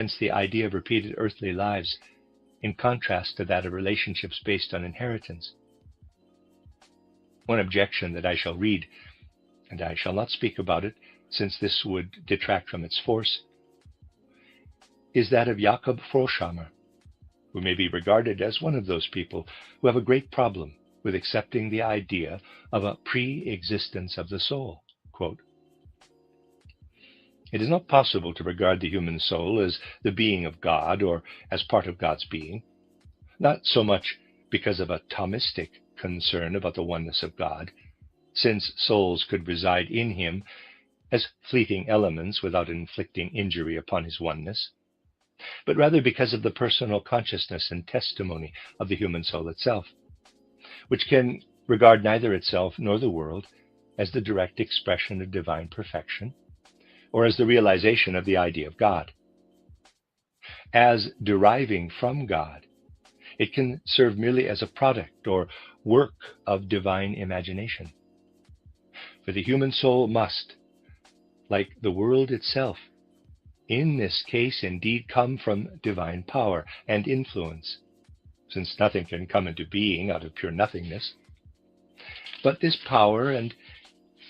Hence the idea of repeated earthly lives in contrast to that of relationships based on inheritance. One objection that I shall read, and I shall not speak about it, since this would detract from its force, is that of Jakob Froschhammer, who may be regarded as one of those people who have a great problem with accepting the idea of a pre-existence of the soul. Quote, "It is not possible to regard the human soul as the being of God or as part of God's being, not so much because of a Thomistic concern about the oneness of God, since souls could reside in him as fleeting elements without inflicting injury upon his oneness, but rather because of the personal consciousness and testimony of the human soul itself, which can regard neither itself nor the world as the direct expression of divine perfection, or as the realization of the idea of God. As deriving from God, it can serve merely as a product or work of divine imagination. For the human soul must, like the world itself, in this case indeed come from divine power and influence, since nothing can come into being out of pure nothingness. But this power and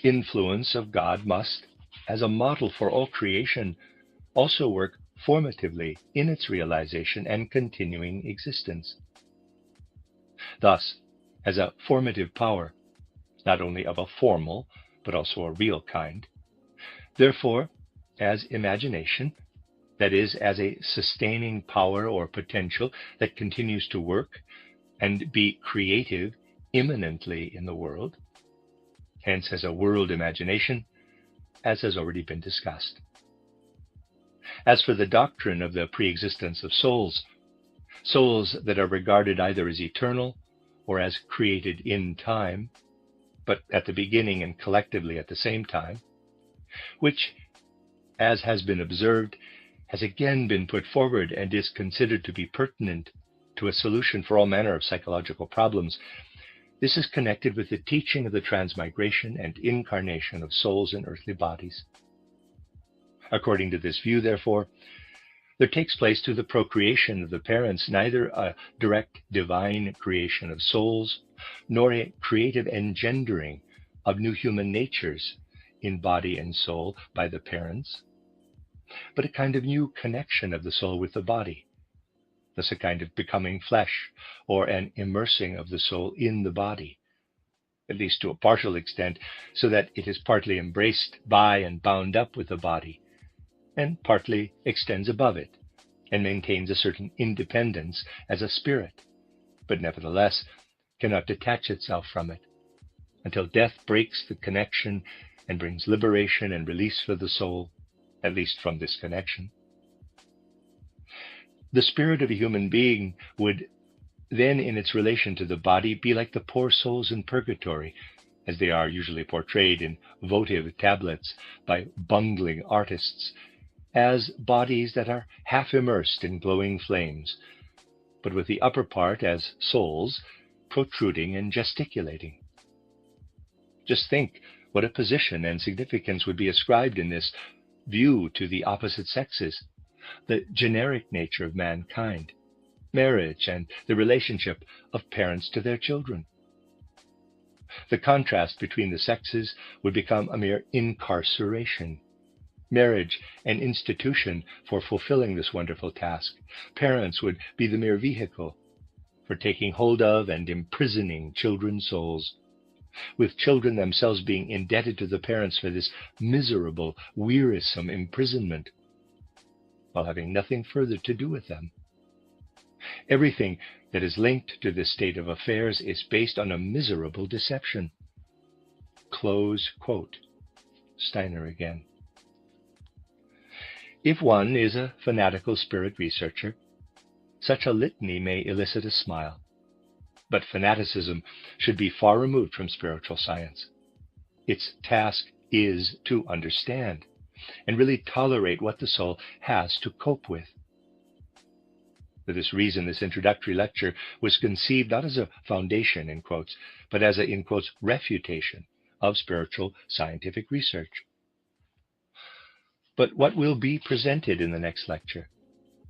influence of God must, as a model for all creation, also work formatively in its realization and continuing existence. Thus, as a formative power, not only of a formal, but also a real kind, therefore, as imagination, that is, as a sustaining power or potential that continues to work and be creative immanently in the world, hence as a world imagination, as has already been discussed. As for the doctrine of the pre-existence of souls, souls that are regarded either as eternal or as created in time, but at the beginning and collectively at the same time, which, as has been observed, has again been put forward and is considered to be pertinent to a solution for all manner of psychological problems, this is connected with the teaching of the transmigration and incarnation of souls in earthly bodies. According to this view, therefore, there takes place through the procreation of the parents neither a direct divine creation of souls, nor a creative engendering of new human natures in body and soul by the parents, but a kind of new connection of the soul with the body, thus a kind of becoming flesh, or an immersing of the soul in the body, at least to a partial extent, so that it is partly embraced by and bound up with the body, and partly extends above it, and maintains a certain independence as a spirit, but nevertheless cannot detach itself from it, until death breaks the connection and brings liberation and release for the soul, at least from this connection. The spirit of a human being would then, in its relation to the body, be like the poor souls in purgatory, as they are usually portrayed in votive tablets by bungling artists, as bodies that are half immersed in glowing flames, but with the upper part as souls protruding and gesticulating. Just think what a position and significance would be ascribed in this view to the opposite sexes, the generic nature of mankind, marriage, and the relationship of parents to their children. The contrast between the sexes would become a mere incarceration. Marriage, an institution for fulfilling this wonderful task. Parents would be the mere vehicle for taking hold of and imprisoning children's souls, with children themselves being indebted to the parents for this miserable, wearisome imprisonment, while having nothing further to do with them. Everything that is linked to this state of affairs is based on a miserable deception. Close quote. Steiner again. If one is a fanatical spirit researcher, such a litany may elicit a smile. But fanaticism should be far removed from spiritual science. Its task is to understand and really tolerate what the soul has to cope with. For this reason, this introductory lecture was conceived not as a foundation, in quotes, but as a, in quotes, refutation of spiritual scientific research. But what will be presented in the next lecture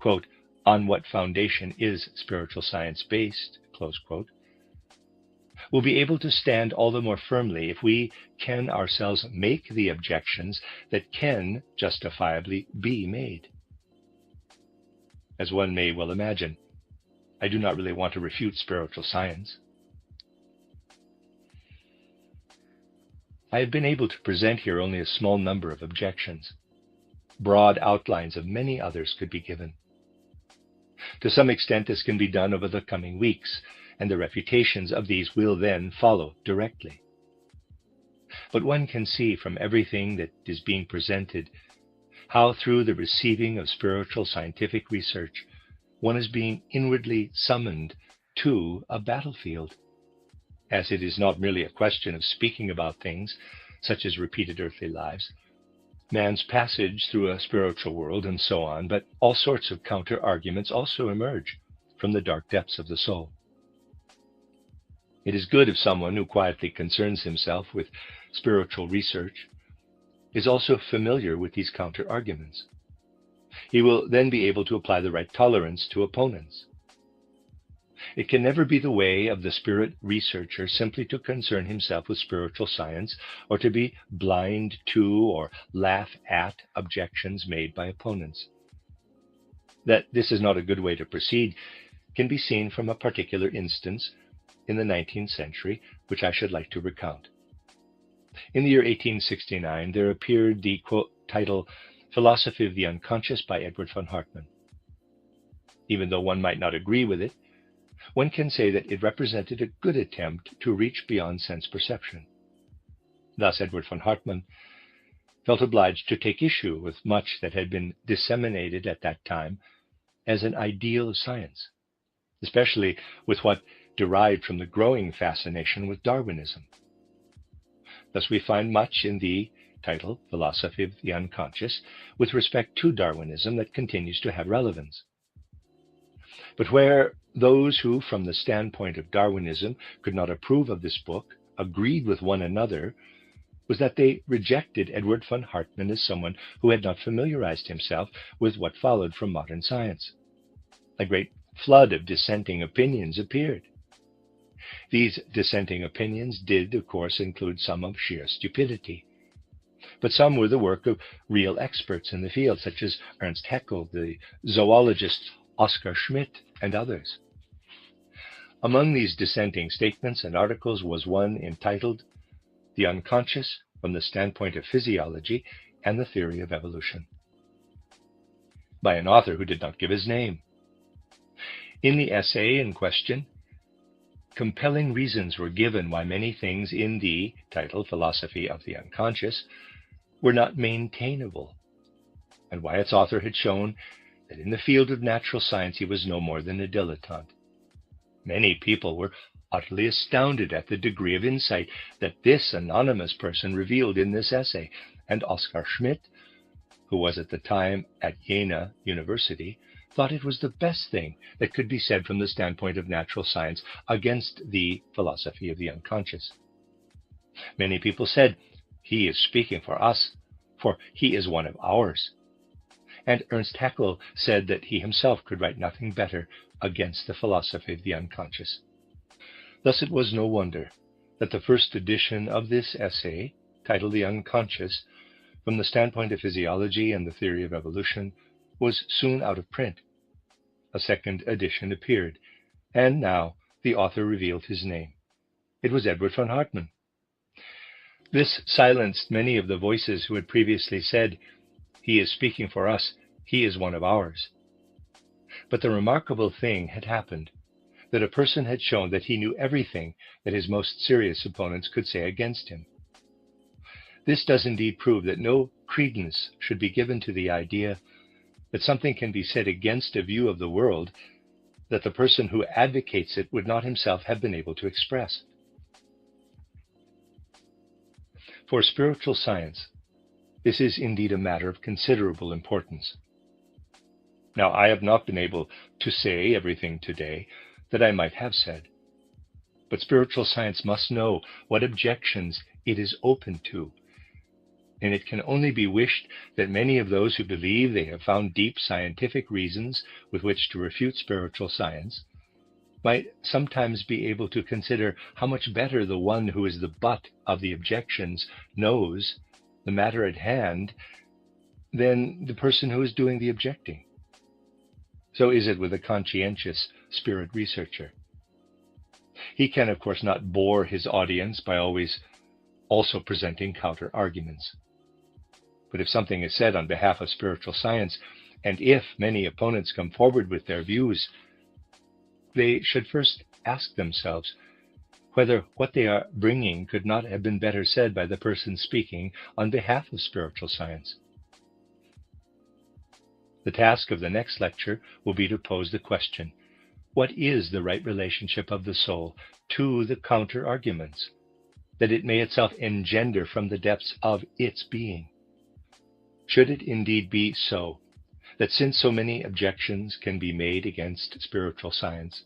quote, on what foundation is spiritual science based, close quote, will be able to stand all the more firmly if we can ourselves make the objections that can justifiably be made. As one may well imagine, I do not really want to refute spiritual science. I have been able to present here only a small number of objections. Broad outlines of many others could be given. To some extent, this can be done over the coming weeks, and the refutations of these will then follow directly. But one can see from everything that is being presented how through the receiving of spiritual scientific research, one is being inwardly summoned to a battlefield, as it is not merely a question of speaking about things such as repeated earthly lives, man's passage through a spiritual world, and so on, but all sorts of counter-arguments also emerge from the dark depths of the soul. It is good if someone who quietly concerns himself with spiritual research is also familiar with these counter-arguments. He will then be able to apply the right tolerance to opponents. It can never be the way of the spirit researcher simply to concern himself with spiritual science or to be blind to or laugh at objections made by opponents. That this is not a good way to proceed can be seen from a particular instance in the 19th century, which I should like to recount. In the year 1869, there appeared the quote, title, Philosophy of the Unconscious by Edward von Hartmann. Even though one might not agree with it, one can say that it represented a good attempt to reach beyond sense perception. Thus, Edward von Hartmann felt obliged to take issue with much that had been disseminated at that time as an ideal of science, especially with what derived from the growing fascination with Darwinism. Thus, we find much in the title, Philosophy of the Unconscious, with respect to Darwinism that continues to have relevance. But where those who, from the standpoint of Darwinism, could not approve of this book, agreed with one another, was that they rejected Edward von Hartmann as someone who had not familiarized himself with what followed from modern science. A great flood of dissenting opinions appeared. These dissenting opinions did, of course, include some of sheer stupidity. But some were the work of real experts in the field, such as Ernst Haeckel, the zoologist Oskar Schmidt, and others. Among these dissenting statements and articles was one entitled The Unconscious from the Standpoint of Physiology and the Theory of Evolution, by an author who did not give his name. In the essay in question, compelling reasons were given why many things in the title, Philosophy of the Unconscious, were not maintainable, and why its author had shown that in the field of natural science he was no more than a dilettante. Many people were utterly astounded at the degree of insight that this anonymous person revealed in this essay, and Oskar Schmidt, who was at the time at Jena University, thought it was the best thing that could be said from the standpoint of natural science against the philosophy of the unconscious. Many people said, he is speaking for us, for he is one of ours. And Ernst Haeckel said that he himself could write nothing better against the philosophy of the unconscious. Thus it was no wonder that the first edition of this essay, titled The Unconscious, from the standpoint of physiology and the theory of evolution, was soon out of print. A second edition appeared, and now the author revealed his name. It was Edward von Hartmann. This silenced many of the voices who had previously said, he is speaking for us, he is one of ours. But the remarkable thing had happened, that a person had shown that he knew everything that his most serious opponents could say against him. This does indeed prove that no credence should be given to the idea that something can be said against a view of the world that the person who advocates it would not himself have been able to express. For spiritual science, this is indeed a matter of considerable importance. Now, I have not been able to say everything today that I might have said, but spiritual science must know what objections it is open to, and it can only be wished that many of those who believe they have found deep scientific reasons with which to refute spiritual science might sometimes be able to consider how much better the one who is the butt of the objections knows the matter at hand than the person who is doing the objecting. So is it with a conscientious spirit researcher. He can, of course, not bore his audience by always also presenting counter-arguments. But if something is said on behalf of spiritual science, and if many opponents come forward with their views, they should first ask themselves whether what they are bringing could not have been better said by the person speaking on behalf of spiritual science. The task of the next lecture will be to pose the question, what is the right relationship of the soul to the counter-arguments, that it may itself engender from the depths of its being? Should it indeed be so, that since so many objections can be made against spiritual science,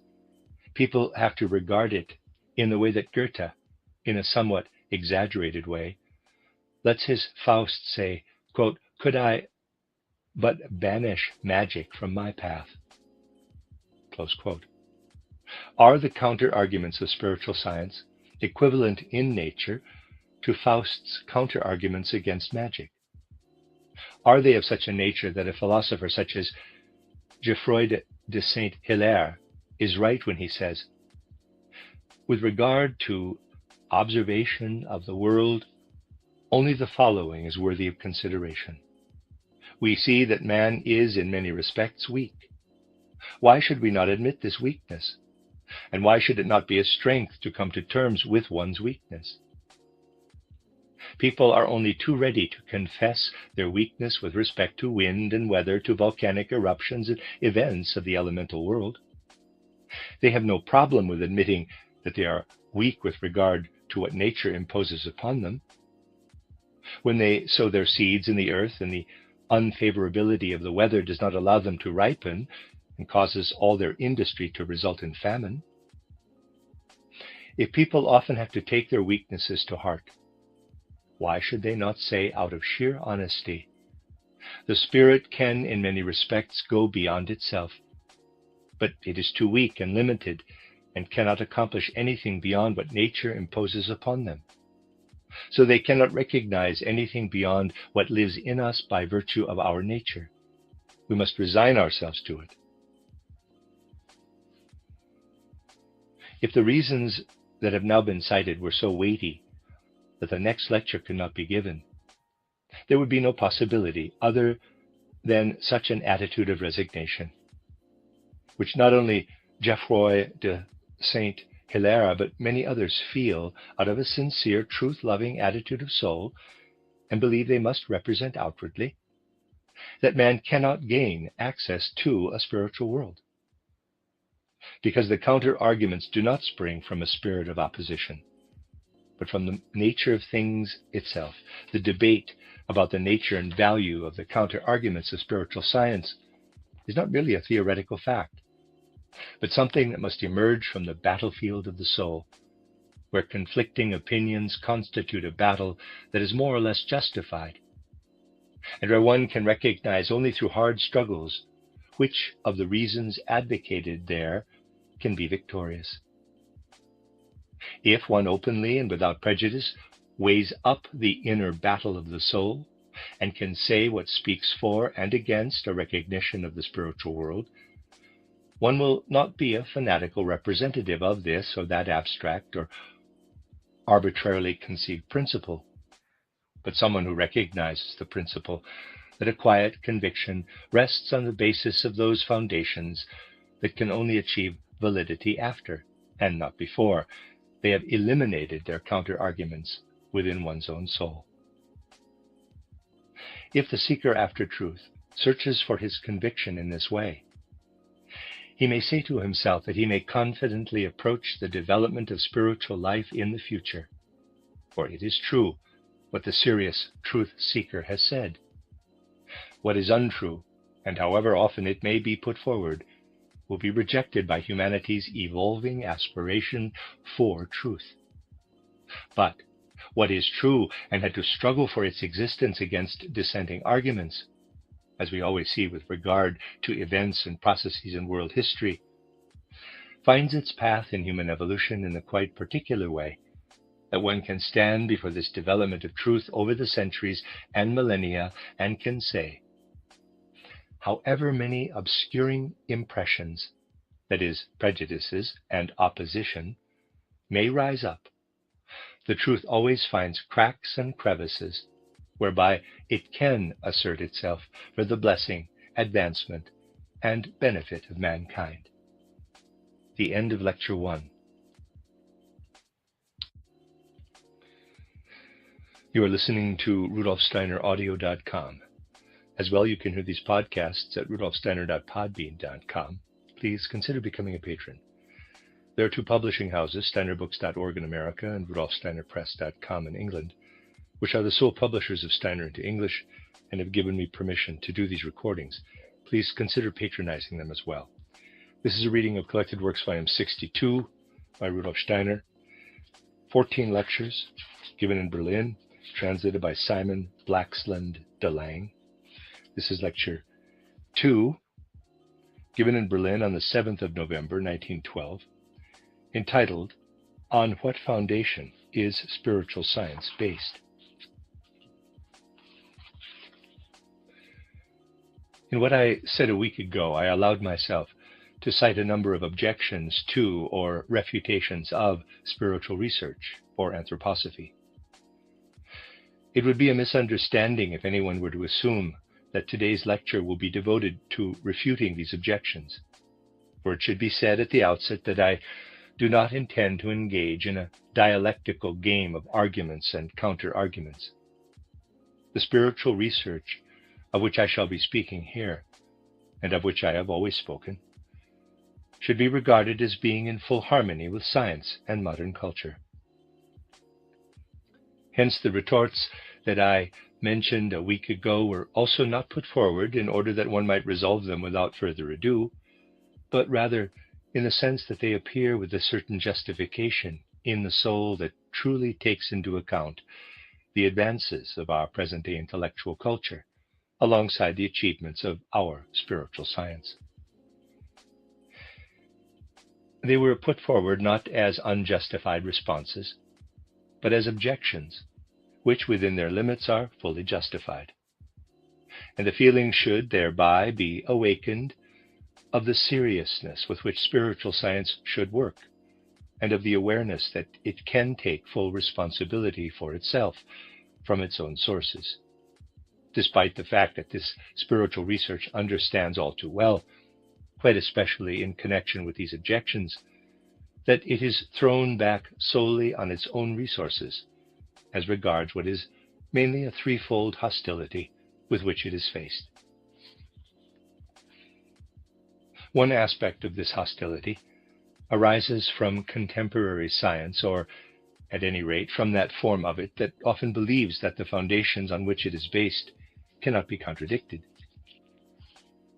people have to regard it in the way that Goethe, in a somewhat exaggerated way, lets his Faust say, quote, "Could I but banish magic from my path?" Close quote. Are the counter-arguments of spiritual science equivalent in nature to Faust's counter-arguments against magic? Are they of such a nature that a philosopher such as Geoffroy de Saint-Hilaire is right when he says, with regard to observation of the world, only the following is worthy of consideration. We see that man is in many respects weak. Why should we not admit this weakness? And why should it not be a strength to come to terms with one's weakness? People are only too ready to confess their weakness with respect to wind and weather, to volcanic eruptions and events of the elemental world. They have no problem with admitting that they are weak with regard to what nature imposes upon them. When they sow their seeds in the earth and the unfavorability of the weather does not allow them to ripen and causes all their industry to result in famine. If people often have to take their weaknesses to heart, why should they not say out of sheer honesty, the spirit can in many respects go beyond itself, but it is too weak and limited and cannot accomplish anything beyond what nature imposes upon them. So they cannot recognize anything beyond what lives in us by virtue of our nature. We must resign ourselves to it. If the reasons that have now been cited were so weighty that the next lecture could not be given, there would be no possibility other than such an attitude of resignation, which not only Geoffroy de Saint-Hilaire but many others feel out of a sincere, truth-loving attitude of soul, and believe they must represent outwardly, that man cannot gain access to a spiritual world, because the counter-arguments do not spring from a spirit of opposition, but from the nature of things itself. The debate about the nature and value of the counter-arguments of spiritual science is not really a theoretical fact, but something that must emerge from the battlefield of the soul, where conflicting opinions constitute a battle that is more or less justified, and where one can recognize only through hard struggles which of the reasons advocated there can be victorious. If one openly and without prejudice weighs up the inner battle of the soul and can say what speaks for and against a recognition of the spiritual world, one will not be a fanatical representative of this or that abstract or arbitrarily conceived principle, but someone who recognizes the principle that a quiet conviction rests on the basis of those foundations that can only achieve validity after, and not before, they have eliminated their counter-arguments within one's own soul. If the seeker after truth searches for his conviction in this way, he may say to himself that he may confidently approach the development of spiritual life in the future, for it is true what the serious truth seeker has said. What is untrue, and however often it may be put forward, will be rejected by humanity's evolving aspiration for truth. But what is true and had to struggle for its existence against dissenting arguments, as we always see with regard to events and processes in world history, finds its path in human evolution in a quite particular way, that one can stand before this development of truth over the centuries and millennia and can say, however many obscuring impressions, that is, prejudices and opposition, may rise up, the truth always finds cracks and crevices whereby it can assert itself for the blessing, advancement, and benefit of mankind. The end of Lecture 1. You are listening to RudolfSteinerAudio.com. As well, you can hear these podcasts at RudolfSteiner.podbean.com. Please consider becoming a patron. There are two publishing houses, SteinerBooks.org in America and RudolfSteinerPress.com in England, which are the sole publishers of Steiner into English and have given me permission to do these recordings. Please consider patronizing them as well. This is a reading of Collected Works, Volume 62 by Rudolf Steiner. 14 lectures given in Berlin, translated by Simon Blaxland de Lange. This is Lecture 2, given in Berlin on the 7th of November, 1912, entitled, On What Foundation is Spiritual Science Based? In what I said a week ago, I allowed myself to cite a number of objections to or refutations of spiritual research or anthroposophy. It would be a misunderstanding if anyone were to assume that today's lecture will be devoted to refuting these objections, for it should be said at the outset that I do not intend to engage in a dialectical game of arguments and counter-arguments. The spiritual research of which I shall be speaking here, and of which I have always spoken, should be regarded as being in full harmony with science and modern culture. Hence the retorts that I mentioned a week ago were also not put forward in order that one might resolve them without further ado, but rather in the sense that they appear with a certain justification in the soul that truly takes into account the advances of our present-day intellectual culture, alongside the achievements of our spiritual science. They were put forward not as unjustified responses, but as objections, which within their limits are fully justified. And the feeling should thereby be awakened of the seriousness with which spiritual science should work, and of the awareness that it can take full responsibility for itself from its own sources, despite the fact that this spiritual research understands all too well, quite especially in connection with these objections, that it is thrown back solely on its own resources as regards what is mainly a threefold hostility with which it is faced. One aspect of this hostility arises from contemporary science, or at any rate from that form of it that often believes that the foundations on which it is based cannot be contradicted.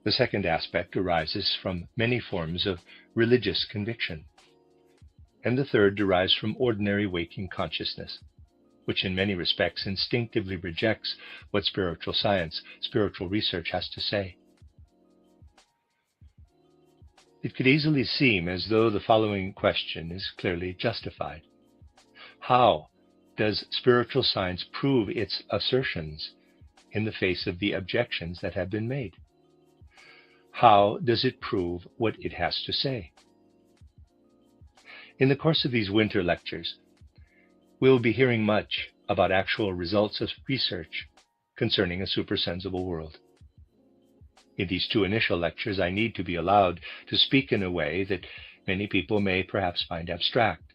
The second aspect arises from many forms of religious conviction. And the third derives from ordinary waking consciousness, which in many respects instinctively rejects what spiritual science, spiritual research has to say. It could easily seem as though the following question is clearly justified. How does spiritual science prove its assertions in the face of the objections that have been made? How does it prove what it has to say? In the course of these winter lectures, we will be hearing much about actual results of research concerning a supersensible world. In these two initial lectures, I need to be allowed to speak in a way that many people may perhaps find abstract,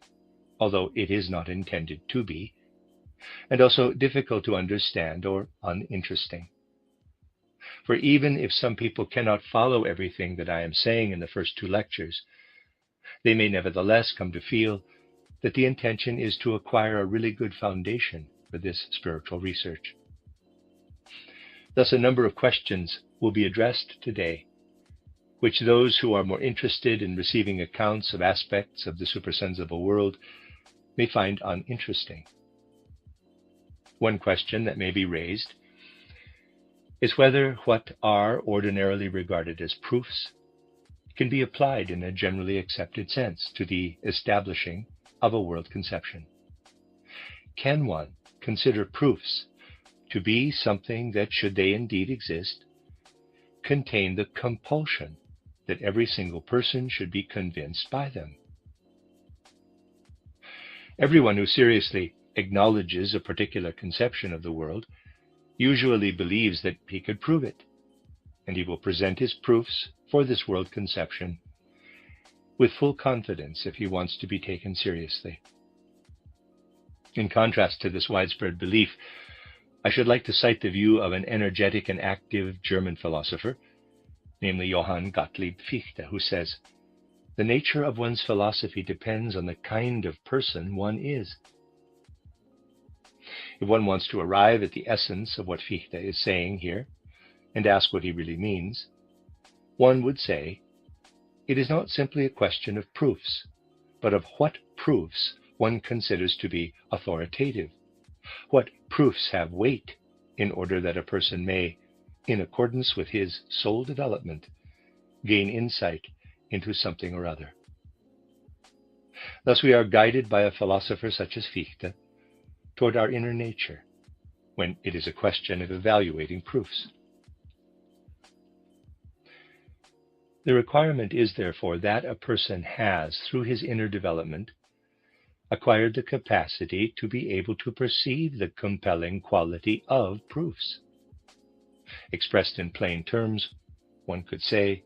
although it is not intended to be, and also difficult to understand or uninteresting. For even if some people cannot follow everything that I am saying in the first two lectures, they may nevertheless come to feel that the intention is to acquire a really good foundation for this spiritual research. Thus, a number of questions will be addressed today, which those who are more interested in receiving accounts of aspects of the supersensible world may find uninteresting. One question that may be raised is whether what are ordinarily regarded as proofs can be applied in a generally accepted sense to the establishing of a world conception. Can one consider proofs to be something that, should they indeed exist, contain the compulsion that every single person should be convinced by them? Everyone who seriously acknowledges a particular conception of the world usually believes that he could prove it, and he will present his proofs for this world conception with full confidence if he wants to be taken seriously. In contrast to this widespread belief, I should like to cite the view of an energetic and active German philosopher, namely Johann Gottlieb Fichte, who says, "The nature of one's philosophy depends on the kind of person one is." If one wants to arrive at the essence of what Fichte is saying here, and ask what he really means, one would say, it is not simply a question of proofs, but of what proofs one considers to be authoritative, what proofs have weight in order that a person may, in accordance with his soul development, gain insight into something or other. Thus we are guided by a philosopher such as Fichte toward our inner nature when it is a question of evaluating proofs. The requirement is therefore that a person has, through his inner development, acquired the capacity to be able to perceive the compelling quality of proofs. Expressed in plain terms, one could say,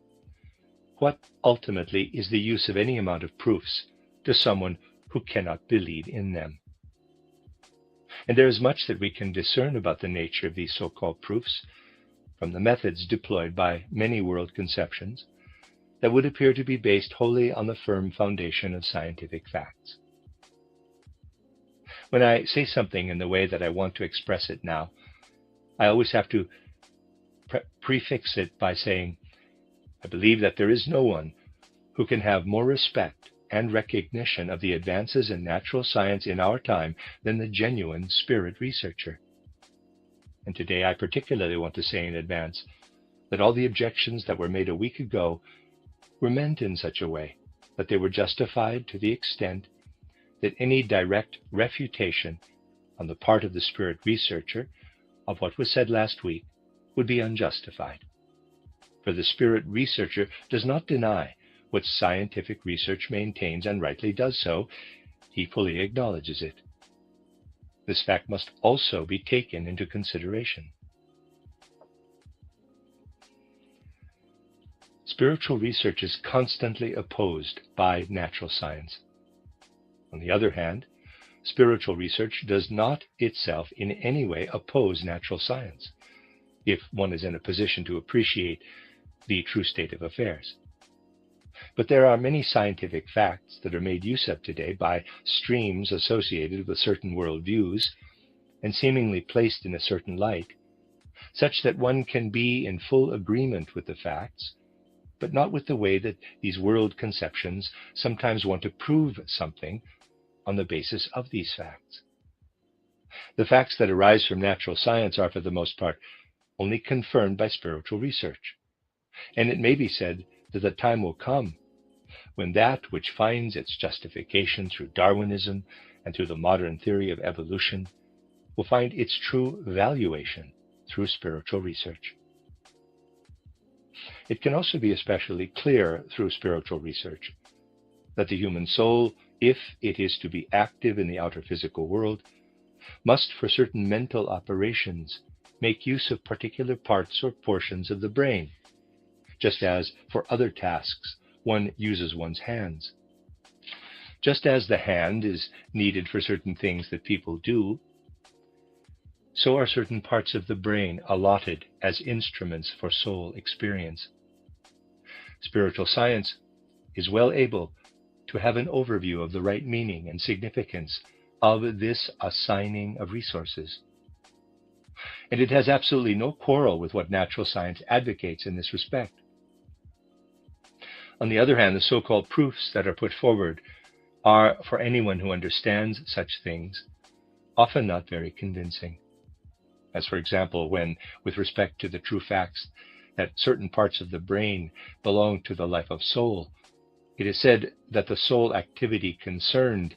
what ultimately is the use of any amount of proofs to someone who cannot believe in them? And there is much that we can discern about the nature of these so-called proofs from the methods deployed by many world conceptions that would appear to be based wholly on the firm foundation of scientific facts. When I say something in the way that I want to express it now, I always have to prefix it by saying, I believe that there is no one who can have more respect and recognition of the advances in natural science in our time than the genuine spirit researcher. And today I particularly want to say in advance that all the objections that were made a week ago were meant in such a way that they were justified to the extent that any direct refutation on the part of the spirit researcher of what was said last week would be unjustified. For the spirit researcher does not deny what scientific research maintains, and rightly does so. He fully acknowledges it. This fact must also be taken into consideration. Spiritual research is constantly opposed by natural science. On the other hand, spiritual research does not itself in any way oppose natural science, if one is in a position to appreciate the true state of affairs. But there are many scientific facts that are made use of today by streams associated with certain worldviews and seemingly placed in a certain light, such that one can be in full agreement with the facts, but not with the way that these world conceptions sometimes want to prove something on the basis of these facts. The facts that arise from natural science are, for the most part, only confirmed by spiritual research. And it may be said that the time will come when that which finds its justification through Darwinism and through the modern theory of evolution will find its true valuation through spiritual research. It can also be especially clear through spiritual research that the human soul, if it is to be active in the outer physical world, must, for certain mental operations, make use of particular parts or portions of the brain, just as for other tasks one uses one's hands. Just as the hand is needed for certain things that people do, so are certain parts of the brain allotted as instruments for soul experience. Spiritual science is well able to have an overview of the right meaning and significance of this assigning of resources. And it has absolutely no quarrel with what natural science advocates in this respect. On the other hand, the so-called proofs that are put forward are, for anyone who understands such things, often not very convincing. as for example when, with respect to the true facts that certain parts of the brain belong to the life of soul, it is said that the soul activity concerned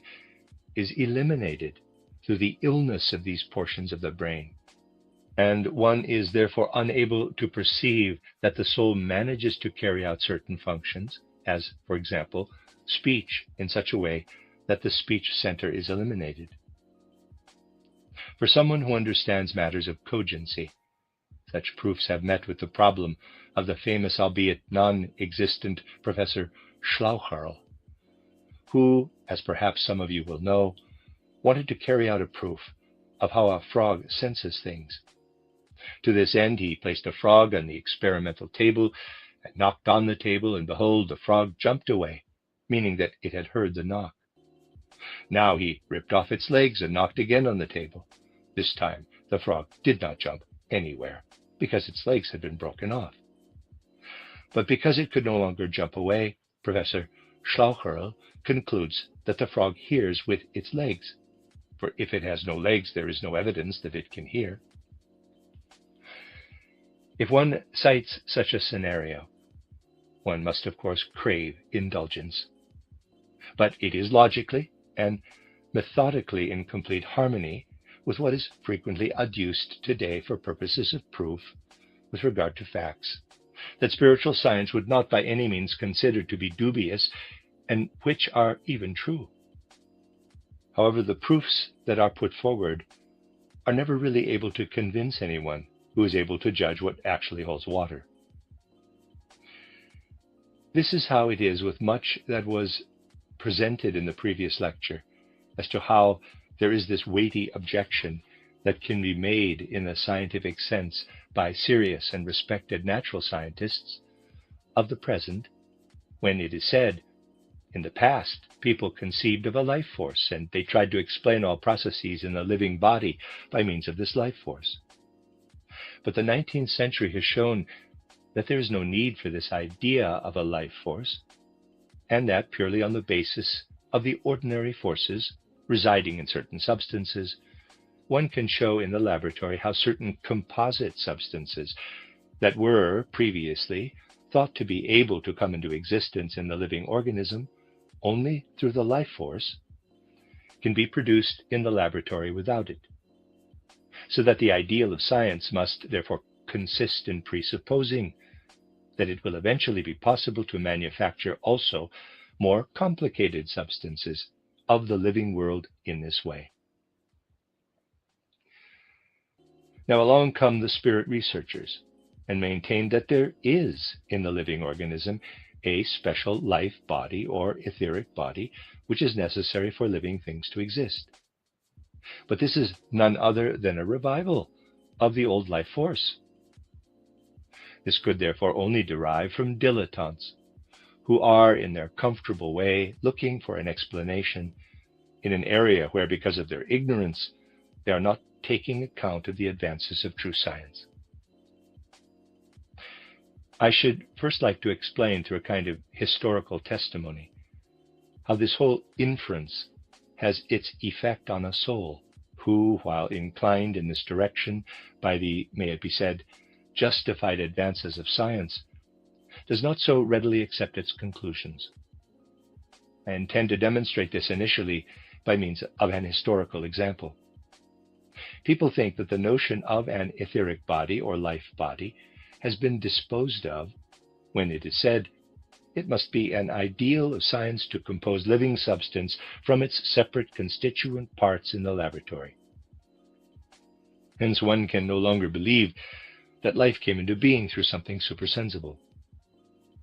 is eliminated through the illness of these portions of the brain, and one is therefore unable to perceive that the soul manages to carry out certain functions, as, for example, speech, in such a way that the speech center is eliminated. For someone who understands matters of cogency, such proofs have met with the problem of the famous, albeit non-existent, Professor Schlaucherl, who, as perhaps some of you will know, wanted to carry out a proof of how a frog senses things. To this end, he placed a frog on the experimental table and knocked on the table, and behold, the frog jumped away, meaning that it had heard the knock. Now he ripped off its legs and knocked again on the table. This time, the frog did not jump anywhere, because its legs had been broken off. But because it could no longer jump away, Professor Schlaucherl concludes that the frog hears with its legs, for if it has no legs, there is no evidence that it can hear. If one cites such a scenario, one must of course crave indulgence. But it is logically and methodically in complete harmony with what is frequently adduced today for purposes of proof with regard to facts that spiritual science would not by any means consider to be dubious, and which are even true. However, the proofs that are put forward are never really able to convince anyone who is able to judge what actually holds water. This is how it is with much that was presented in the previous lecture as to how there is this weighty objection that can be made in a scientific sense by serious and respected natural scientists of the present, when it is said, in the past, people conceived of a life force, and they tried to explain all processes in the living body by means of this life force. But the 19th century has shown that there is no need for this idea of a life force, and that purely on the basis of the ordinary forces residing in certain substances, one can show in the laboratory how certain composite substances that were previously thought to be able to come into existence in the living organism only through the life force can be produced in the laboratory without it. So that the ideal of science must therefore consist in presupposing that it will eventually be possible to manufacture also more complicated substances of the living world in this way. Now along come the spirit researchers and maintain that there is in the living organism a special life body or etheric body which is necessary for living things to exist. But this is none other than a revival of the old life force. This could therefore only derive from dilettantes, who are in their comfortable way looking for an explanation in an area where, because of their ignorance, they are not taking account of the advances of true science. I should first like to explain through a kind of historical testimony how this whole inference has its effect on a soul who, while inclined in this direction by the, may it be said, justified advances of science, does not so readily accept its conclusions. I intend to demonstrate this initially by means of an historical example. People think that the notion of an etheric body or life body has been disposed of when it is said it must be an ideal of science to compose living substance from its separate constituent parts in the laboratory. Hence one can no longer believe that life came into being through something supersensible.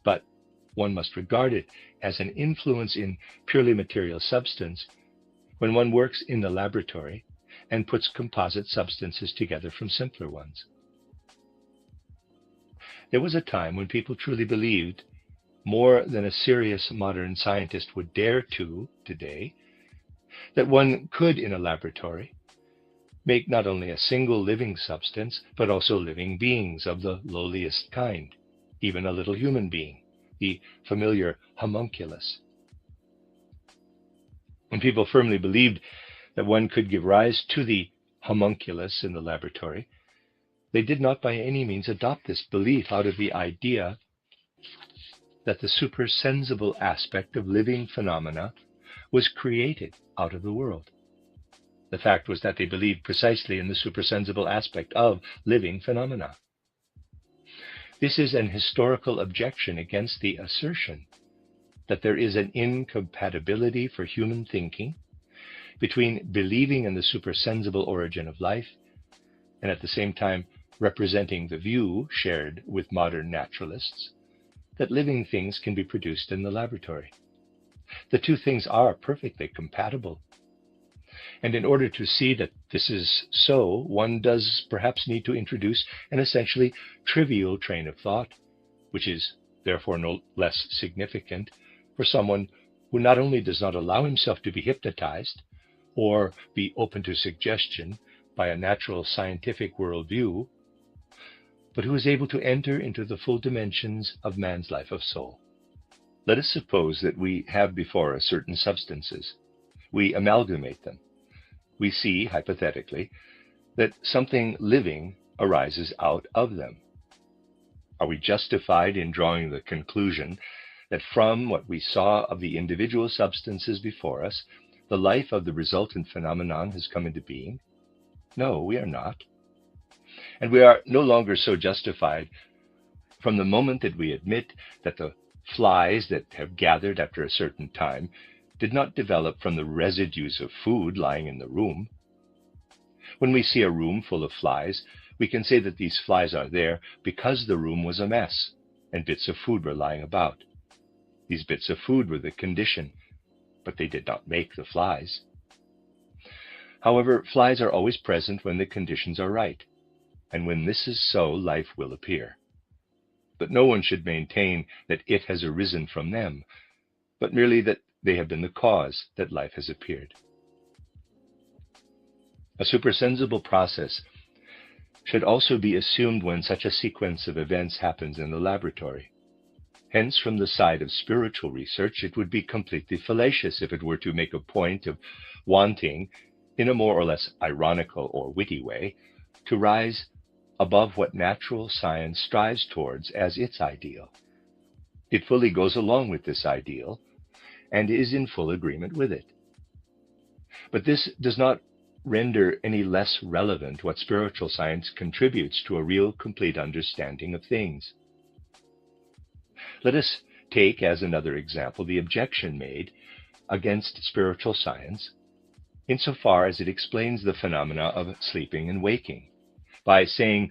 But one must regard it as an influence in purely material substance when one works in the laboratory and puts composite substances together from simpler ones. There was a time when people truly believed, more than a serious modern scientist would dare to today, that one could, in a laboratory, make not only a single living substance, but also living beings of the lowliest kind, even a little human being, the familiar homunculus. When people firmly believed that one could give rise to the homunculus in the laboratory, They did not by any means adopt this belief out of the idea that the supersensible aspect of living phenomena was created out of the world. The fact was that they believed precisely in the supersensible aspect of living phenomena. This is an historical objection against the assertion that there is an incompatibility for human thinking between believing in the supersensible origin of life and at the same time representing the view shared with modern naturalists that living things can be produced in the laboratory. The two things are perfectly compatible. And in order to see that this is so, one does perhaps need to introduce an essentially trivial train of thought, which is therefore no less significant for someone who not only does not allow himself to be hypnotized or be open to suggestion by a natural scientific worldview, but who is able to enter into the full dimensions of man's life of soul. Let us suppose that we have before us certain substances. We amalgamate them. We see, hypothetically, that something living arises out of them. Are we justified in drawing the conclusion that from what we saw of the individual substances before us, the life of the resultant phenomenon has come into being? No, we are not. And we are no longer so justified from the moment that we admit that the flies that have gathered after a certain time did not develop from the residues of food lying in the room. When we see a room full of flies, we can say that these flies are there because the room was a mess and bits of food were lying about. These bits of food were the condition, but they did not make the flies. However, flies are always present when the conditions are right, and when this is so, life will appear. But no one should maintain that it has arisen from them, but merely that they have been the cause that life has appeared. A supersensible process should also be assumed when such a sequence of events happens in the laboratory. Hence, from the side of spiritual research, it would be completely fallacious if it were to make a point of wanting, in a more or less ironical or witty way, to rise above what natural science strives towards as its ideal. It fully goes along with this ideal and is in full agreement with it. But this does not render any less relevant what spiritual science contributes to a real, complete understanding of things. Let us take as another example the objection made against spiritual science insofar as it explains the phenomena of sleeping and waking, by saying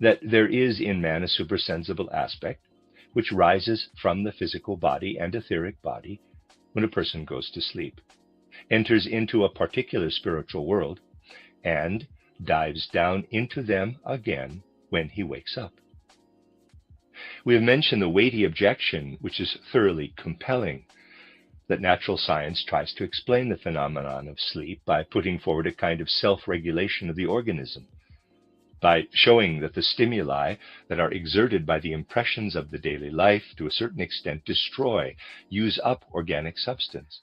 that there is in man a supersensible aspect which rises from the physical body and etheric body when a person goes to sleep, enters into a particular spiritual world, and dives down into them again when he wakes up. We have mentioned the weighty objection, which is thoroughly compelling, that natural science tries to explain the phenomenon of sleep by putting forward a kind of self-regulation of the organism, by showing that the stimuli that are exerted by the impressions of the daily life to a certain extent destroy, use up organic substance,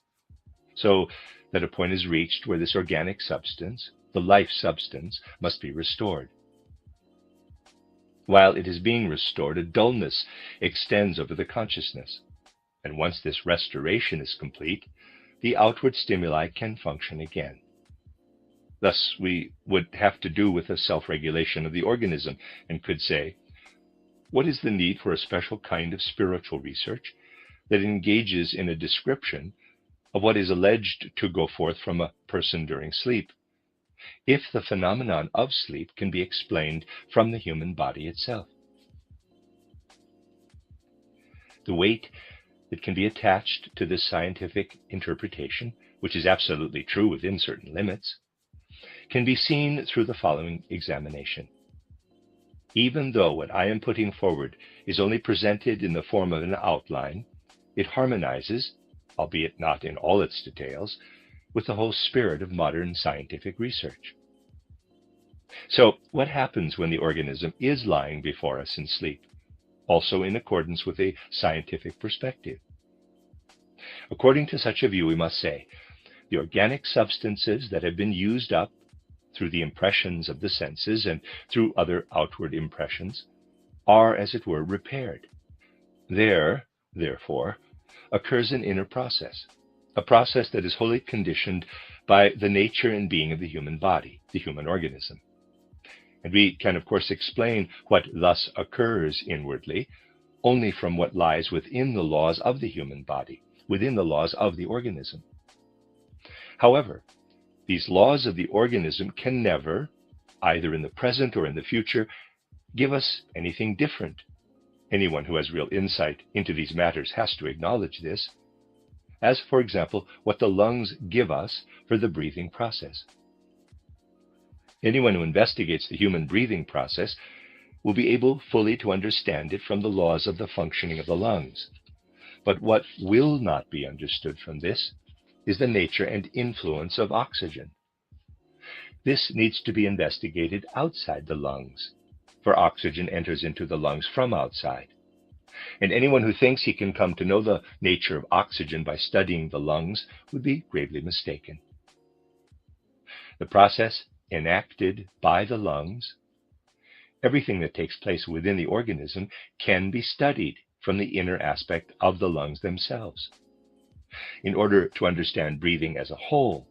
so that a point is reached where this organic substance, the life substance, must be restored. While it is being restored, a dullness extends over the consciousness, and once this restoration is complete, the outward stimuli can function again. Thus, we would have to do with a self-regulation of the organism and could say, what is the need for a special kind of spiritual research that engages in a description of what is alleged to go forth from a person during sleep, if the phenomenon of sleep can be explained from the human body itself? The weight that can be attached to this scientific interpretation, which is absolutely true within certain limits, can be seen through the following examination. Even though what I am putting forward is only presented in the form of an outline, it harmonizes, albeit not in all its details, with the whole spirit of modern scientific research. So, what happens when the organism is lying before us in sleep, also in accordance with a scientific perspective? According to such a view, we must say, the organic substances that have been used up through the impressions of the senses and through other outward impressions, are, as it were, repaired. There, therefore, occurs an inner process, a process that is wholly conditioned by the nature and being of the human body, the human organism. And we can, of course, explain what thus occurs inwardly only from what lies within the laws of the human body, within the laws of the organism. However, these laws of the organism can never, either in the present or in the future, give us anything different. Anyone who has real insight into these matters has to acknowledge this, as, for example, what the lungs give us for the breathing process. Anyone who investigates the human breathing process will be able fully to understand it from the laws of the functioning of the lungs. But what will not be understood from this is the nature and influence of oxygen. This needs to be investigated outside the lungs, for oxygen enters into the lungs from outside. And anyone who thinks he can come to know the nature of oxygen by studying the lungs would be gravely mistaken. The process enacted by the lungs, everything that takes place within the organism, can be studied from the inner aspect of the lungs themselves. In order to understand breathing as a whole,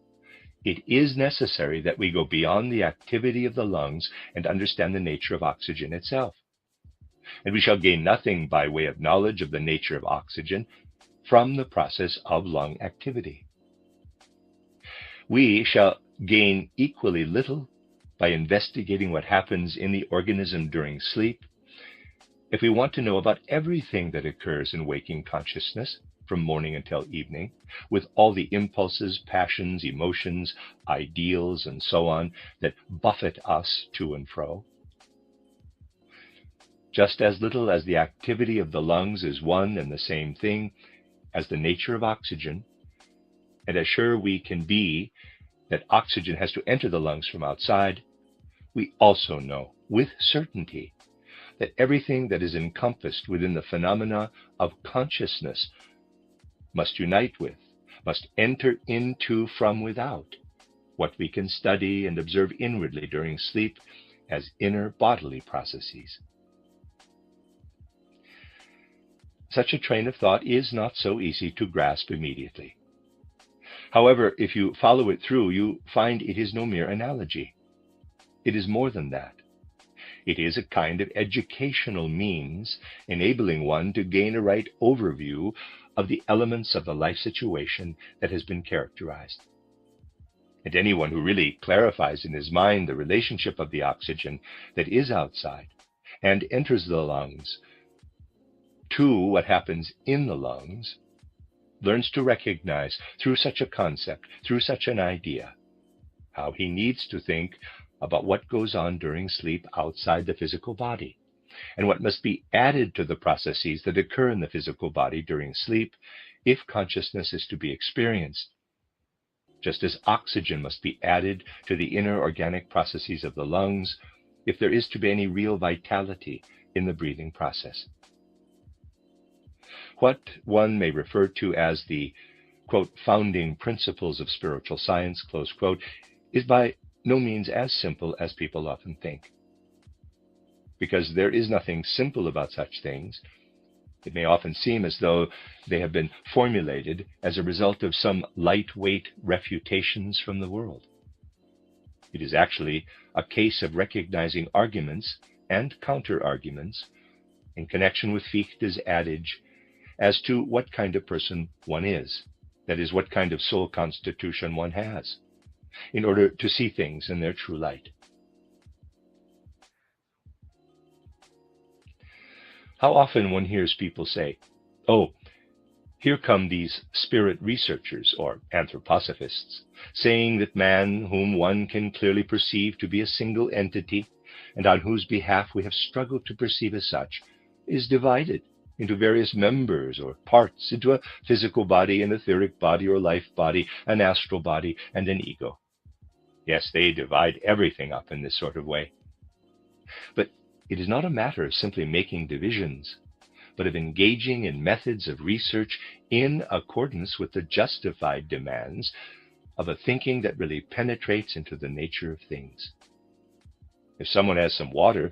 it is necessary that we go beyond the activity of the lungs and understand the nature of oxygen itself. And we shall gain nothing by way of knowledge of the nature of oxygen from the process of lung activity. We shall gain equally little by investigating what happens in the organism during sleep if we want to know about everything that occurs in waking consciousness from morning until evening, with all the impulses, passions, emotions, ideals, and so on that buffet us to and fro. Just as little as the activity of the lungs is one and the same thing as the nature of oxygen, and as sure we can be that oxygen has to enter the lungs from outside, we also know with certainty that everything that is encompassed within the phenomena of consciousness must unite with, must enter into from without, what we can study and observe inwardly during sleep as inner bodily processes. Such a train of thought is not so easy to grasp immediately. However, if you follow it through, you find it is no mere analogy. It is more than that. It is a kind of educational means enabling one to gain a right overview of the elements of the life situation that has been characterized. And anyone who really clarifies in his mind the relationship of the oxygen that is outside and enters the lungs to what happens in the lungs learns to recognize through such a concept, through such an idea, how he needs to think about what goes on during sleep outside the physical body, and what must be added to the processes that occur in the physical body during sleep if consciousness is to be experienced, just as oxygen must be added to the inner organic processes of the lungs if there is to be any real vitality in the breathing process. What one may refer to as the, quote, founding principles of spiritual science, close quote, is by no means as simple as people often think. Because there is nothing simple about such things, it may often seem as though they have been formulated as a result of some lightweight refutations from the world. It is actually a case of recognizing arguments and counter-arguments in connection with Fichte's adage as to what kind of person one is, that is, what kind of soul constitution one has, in order to see things in their true light. How often one hears people say, "Oh, here come these spirit researchers or anthroposophists, saying that man, whom one can clearly perceive to be a single entity, and on whose behalf we have struggled to perceive as such, is divided into various members or parts, into a physical body, an etheric body or life body, an astral body, and an ego." Yes, they divide everything up in this sort of way. But it is not a matter of simply making divisions, but of engaging in methods of research in accordance with the justified demands of a thinking that really penetrates into the nature of things. If someone has some water,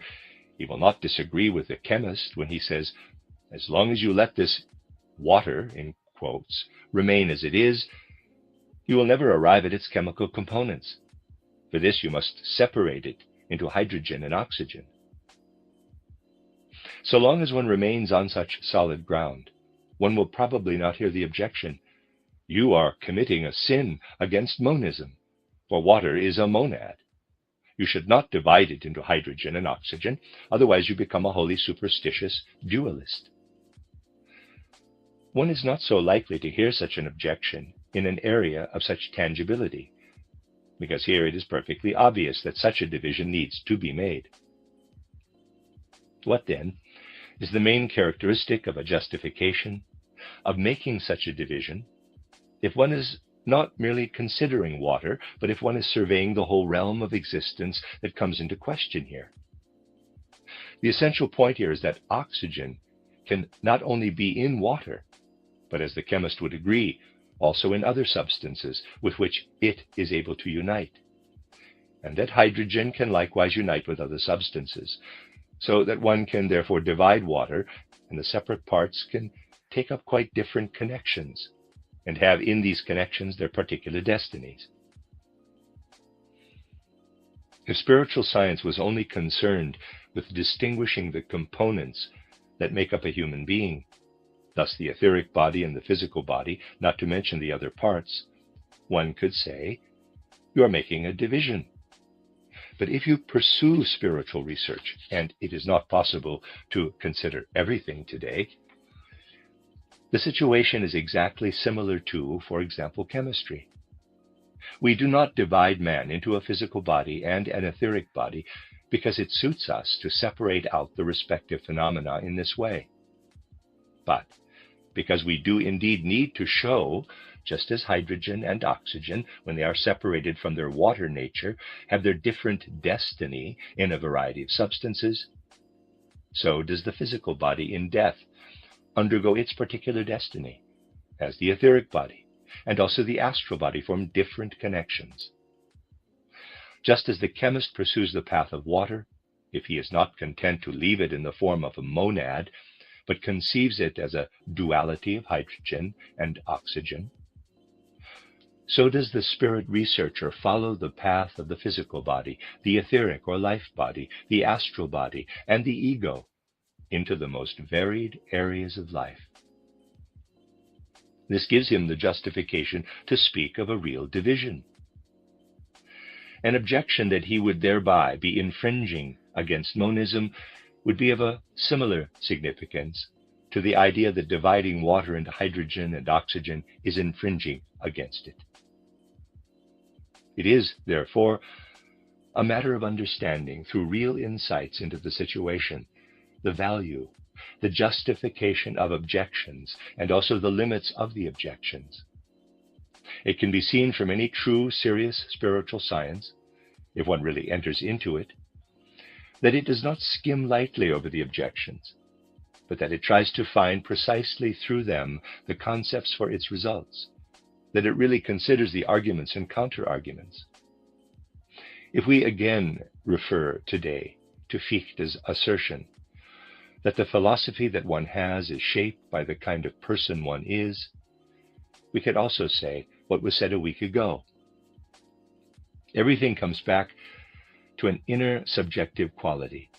he will not disagree with the chemist when he says, as long as you let this water, in quotes, remain as it is, you will never arrive at its chemical components. For this, you must separate it into hydrogen and oxygen. So long as one remains on such solid ground, one will probably not hear the objection, you are committing a sin against monism, for water is a monad. You should not divide it into hydrogen and oxygen, otherwise you become a wholly superstitious dualist. One is not so likely to hear such an objection in an area of such tangibility, because here it is perfectly obvious that such a division needs to be made. What then is the main characteristic of a justification of making such a division if one is not merely considering water, but if one is surveying the whole realm of existence that comes into question here? The essential point here is that oxygen can not only be in water, but as the chemist would agree, also in other substances with which it is able to unite, and that hydrogen can likewise unite with other substances, so that one can therefore divide water, and the separate parts can take up quite different connections, and have in these connections their particular destinies. If spiritual science was only concerned with distinguishing the components that make up a human being, thus the etheric body and the physical body, not to mention the other parts, one could say, you are making a division. But if you pursue spiritual research, and it is not possible to consider everything today, the situation is exactly similar to, for example, chemistry. We do not divide man into a physical body and an etheric body because it suits us to separate out the respective phenomena in this way, but because we do indeed need to show, just as hydrogen and oxygen, when they are separated from their water nature, have their different destiny in a variety of substances, so does the physical body in death undergo its particular destiny, as the etheric body and also the astral body form different connections. Just as the chemist pursues the path of water, if he is not content to leave it in the form of a monad, but conceives it as a duality of hydrogen and oxygen, so does the spirit researcher follow the path of the physical body, the etheric or life body, the astral body, and the ego into the most varied areas of life. This gives him the justification to speak of a real division. An objection that he would thereby be infringing against monism would be of a similar significance to the idea that dividing water into hydrogen and oxygen is infringing against it. It is, therefore, a matter of understanding through real insights into the situation, the value, the justification of objections, and also the limits of the objections. It can be seen from any true, serious spiritual science, if one really enters into it, that it does not skim lightly over the objections, but that it tries to find precisely through them the concepts for its results, that it really considers the arguments and counter-arguments. If we again refer today to Fichte's assertion that the philosophy that one has is shaped by the kind of person one is, we could also say what was said a week ago. Everything comes back to an inner subjective quality.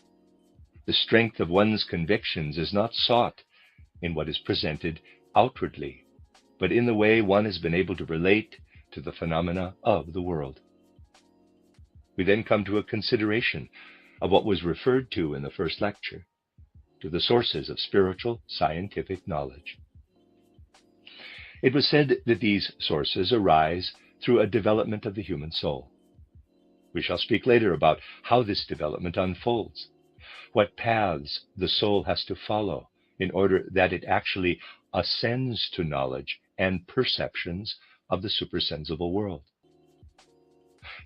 The strength of one's convictions is not sought in what is presented outwardly, but in the way one has been able to relate to the phenomena of the world. We then come to a consideration of what was referred to in the first lecture, to the sources of spiritual scientific knowledge. It was said that these sources arise through a development of the human soul. We shall speak later about how this development unfolds, what paths the soul has to follow in order that it actually ascends to knowledge and perceptions of the supersensible world.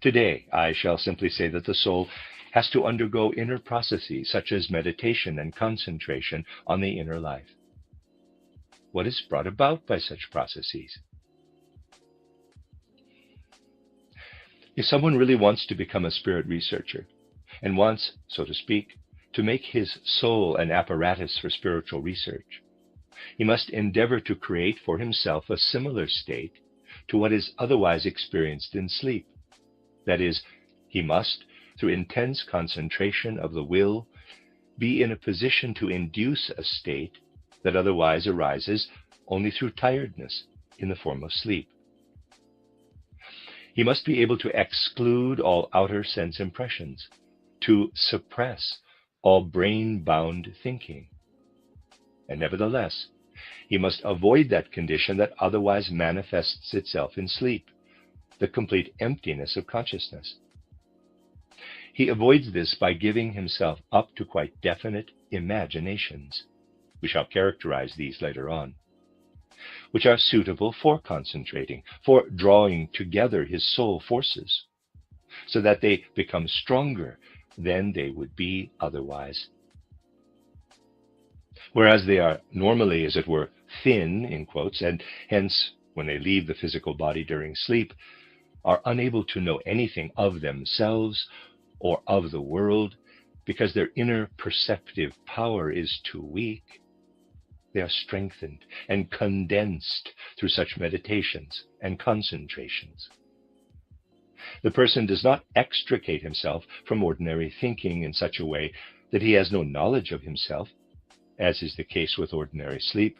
Today, I shall simply say that the soul has to undergo inner processes such as meditation and concentration on the inner life. What is brought about by such processes? If someone really wants to become a spirit researcher, and wants, so to speak, to make his soul an apparatus for spiritual research, he must endeavor to create for himself a similar state to what is otherwise experienced in sleep. That is, he must, through intense concentration of the will, be in a position to induce a state that otherwise arises only through tiredness in the form of sleep. He must be able to exclude all outer sense impressions, to suppress all brain-bound thinking. And nevertheless, he must avoid that condition that otherwise manifests itself in sleep, the complete emptiness of consciousness. He avoids this by giving himself up to quite definite imaginations. We shall characterize these later on, which are suitable for concentrating, for drawing together his soul forces, so that they become stronger than they would be otherwise. Whereas they are normally, as it were, thin, in quotes, and hence, when they leave the physical body during sleep, are unable to know anything of themselves or of the world, because their inner perceptive power is too weak, they are strengthened and condensed through such meditations and concentrations. The person does not extricate himself from ordinary thinking in such a way that he has no knowledge of himself, as is the case with ordinary sleep,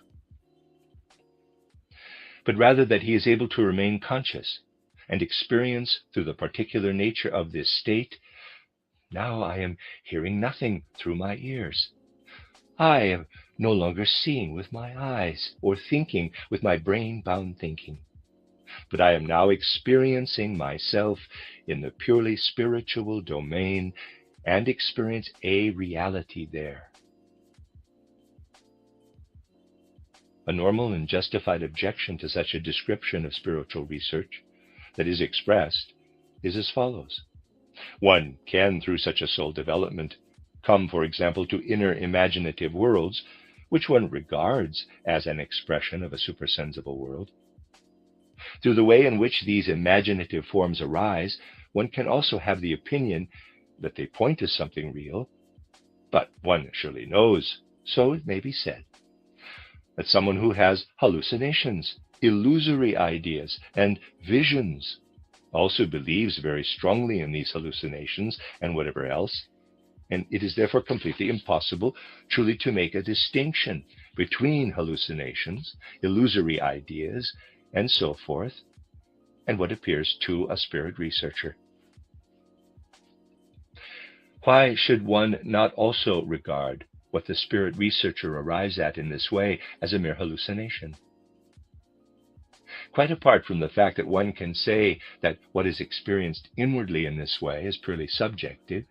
but rather that he is able to remain conscious and experience through the particular nature of this state, now I am hearing nothing through my ears. I am no longer seeing with my eyes or thinking with my brain-bound thinking, but I am now experiencing myself in the purely spiritual domain and experience a reality there. A normal and justified objection to such a description of spiritual research that is expressed is as follows. One can, through such a soul development, come, for example, to inner imaginative worlds, which one regards as an expression of a supersensible world. Through the way in which these imaginative forms arise, one can also have the opinion that they point to something real, but one surely knows, so it may be said, that someone who has hallucinations, illusory ideas, and visions also believes very strongly in these hallucinations and whatever else, and it is therefore completely impossible truly to make a distinction between hallucinations, illusory ideas, and so forth, and what appears to a spirit researcher. Why should one not also regard what the spirit researcher arrives at in this way as a mere hallucination? Quite apart from the fact that one can say that what is experienced inwardly in this way is purely subjective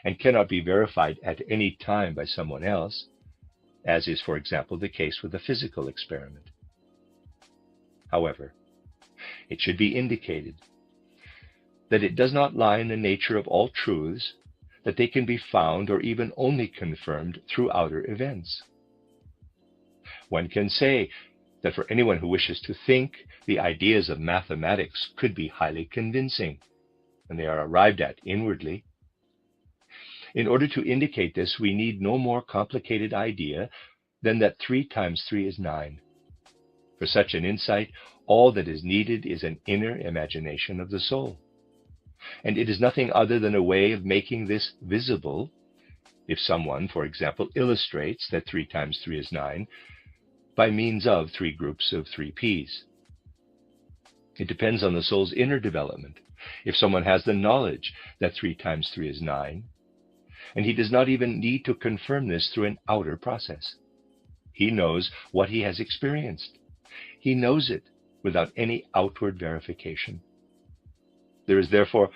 and cannot be verified at any time by someone else, as is, for example, the case with a physical experiment. However, it should be indicated that it does not lie in the nature of all truths that they can be found or even only confirmed through outer events. One can say that for anyone who wishes to think, the ideas of mathematics could be highly convincing when they are arrived at inwardly. In order to indicate this, we need no more complicated idea than that 3 times 3 is 9. For such an insight, all that is needed is an inner imagination of the soul. And it is nothing other than a way of making this visible. If someone, for example, illustrates that 3 times 3 is 9 by means of 3 groups of 3 peas. It depends on the soul's inner development. If someone has the knowledge that 3 times 3 is 9, and he does not even need to confirm this through an outer process. He knows what he has experienced. He knows it without any outward verification. There is therefore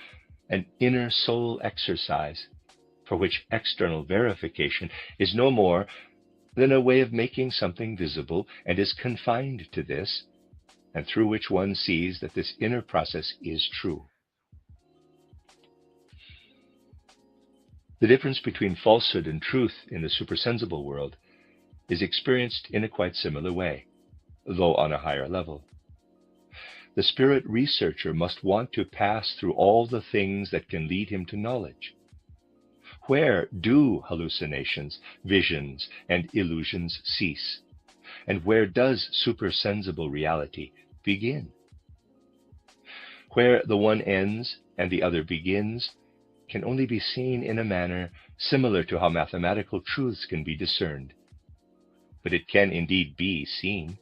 an inner soul exercise for which external verification is no more than a way of making something visible and is confined to this, and through which one sees that this inner process is true. The difference between falsehood and truth in the supersensible world is experienced in a quite similar way, though on a higher level. the spirit researcher must want to pass through all the things that can lead him to knowledge. Where do hallucinations, visions, and illusions cease? And where does supersensible reality begin? Where the one ends and the other begins can only be seen in a manner similar to how mathematical truths can be discerned. But it can indeed be seen.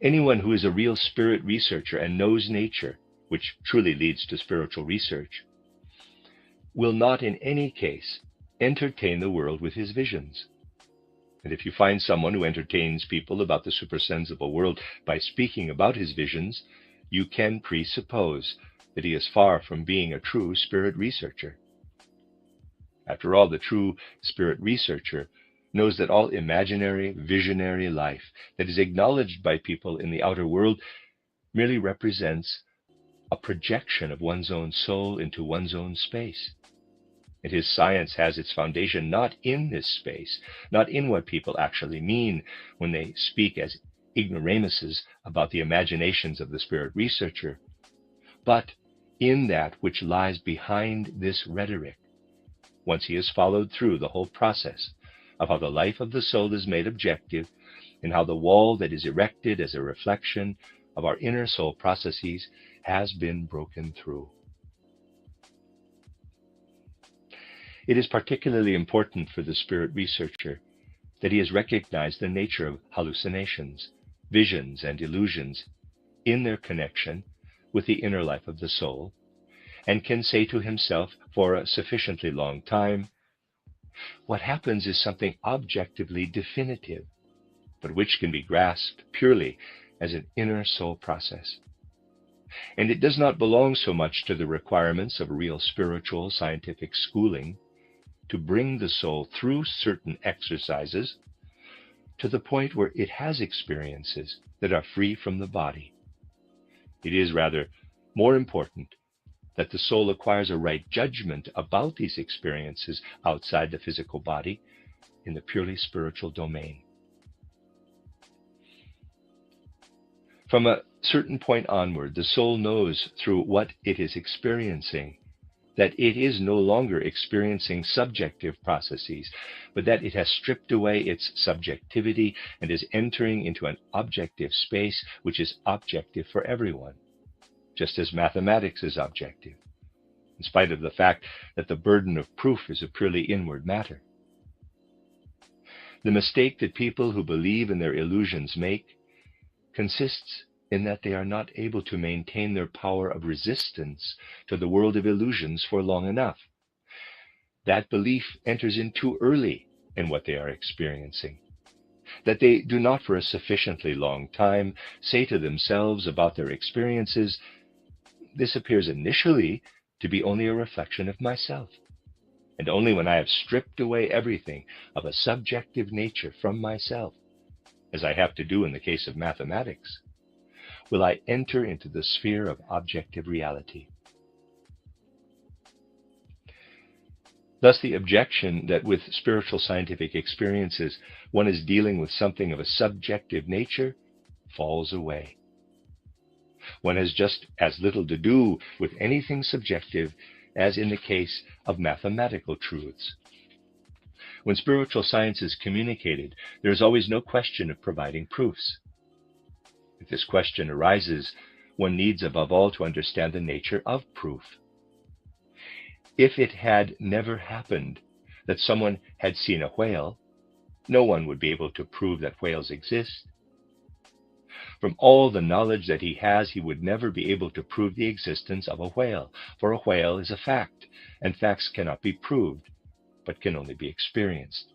Anyone who is a real spirit researcher and knows nature, which truly leads to spiritual research, will not in any case entertain the world with his visions. And if you find someone who entertains people about the supersensible world by speaking about his visions, you can presuppose that he is far from being a true spirit researcher. After all, the true spirit researcher knows that all imaginary, visionary life that is acknowledged by people in the outer world merely represents a projection of one's own soul into one's own space. And his science has its foundation not in this space, not in what people actually mean when they speak as ignoramuses about the imaginations of the spirit researcher, but in that which lies behind this rhetoric, once he has followed through the whole process of how the life of the soul is made objective, and how the wall that is erected as a reflection of our inner soul processes has been broken through. It is particularly important for the spirit researcher that he has recognized the nature of hallucinations, visions, and illusions in their connection with the inner life of the soul, and can say to himself for a sufficiently long time, what happens is something objectively definitive, but which can be grasped purely as an inner soul process. And it does not belong so much to the requirements of real spiritual scientific schooling to bring the soul through certain exercises to the point where it has experiences that are free from the body. It is rather more important that the soul acquires a right judgment about these experiences outside the physical body in the purely spiritual domain. From a certain point onward, the soul knows through what it is experiencing that it is no longer experiencing subjective processes, but that it has stripped away its subjectivity and is entering into an objective space which is objective for everyone, just as mathematics is objective, in spite of the fact that the burden of proof is a purely inward matter. The mistake that people who believe in their illusions make consists in that they are not able to maintain their power of resistance to the world of illusions for long enough. That belief enters in too early in what they are experiencing, that they do not for a sufficiently long time say to themselves about their experiences, this appears initially to be only a reflection of myself, and only when I have stripped away everything of a subjective nature from myself, as I have to do in the case of mathematics, will I enter into the sphere of objective reality. Thus, the objection that with spiritual scientific experiences one is dealing with something of a subjective nature falls away. One has just as little to do with anything subjective as in the case of mathematical truths. When spiritual science is communicated, there is always no question of providing proofs. If this question arises, one needs above all to understand the nature of proof. If it had never happened that someone had seen a whale, no one would be able to prove that whales exist. From all the knowledge that he has, he would never be able to prove the existence of a whale, for a whale is a fact, and facts cannot be proved, but can only be experienced.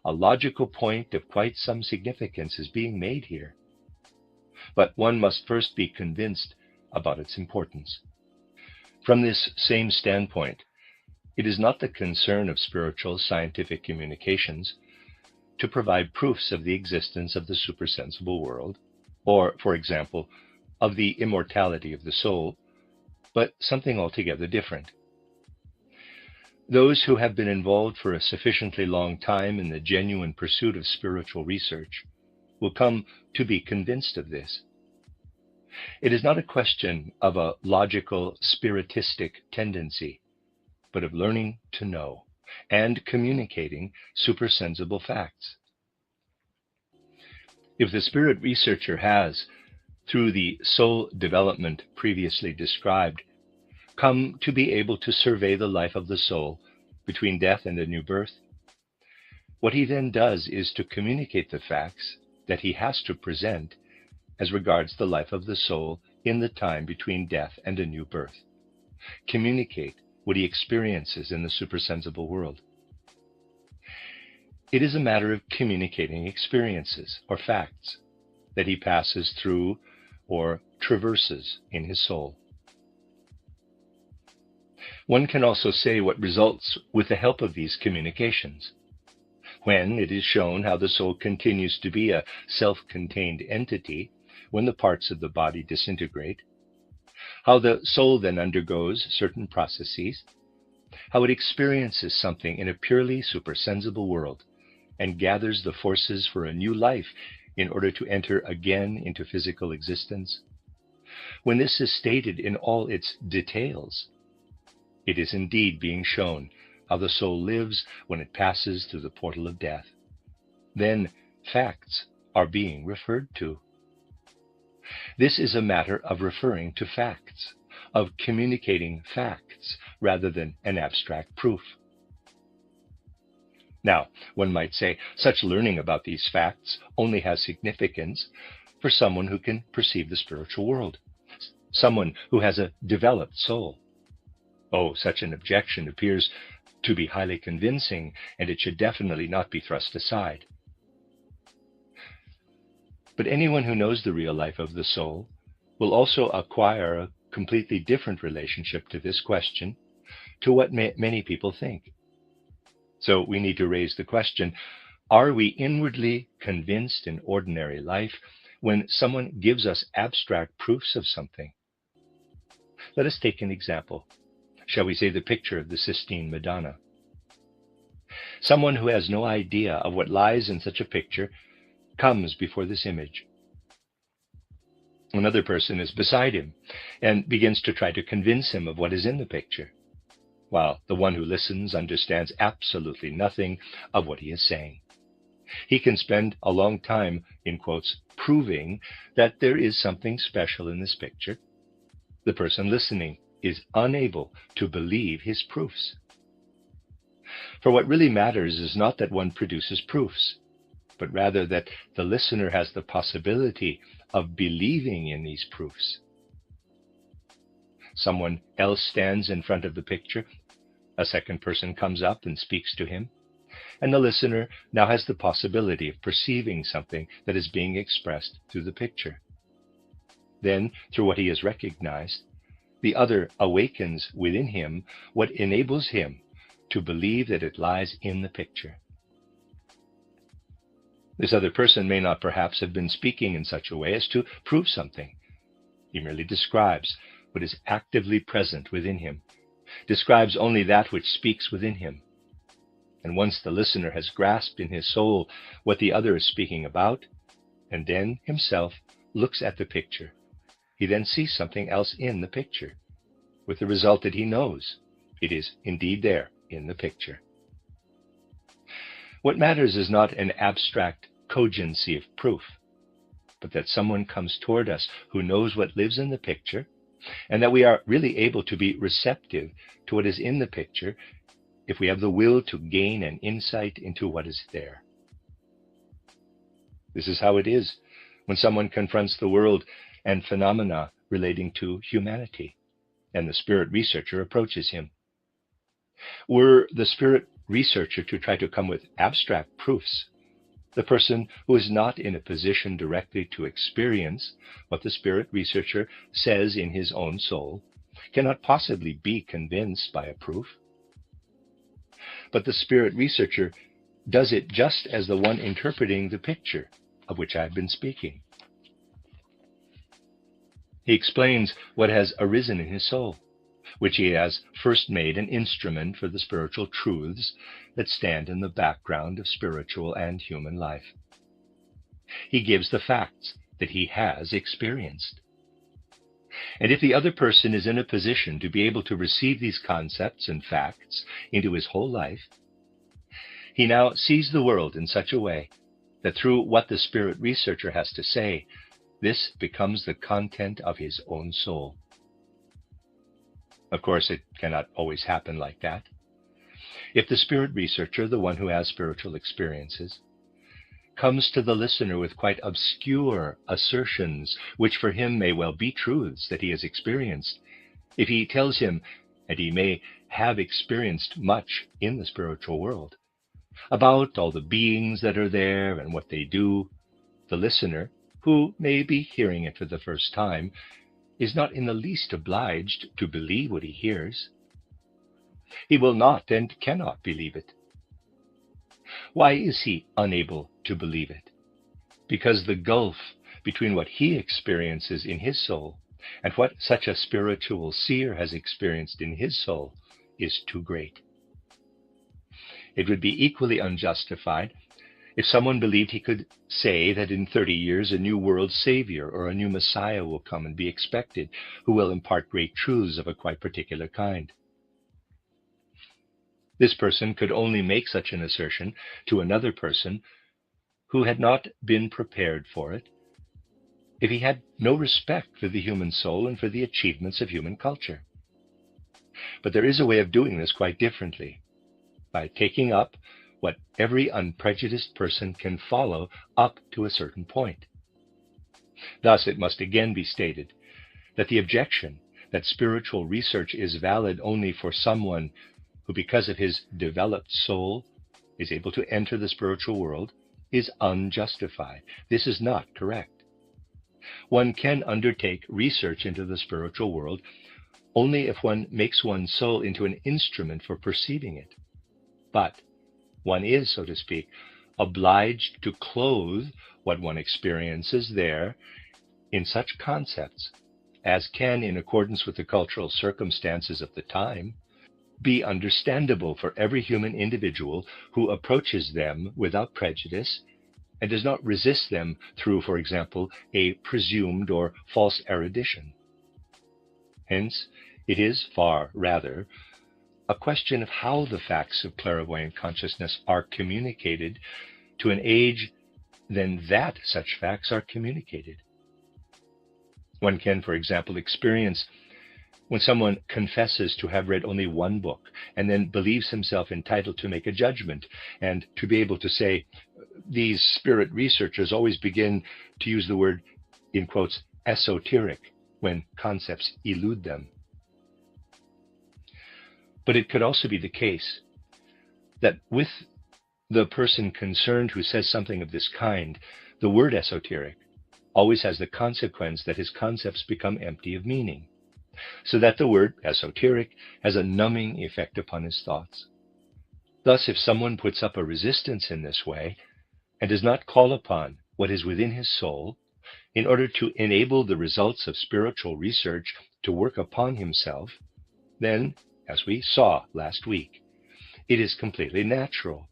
A logical point of quite some significance is being made here, but one must first be convinced about its importance. From this same standpoint, it is not the concern of spiritual scientific communications to provide proofs of the existence of the supersensible world, or, for example, of the immortality of the soul, but something altogether different. Those who have been involved for a sufficiently long time in the genuine pursuit of spiritual research will come to be convinced of this, It is not a question of a logical, spiritistic tendency, but of learning to know and communicating supersensible facts. If the spirit researcher has, through the soul development previously described, come to be able to survey the life of the soul between death and a new birth, what he then does is to communicate the facts that he has to present as regards the life of the soul in the time between death and a new birth. Communicate what he experiences in the supersensible world. It is a matter of communicating experiences or facts that he passes through or traverses in his soul. One can also say what results with the help of these communications. When it is shown how the soul continues to be a self-contained entity when the parts of the body disintegrate, how the soul then undergoes certain processes, how it experiences something in a purely supersensible world and gathers the forces for a new life in order to enter again into physical existence. When this is stated in all its details, it is indeed being shown how the soul lives when it passes through the portal of death. Then facts are being referred to. This is a matter of referring to facts, of communicating facts rather than an abstract proof. Now, one might say such learning about these facts only has significance for someone who can perceive the spiritual world, someone who has a developed soul. Oh, such an objection appears to be highly convincing, and it should definitely not be thrust aside. But anyone who knows the real life of the soul will also acquire a completely different relationship to this question to what many people think. So we need to raise the question, are we inwardly convinced in ordinary life when someone gives us abstract proofs of something? Let us take an example. Shall we say the picture of the Sistine Madonna? Someone who has no idea of what lies in such a picture comes before this image. Another person is beside him and begins to try to convince him of what is in the picture, while the one who listens understands absolutely nothing of what he is saying. He can spend a long time, in quotes, proving that there is something special in this picture. The person listening is unable to believe his proofs. For what really matters is not that one produces proofs, but rather that the listener has the possibility of believing in these proofs. Someone else stands in front of the picture, a second person comes up and speaks to him, and the listener now has the possibility of perceiving something that is being expressed through the picture. Then, through what he has recognized, the other awakens within him what enables him to believe that it lies in the picture. This other person may not perhaps have been speaking in such a way as to prove something. He merely describes what is actively present within him, describes only that which speaks within him. And once the listener has grasped in his soul what the other is speaking about, and then himself looks at the picture, he then sees something else in the picture, with the result that he knows it is indeed there in the picture. What matters is not an abstract cogency of proof, but that someone comes toward us who knows what lives in the picture, and that we are really able to be receptive to what is in the picture if we have the will to gain an insight into what is there. This is how it is when someone confronts the world and phenomena relating to humanity, and the spirit researcher approaches him. Were the spirit researcher to try to come with abstract proofs, the person who is not in a position directly to experience what the spirit researcher says in his own soul cannot possibly be convinced by a proof. But the spirit researcher does it just as the one interpreting the picture of which I have been speaking. He explains what has arisen in his soul, which he has first made an instrument for the spiritual truths that stand in the background of spiritual and human life. He gives the facts that he has experienced. And if the other person is in a position to be able to receive these concepts and facts into his whole life, he now sees the world in such a way that through what the spirit researcher has to say, this becomes the content of his own soul. Of course, it cannot always happen like that. If the spirit researcher, the one who has spiritual experiences, comes to the listener with quite obscure assertions, which for him may well be truths that he has experienced, if he tells him, and he may have experienced much in the spiritual world, about all the beings that are there and what they do, the listener, who may be hearing it for the first time, is not in the least obliged to believe what he hears. He will not and cannot believe it. Why is he unable to believe it? Because the gulf between what he experiences in his soul and what such a spiritual seer has experienced in his soul is too great. It would be equally unjustified if someone believed he could say that in 30 years a new world savior or a new Messiah will come and be expected, who will impart great truths of a quite particular kind. This person could only make such an assertion to another person who had not been prepared for it, if he had no respect for the human soul and for the achievements of human culture. But there is a way of doing this quite differently, by taking up what every unprejudiced person can follow up to a certain point. Thus, it must again be stated that the objection that spiritual research is valid only for someone who, because of his developed soul, is able to enter the spiritual world is unjustified. This is not correct. One can undertake research into the spiritual world only if one makes one's soul into an instrument for perceiving it. But one is, so to speak, obliged to clothe what one experiences there in such concepts as can, in accordance with the cultural circumstances of the time, be understandable for every human individual who approaches them without prejudice and does not resist them through, for example, a presumed or false erudition. Hence, it is far rather a question of how the facts of clairvoyant consciousness are communicated to an age than that such facts are communicated. One can, for example, experience when someone confesses to have read only one book and then believes himself entitled to make a judgment and to be able to say, these spirit researchers always begin to use the word, in quotes, esoteric, when concepts elude them. But it could also be the case that with the person concerned who says something of this kind, the word esoteric always has the consequence that his concepts become empty of meaning, so that the word esoteric has a numbing effect upon his thoughts. Thus, if someone puts up a resistance in this way and does not call upon what is within his soul in order to enable the results of spiritual research to work upon himself, then, as we saw last week, it is completely natural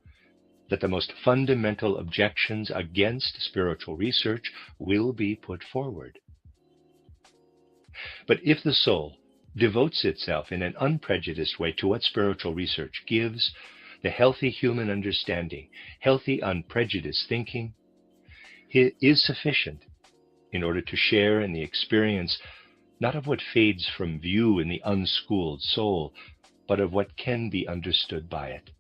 that the most fundamental objections against spiritual research will be put forward. But if the soul devotes itself in an unprejudiced way to what spiritual research gives, the healthy human understanding, healthy unprejudiced thinking, it is sufficient in order to share in the experience not of what fades from view in the unschooled soul, but of what can be understood by it.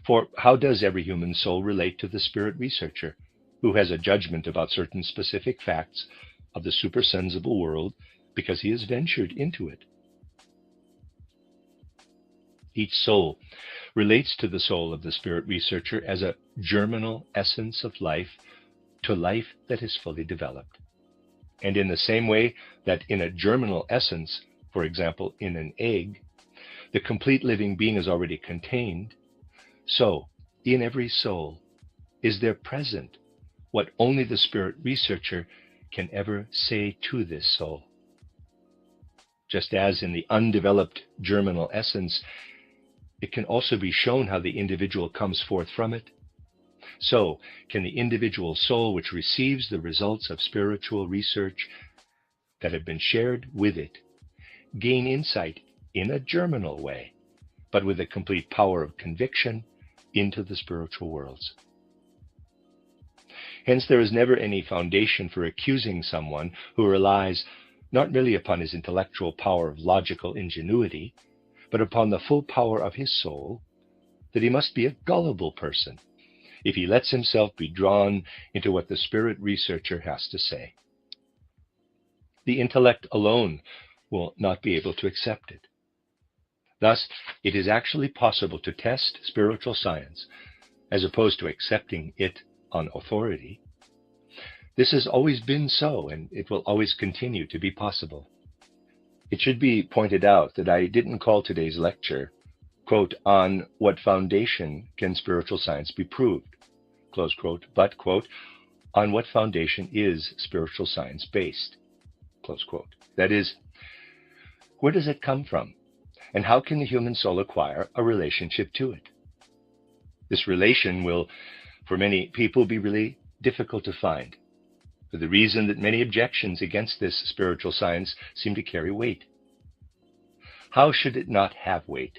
For how does every human soul relate to the spirit researcher, who has a judgment about certain specific facts of the supersensible world because he has ventured into it? Each soul relates to the soul of the spirit researcher as a germinal essence of life to life that is fully developed. And in the same way that in a germinal essence, for example, in an egg, the complete living being is already contained, so in every soul is there present what only the spirit researcher can ever say to this soul. Just as in the undeveloped germinal essence, it can also be shown how the individual comes forth from it, so can the individual soul which receives the results of spiritual research that have been shared with it gain insight in a germinal way, but with a complete power of conviction into the spiritual worlds. Hence, there is never any foundation for accusing someone who relies not merely upon his intellectual power of logical ingenuity, but upon the full power of his soul, that he must be a gullible person if he lets himself be drawn into what the spirit researcher has to say. The intellect alone will not be able to accept it. Thus, it is actually possible to test spiritual science as opposed to accepting it on authority. This has always been so, and it will always continue to be possible. It should be pointed out that I didn't call today's lecture, quote, on what foundation can spiritual science be proved, close quote, but, quote, on what foundation is spiritual science based, close quote. That is, where does it come from, and how can the human soul acquire a relationship to it? This relation will, for many people, be really difficult to find, for the reason that many objections against this spiritual science seem to carry weight. How should it not have weight?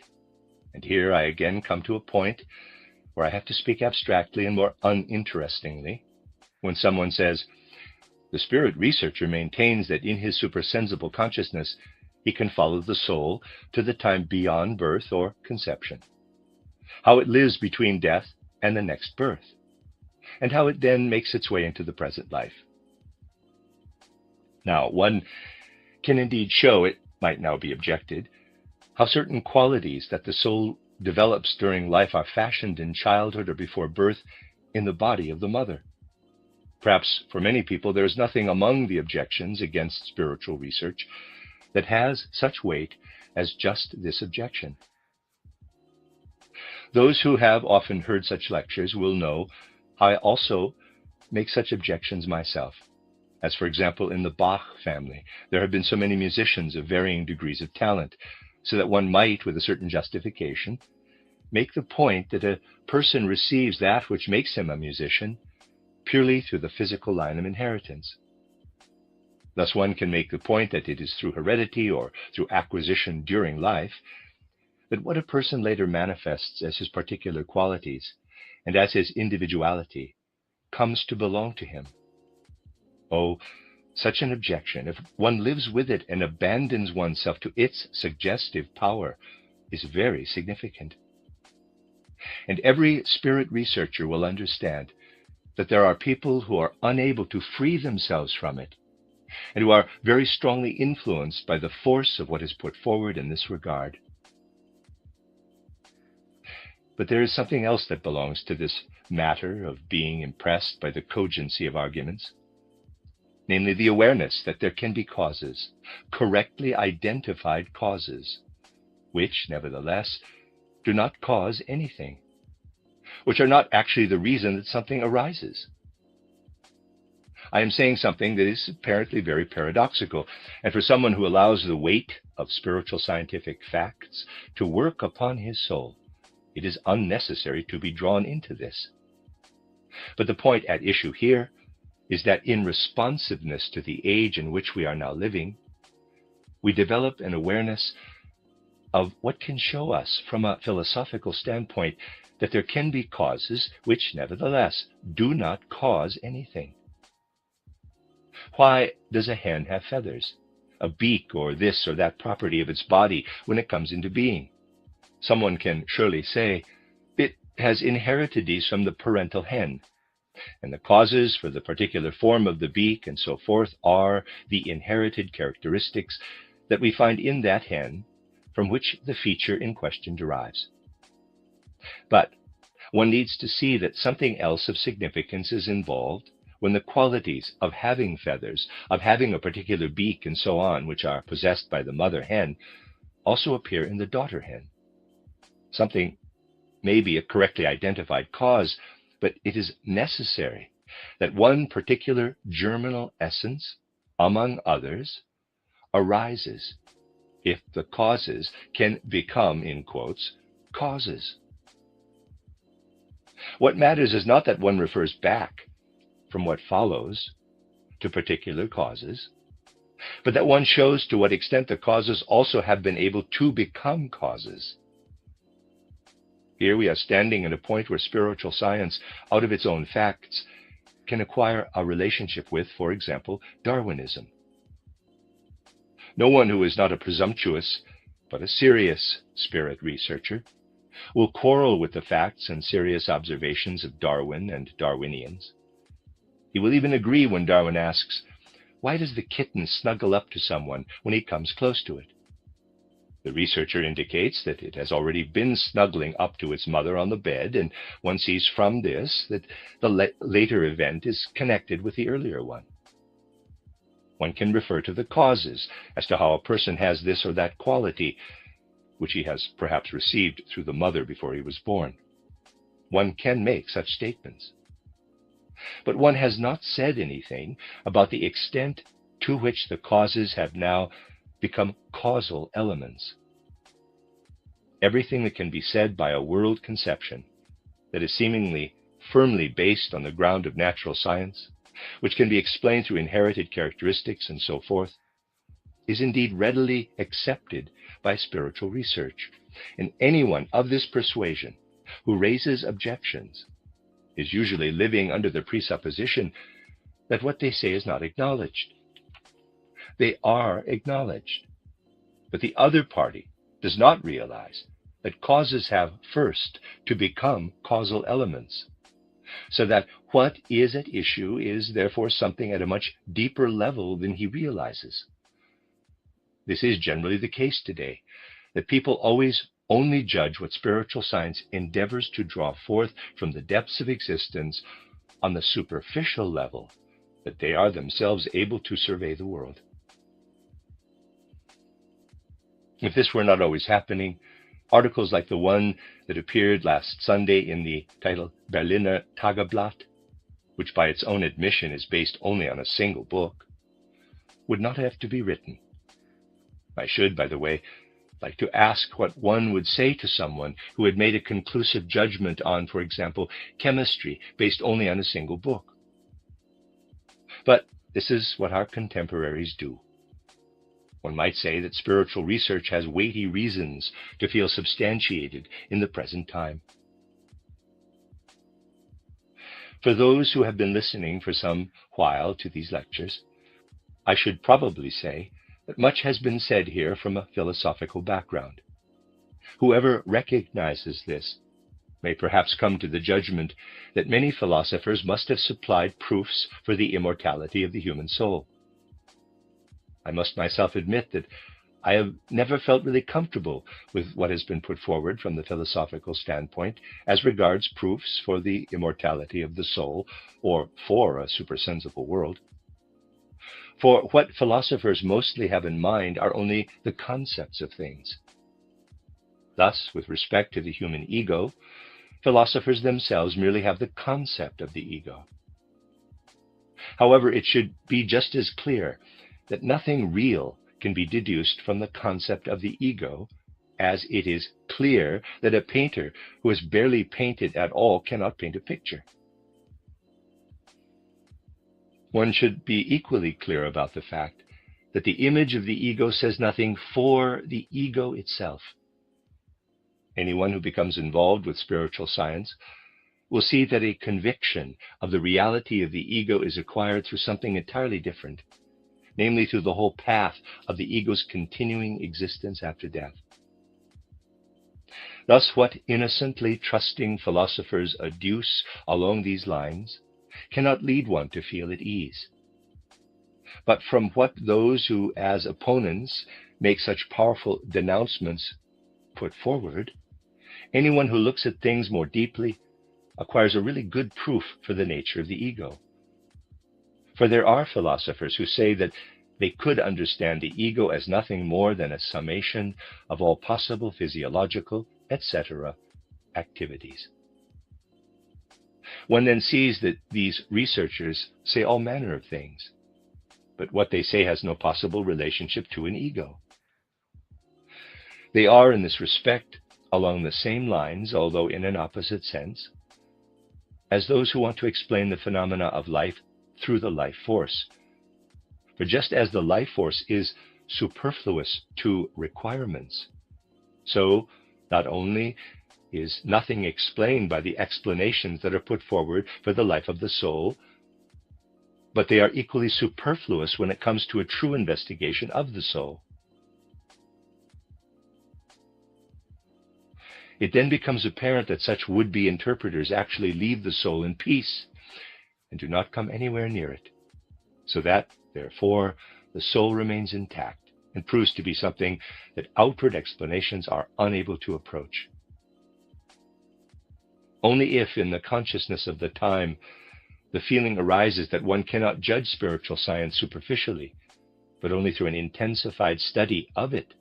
And here I again come to a point where I have to speak abstractly and more uninterestingly. When someone says, the spirit researcher maintains that in his supersensible consciousness he can follow the soul to the time beyond birth or conception, how it lives between death and the next birth, and how it then makes its way into the present life. Now, one can indeed show, it might now be objected, how certain qualities that the soul develops during life are fashioned in childhood or before birth in the body of the mother. Perhaps for many people there is nothing among the objections against spiritual research that has such weight as just this objection. Those who have often heard such lectures will know how I also make such objections myself. As for example, in the Bach family, there have been so many musicians of varying degrees of talent, so that one might, with a certain justification, make the point that a person receives that which makes him a musician purely through the physical line of inheritance. Thus one can make the point that it is through heredity or through acquisition during life that what a person later manifests as his particular qualities and as his individuality comes to belong to him. Oh, such an objection, if one lives with it and abandons oneself to its suggestive power, is very significant. And every spirit researcher will understand that there are people who are unable to free themselves from it, and who are very strongly influenced by the force of what is put forward in this regard. But there is something else that belongs to this matter of being impressed by the cogency of arguments, namely the awareness that there can be causes, correctly identified causes, which, nevertheless, do not cause anything, which are not actually the reason that something arises. I am saying something that is apparently very paradoxical, and for someone who allows the weight of spiritual scientific facts to work upon his soul, it is unnecessary to be drawn into this. But the point at issue here is that in responsiveness to the age in which we are now living, we develop an awareness of what can show us from a philosophical standpoint that there can be causes which nevertheless do not cause anything. Why does a hen have feathers, a beak, or this or that property of its body when it comes into being? Someone can surely say, it has inherited these from the parental hen, and the causes for the particular form of the beak and so forth are the inherited characteristics that we find in that hen from which the feature in question derives. But one needs to see that something else of significance is involved when the qualities of having feathers, of having a particular beak and so on, which are possessed by the mother hen, also appear in the daughter hen. Something may be a correctly identified cause, but it is necessary that one particular germinal essence, among others, arises if the causes can become, in quotes, causes. What matters is not that one refers back from what follows to particular causes, but that one shows to what extent the causes also have been able to become causes. Here we are standing at a point where spiritual science, out of its own facts, can acquire a relationship with, for example, Darwinism. No one who is not a presumptuous but a serious spirit researcher will quarrel with the facts and serious observations of Darwin and Darwinians. He will even agree when Darwin asks, "Why does the kitten snuggle up to someone when he comes close to it?" The researcher indicates that it has already been snuggling up to its mother on the bed, and one sees from this that the later event is connected with the earlier one. One can refer to the causes as to how a person has this or that quality, which he has perhaps received through the mother before he was born. One can make such statements. But one has not said anything about the extent to which the causes have now become causal elements. Everything that can be said by a world conception that is seemingly firmly based on the ground of natural science, which can be explained through inherited characteristics and so forth, is indeed readily accepted by spiritual research. And anyone of this persuasion who raises objections is usually living under the presupposition that what they say is not acknowledged. They are acknowledged, but the other party does not realize that causes have first to become causal elements, so that what is at issue is therefore something at a much deeper level than he realizes. This is generally the case today, that people always only judge what spiritual science endeavors to draw forth from the depths of existence on the superficial level that they are themselves able to survey the world. If this were not always happening, articles like the one that appeared last Sunday in the title Berliner Tageblatt, which by its own admission is based only on a single book, would not have to be written. I should, by the way, like to ask what one would say to someone who had made a conclusive judgment on, for example, chemistry based only on a single book. But this is what our contemporaries do. One might say that spiritual research has weighty reasons to feel substantiated in the present time. For those who have been listening for some while to these lectures, I should probably say that much has been said here from a philosophical background. Whoever recognizes this may perhaps come to the judgment that many philosophers must have supplied proofs for the immortality of the human soul. I must myself admit that I have never felt really comfortable with what has been put forward from the philosophical standpoint as regards proofs for the immortality of the soul or for a supersensible world. For what philosophers mostly have in mind are only the concepts of things. Thus, with respect to the human ego, philosophers themselves merely have the concept of the ego. However, it should be just as clear that nothing real can be deduced from the concept of the ego, as it is clear that a painter who has barely painted at all cannot paint a picture. One should be equally clear about the fact that the image of the ego says nothing for the ego itself. Anyone who becomes involved with spiritual science will see that a conviction of the reality of the ego is acquired through something entirely different, namely through the whole path of the ego's continuing existence after death. Thus, what innocently trusting philosophers adduce along these lines cannot lead one to feel at ease. But from what those who, as opponents, make such powerful denouncements put forward, anyone who looks at things more deeply acquires a really good proof for the nature of the ego. For there are philosophers who say that they could understand the ego as nothing more than a summation of all possible physiological, etc. activities. One then sees that these researchers say all manner of things, but what they say has no possible relationship to an ego. They are, in this respect, along the same lines, although in an opposite sense, as those who want to explain the phenomena of life through the life force, For just as the life force is superfluous to requirements, so not only is nothing explained by the explanations that are put forward for the life of the soul, but they are equally superfluous when it comes to a true investigation of the soul. It then becomes apparent that such would-be interpreters actually leave the soul in peace and do not come anywhere near it, so that, therefore, the soul remains intact and proves to be something that outward explanations are unable to approach. Only if, in the consciousness of the time, the feeling arises that one cannot judge spiritual science superficially, but only through an intensified study of it,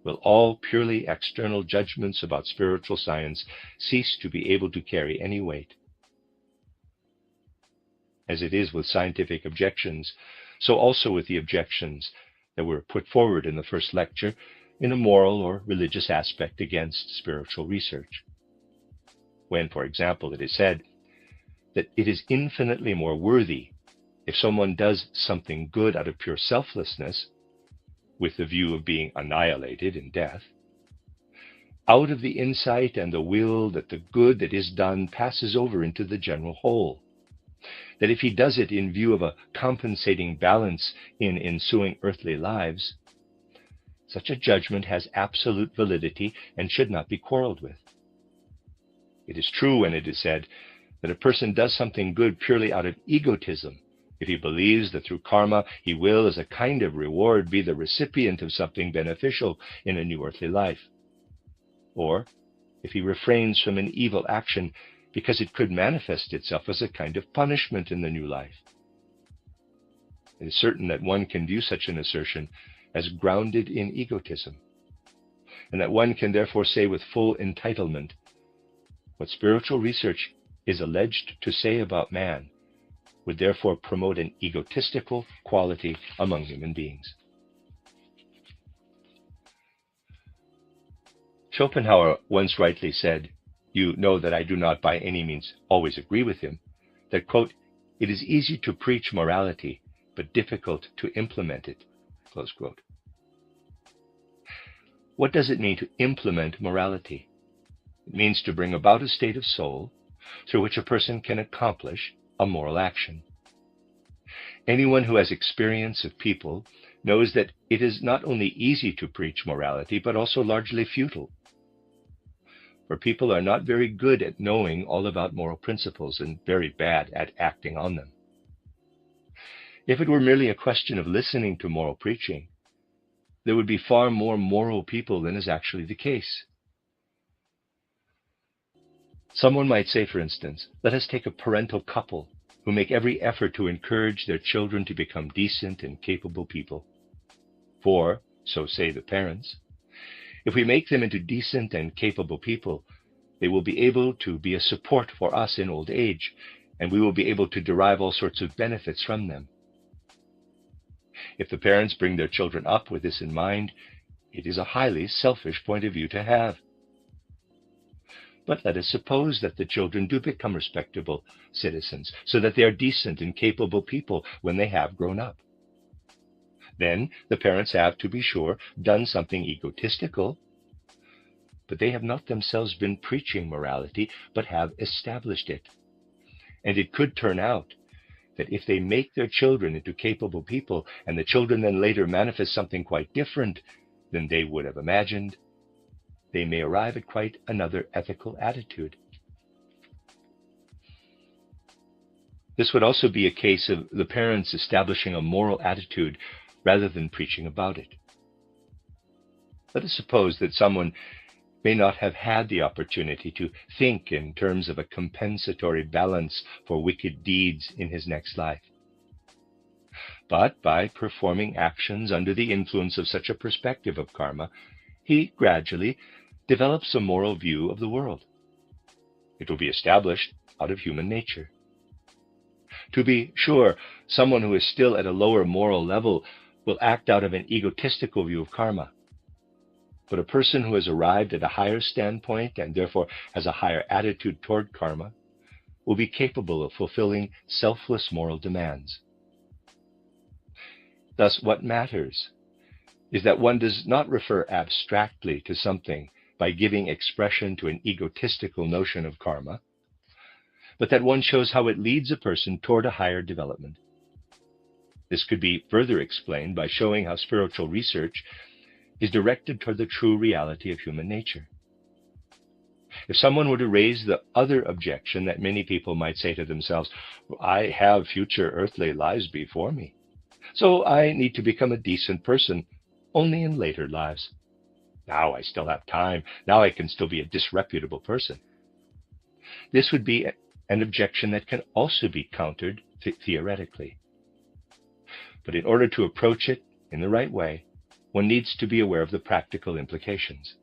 will all purely external judgments about spiritual science cease to be able to carry any weight. As it is with scientific objections, so also with the objections that were put forward in the first lecture in a moral or religious aspect against spiritual research. When, for example, it is said that it is infinitely more worthy if someone does something good out of pure selflessness, with the view of being annihilated in death, out of the insight and the will that the good that is done passes over into the general whole, that if he does it in view of a compensating balance in ensuing earthly lives, such a judgment has absolute validity and should not be quarreled with. It is true when it is said that a person does something good purely out of egotism, if he believes that through karma he will, as a kind of reward, be the recipient of something beneficial in a new earthly life, or if he refrains from an evil action because it could manifest itself as a kind of punishment in the new life. It is certain that one can view such an assertion as grounded in egotism, and that one can therefore say with full entitlement, what spiritual research is alleged to say about man would therefore promote an egotistical quality among human beings. Schopenhauer once rightly said, you know that I do not by any means always agree with him, that, quote, it is easy to preach morality, but difficult to implement it, close quote. What does it mean to implement morality? It means to bring about a state of soul through which a person can accomplish a moral action. Anyone who has experience of people knows that it is not only easy to preach morality, but also largely futile. For people are not very good at knowing all about moral principles and very bad at acting on them. If it were merely a question of listening to moral preaching, there would be far more moral people than is actually the case. Someone might say, for instance, let us take a parental couple who make every effort to encourage their children to become decent and capable people. For, so say the parents, if we make them into decent and capable people, they will be able to be a support for us in old age, and we will be able to derive all sorts of benefits from them. If the parents bring their children up with this in mind, it is a highly selfish point of view to have. But let us suppose that the children do become respectable citizens, so that they are decent and capable people when they have grown up. Then the parents have, to be sure, done something egotistical, but they have not themselves been preaching morality, but have established it. And it could turn out that if they make their children into capable people, and the children then later manifest something quite different than they would have imagined, they may arrive at quite another ethical attitude. This would also be a case of the parents establishing a moral attitude rather than preaching about it. Let us suppose that someone may not have had the opportunity to think in terms of a compensatory balance for wicked deeds in his next life. But by performing actions under the influence of such a perspective of karma, he gradually develops a moral view of the world. It will be established out of human nature. To be sure, someone who is still at a lower moral level will act out of an egotistical view of karma. But a person who has arrived at a higher standpoint and therefore has a higher attitude toward karma will be capable of fulfilling selfless moral demands. Thus, what matters is that one does not refer abstractly to something by giving expression to an egotistical notion of karma, but that one shows how it leads a person toward a higher development. This could be further explained by showing how spiritual research is directed toward the true reality of human nature. If someone were to raise the other objection that many people might say to themselves, I have future earthly lives before me, so I need to become a decent person only in later lives. Now I still have time. Now I can still be a disreputable person. This would be an objection that can also be countered theoretically. But in order to approach it in the right way, one needs to be aware of the practical implications.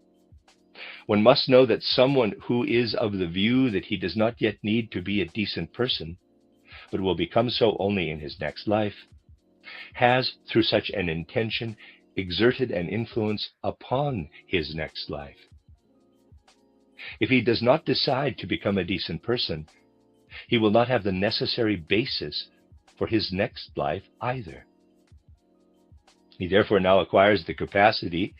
One must know that someone who is of the view that he does not yet need to be a decent person, but will become so only in his next life, has, through such an intention, exerted an influence upon his next life. If he does not decide to become a decent person, he will not have the necessary basis for his next life either. He therefore now acquires the capacity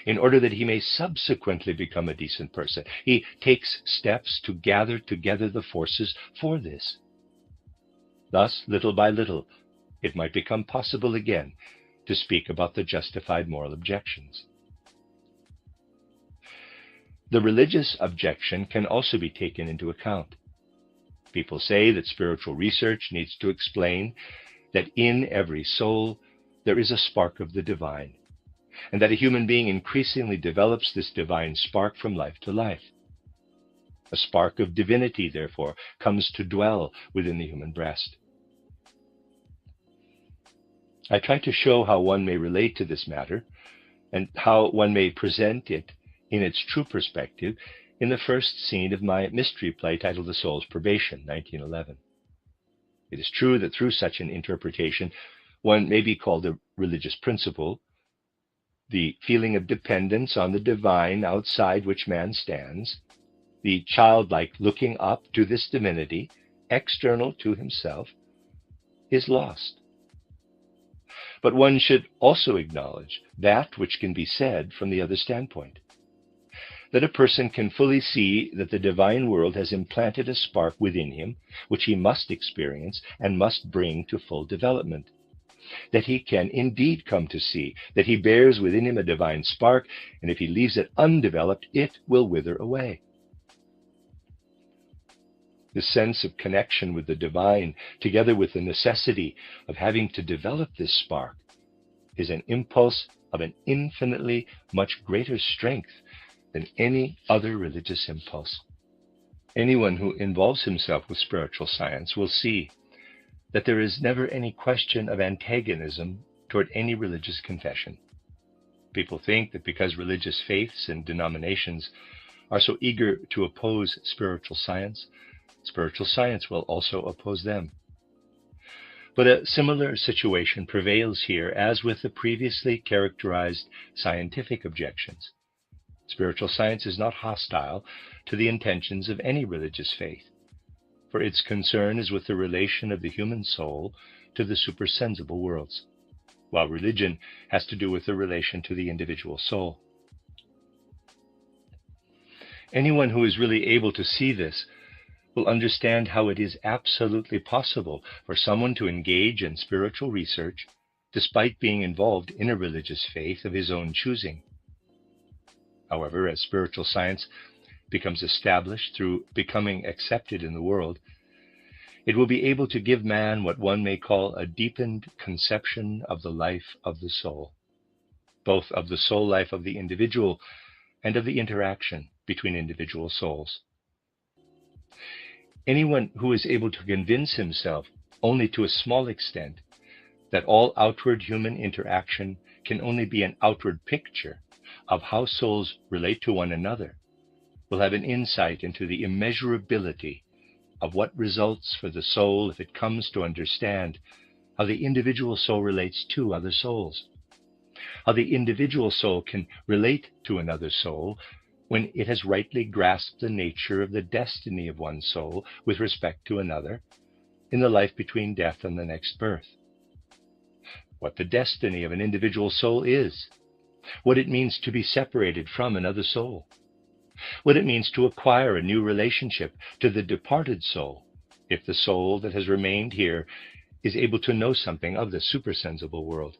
in order that he may subsequently become a decent person. He takes steps to gather together the forces for this. Thus, little by little, it might become possible again to speak about the justified moral objections. The religious objection can also be taken into account. People say that spiritual research needs to explain that in every soul there is a spark of the divine, and that a human being increasingly develops this divine spark from life to life. A spark of divinity, therefore, comes to dwell within the human breast. I try to show how one may relate to this matter and how one may present it in its true perspective in the first scene of my mystery play titled The Soul's Probation, 1911. It is true that through such an interpretation, one may be called a religious principle, the feeling of dependence on the divine outside which man stands, the childlike looking up to this divinity, external to himself, is lost. But one should also acknowledge that which can be said from the other standpoint, that a person can fully see that the divine world has implanted a spark within him, which he must experience and must bring to full development, that he can indeed come to see that he bears within him a divine spark, and if he leaves it undeveloped, it will wither away. The sense of connection with the divine, together with the necessity of having to develop this spark, is an impulse of an infinitely much greater strength than any other religious impulse. Anyone who involves himself with spiritual science will see that there is never any question of antagonism toward any religious confession. People think that because religious faiths and denominations are so eager to oppose spiritual science will also oppose them. But a similar situation prevails here as with the previously characterized scientific objections. Spiritual science is not hostile to the intentions of any religious faith, for its concern is with the relation of the human soul to the supersensible worlds, while religion has to do with the relation to the individual soul. Anyone who is really able to see this will understand how it is absolutely possible for someone to engage in spiritual research despite being involved in a religious faith of his own choosing. However, as spiritual science becomes established through becoming accepted in the world, it will be able to give man what one may call a deepened conception of the life of the soul, both of the soul life of the individual and of the interaction between individual souls. Anyone who is able to convince himself only to a small extent that all outward human interaction can only be an outward picture of how souls relate to one another will have an insight into the immeasurability of what results for the soul if it comes to understand how the individual soul relates to other souls, how the individual soul can relate to another soul when it has rightly grasped the nature of the destiny of one soul with respect to another in the life between death and the next birth. what the destiny of an individual soul is, what it means to be separated from another soul, what it means to acquire a new relationship to the departed soul, if the soul that has remained here is able to know something of the supersensible world.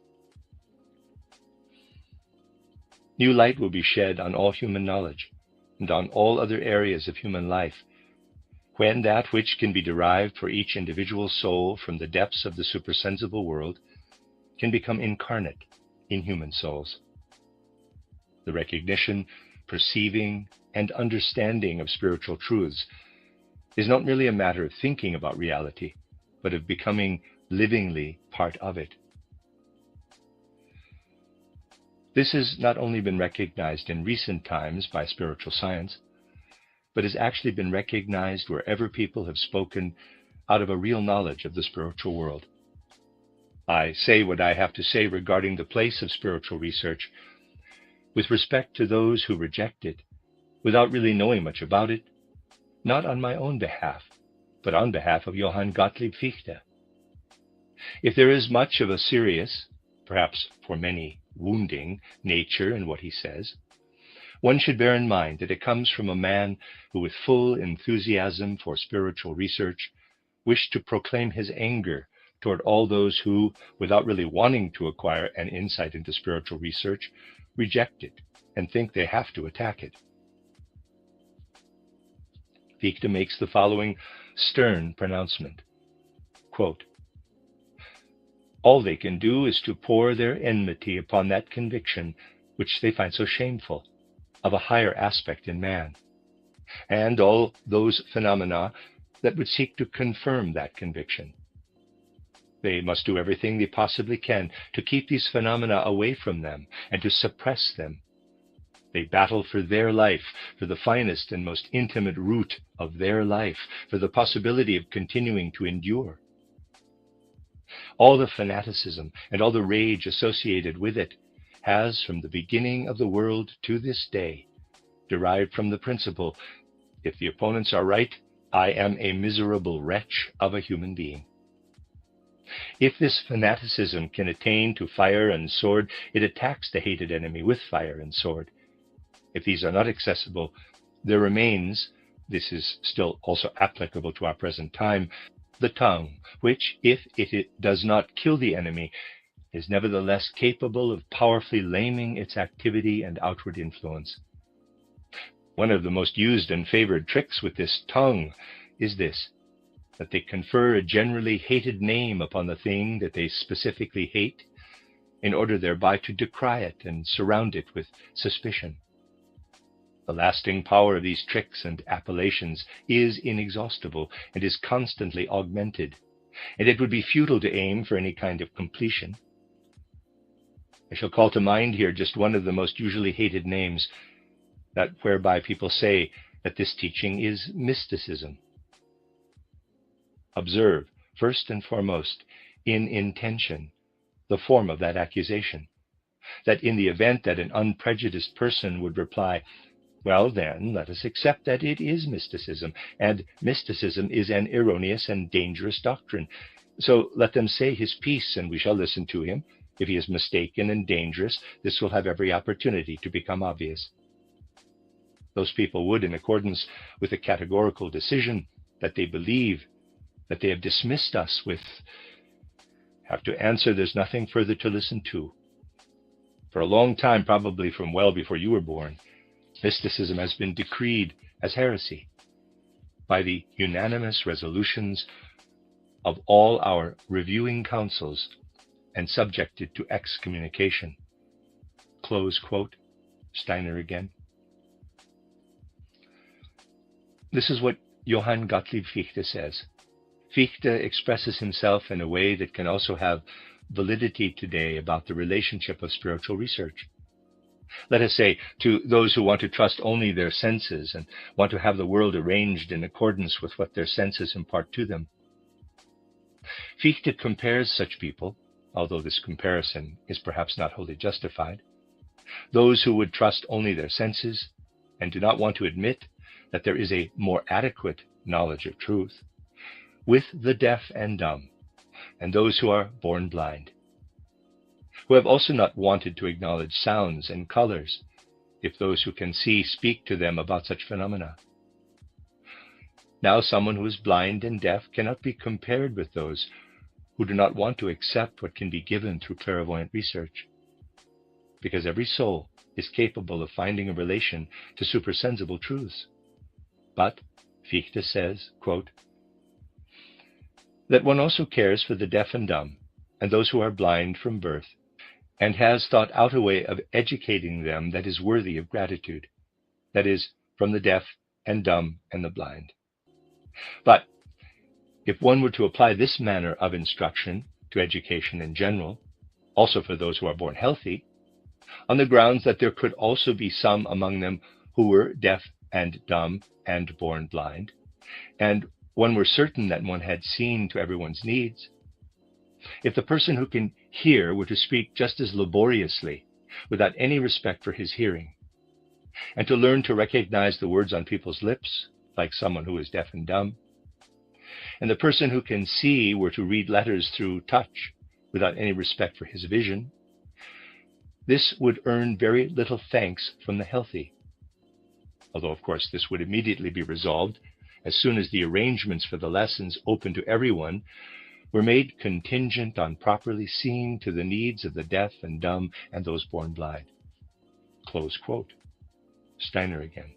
New light will be shed on all human knowledge and on all other areas of human life, when that which can be derived for each individual soul from the depths of the supersensible world can become incarnate in human souls. The recognition, perceiving, and understanding of spiritual truths is not merely a matter of thinking about reality, but of becoming livingly part of it. This has not only been recognized in recent times by spiritual science, but has actually been recognized wherever people have spoken out of a real knowledge of the spiritual world. I say what I have to say regarding the place of spiritual research with respect to those who reject it without really knowing much about it, not on my own behalf, but on behalf of Johann Gottlieb Fichte. If there is much of a serious, perhaps for many wounding, nature in what he says, one should bear in mind that it comes from a man who, with full enthusiasm for spiritual research, wished to proclaim his anger toward all those who, without really wanting to acquire an insight into spiritual research, reject it and think they have to attack it. Fichte makes the following stern pronouncement, quote, "All they can do is to pour their enmity upon that conviction which they find so shameful, of a higher aspect in man, and all those phenomena that would seek to confirm that conviction. They must do everything they possibly can to keep these phenomena away from them and to suppress them. They battle for their life, for the finest and most intimate root of their life, for the possibility of continuing to endure. All the fanaticism and all the rage associated with it has, from the beginning of the world to this day, derived from the principle, if the opponents are right, I am a miserable wretch of a human being. If this fanaticism can attain to fire and sword, it attacks the hated enemy with fire and sword. If these are not accessible, there remains, this is still also applicable to our present time, the tongue, which, if it does not kill the enemy, is nevertheless capable of powerfully laming its activity and outward influence. One of the most used and favored tricks with this tongue is this, that they confer a generally hated name upon the thing that they specifically hate, in order thereby to decry it and surround it with suspicion. The lasting power of these tricks and appellations is inexhaustible and is constantly augmented, and it would be futile to aim for any kind of completion. I shall call to mind here just one of the most usually hated names, that whereby people say that this teaching is mysticism. Observe, first and foremost, in intention, the form of that accusation, that in the event that an unprejudiced person would reply, well then, let us accept that it is mysticism, and mysticism is an erroneous and dangerous doctrine. So let them say his piece, and we shall listen to him. If he is mistaken and dangerous, this will have every opportunity to become obvious. Those people would, in accordance with a categorical decision that they believe, that they have dismissed us with, have to answer there's nothing further to listen to. For a long time, probably from well before you were born, mysticism has been decreed as heresy by the unanimous resolutions of all our reviewing councils and subjected to excommunication. Close quote. Steiner again. This is what Johann Gottlieb Fichte says. Fichte expresses himself in a way that can also have validity today about the relationship of spiritual research. Let us say, to those who want to trust only their senses and want to have the world arranged in accordance with what their senses impart to them. Fichte compares such people, although this comparison is perhaps not wholly justified, those who would trust only their senses and do not want to admit that there is a more adequate knowledge of truth, with the deaf and dumb, and those who are born blind. who have also not wanted to acknowledge sounds and colors, if those who can see speak to them about such phenomena. Now someone who is blind and deaf cannot be compared with those who do not want to accept what can be given through clairvoyant research, because every soul is capable of finding a relation to supersensible truths. But Fichte says, quote, that one also cares for the deaf and dumb, and those who are blind from birth, and has thought out a way of educating them that is worthy of gratitude, that is, from the deaf and dumb and the blind. But if one were to apply this manner of instruction to education in general, also for those who are born healthy, on the grounds that there could also be some among them who were deaf and dumb and born blind, and one were certain that one had seen to everyone's needs, if the person who can hear were to speak just as laboriously, without any respect for his hearing, and to learn to recognize the words on people's lips, like someone who is deaf and dumb, and the person who can see were to read letters through touch, without any respect for his vision, this would earn very little thanks from the healthy. Although, of course, this would immediately be resolved as soon as the arrangements for the lessons open to everyone were made contingent on properly seeing to the needs of the deaf and dumb and those born blind. Close quote. Steiner again.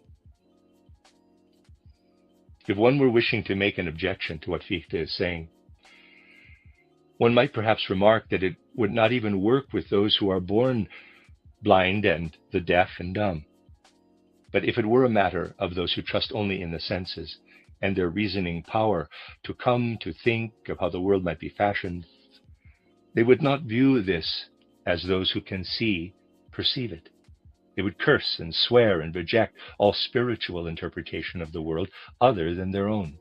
If one were wishing to make an objection to what Fichte is saying, one might perhaps remark that it would not even work with those who are born blind and the deaf and dumb. But if it were a matter of those who trust only in the senses and their reasoning power to come to think of how the world might be fashioned, they would not view this as those who can see perceive it. They would curse and swear and reject all spiritual interpretation of the world other than their own,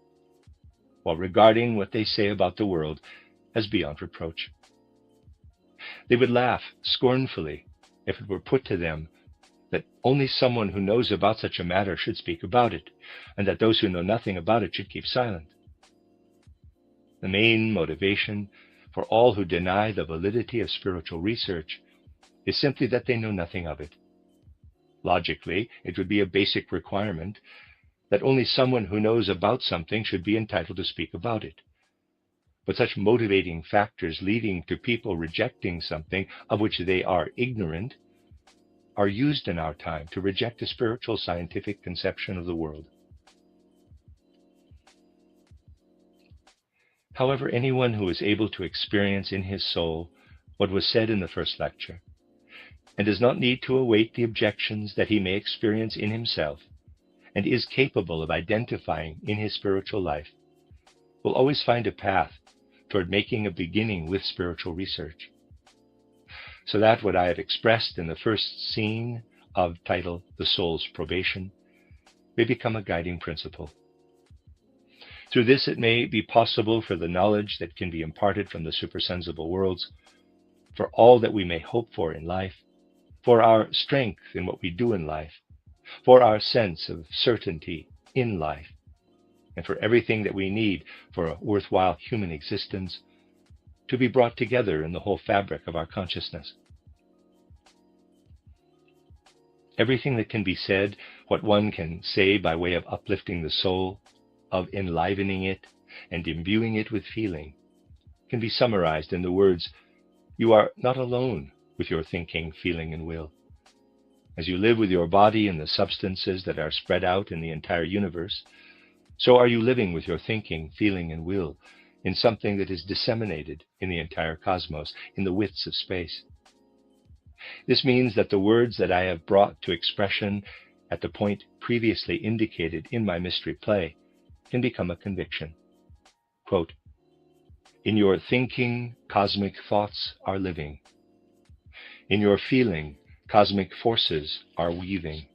while regarding what they say about the world as beyond reproach. They would laugh scornfully if it were put to them that only someone who knows about such a matter should speak about it, and that those who know nothing about it should keep silent. The main motivation for all who deny the validity of spiritual research is simply that they know nothing of it. Logically, it would be a basic requirement that only someone who knows about something should be entitled to speak about it. But such motivating factors leading to people rejecting something of which they are ignorant are used in our time to reject a spiritual scientific conception of the world. However, anyone who is able to experience in his soul what was said in the first lecture, and does not need to await the objections that he may experience in himself, and is capable of identifying in his spiritual life, will always find a path toward making a beginning with spiritual research. So that what I have expressed in the first scene of title, The Soul's Probation, may become a guiding principle. Through this it may be possible for the knowledge that can be imparted from the supersensible worlds, for all that we may hope for in life, for our strength in what we do in life, for our sense of certainty in life, and for everything that we need for a worthwhile human existence to be brought together in the whole fabric of our consciousness. Everything that can be said, what one can say by way of uplifting the soul, of enlivening it and imbuing it with feeling, can be summarized in the words, "You are not alone with your thinking, feeling, and will. As you live with your body in the substances that are spread out in the entire universe, so are you living with your thinking, feeling, and will in something that is disseminated in the entire cosmos, in the widths of space. This means that the words that I have brought to expression at the point previously indicated in my mystery play can become a conviction. Quote, in your thinking, cosmic thoughts are living. In your feeling, cosmic forces are weaving.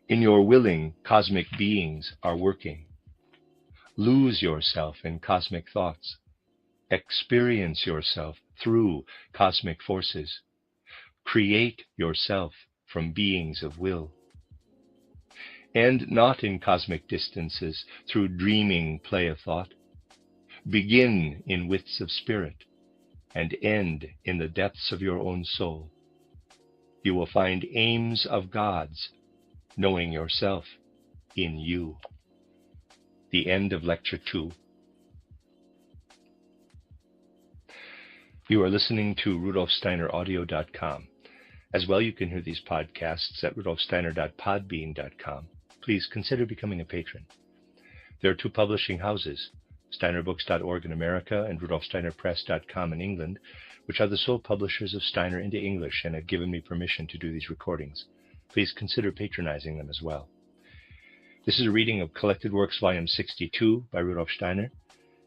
In your willing, cosmic beings are working. Lose yourself in cosmic thoughts. Experience yourself through cosmic forces. Create yourself from beings of will. End not in cosmic distances through dreaming play of thought. Begin in widths of spirit and end in the depths of your own soul. You will find aims of God's, knowing yourself in you. The end of Lecture 2. You are listening to RudolfSteinerAudio.com. As well, you can hear these podcasts at RudolfSteiner.podbean.com. Please consider becoming a patron. There are two publishing houses, SteinerBooks.org in America and RudolfSteinerPress.com in England, which are the sole publishers of Steiner into English and have given me permission to do these recordings. Please consider patronizing them as well. This is a reading of Collected Works, Volume 62 by Rudolf Steiner,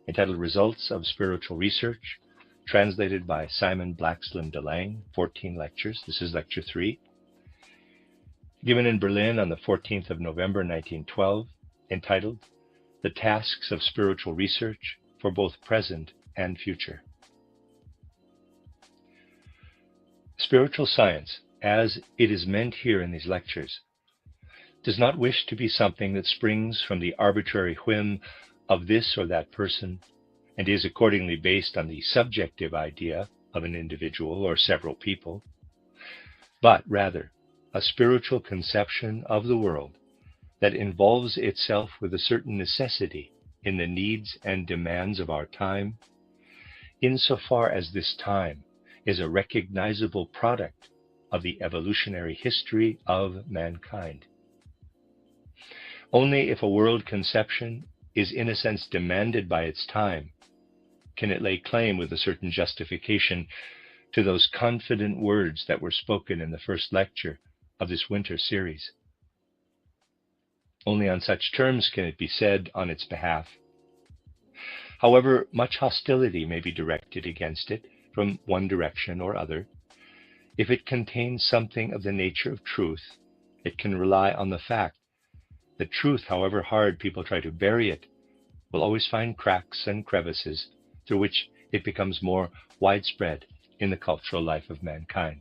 entitled Results of Spiritual Research, translated by Simon Blaxland DeLange, 14 lectures. This is Lecture 3. Given in Berlin on the 14th of November 1912, entitled The Tasks of Spiritual Research for Both Present and Future. Spiritual science, as it is meant here in these lectures, does not wish to be something that springs from the arbitrary whim of this or that person, and is accordingly based on the subjective idea of an individual or several people, but rather a spiritual conception of the world that involves itself with a certain necessity in the needs and demands of our time, insofar as this time is a recognizable product of the evolutionary history of mankind. Only if a world conception is in a sense demanded by its time can it lay claim with a certain justification to those confident words that were spoken in the first lecture of this winter series. Only on such terms can it be said on its behalf. However much hostility may be directed against it from one direction or other, if it contains something of the nature of truth, it can rely on the fact that truth, however hard people try to bury it, will always find cracks and crevices through which it becomes more widespread in the cultural life of mankind.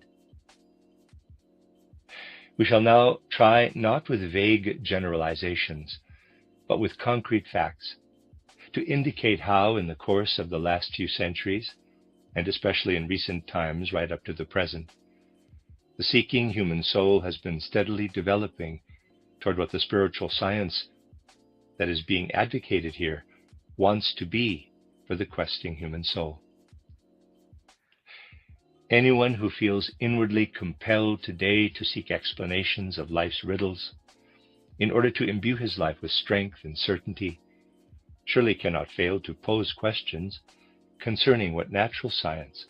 We shall now try not with vague generalizations, but with concrete facts, to indicate how in the course of the last few centuries, and especially in recent times right up to the present, the seeking human soul has been steadily developing toward what the spiritual science that is being advocated here wants to be for the questing human soul. Anyone who feels inwardly compelled today to seek explanations of life's riddles in order to imbue his life with strength and certainty surely cannot fail to pose questions concerning what natural science,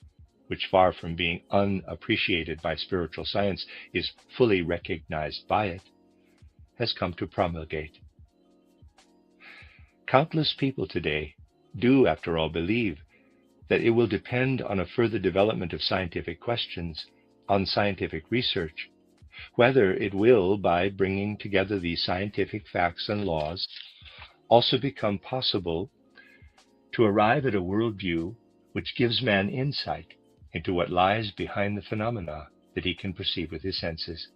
which far from being unappreciated by spiritual science is fully recognized by it, has come to promulgate. Countless people today do, after all, believe that it will depend on a further development of scientific questions, on scientific research, whether it will, by bringing together these scientific facts and laws, also become possible to arrive at a worldview which gives man insight into what lies behind the phenomena that he can perceive with his senses,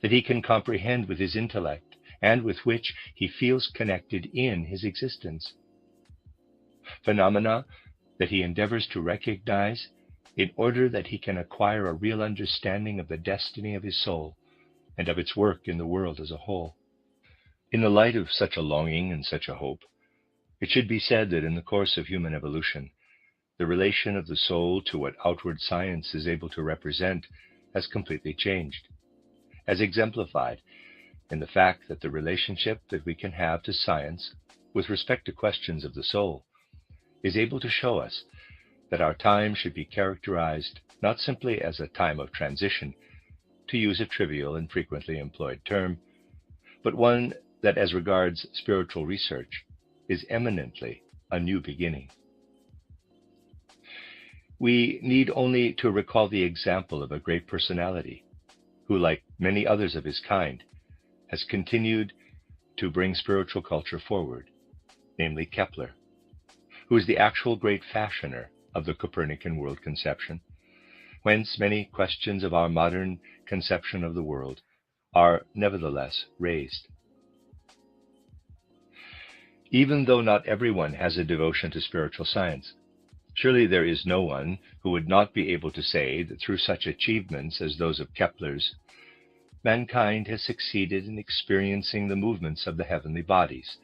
that he can comprehend with his intellect, and with which he feels connected in his existence. Phenomena that he endeavors to recognize in order that he can acquire a real understanding of the destiny of his soul and of its work in the world as a whole. In the light of such a longing and such a hope, it should be said that in the course of human evolution, the relation of the soul to what outward science is able to represent has completely changed, as exemplified in the fact that the relationship that we can have to science with respect to questions of the soul is able to show us that our time should be characterized not simply as a time of transition, to use a trivial and frequently employed term, but one that, as regards spiritual research, is eminently a new beginning. We need only to recall the example of a great personality who, like many others of his kind, has continued to bring spiritual culture forward, namely Kepler, who is the actual great fashioner of the Copernican world conception, whence many questions of our modern conception of the world are nevertheless raised. Even though not everyone has a devotion to spiritual science, Surely there is no one who would not be able to say that through such achievements as those of Kepler's, mankind has succeeded in experiencing the movements of the heavenly bodies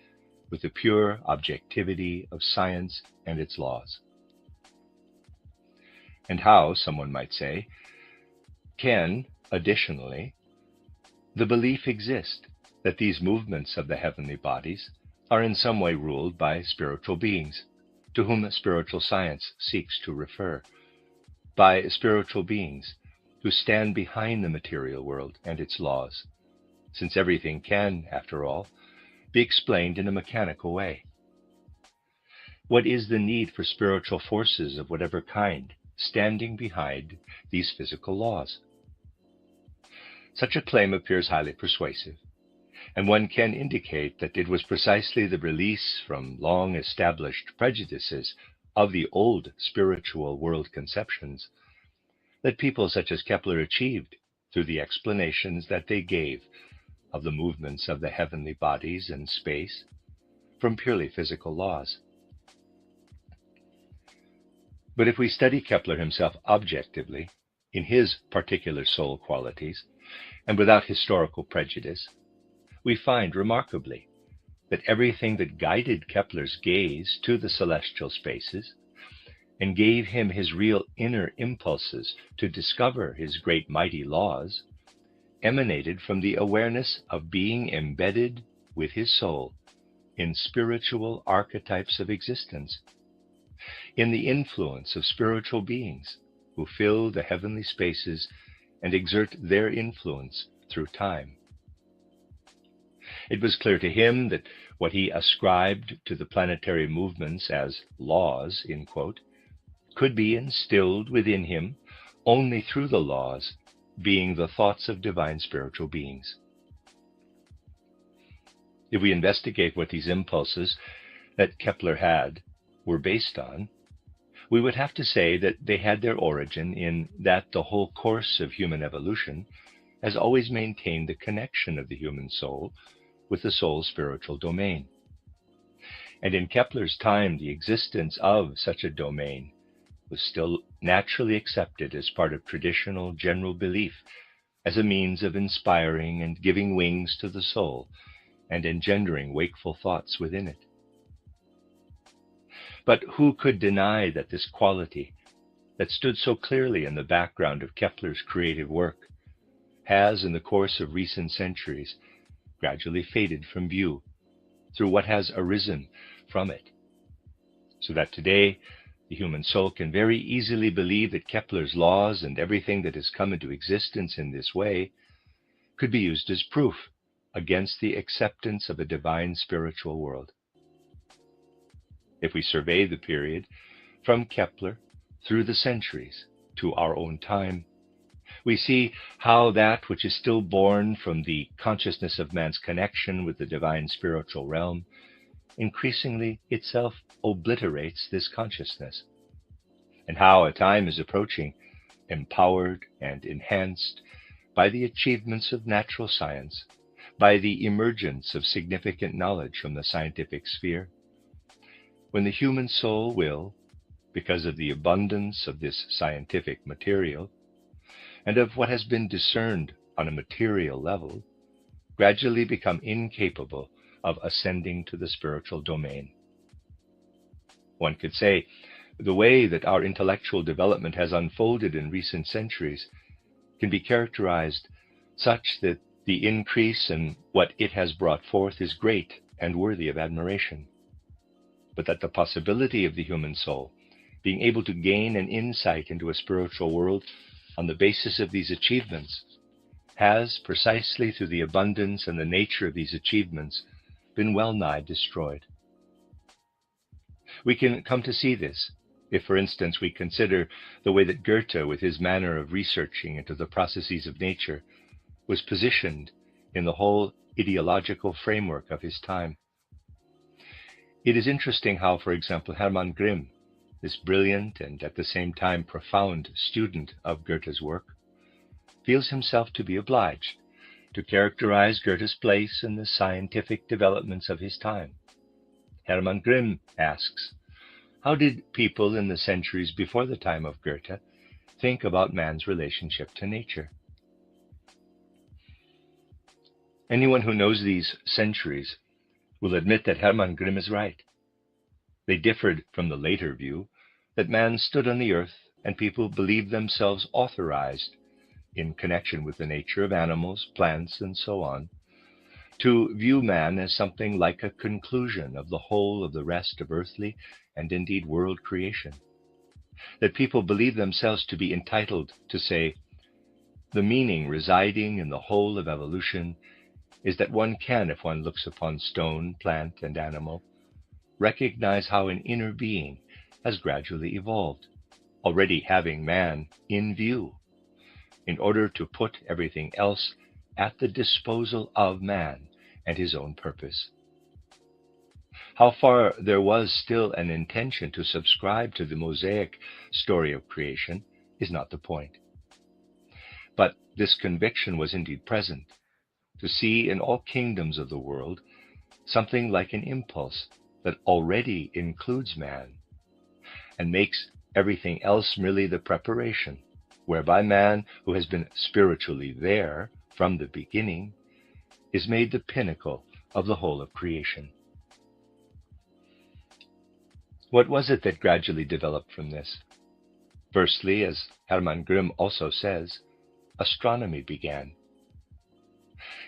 with the pure objectivity of science and its laws. And how, someone might say, can, additionally, the belief exist that these movements of the heavenly bodies are in some way ruled by spiritual beings, to whom spiritual science seeks to refer, by spiritual beings who stand behind the material world and its laws, since everything can, after all, be explained in a mechanical way? What is the need for spiritual forces of whatever kind standing behind these physical laws? Such a claim appears highly persuasive, and one can indicate that it was precisely the release from long-established prejudices of the old spiritual world conceptions that people such as Kepler achieved through the explanations that they gave of the movements of the heavenly bodies in space from purely physical laws. But if we study Kepler himself objectively, in his particular soul qualities, and without historical prejudice, we find remarkably that everything that guided Kepler's gaze to the celestial spaces and gave him his real inner impulses to discover his great mighty laws emanated from the awareness of being embedded with his soul in spiritual archetypes of existence, in the influence of spiritual beings who fill the heavenly spaces and exert their influence through time. It was clear to him that what he ascribed to the planetary movements as laws, in quote, could be instilled within him only through the laws being the thoughts of divine spiritual beings. If we investigate what these impulses that Kepler had were based on, we would have to say that they had their origin in that the whole course of human evolution has always maintained the connection of the human soul with the soul's spiritual domain. And in Kepler's time, the existence of such a domain was still naturally accepted as part of traditional general belief, as a means of inspiring and giving wings to the soul and engendering wakeful thoughts within it. But who could deny that this quality, that stood so clearly in the background of Kepler's creative work, has, in the course of recent centuries, gradually faded from view through what has arisen from it, so that today the human soul can very easily believe that Kepler's laws and everything that has come into existence in this way could be used as proof against the acceptance of a divine spiritual world. If we survey the period from Kepler through the centuries to our own time, we see how that which is still born from the consciousness of man's connection with the divine spiritual realm increasingly itself obliterates this consciousness, and how a time is approaching, empowered and enhanced by the achievements of natural science, by the emergence of significant knowledge from the scientific sphere, when the human soul will, because of the abundance of this scientific material, and of what has been discerned on a material level, gradually become incapable of ascending to the spiritual domain. One could say the way that our intellectual development has unfolded in recent centuries can be characterized such that the increase in what it has brought forth is great and worthy of admiration, but that the possibility of the human soul being able to gain an insight into a spiritual world on the basis of these achievements has, precisely through the abundance and the nature of these achievements, been well nigh destroyed. We can come to see this if, for instance, we consider the way that Goethe, with his manner of researching into the processes of nature, was positioned in the whole ideological framework of his time. It is interesting how, for example, Hermann Grimm, this brilliant and at the same time profound student of Goethe's work, feels himself to be obliged to characterize Goethe's place in the scientific developments of his time. Hermann Grimm asks, How did people in the centuries before the time of Goethe think about man's relationship to nature? Anyone who knows these centuries will admit that Hermann Grimm is right. They differed from the later view that man stood on the earth and people believed themselves authorized, in connection with the nature of animals, plants, and so on, to view man as something like a conclusion of the whole of the rest of earthly and indeed world creation. That people believe themselves to be entitled to say, the meaning residing in the whole of evolution is that one can, if one looks upon stone, plant, and animal, recognize how an inner being has gradually evolved, already having man in view, in order to put everything else at the disposal of man and his own purpose. How far there was still an intention to subscribe to the Mosaic story of creation is not the point. But this conviction was indeed present, to see in all kingdoms of the world something like an impulse that already includes man and makes everything else merely the preparation, whereby man, who has been spiritually there from the beginning, is made the pinnacle of the whole of creation. What was it that gradually developed from this? Firstly, as Hermann Grimm also says, astronomy began.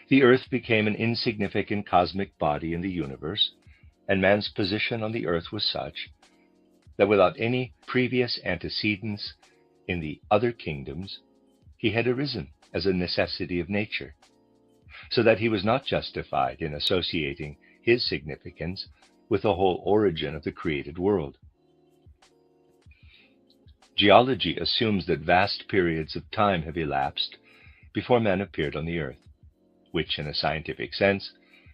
The earth became an insignificant cosmic body in the universe, and man's position on the earth was such that without any previous antecedents in the other kingdoms, he had arisen as a necessity of nature, so that he was not justified in associating his significance with the whole origin of the created world. Geology assumes that vast periods of time have elapsed before man appeared on the earth, which in a scientific sense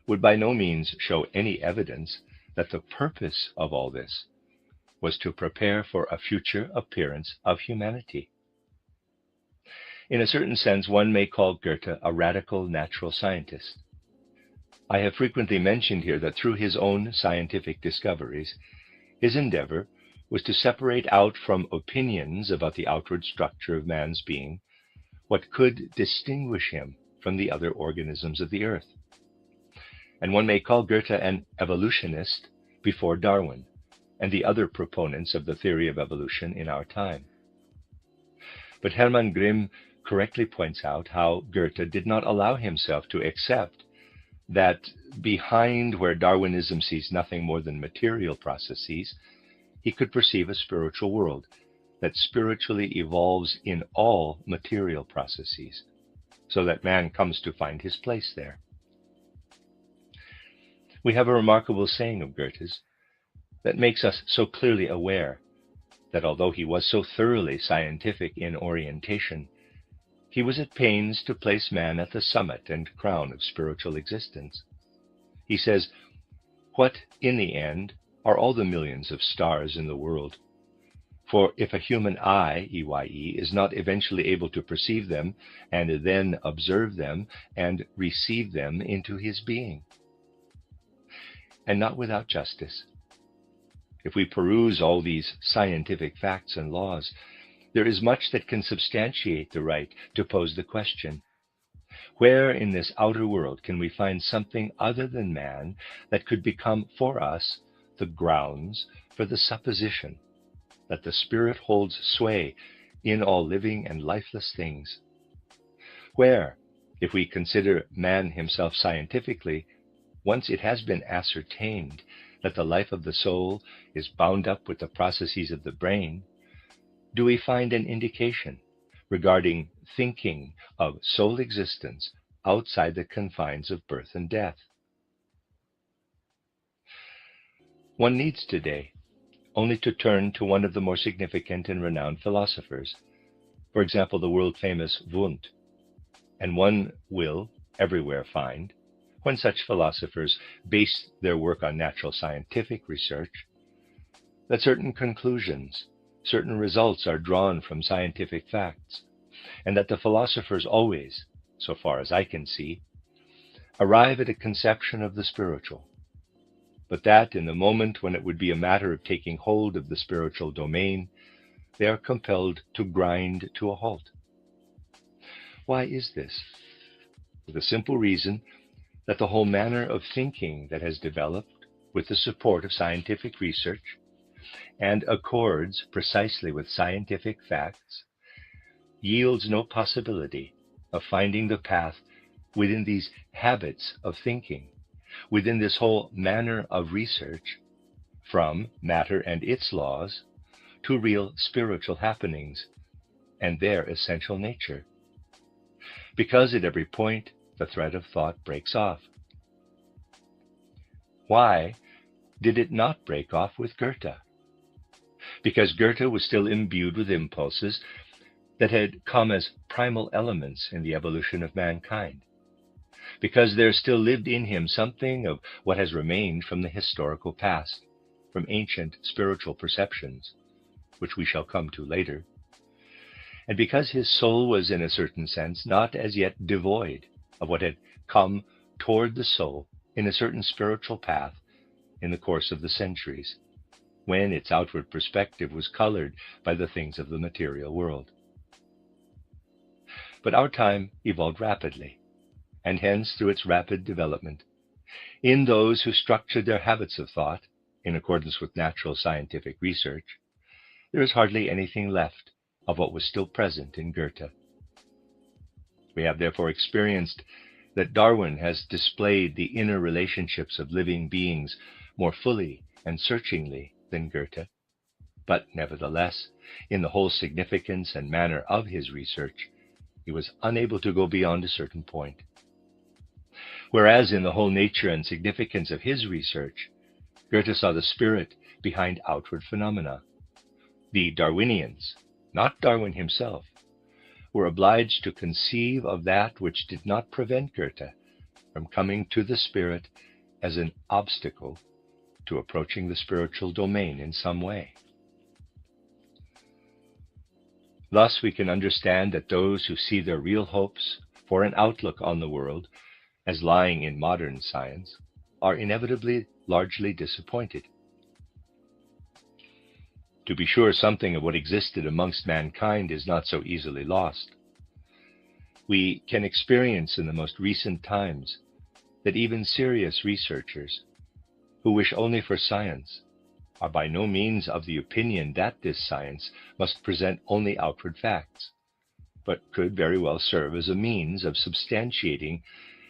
would by no means show any evidence that the purpose of all this was to prepare for a future appearance of humanity. In a certain sense, one may call Goethe a radical natural scientist. I have frequently mentioned here that through his own scientific discoveries, his endeavor was to separate out from opinions about the outward structure of man's being what could distinguish him from the other organisms of the earth. And one may call Goethe an evolutionist before Darwin and the other proponents of the theory of evolution in our time. But Hermann Grimm correctly points out how Goethe did not allow himself to accept that behind where Darwinism sees nothing more than material processes, he could perceive a spiritual world that spiritually evolves in all material processes, so that man comes to find his place there. We have a remarkable saying of Goethe's that makes us so clearly aware that although he was so thoroughly scientific in orientation, he was at pains to place man at the summit and crown of spiritual existence. He says, "What, in the end, are all the millions of stars in the world? For if a human eye, EYE, is not eventually able to perceive them and then observe them and receive them into his being." And not without justice. If we peruse all these scientific facts and laws, there is much that can substantiate the right to pose the question, where in this outer world can we find something other than man that could become for us the grounds for the supposition that the Spirit holds sway in all living and lifeless things? Where, if we consider man himself scientifically, once it has been ascertained that the life of the soul is bound up with the processes of the brain, do we find an indication regarding thinking of soul existence outside the confines of birth and death? One needs today only to turn to one of the more significant and renowned philosophers, for example, the world-famous Wundt, and one will everywhere find, when such philosophers base their work on natural scientific research, that certain conclusions, certain results are drawn from scientific facts, and that the philosophers always, so far as I can see, arrive at a conception of the spiritual, but that in the moment when it would be a matter of taking hold of the spiritual domain, they are compelled to grind to a halt. Why is this? For the simple reason that the whole manner of thinking that has developed with the support of scientific research and accords precisely with scientific facts yields no possibility of finding the path within these habits of thinking, within this whole manner of research, from matter and its laws to real spiritual happenings and their essential nature. Because at every point the thread of thought breaks off. Why did it not break off with Goethe? Because Goethe was still imbued with impulses that had come as primal elements in the evolution of mankind. Because there still lived in him something of what has remained from the historical past, from ancient spiritual perceptions, which we shall come to later. And because his soul was in a certain sense not as yet devoid of what had come toward the soul in a certain spiritual path in the course of the centuries, when its outward perspective was colored by the things of the material world. But our time evolved rapidly, and hence through its rapid development, in those who structured their habits of thought in accordance with natural scientific research, there is hardly anything left of what was still present in Goethe. We have therefore experienced that Darwin has displayed the inner relationships of living beings more fully and searchingly than Goethe, but nevertheless, in the whole significance and manner of his research, he was unable to go beyond a certain point. Whereas in the whole nature and significance of his research, Goethe saw the spirit behind outward phenomena. The Darwinians, not Darwin himself, were obliged to conceive of that which did not prevent Goethe from coming to the spirit as an obstacle to approaching the spiritual domain in some way. Thus we can understand that those who see their real hopes for an outlook on the world as lying in modern science are inevitably largely disappointed. To be sure, something of what existed amongst mankind is not so easily lost. We can experience in the most recent times that even serious researchers who wish only for science are by no means of the opinion that this science must present only outward facts, but could very well serve as a means of substantiating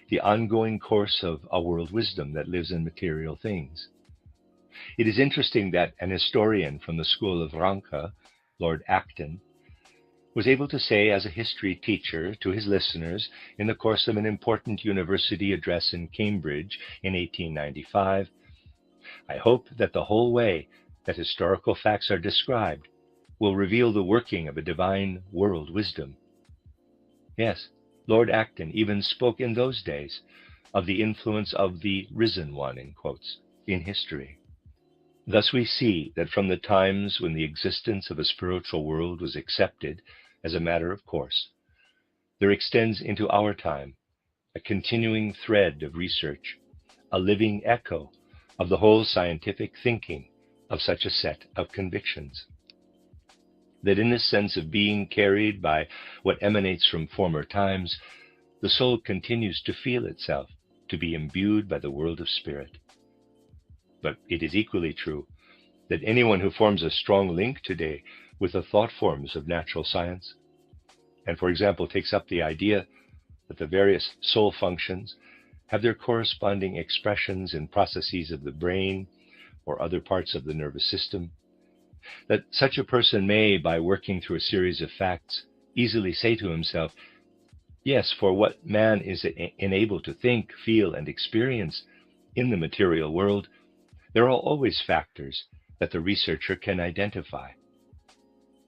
the ongoing course of a world wisdom that lives in material things. It is interesting that an historian from the school of Ranke, Lord Acton, was able to say as a history teacher to his listeners in the course of an important university address in Cambridge in 1895, "I hope that the whole way that historical facts are described will reveal the working of a divine world wisdom." Yes, Lord Acton even spoke in those days of the influence of the risen one, in quotes, in history. Thus we see that from the times when the existence of a spiritual world was accepted as a matter of course, there extends into our time a continuing thread of research, a living echo of the whole scientific thinking of such a set of convictions. That in this sense of being carried by what emanates from former times, the soul continues to feel itself to be imbued by the world of spirit. But it is equally true that anyone who forms a strong link today with the thought forms of natural science, and for example takes up the idea that the various soul functions have their corresponding expressions in processes of the brain or other parts of the nervous system, that such a person may, by working through a series of facts, easily say to himself, yes, for what man is enabled to think, feel, and experience in the material world, there are always factors that the researcher can identify.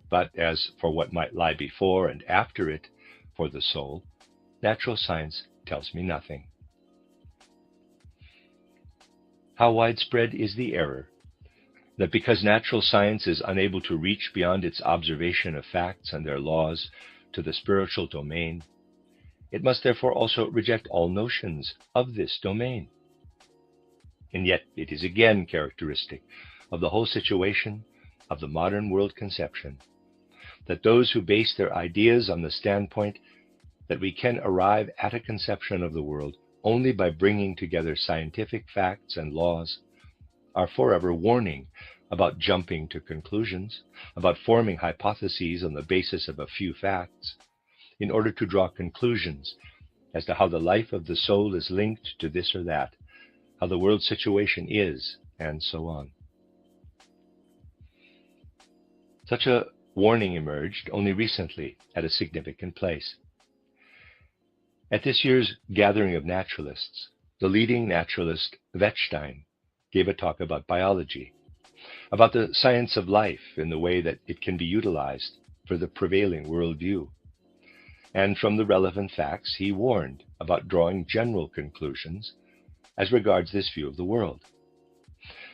But as for what might lie before and after it for the soul, natural science tells me nothing. How widespread is the error that because natural science is unable to reach beyond its observation of facts and their laws to the spiritual domain, it must therefore also reject all notions of this domain. And yet it is again characteristic of the whole situation of the modern world conception that those who base their ideas on the standpoint that we can arrive at a conception of the world only by bringing together scientific facts and laws are forever warning about jumping to conclusions, about forming hypotheses on the basis of a few facts, in order to draw conclusions as to how the life of the soul is linked to this or that, how the world situation is, and so on. Such a warning emerged only recently at a significant place. At this year's gathering of naturalists, the leading naturalist Wettstein gave a talk about biology, about the science of life in the way that it can be utilized for the prevailing worldview. And from the relevant facts, he warned about drawing general conclusions as regards this view of the world.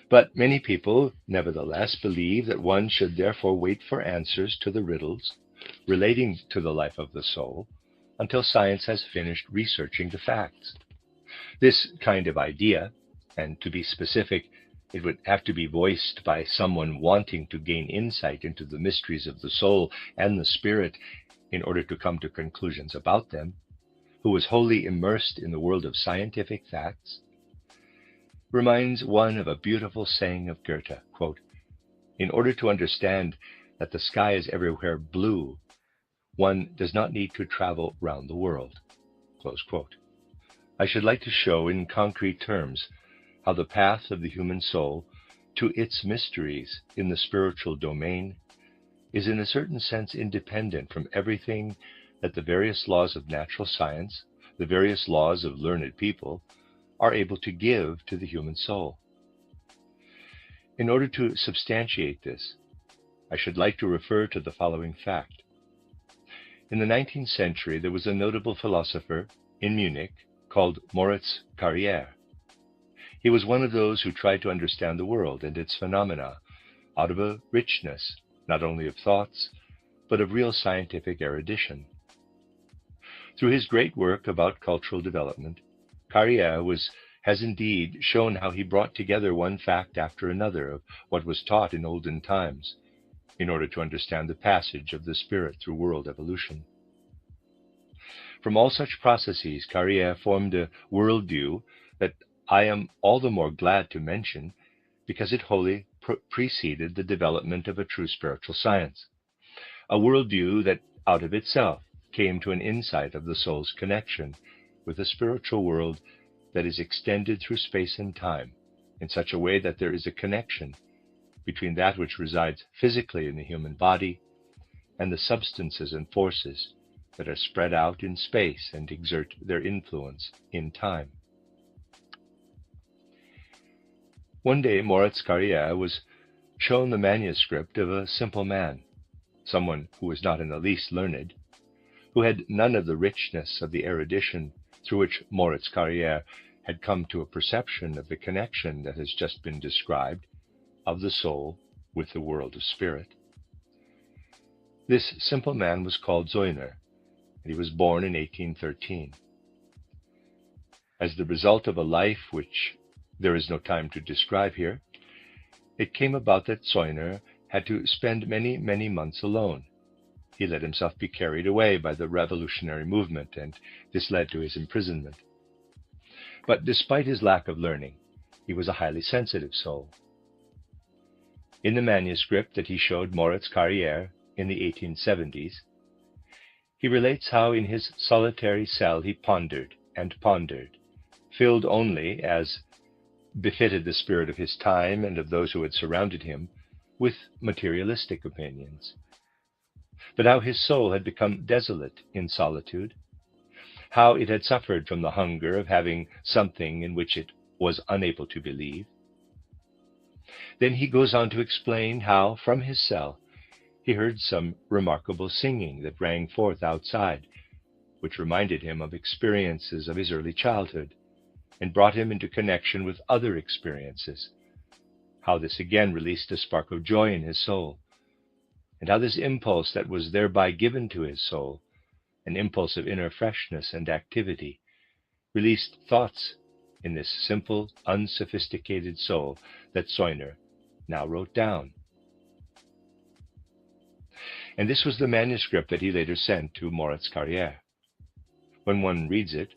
But many people, nevertheless, believe that one should therefore wait for answers to the riddles relating to the life of the soul until science has finished researching the facts. This kind of idea, and to be specific, it would have to be voiced by someone wanting to gain insight into the mysteries of the soul and the spirit in order to come to conclusions about them, who was wholly immersed in the world of scientific facts, reminds one of a beautiful saying of Goethe, quote, "In order to understand that the sky is everywhere blue, one does not need to travel round the world." Close quote. I should like to show in concrete terms how the path of the human soul to its mysteries in the spiritual domain is in a certain sense independent from everything that the various laws of natural science, the various laws of learned people, are able to give to the human soul. In order to substantiate this, I should like to refer to the following fact. In the 19th century, there was a notable philosopher in Munich called Moritz Carrière. He was one of those who tried to understand the world and its phenomena out of a richness, not only of thoughts, but of real scientific erudition. Through his great work about cultural development, Carrière has indeed shown how he brought together one fact after another of what was taught in olden times, in order to understand the passage of the spirit through world evolution. From all such processes, Carrière formed a worldview that I am all the more glad to mention because it wholly preceded the development of a true spiritual science, a worldview that out of itself came to an insight of the soul's connection with a spiritual world that is extended through space and time in such a way that there is a connection between that which resides physically in the human body and the substances and forces that are spread out in space and exert their influence in time. One day, Moritz Carrière was shown the manuscript of a simple man, someone who was not in the least learned, who had none of the richness of the erudition through which Moritz Carrière had come to a perception of the connection that has just been described of the soul with the world of spirit. This simple man was called Steiner, and he was born in 1813. As the result of a life which there is no time to describe here, it came about that Steiner had to spend many, many months alone. He let himself be carried away by the revolutionary movement, and this led to his imprisonment. But despite his lack of learning, he was a highly sensitive soul. In the manuscript that he showed Moritz Carrière in the 1870s, he relates how in his solitary cell he pondered and pondered, filled only, as befitted the spirit of his time and of those who had surrounded him, with materialistic opinions. But how his soul had become desolate in solitude, how it had suffered from the hunger of having something in which it was unable to believe. Then he goes on to explain how, from his cell, he heard some remarkable singing that rang forth outside, which reminded him of experiences of his early childhood, and brought him into connection with other experiences, how this again released a spark of joy in his soul, and how this impulse that was thereby given to his soul, an impulse of inner freshness and activity, released thoughts in this simple, unsophisticated soul that Steiner now wrote down. And this was the manuscript that he later sent to Moritz Carrière. When one reads it,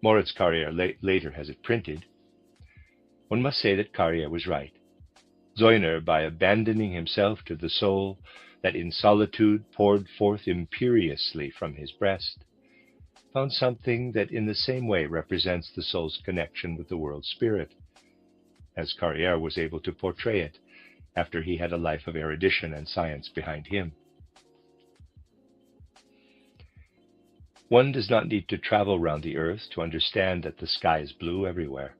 Moritz Carrière later has it printed, one must say that Carrière was right. Steiner, by abandoning himself to the soul that in solitude poured forth imperiously from his breast, found something that in the same way represents the soul's connection with the world spirit, as Carrière was able to portray it after he had a life of erudition and science behind him. One does not need to travel round the earth to understand that the sky is blue everywhere.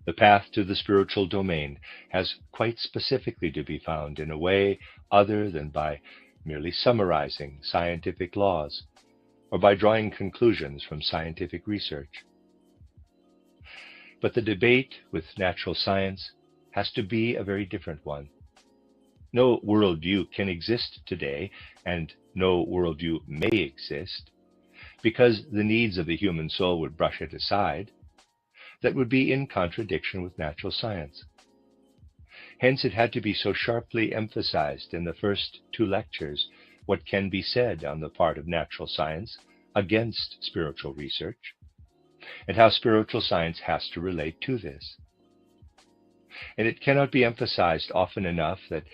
The path to the spiritual domain has quite specifically to be found in a way other than by merely summarizing scientific laws or by drawing conclusions from scientific research. But the debate with natural science has to be a very different one. No worldview can exist today, and no worldview may exist, because the needs of the human soul would brush it aside, that would be in contradiction with natural science. Hence it had to be so sharply emphasized in the first two lectures what can be said on the part of natural science against spiritual research, and how spiritual science has to relate to this. And it cannot be emphasized often enough that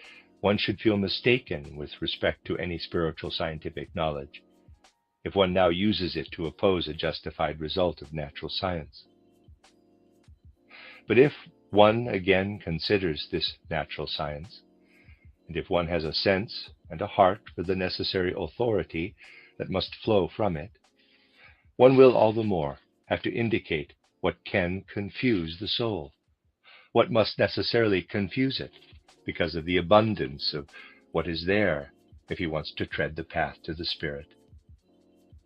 one should feel mistaken with respect to any spiritual scientific knowledge, if one now uses it to oppose a justified result of natural science. But if one again considers this natural science, and if one has a sense and a heart for the necessary authority that must flow from it, one will all the more have to indicate what can confuse the soul, what must necessarily confuse it, because of the abundance of what is there if he wants to tread the path to the spirit.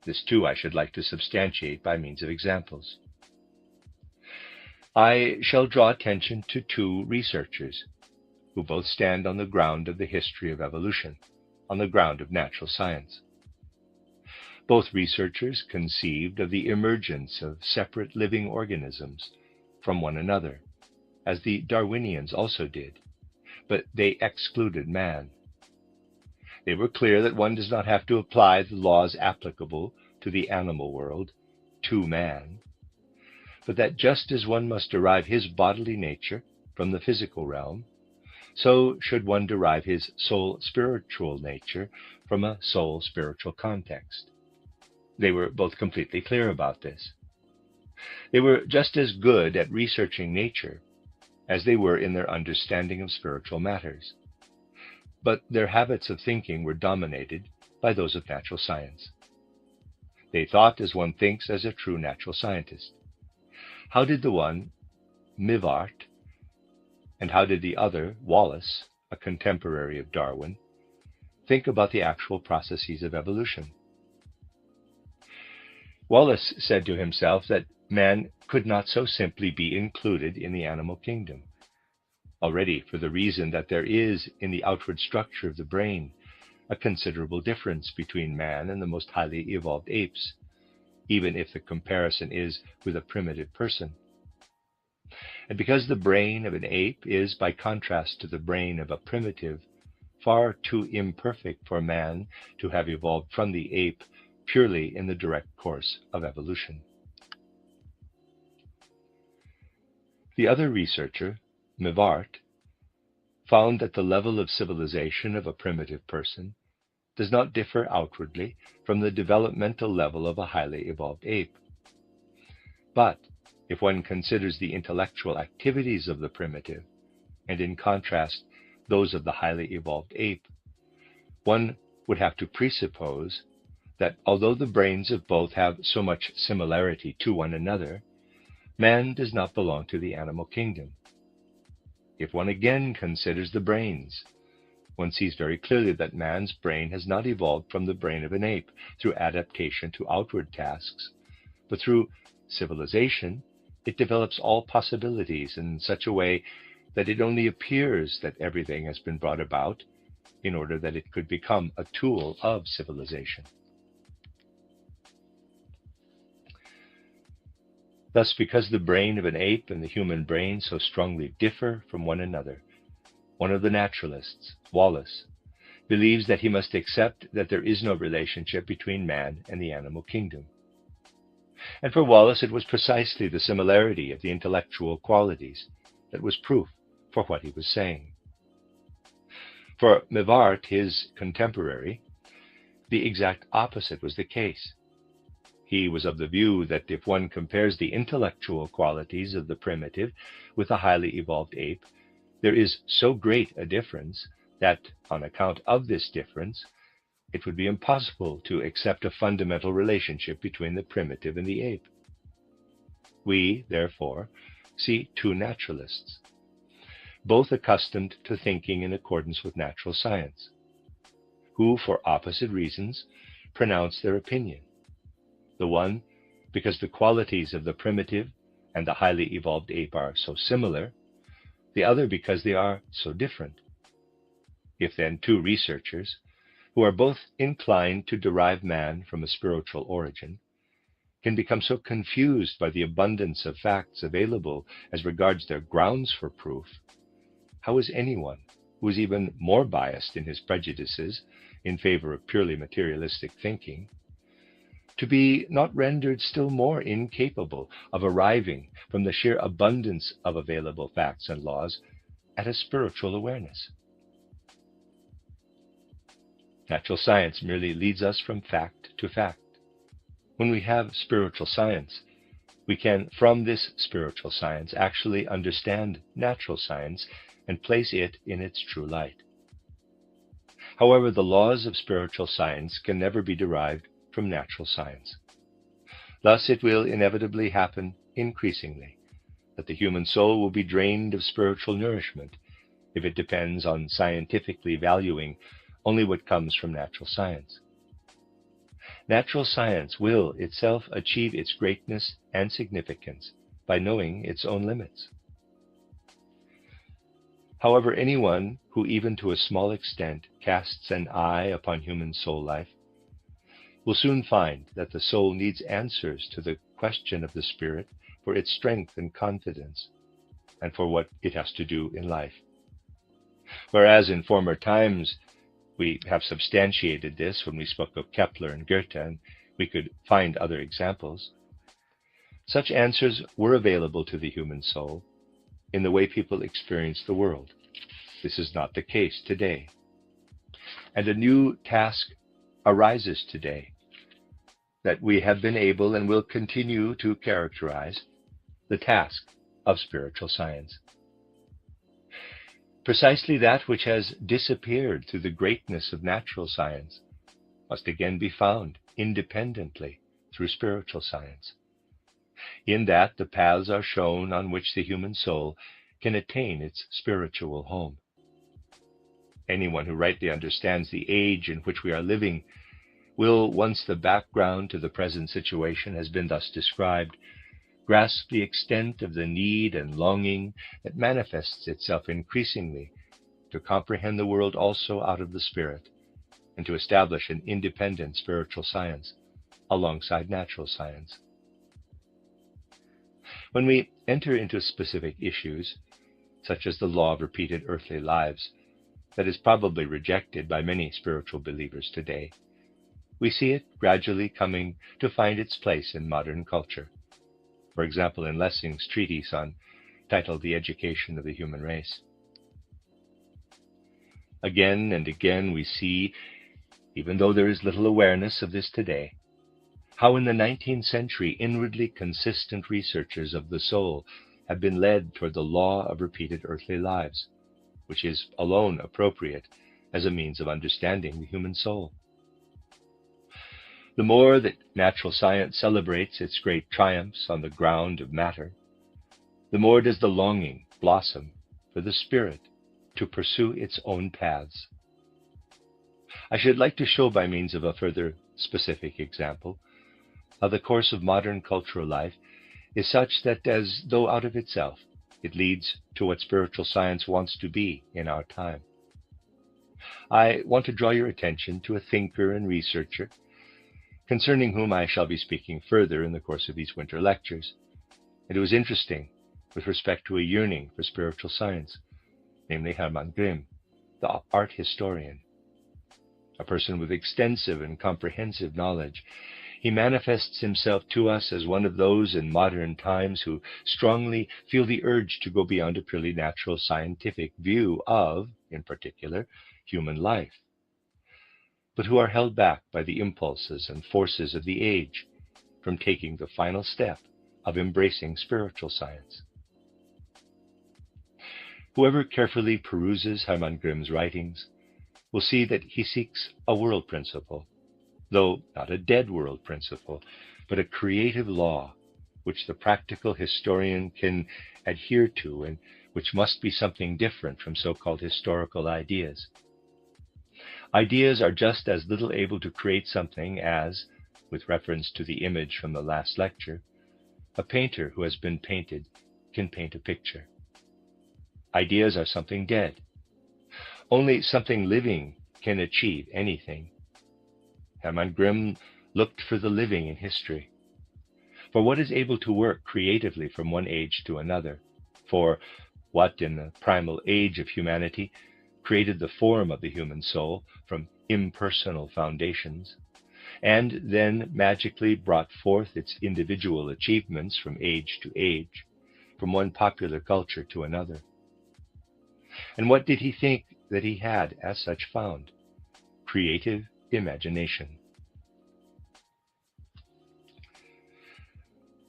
This too I should like to substantiate by means of examples. I shall draw attention to two researchers who both stand on the ground of the history of evolution, on the ground of natural science. Both researchers conceived of the emergence of separate living organisms from one another, as the Darwinians also did, but they excluded man. They were clear that one does not have to apply the laws applicable to the animal world to man, but that just as one must derive his bodily nature from the physical realm, so should one derive his soul-spiritual nature from a soul-spiritual context. They were both completely clear about this. They were just as good at researching nature as they were in their understanding of spiritual matters, but their habits of thinking were dominated by those of natural science. They thought as one thinks as a true natural scientist. How did the one, Mivart, and how did the other, Wallace, a contemporary of Darwin, think about the actual processes of evolution? Wallace said to himself that man could not so simply be included in the animal kingdom, already for the reason that there is in the outward structure of the brain a considerable difference between man and the most highly evolved apes, even if the comparison is with a primitive person. And because the brain of an ape is, by contrast to the brain of a primitive, far too imperfect for man to have evolved from the ape purely in the direct course of evolution. The other researcher, Mivart, found that the level of civilization of a primitive person does not differ outwardly from the developmental level of a highly evolved ape. But if one considers the intellectual activities of the primitive, and in contrast those of the highly evolved ape, one would have to presuppose that although the brains of both have so much similarity to one another, man does not belong to the animal kingdom. If one again considers the brains, one sees very clearly that man's brain has not evolved from the brain of an ape through adaptation to outward tasks, but through civilization, it develops all possibilities in such a way that it only appears that everything has been brought about in order that it could become a tool of civilization. Thus, because the brain of an ape and the human brain so strongly differ from one another, one of the naturalists, Wallace, believes that he must accept that there is no relationship between man and the animal kingdom. And for Wallace, it was precisely the similarity of the intellectual qualities that was proof for what he was saying. For Mivart, his contemporary, the exact opposite was the case. He was of the view that if one compares the intellectual qualities of the primitive with a highly evolved ape, there is so great a difference that, on account of this difference, it would be impossible to accept a fundamental relationship between the primitive and the ape. We, therefore, see two naturalists, both accustomed to thinking in accordance with natural science, who, for opposite reasons, pronounce their opinion. The one, because the qualities of the primitive and the highly evolved ape are so similar, the other because they are so different. If then two researchers, who are both inclined to derive man from a spiritual origin, can become so confused by the abundance of facts available as regards their grounds for proof, how is anyone who is even more biased in his prejudices in favor of purely materialistic thinking to be not rendered still more incapable of arriving from the sheer abundance of available facts and laws at a spiritual awareness? Natural science merely leads us from fact to fact. When we have spiritual science, we can, from this spiritual science, actually understand natural science and place it in its true light. However, the laws of spiritual science can never be derived from natural science. Thus, it will inevitably happen increasingly that the human soul will be drained of spiritual nourishment if it depends on scientifically valuing only what comes from natural science. Natural science will itself achieve its greatness and significance by knowing its own limits. However, anyone who even to a small extent casts an eye upon human soul life will soon find that the soul needs answers to the question of the spirit for its strength and confidence, and for what it has to do in life. Whereas in former times we have substantiated this when we spoke of Kepler and Goethe, and we could find other examples, such answers were available to the human soul in the way people experience the world. This is not the case today. And a new task arises today that we have been able and will continue to characterize: the task of spiritual science. Precisely that which has disappeared through the greatness of natural science must again be found independently through spiritual science. In that, the paths are shown on which the human soul can attain its spiritual home. Anyone who rightly understands the age in which we are living will, once the background to the present situation has been thus described, grasp the extent of the need and longing that manifests itself increasingly to comprehend the world also out of the spirit, and to establish an independent spiritual science alongside natural science. When we enter into specific issues, such as the law of repeated earthly lives, that is probably rejected by many spiritual believers today, we see it gradually coming to find its place in modern culture. For example, in Lessing's treatise titled The Education of the Human Race. Again and again we see, even though there is little awareness of this today, how in the 19th century inwardly consistent researchers of the soul have been led toward the law of repeated earthly lives, which is alone appropriate as a means of understanding the human soul. The more that natural science celebrates its great triumphs on the ground of matter, the more does the longing blossom for the spirit to pursue its own paths. I should like to show by means of a further specific example how the course of modern cultural life is such that, as though out of itself, it leads to what spiritual science wants to be in our time. I want to draw your attention to a thinker and researcher concerning whom I shall be speaking further in the course of these winter lectures, And it was interesting with respect to a yearning for spiritual science, namely Hermann Grimm, the art historian, a person with extensive and comprehensive knowledge. He manifests himself to us as one of those in modern times who strongly feel the urge to go beyond a purely natural scientific view of, in particular, human life, but who are held back by the impulses and forces of the age from taking the final step of embracing spiritual science. Whoever carefully peruses Hermann Grimm's writings will see that he seeks a world principle, though not a dead world principle, but a creative law which the practical historian can adhere to and which must be something different from so-called historical ideas. Ideas are just as little able to create something as, with reference to the image from the last lecture, a painter who has been painted can paint a picture. Ideas are something dead. Only something living can achieve anything. Hermann Grimm looked for the living in history, for what is able to work creatively from one age to another, for what in the primal age of humanity created the form of the human soul from impersonal foundations, and then magically brought forth its individual achievements from age to age, from one popular culture to another. And what did he think that he had as such found? Creative imagination.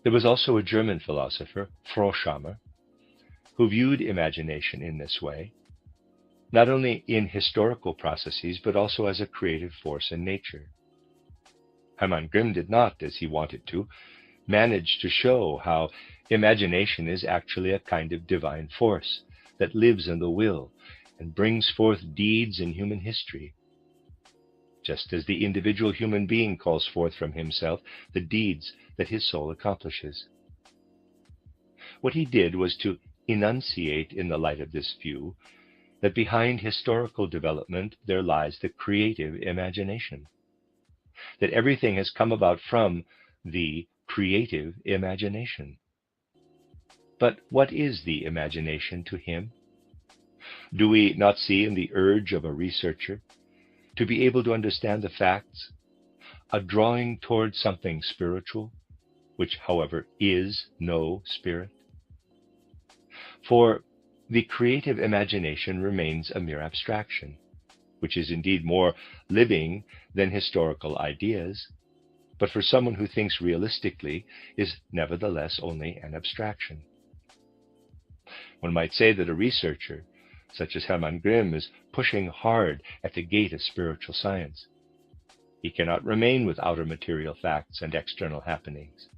There was also a German philosopher, Froschammer, who viewed imagination in this way, not only in historical processes, but also as a creative force in nature. Hermann Grimm did not, as he wanted to, manage to show how imagination is actually a kind of divine force that lives in the will and brings forth deeds in human history, just as the individual human being calls forth from himself the deeds that his soul accomplishes. What he did was to enunciate in the light of this view that behind historical development there lies the creative imagination, that everything has come about from the creative imagination. But what is the imagination to him? Do we not see in the urge of a researcher to be able to understand the facts, a drawing towards something spiritual, which, however, is no spirit? For the creative imagination remains a mere abstraction, which is indeed more living than historical ideas, but for someone who thinks realistically is nevertheless only an abstraction. One might say that a researcher, such as Hermann Grimm, is pushing hard at the gate of spiritual science. He cannot remain with outer material facts and external happenings.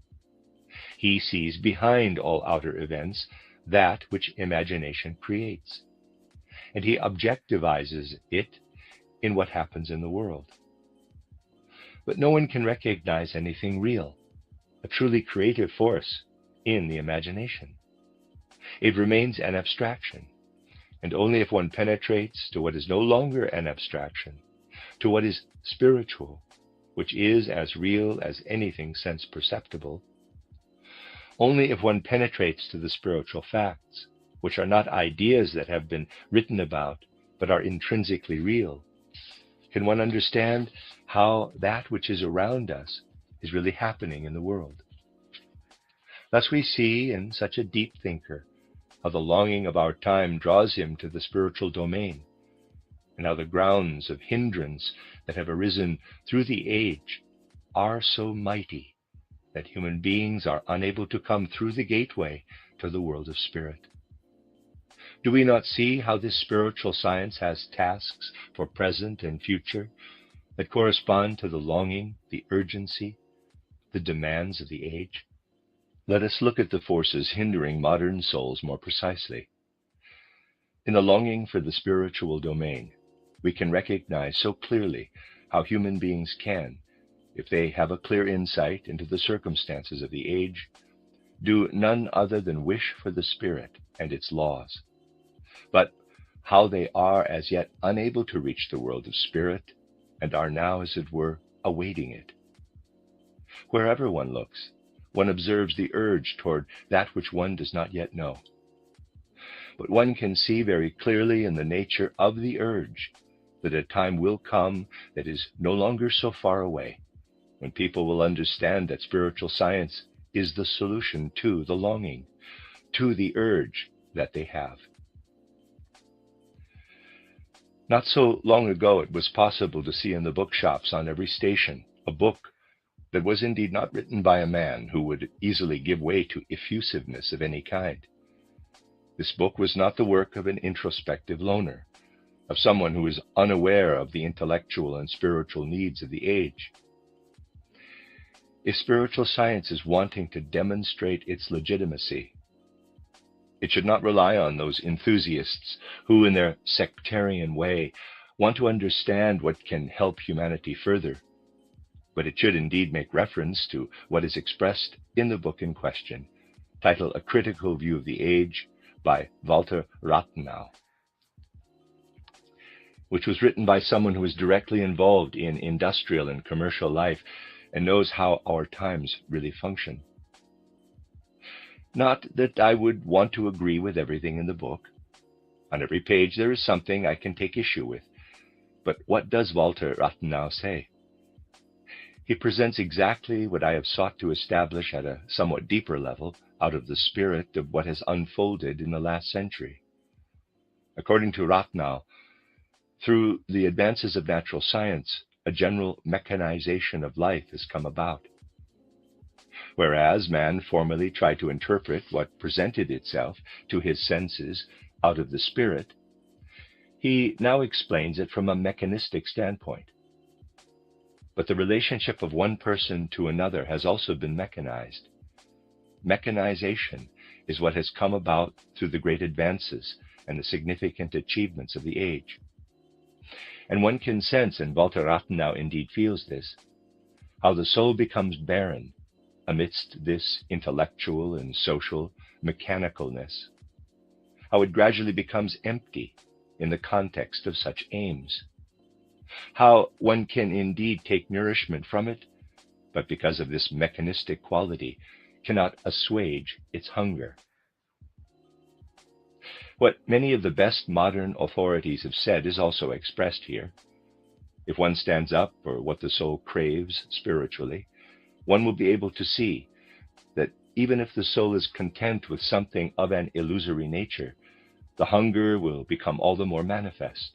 He sees behind all outer events that which imagination creates, and he objectivizes it in what happens in the world. But no one can recognize anything real, a truly creative force, in the imagination. It remains an abstraction, and only if one penetrates to what is no longer an abstraction, to what is spiritual, which is as real as anything sense perceptible, only if one penetrates to the spiritual facts, which are not ideas that have been written about, but are intrinsically real, can one understand how that which is around us is really happening in the world. Thus we see in such a deep thinker how the longing of our time draws him to the spiritual domain, and how the grounds of hindrance that have arisen through the age are so mighty that human beings are unable to come through the gateway to the world of spirit. Do we not see how this spiritual science has tasks for present and future that correspond to the longing, the urgency, the demands of the age? Let us look at the forces hindering modern souls more precisely. In the longing for the spiritual domain, we can recognize so clearly how human beings can, if they have a clear insight into the circumstances of the age, do none other than wish for the spirit and its laws, but how they are as yet unable to reach the world of spirit and are now, as it were, awaiting it. Wherever one looks, one observes the urge toward that which one does not yet know. But one can see very clearly in the nature of the urge that a time will come that is no longer so far away, when people will understand that spiritual science is the solution to the longing, to the urge that they have. Not so long ago, it was possible to see in the bookshops on every station a book that was indeed not written by a man who would easily give way to effusiveness of any kind. This book was not the work of an introspective loner, of someone who is unaware of the intellectual and spiritual needs of the age. If spiritual science is wanting to demonstrate its legitimacy, it should not rely on those enthusiasts who, in their sectarian way, want to understand what can help humanity further, but it should indeed make reference to what is expressed in the book in question, titled A Critical View of the Age by Walter Rathenau, which was written by someone who is directly involved in industrial and commercial life and knows how our times really function. Not that I would want to agree with everything in the book. On every page there is something I can take issue with. But what does Walter Rathenau say? He presents exactly what I have sought to establish at a somewhat deeper level out of the spirit of what has unfolded in the last century. According to Rathenau, through the advances of natural science, a general mechanization of life has come about. Whereas man formerly tried to interpret what presented itself to his senses out of the spirit, he now explains it from a mechanistic standpoint. But the relationship of one person to another has also been mechanized. Mechanization is what has come about through the great advances and the significant achievements of the age. And one can sense, and Walter Rathenau indeed feels this, how the soul becomes barren amidst this intellectual and social mechanicalness, how it gradually becomes empty in the context of such aims, how one can indeed take nourishment from it, but because of this mechanistic quality, cannot assuage its hunger. What many of the best modern authorities have said is also expressed here. If one stands up for what the soul craves spiritually, one will be able to see that even if the soul is content with something of an illusory nature, the hunger will become all the more manifest.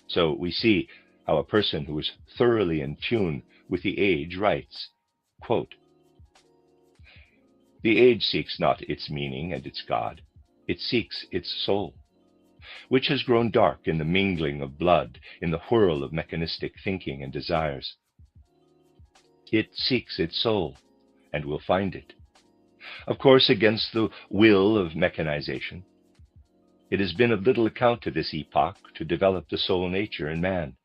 So we see how a person who is thoroughly in tune with the age writes, quote, "The age seeks not its meaning and its God, it seeks its soul, which has grown dark in the mingling of blood, in the whirl of mechanistic thinking and desires. It seeks its soul, and will find it. Of course, against the will of mechanization. It has been of little account to this epoch to develop the soul nature in man.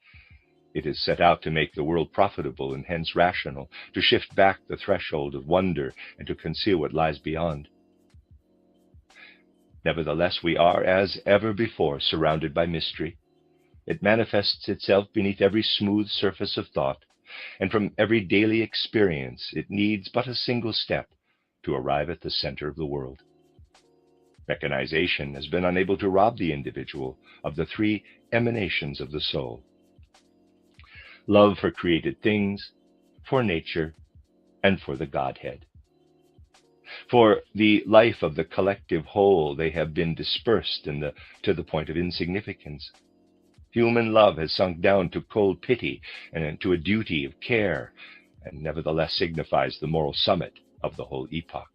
It is set out to make the world profitable and hence rational, to shift back the threshold of wonder and to conceal what lies beyond. Nevertheless, we are, as ever before, surrounded by mystery. It manifests itself beneath every smooth surface of thought, and from every daily experience it needs but a single step to arrive at the center of the world. Mechanization has been unable to rob the individual of the three emanations of the soul: love for created things, for nature, and for the Godhead. For the life of the collective whole, they have been dispersed to the point of insignificance. Human love has sunk down to cold pity and to a duty of care, and nevertheless signifies the moral summit of the whole epoch.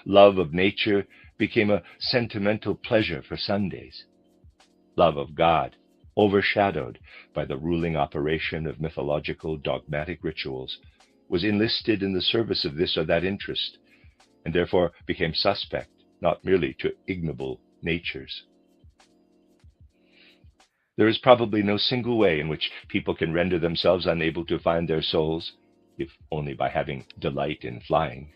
Love of nature became a sentimental pleasure for Sundays. Love of God, overshadowed by the ruling operation of mythological dogmatic rituals, was enlisted in the service of this or that interest, and therefore became suspect not merely to ignoble natures. There is probably no single way in which people can render themselves unable to find their souls, if only by having delight in flying.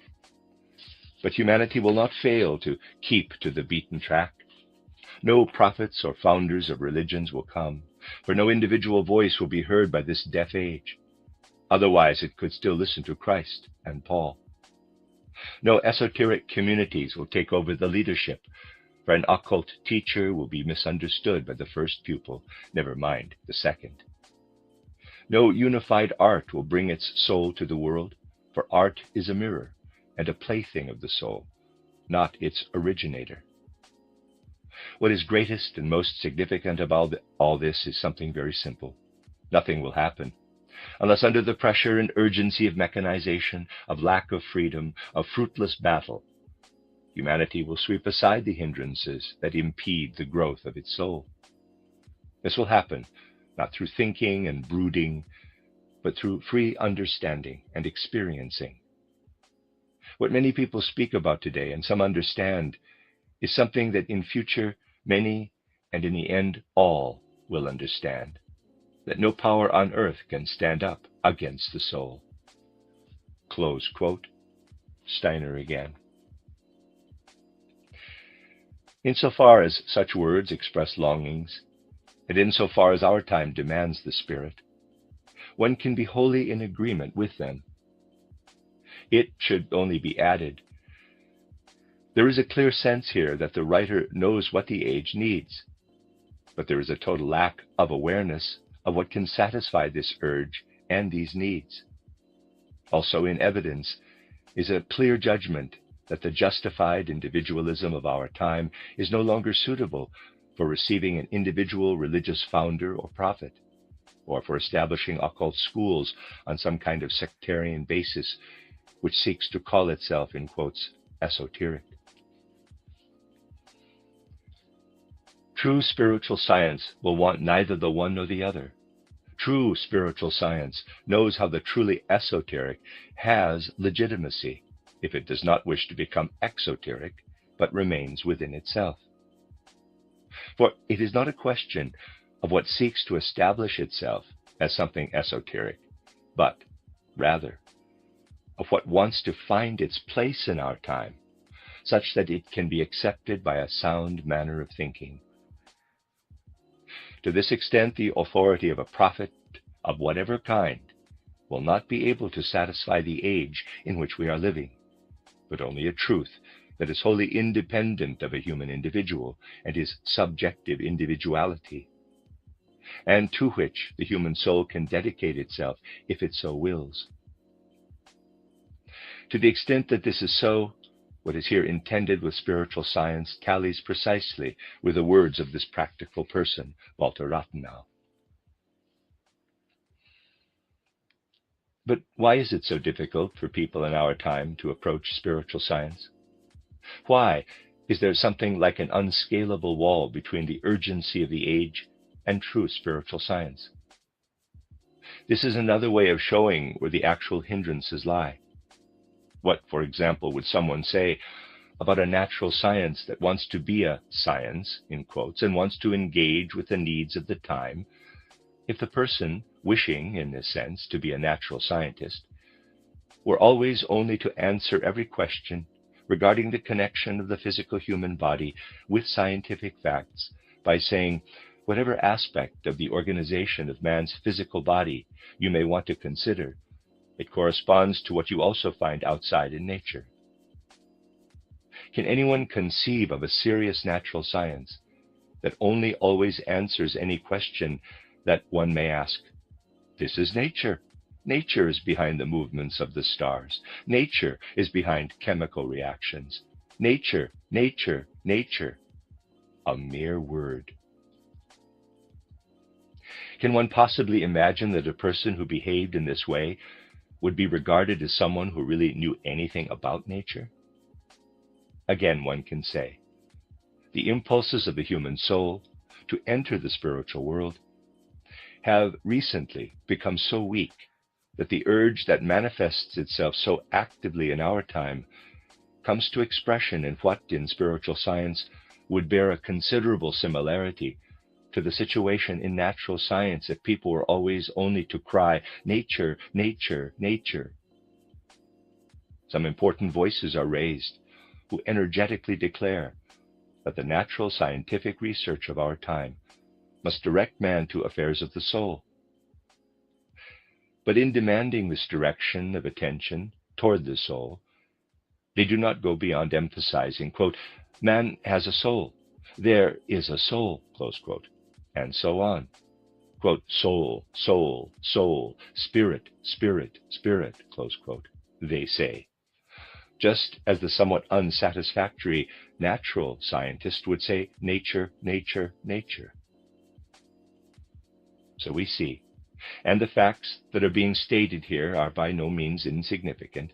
But humanity will not fail to keep to the beaten track. No prophets or founders of religions will come, for no individual voice will be heard by this deaf age. Otherwise it could still listen to Christ and Paul. No esoteric communities will take over the leadership, for an occult teacher will be misunderstood by the first pupil, never mind the second. No unified art will bring its soul to the world, for art is a mirror and a plaything of the soul, not its originator. What is greatest and most significant about all this is something very simple. Nothing will happen unless, under the pressure and urgency of mechanization, of lack of freedom, of fruitless battle, humanity will sweep aside the hindrances that impede the growth of its soul. This will happen not through thinking and brooding, but through free understanding and experiencing. What many people speak about today, and some understand, is something that in future many, and in the end all, will understand, that no power on earth can stand up against the soul. Close quote. Steiner again. Insofar as such words express longings, and insofar as our time demands the Spirit, one can be wholly in agreement with them. It should only be added, there is a clear sense here that the writer knows what the age needs, but there is a total lack of awareness of what can satisfy this urge and these needs. Also in evidence is a clear judgment that the justified individualism of our time is no longer suitable for receiving an individual religious founder or prophet, or for establishing occult schools on some kind of sectarian basis which seeks to call itself, in quotes, esoteric. True spiritual science will want neither the one nor the other. True spiritual science knows how the truly esoteric has legitimacy if it does not wish to become exoteric, but remains within itself. For it is not a question of what seeks to establish itself as something esoteric, but rather of what wants to find its place in our time, such that it can be accepted by a sound manner of thinking. To this extent, the authority of a prophet of whatever kind will not be able to satisfy the age in which we are living, but only a truth that is wholly independent of a human individual and his subjective individuality, and to which the human soul can dedicate itself if it so wills. To the extent that this is so, what is here intended with spiritual science tallies precisely with the words of this practical person, Walter Rathenau. But why is it so difficult for people in our time to approach spiritual science? Why is there something like an unscalable wall between the urgency of the age and true spiritual science? This is another way of showing where the actual hindrances lie. What, for example, would someone say about a natural science that wants to be a science, in quotes, and wants to engage with the needs of the time, if the person, wishing, in this sense, to be a natural scientist, were always only to answer every question regarding the connection of the physical human body with scientific facts by saying, whatever aspect of the organization of man's physical body you may want to consider, it corresponds to what you also find outside in nature. Can anyone conceive of a serious natural science that only always answers any question that one may ask? This is nature. Nature is behind the movements of the stars. Nature is behind chemical reactions. Nature, nature, nature. A mere word. Can one possibly imagine that a person who behaved in this way would be regarded as someone who really knew anything about nature? Again, one can say, the impulses of the human soul to enter the spiritual world have recently become so weak that the urge that manifests itself so actively in our time comes to expression in what, in spiritual science, would bear a considerable similarity to the situation in natural science if people were always only to cry, nature, nature, nature. Some important voices are raised who energetically declare that the natural scientific research of our time must direct man to affairs of the soul. But in demanding this direction of attention toward the soul, They do not go beyond emphasizing, quote, man has a soul, there is a soul, close quote, and so on. Quote, soul, soul, soul, spirit, spirit, spirit, close quote, they say. Just as the somewhat unsatisfactory natural scientist would say, nature, nature, nature. So we see, and the facts that are being stated here are by no means insignificant,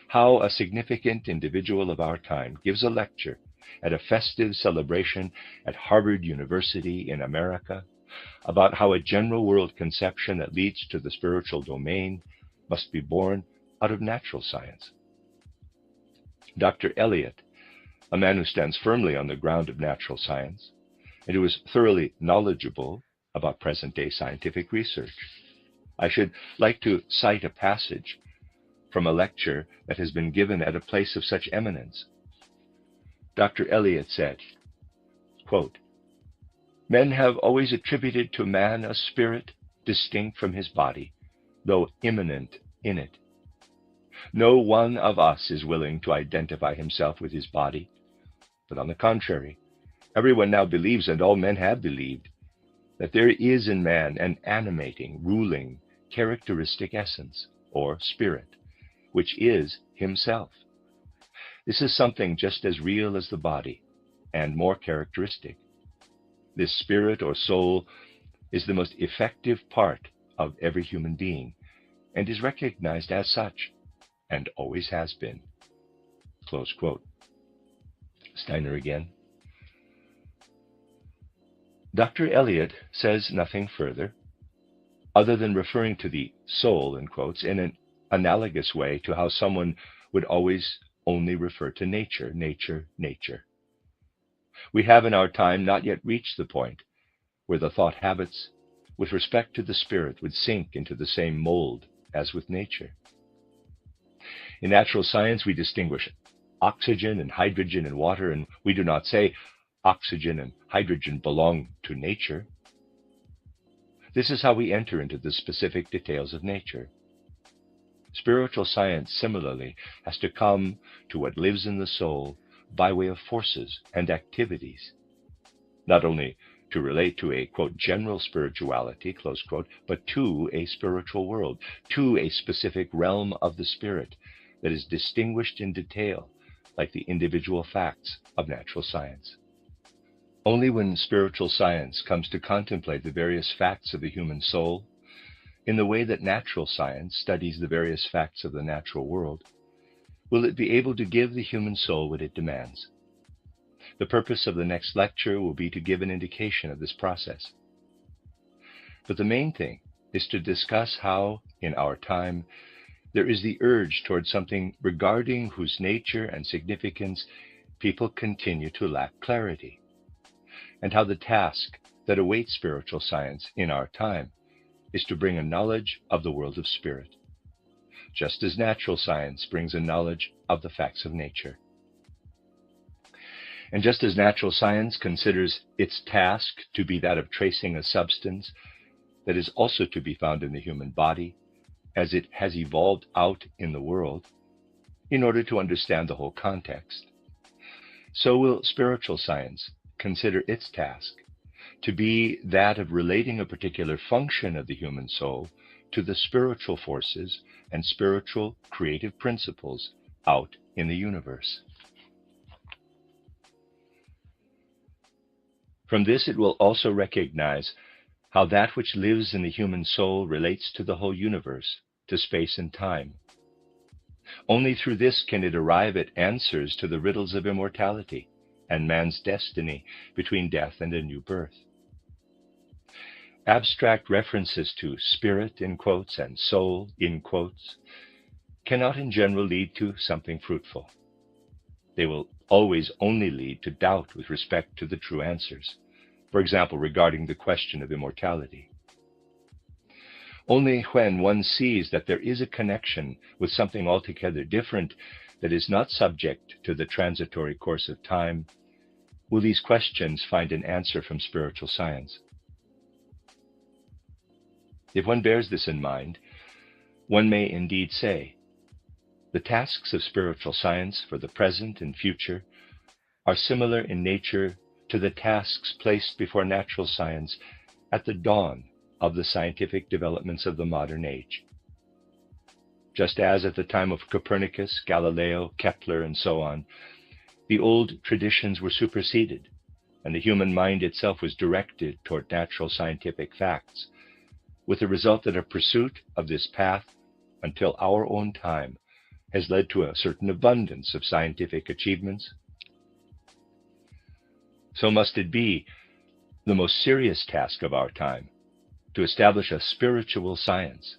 how a significant individual of our time gives a lecture at a festive celebration at Harvard University in America about how a general world conception that leads to the spiritual domain must be born out of natural science. Dr. Eliot, a man who stands firmly on the ground of natural science and who is thoroughly knowledgeable about present-day scientific research. I should like to cite a passage from a lecture that has been given at a place of such eminence. Dr. Eliot said, quote, men have always attributed to man a spirit distinct from his body, though immanent in it. No one of us is willing to identify himself with his body, but on the contrary, everyone now believes, and all men have believed, that there is in man an animating, ruling, characteristic essence, or spirit, which is himself. This is something just as real as the body, and more characteristic. This spirit or soul is the most effective part of every human being, and is recognized as such, and always has been. Close quote. Steiner again. Dr. Eliot says nothing further, other than referring to the soul, in quotes, in an analogous way to how someone would always only refer to nature, nature, nature. We have in our time not yet reached the point where the thought habits with respect to the spirit would sink into the same mold as with nature. In natural science, we distinguish oxygen and hydrogen and water, and we do not say oxygen and hydrogen belong to nature. This is how we enter into the specific details of nature. Spiritual science, similarly, has to come to what lives in the soul by way of forces and activities, not only to relate to a, quote, general spirituality, close quote, but to a spiritual world, to a specific realm of the spirit that is distinguished in detail, like the individual facts of natural science. Only when spiritual science comes to contemplate the various facts of the human soul, in the way that natural science studies the various facts of the natural world, will it be able to give the human soul what it demands. The purpose of the next lecture will be to give an indication of this process. But the main thing is to discuss how, in our time, there is the urge toward something regarding whose nature and significance people continue to lack clarity, and how the task that awaits spiritual science in our time is to bring a knowledge of the world of spirit, just as natural science brings a knowledge of the facts of nature. And just as natural science considers its task to be that of tracing a substance that is also to be found in the human body, as it has evolved out in the world, in order to understand the whole context, so will spiritual science consider its task to be that of relating a particular function of the human soul to the spiritual forces and spiritual creative principles out in the universe. From this, it will also recognize how that which lives in the human soul relates to the whole universe, to space and time. Only through this can it arrive at answers to the riddles of immortality and man's destiny between death and a new birth. Abstract references to spirit, in quotes, and soul, in quotes, cannot in general lead to something fruitful. They will always only lead to doubt with respect to the true answers, for example, regarding the question of immortality. Only when one sees that there is a connection with something altogether different that is not subject to the transitory course of time will these questions find an answer from spiritual science. If one bears this in mind, one may indeed say, The tasks of spiritual science for the present and future are similar in nature to the tasks placed before natural science at the dawn of the scientific developments of the modern age. Just as at the time of Copernicus, Galileo, Kepler, and so on, the old traditions were superseded, and the human mind itself was directed toward natural scientific facts, with the result that a pursuit of this path until our own time has led to a certain abundance of scientific achievements. So must it be the most serious task of our time to establish a spiritual science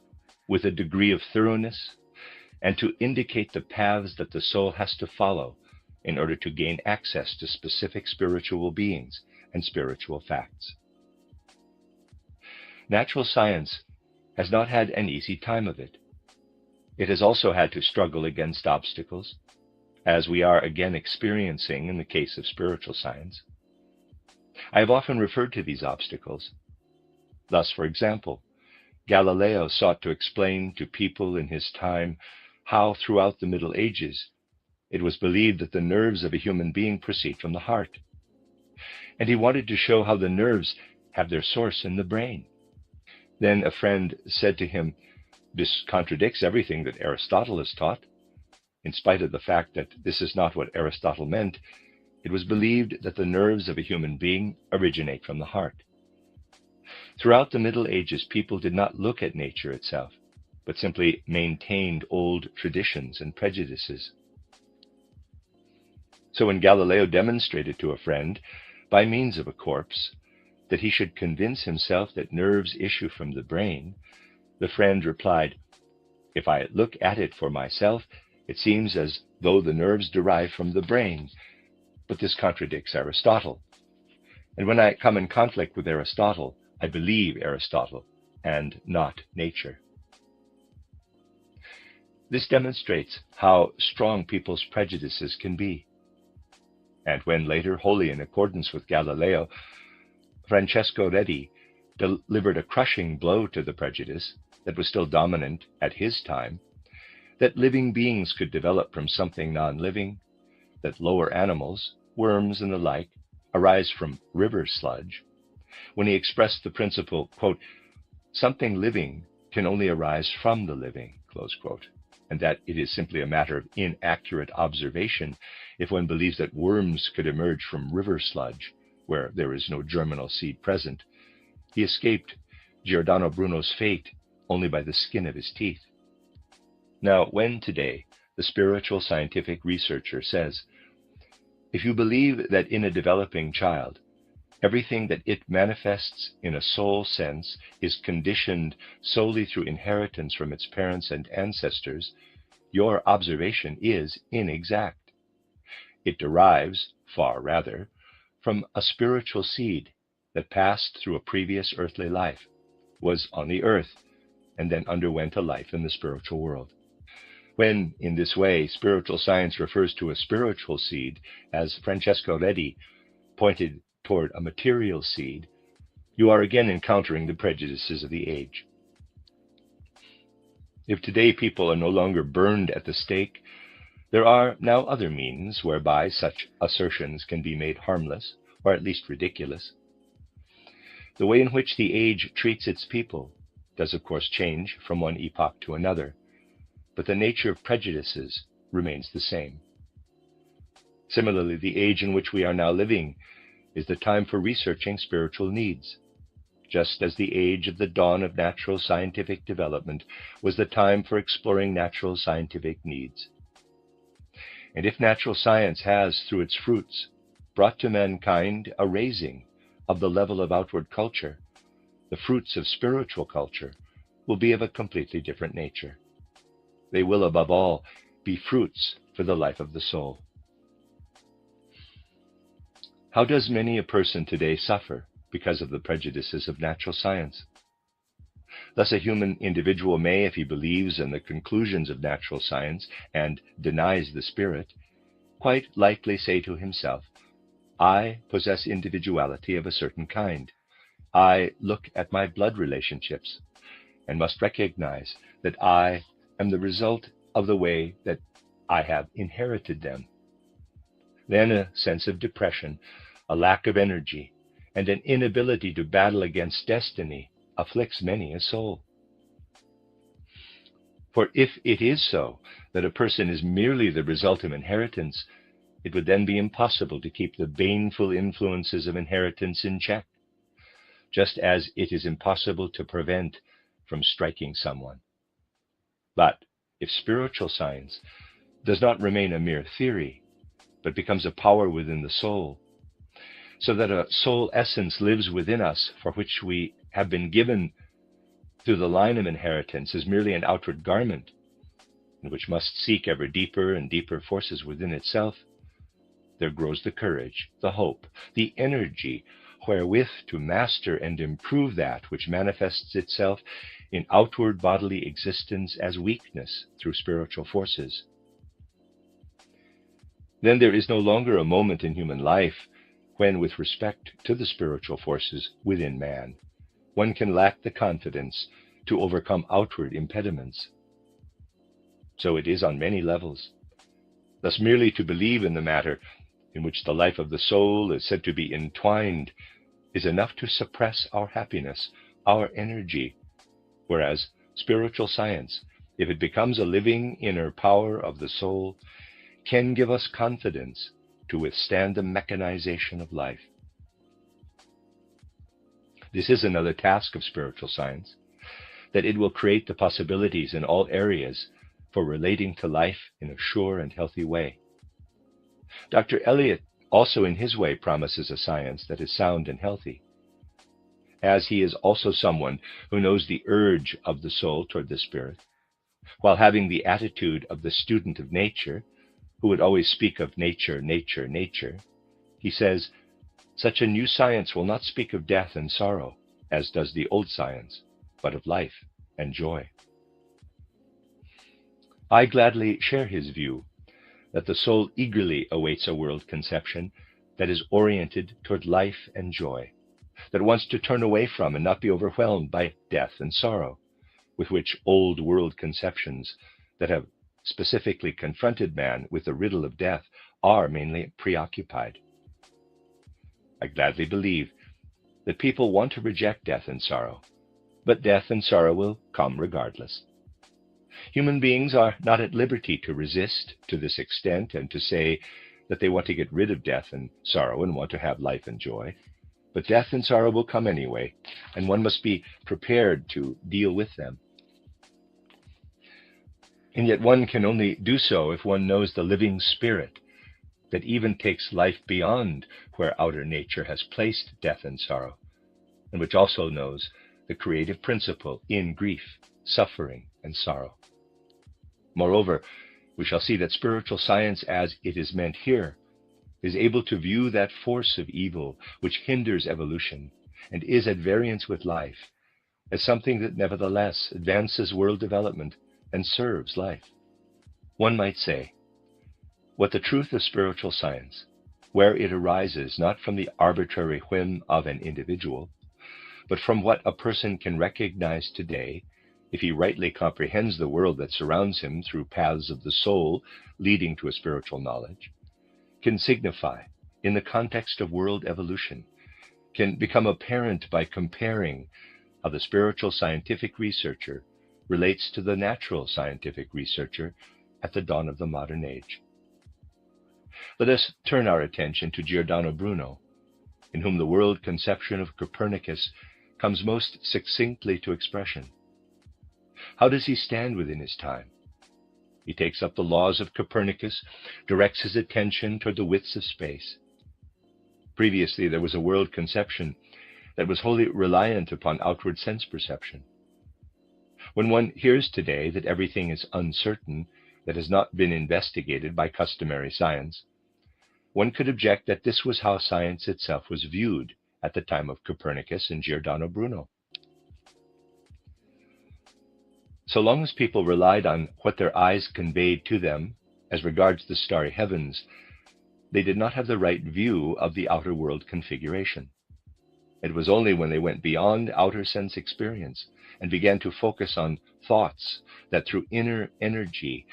with a degree of thoroughness and to indicate the paths that the soul has to follow in order to gain access to specific spiritual beings and spiritual facts. Natural science has not had an easy time of it. It has also had to struggle against obstacles, as we are again experiencing in the case of spiritual science. I have often referred to these obstacles. Thus, for example, Galileo sought to explain to people in his time how throughout the Middle Ages it was believed that the nerves of a human being proceed from the heart. And he wanted to show how the nerves have their source in the brain. Then a friend said to him, "This contradicts everything that Aristotle has taught." In spite of the fact that this is not what Aristotle meant, it was believed that the nerves of a human being originate from the heart. Throughout the Middle Ages, people did not look at nature itself, but simply maintained old traditions and prejudices. So when Galileo demonstrated to a friend, by means of a corpse, that he should convince himself that nerves issue from the brain, the friend replied, "If I look at it for myself, it seems as though the nerves derive from the brain, but this contradicts Aristotle. And when I come in conflict with Aristotle, I believe Aristotle and not nature." This demonstrates how strong people's prejudices can be. And when later, wholly in accordance with Galileo, Francesco Redi delivered a crushing blow to the prejudice that was still dominant at his time, that living beings could develop from something non-living, that lower animals, worms and the like, arise from river sludge, when he expressed the principle, quote, "Something living can only arise from the living," close quote, and that it is simply a matter of inaccurate observation if one believes that worms could emerge from river sludge, where there is no germinal seed present, he escaped Giordano Bruno's fate only by the skin of his teeth. Now, when today the spiritual scientific researcher says, "If you believe that in a developing child, everything that it manifests in a soul sense is conditioned solely through inheritance from its parents and ancestors, your observation is inexact. It derives, far rather, from a spiritual seed that passed through a previous earthly life, was on the earth, and then underwent a life in the spiritual world." When, in this way, spiritual science refers to a spiritual seed, as Francesco Redi pointed toward a material seed, you are again encountering the prejudices of the age. If today people are no longer burned at the stake, there are now other means whereby such assertions can be made harmless, or at least ridiculous. The way in which the age treats its people does of course change from one epoch to another, but the nature of prejudices remains the same. Similarly, the age in which we are now living is the time for researching spiritual needs, just as the age of the dawn of natural scientific development was the time for exploring natural scientific needs. And if natural science has, through its fruits, brought to mankind a raising of the level of outward culture, the fruits of spiritual culture will be of a completely different nature. They will, above all, be fruits for the life of the soul. How does many a person today suffer because of the prejudices of natural science? Thus, a human individual may, if he believes in the conclusions of natural science and denies the spirit, quite likely say to himself, "I possess individuality of a certain kind. I look at my blood relationships and must recognize that I am the result of the way that I have inherited them. Then a sense of depression, a lack of energy, and an inability to battle against destiny afflicts many a soul. For if it is so that a person is merely the result of inheritance, it would then be impossible to keep the baneful influences of inheritance in check, just as it is impossible to prevent from striking someone. But if spiritual science does not remain a mere theory, but becomes a power within the soul, so that a soul essence lives within us for which we have been given through the line of inheritance is merely an outward garment, and which must seek ever deeper and deeper forces within itself, there grows the courage, the hope, the energy wherewith to master and improve that which manifests itself in outward bodily existence as weakness through spiritual forces. Then there is no longer a moment in human life when, with respect to the spiritual forces within man, one can lack the confidence to overcome outward impediments. So it is on many levels. Thus, merely to believe in the matter in which the life of the soul is said to be entwined is enough to suppress our happiness, our energy, whereas spiritual science, if it becomes a living inner power of the soul, can give us confidence to withstand the mechanization of life. This is another task of spiritual science, that it will create the possibilities in all areas for relating to life in a sure and healthy way. Dr. Eliot also in his way promises a science that is sound and healthy, as he is also someone who knows the urge of the soul toward the spirit, while having the attitude of the student of nature, who would always speak of nature, nature, nature. He says, such a new science will not speak of death and sorrow, as does the old science, but of life and joy. I gladly share his view that the soul eagerly awaits a world conception that is oriented toward life and joy, that wants to turn away from and not be overwhelmed by death and sorrow, with which old world conceptions that have specifically confronted man with the riddle of death are mainly preoccupied. I gladly believe that people want to reject death and sorrow, but death and sorrow will come regardless. Human beings are not at liberty to resist to this extent and to say that they want to get rid of death and sorrow and want to have life and joy. But death and sorrow will come anyway, and one must be prepared to deal with them. And yet one can only do so if one knows the living spirit that even takes life beyond where outer nature has placed death and sorrow, and which also knows the creative principle in grief, suffering, and sorrow. Moreover, we shall see that spiritual science, as it is meant here, is able to view that force of evil which hinders evolution and is at variance with life as something that nevertheless advances world development and serves life. One might say, what the truth of spiritual science, where it arises not from the arbitrary whim of an individual, but from what a person can recognize today, if he rightly comprehends the world that surrounds him through paths of the soul leading to a spiritual knowledge, can signify, in the context of world evolution, can become apparent by comparing how the spiritual scientific researcher relates to the natural scientific researcher at the dawn of the modern age. Let us turn our attention to Giordano Bruno, in whom the world conception of Copernicus comes most succinctly to expression. How does he stand within his time? He takes up the laws of Copernicus, directs his attention toward the widths of space. Previously, there was a world conception that was wholly reliant upon outward sense perception. When one hears today that everything is uncertain, that has not been investigated by customary science, one could object that this was how science itself was viewed at the time of Copernicus and Giordano Bruno. So long as people relied on what their eyes conveyed to them as regards the starry heavens, they did not have the right view of the outer world configuration. It was only when they went beyond outer sense experience and began to focus on thoughts that through inner energy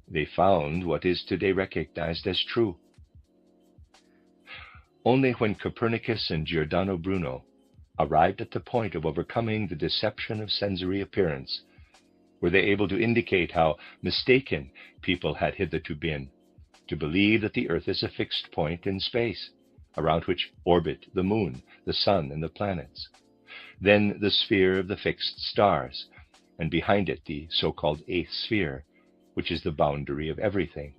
they found what is today recognized as true. Only when Copernicus and Giordano Bruno arrived at the point of overcoming the deception of sensory appearance were they able to indicate how mistaken people had hitherto been to believe that the Earth is a fixed point in space, around which orbit the moon, the sun, and the planets, then the sphere of the fixed stars, and behind it the so-called eighth sphere, which is the boundary of everything.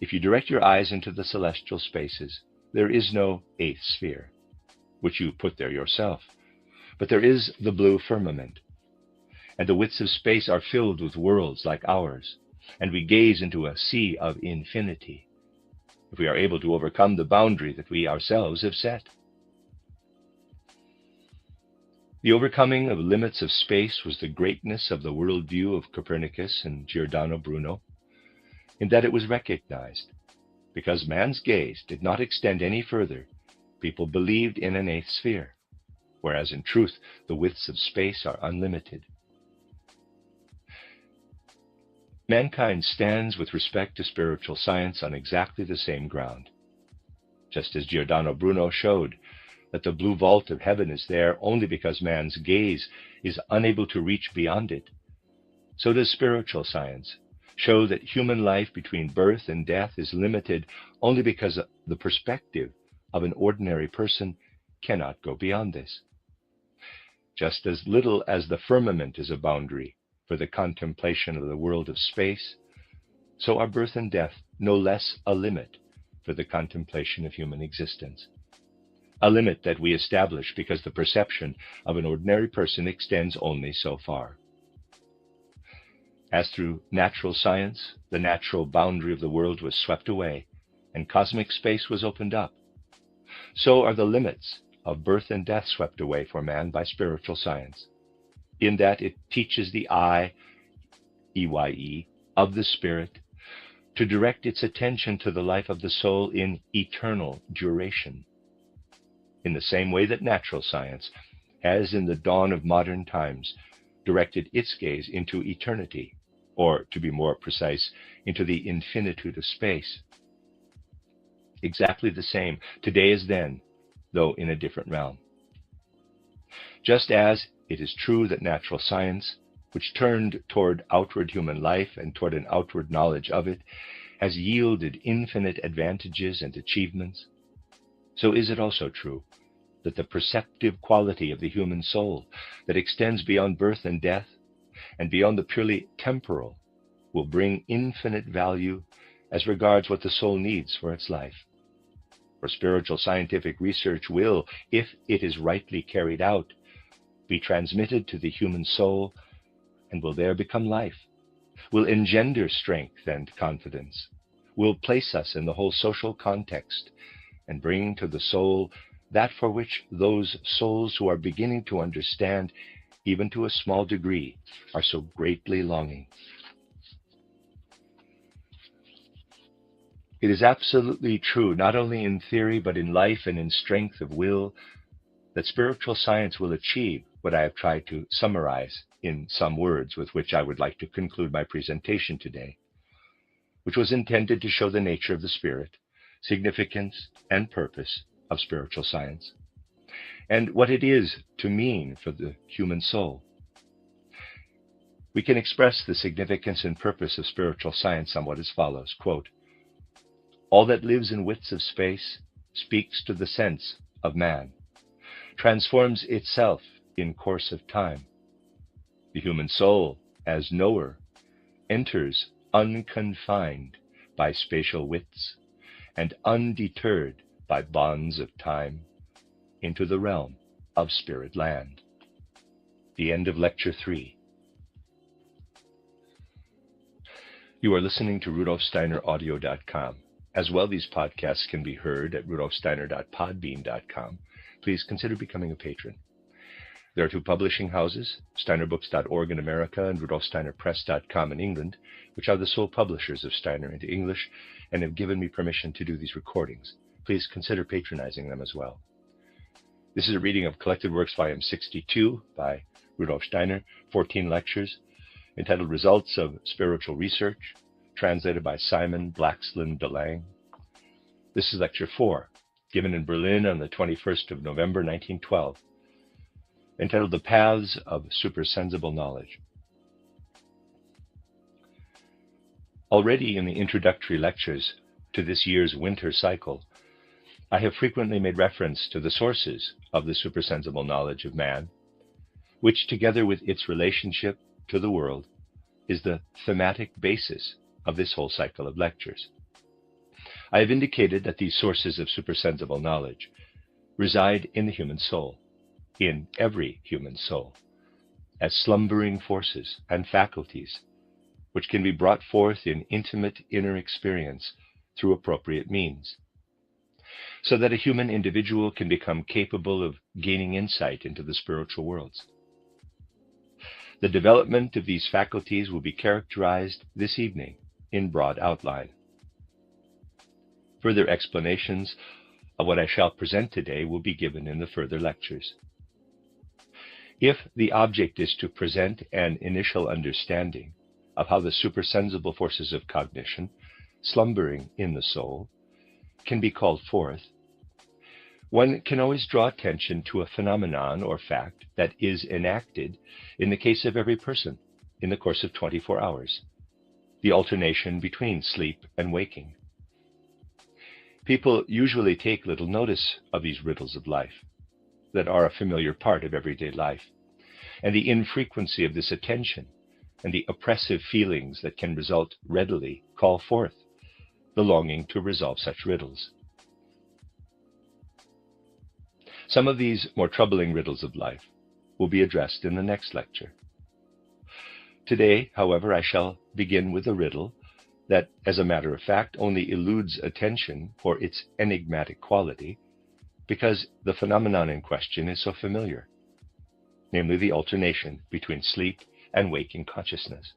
If you direct your eyes into the celestial spaces, there is no eighth sphere, which you put there yourself, but there is the blue firmament, and the widths of space are filled with worlds like ours, and we gaze into a sea of infinity, if we are able to overcome the boundary that we ourselves have set. The overcoming of limits of space was the greatness of the worldview of Copernicus and Giordano Bruno, in that it was recognized. Because man's gaze did not extend any further, people believed in an eighth sphere, whereas in truth the widths of space are unlimited. Mankind stands with respect to spiritual science on exactly the same ground. Just as Giordano Bruno showed that the blue vault of heaven is there only because man's gaze is unable to reach beyond it, so does spiritual science show that human life between birth and death is limited only because the perspective of an ordinary person cannot go beyond this. Just as little as the firmament is a boundary for the contemplation of the world of space, so are birth and death no less a limit for the contemplation of human existence. A limit that we establish because the perception of an ordinary person extends only so far. As through natural science, the natural boundary of the world was swept away and cosmic space was opened up, so are the limits of birth and death swept away for man by spiritual science, in that it teaches the eye, EYE, of the spirit to direct its attention to the life of the soul in eternal duration, in the same way that natural science has in the dawn of modern times directed its gaze into eternity, or to be more precise, into the infinitude of space. Exactly the same today as then, though in a different realm. Just as it is true that natural science, which turned toward outward human life and toward an outward knowledge of it, has yielded infinite advantages and achievements, so is it also true that the perceptive quality of the human soul that extends beyond birth and death and beyond the purely temporal will bring infinite value as regards what the soul needs for its life. For spiritual scientific research will, if it is rightly carried out, be transmitted to the human soul and will there become life, will engender strength and confidence, will place us in the whole social context and bring to the soul that for which those souls who are beginning to understand, even to a small degree, are so greatly longing. It is absolutely true, not only in theory, but in life and in strength of will, that spiritual science will achieve what I have tried to summarize in some words with which I would like to conclude my presentation today, which was intended to show the nature of the spirit, significance, and purpose of spiritual science, and what it is to mean for the human soul. We can express the significance and purpose of spiritual science somewhat as follows, quote, "All that lives in widths of space speaks to the sense of man, transforms itself in course of time. The human soul, as knower, enters unconfined by spatial widths and undeterred by bonds of time into the realm of spirit land." The end of Lecture 3. You are listening to RudolfSteinerAudio.com. As well, these podcasts can be heard at rudolfsteiner.podbean.com. Please consider becoming a patron. There are two publishing houses, steinerbooks.org in America and rudolfsteinerpress.com in England, which are the sole publishers of Steiner into English and have given me permission to do these recordings. Please consider patronizing them as well. This is a reading of Collected Works, Volume 62 by Rudolf Steiner, 14 lectures, entitled Results of Spiritual Research, translated by Simon Blaxland DeLange. This is Lecture 4, given in Berlin on the 21st of November, 1912, entitled The Paths of Supersensible Knowledge. Already in the introductory lectures to this year's winter cycle, I have frequently made reference to the sources of the supersensible knowledge of man, which, together with its relationship to the world, is the thematic basis of this whole cycle of lectures. I have indicated that these sources of supersensible knowledge reside in the human soul, in every human soul, as slumbering forces and faculties, which can be brought forth in intimate inner experience through appropriate means, so that a human individual can become capable of gaining insight into the spiritual worlds. The development of these faculties will be characterized this evening in broad outline. Further explanations of what I shall present today will be given in the further lectures. If the object is to present an initial understanding of how the supersensible forces of cognition, slumbering in the soul, can be called forth, one can always draw attention to a phenomenon or fact that is enacted in the case of every person in the course of 24 hours, the alternation between sleep and waking. People usually take little notice of these riddles of life that are a familiar part of everyday life, and the infrequency of this attention and the oppressive feelings that can result readily call forth the longing to resolve such riddles. Some of these more troubling riddles of life will be addressed in the next lecture. Today, however, I shall begin with a riddle that, as a matter of fact, only eludes attention for its enigmatic quality because the phenomenon in question is so familiar, namely the alternation between sleep and waking consciousness.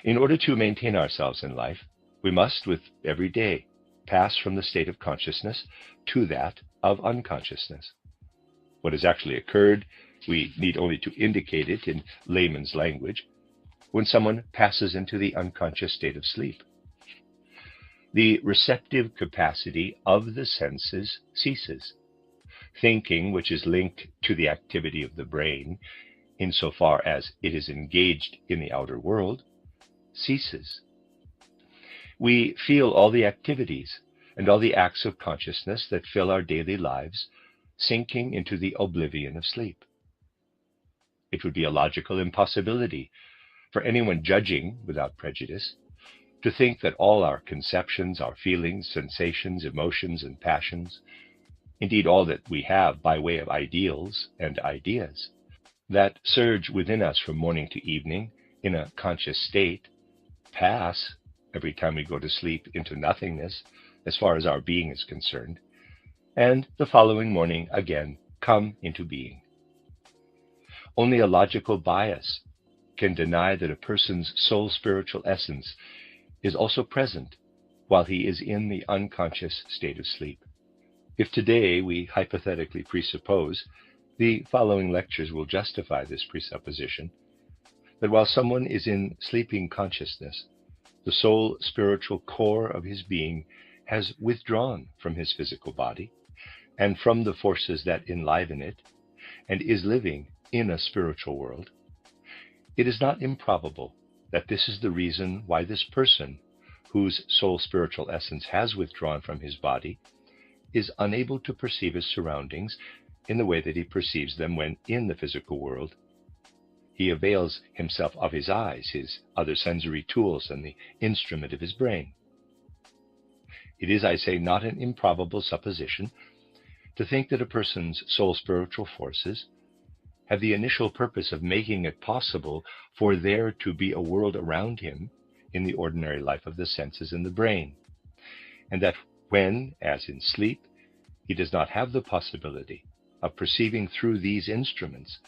In order to maintain ourselves in life, we must, with every day, pass from the state of consciousness to that of unconsciousness. What has actually occurred, we need only to indicate it in layman's language, when someone passes into the unconscious state of sleep. The receptive capacity of the senses ceases. Thinking, which is linked to the activity of the brain, insofar as it is engaged in the outer world, ceases. We feel all the activities and all the acts of consciousness that fill our daily lives sinking into the oblivion of sleep. It would be a logical impossibility for anyone judging without prejudice to think that all our conceptions, our feelings, sensations, emotions, and passions, indeed all that we have by way of ideals and ideas, that surge within us from morning to evening in a conscious state, pass every time we go to sleep into nothingness as far as our being is concerned, and the following morning again come into being. Only a logical bias can deny that a person's soul spiritual essence is also present while he is in the unconscious state of sleep. If today we hypothetically presuppose, the following lectures will justify this presupposition, that while someone is in sleeping consciousness, the soul spiritual core of his being has withdrawn from his physical body and from the forces that enliven it, and is living in a spiritual world, it is not improbable that this is the reason why this person, whose soul spiritual essence has withdrawn from his body, is unable to perceive his surroundings in the way that he perceives them when in the physical world. He avails himself of his eyes, his other sensory tools, and the instrument of his brain. It is, I say, not an improbable supposition to think that a person's soul spiritual forces have the initial purpose of making it possible for there to be a world around him in the ordinary life of the senses and the brain, and that when, as in sleep, he does not have the possibility of perceiving through these instruments,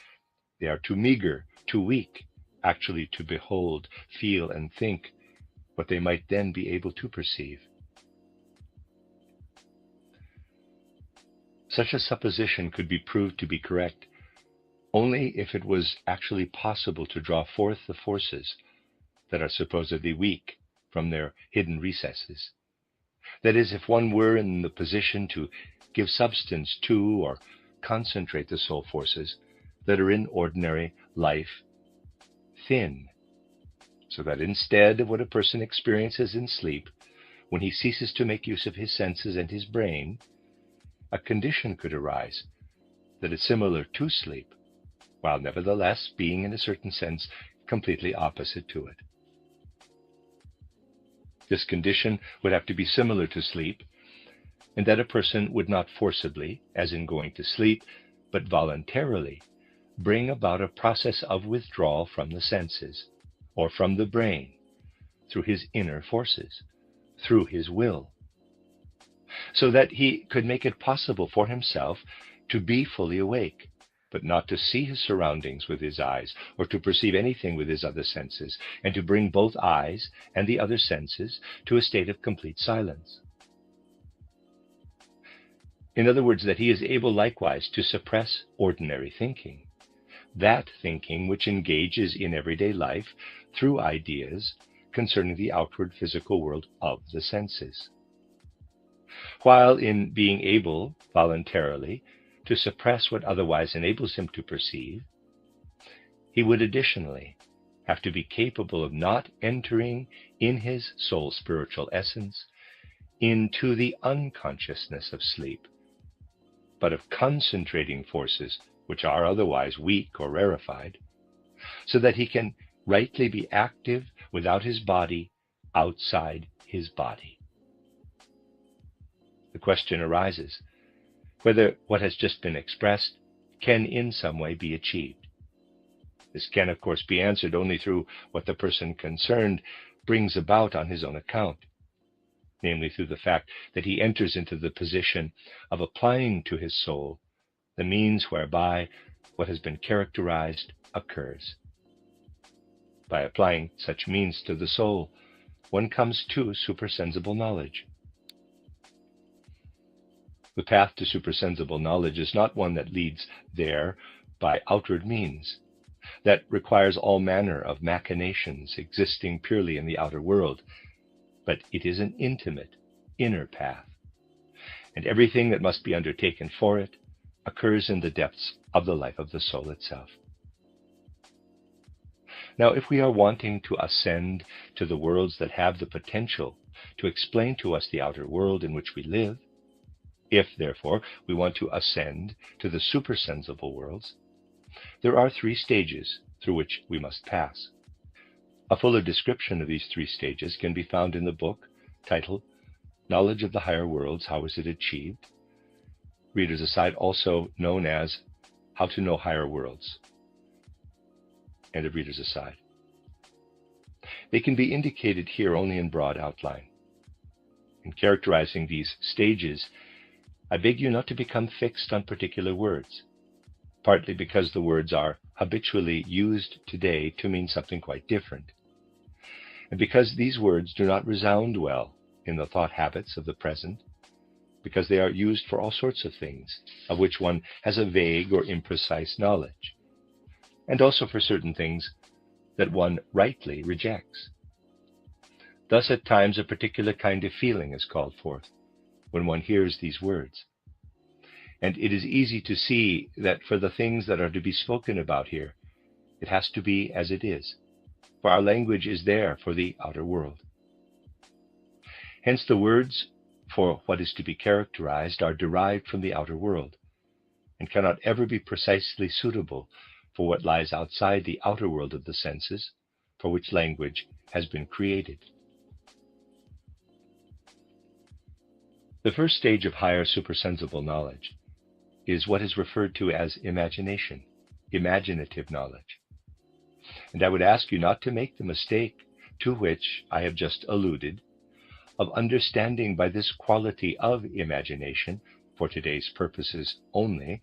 they are too meager, too weak, actually to behold, feel, and think what they might then be able to perceive. Such a supposition could be proved to be correct only if it was actually possible to draw forth the forces that are supposedly weak from their hidden recesses. That is, if one were in the position to give substance to or concentrate the soul forces that are in ordinary life thin, so that instead of what a person experiences in sleep, when he ceases to make use of his senses and his brain, a condition could arise that is similar to sleep, while nevertheless being in a certain sense completely opposite to it. This condition would have to be similar to sleep, and that a person would not forcibly, as in going to sleep, but voluntarily bring about a process of withdrawal from the senses, or from the brain, through his inner forces, through his will, so that he could make it possible for himself to be fully awake, but not to see his surroundings with his eyes, or to perceive anything with his other senses, and to bring both eyes and the other senses to a state of complete silence. In other words, that he is able likewise to suppress ordinary thinking, that thinking which engages in everyday life through ideas concerning the outward physical world of the senses, while in being able voluntarily to suppress what otherwise enables him to perceive, he would additionally have to be capable of not entering in his soul's spiritual essence into the unconsciousness of sleep, but of concentrating forces which are otherwise weak or rarefied, so that he can rightly be active without his body, outside his body. The question arises whether what has just been expressed can in some way be achieved. This can, of course, be answered only through what the person concerned brings about on his own account, namely through the fact that he enters into the position of applying to his soul the means whereby what has been characterized occurs. By applying such means to the soul, one comes to supersensible knowledge. The path to supersensible knowledge is not one that leads there by outward means, that requires all manner of machinations existing purely in the outer world, but it is an intimate, inner path, and everything that must be undertaken for it occurs in the depths of the life of the soul itself. Now, if we are wanting to ascend to the worlds that have the potential to explain to us the outer world in which we live, if, therefore, we want to ascend to the supersensible worlds, there are 3 stages through which we must pass. A fuller description of these 3 stages can be found in the book titled Knowledge of the Higher Worlds, How Is It Achieved? Reader's Aside, also known as How to Know Higher Worlds. End of Reader's Aside. They can be indicated here only in broad outline. In characterizing these stages, I beg you not to become fixed on particular words, partly because the words are habitually used today to mean something quite different, and because these words do not resound well in the thought habits of the present, because they are used for all sorts of things of which one has a vague or imprecise knowledge, and also for certain things that one rightly rejects. Thus, at times, a particular kind of feeling is called forth when one hears these words. And it is easy to see that for the things that are to be spoken about here, it has to be as it is, for our language is there for the outer world. Hence the words for what is to be characterized are derived from the outer world, and cannot ever be precisely suitable for what lies outside the outer world of the senses, for which language has been created. The first stage of higher supersensible knowledge is what is referred to as imagination, imaginative knowledge. And I would ask you not to make the mistake to which I have just alluded of understanding by this quality of imagination, for today's purposes only,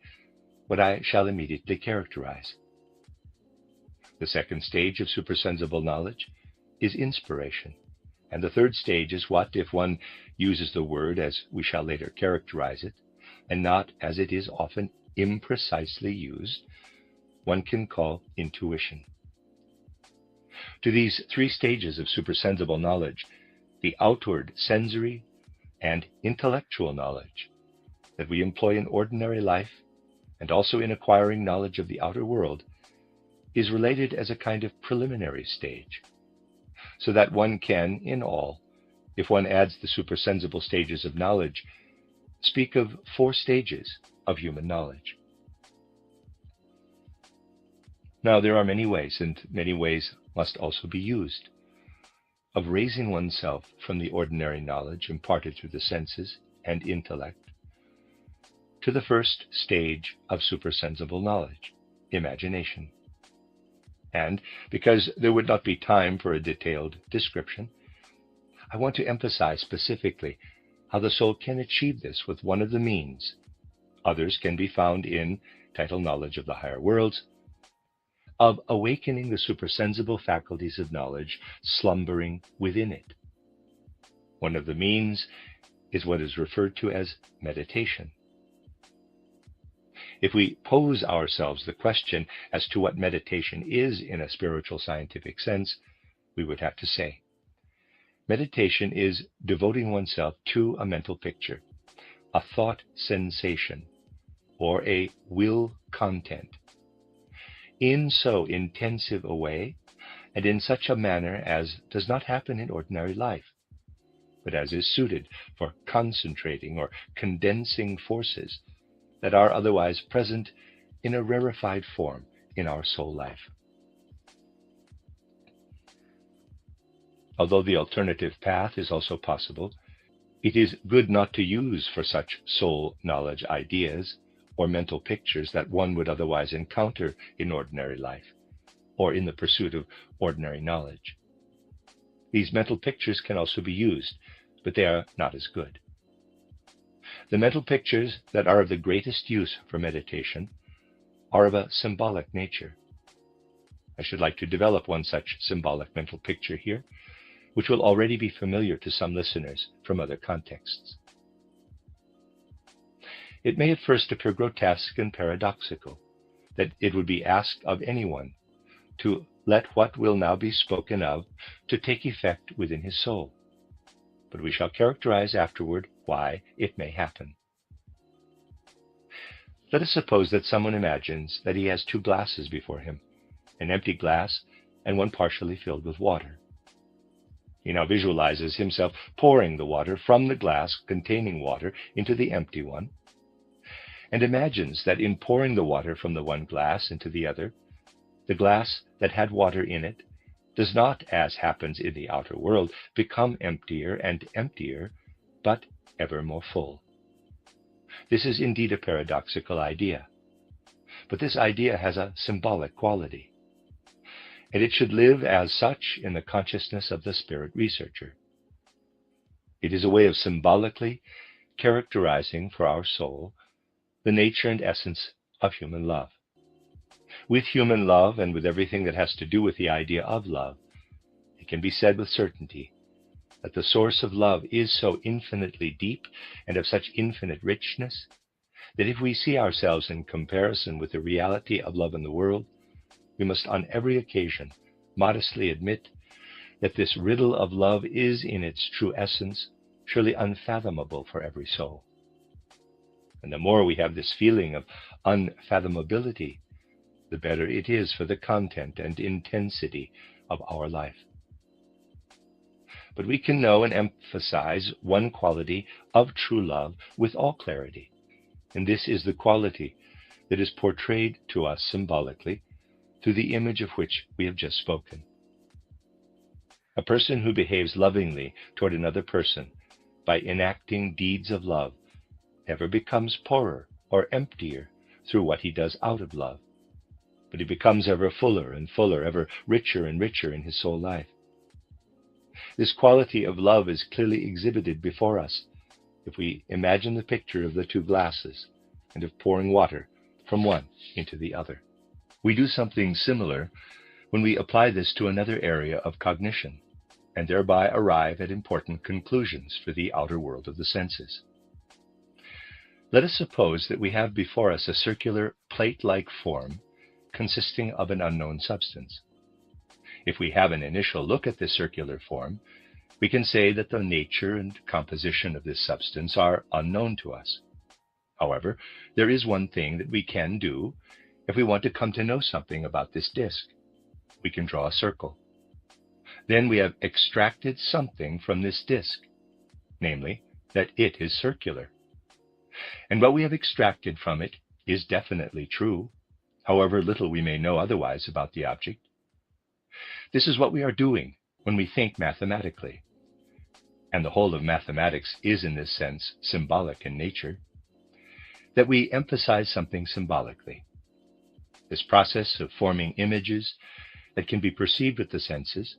what I shall immediately characterize. The second stage of supersensible knowledge is inspiration, and the third stage is what, if one uses the word as we shall later characterize it, and not as it is often imprecisely used, one can call intuition. To these three stages of supersensible knowledge, the outward sensory and intellectual knowledge that we employ in ordinary life and also in acquiring knowledge of the outer world is related as a kind of preliminary stage, so that one can, in all, if one adds the supersensible stages of knowledge, speak of 4 stages of human knowledge. Now, there are many ways, and many ways must also be used, of raising oneself from the ordinary knowledge imparted through the senses and intellect to the first stage of supersensible knowledge, imagination. And because there would not be time for a detailed description, I want to emphasize specifically how the soul can achieve this with one of the means. Others can be found in Title Knowledge of the Higher Worlds, of awakening the supersensible faculties of knowledge slumbering within it. One of the means is what is referred to as meditation. If we pose ourselves the question as to what meditation is in a spiritual scientific sense, we would have to say, meditation is devoting oneself to a mental picture, a thought sensation, or a will content, in so intensive a way and in such a manner as does not happen in ordinary life, but as is suited for concentrating or condensing forces that are otherwise present in a rarefied form in our soul life. Although the alternative path is also possible, it is good not to use for such soul knowledge ideas or mental pictures that one would otherwise encounter in ordinary life or in the pursuit of ordinary knowledge. These mental pictures can also be used, but they are not as good. The mental pictures that are of the greatest use for meditation are of a symbolic nature. I should like to develop one such symbolic mental picture here, which will already be familiar to some listeners from other contexts. It may at first appear grotesque and paradoxical that it would be asked of anyone to let what will now be spoken of to take effect within his soul, but we shall characterize afterward why it may happen. Let us suppose that someone imagines that he has 2 glasses before him, an empty glass and one partially filled with water. He now visualizes himself pouring the water from the glass containing water into the empty one, and imagines that in pouring the water from the one glass into the other, the glass that had water in it does not, as happens in the outer world, become emptier and emptier, but ever more full. This is indeed a paradoxical idea, but this idea has a symbolic quality, and it should live as such in the consciousness of the spirit researcher. It is a way of symbolically characterizing for our soul the nature and essence of human love. With human love and with everything that has to do with the idea of love, it can be said with certainty that the source of love is so infinitely deep and of such infinite richness that if we see ourselves in comparison with the reality of love in the world, we must on every occasion modestly admit that this riddle of love is in its true essence surely unfathomable for every soul. And the more we have this feeling of unfathomability, the better it is for the content and intensity of our life. But we can know and emphasize one quality of true love with all clarity, and this is the quality that is portrayed to us symbolically through the image of which we have just spoken. A person who behaves lovingly toward another person by enacting deeds of love never becomes poorer or emptier through what he does out of love, but he becomes ever fuller and fuller, ever richer and richer in his soul life. This quality of love is clearly exhibited before us if we imagine the picture of the 2 glasses and of pouring water from one into the other. We do something similar when we apply this to another area of cognition, and thereby arrive at important conclusions for the outer world of the senses. Let us suppose that we have before us a circular plate-like form consisting of an unknown substance. If we have an initial look at this circular form, we can say that the nature and composition of this substance are unknown to us. However, there is one thing that we can do if we want to come to know something about this disk. We can draw a circle. Then we have extracted something from this disk, namely, that it is circular. And what we have extracted from it is definitely true, however little we may know otherwise about the object. This is what we are doing when we think mathematically. And the whole of mathematics is in this sense symbolic in nature, that we emphasize something symbolically. This process of forming images that can be perceived with the senses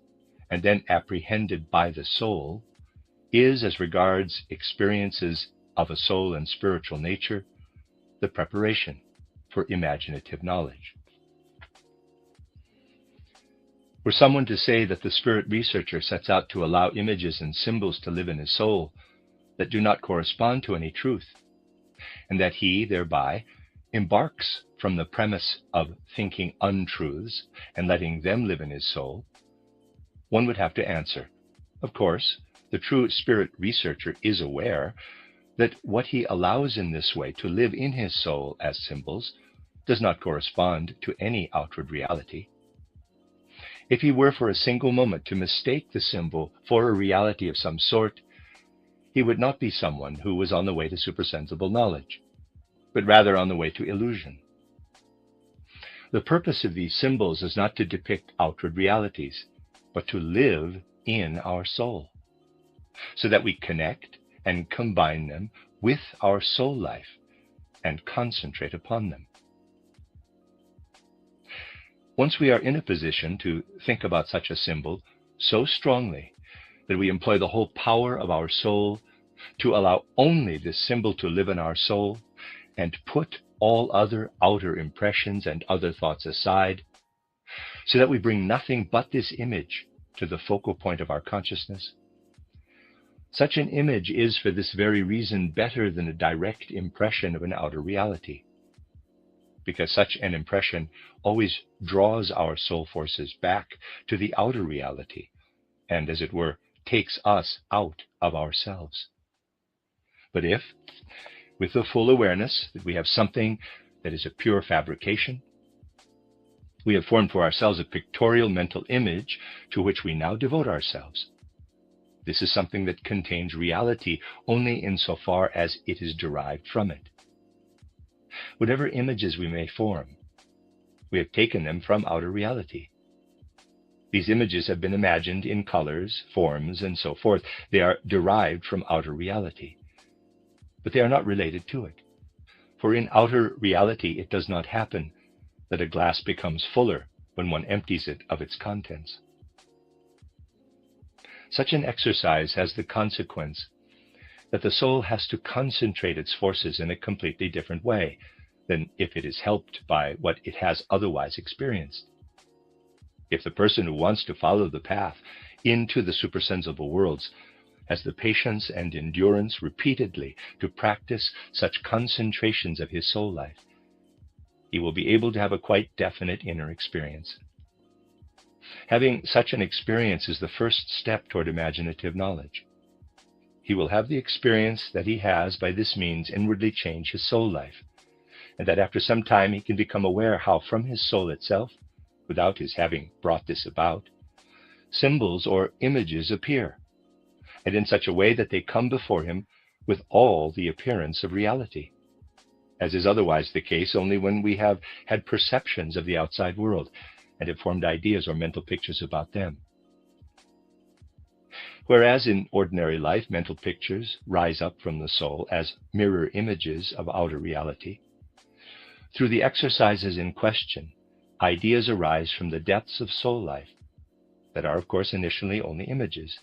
and then apprehended by the soul is, as regards experiences of a soul and spiritual nature, the preparation for imaginative knowledge. Were someone to say that the spirit researcher sets out to allow images and symbols to live in his soul that do not correspond to any truth, and that he thereby embarks from the premise of thinking untruths and letting them live in his soul, one would have to answer, of course, the true spirit researcher is aware that what he allows in this way to live in his soul as symbols does not correspond to any outward reality. If he were for a single moment to mistake the symbol for a reality of some sort, he would not be someone who was on the way to supersensible knowledge, but rather on the way to illusion. The purpose of these symbols is not to depict outward realities, but to live in our soul, so that we connect and combine them with our soul life and concentrate upon them. Once we are in a position to think about such a symbol so strongly that we employ the whole power of our soul to allow only this symbol to live in our soul and put all other outer impressions and other thoughts aside, so that we bring nothing but this image to the focal point of our consciousness, such an image is for this very reason better than a direct impression of an outer reality, because such an impression always draws our soul forces back to the outer reality and, as it were, takes us out of ourselves. But if, with the full awareness that we have something that is a pure fabrication, we have formed for ourselves a pictorial mental image to which we now devote ourselves, this is something that contains reality only insofar as it is derived from it. Whatever images we may form, we have taken them from outer reality. These images have been imagined in colors, forms, and so forth. They are derived from outer reality, but they are not related to it. For in outer reality, it does not happen that a glass becomes fuller when one empties it of its contents. Such an exercise has the consequence that the soul has to concentrate its forces in a completely different way than if it is helped by what it has otherwise experienced. If the person who wants to follow the path into the supersensible worlds has the patience and endurance repeatedly to practice such concentrations of his soul life, he will be able to have a quite definite inner experience. Having such an experience is the first step toward imaginative knowledge. He will have the experience that he has by this means inwardly change his soul life, and that after some time he can become aware how from his soul itself, without his having brought this about, symbols or images appear, and in such a way that they come before him with all the appearance of reality, as is otherwise the case only when we have had perceptions of the outside world and have formed ideas or mental pictures about them. Whereas in ordinary life, mental pictures rise up from the soul as mirror images of outer reality, through the exercises in question, ideas arise from the depths of soul life that are, of course, initially only images.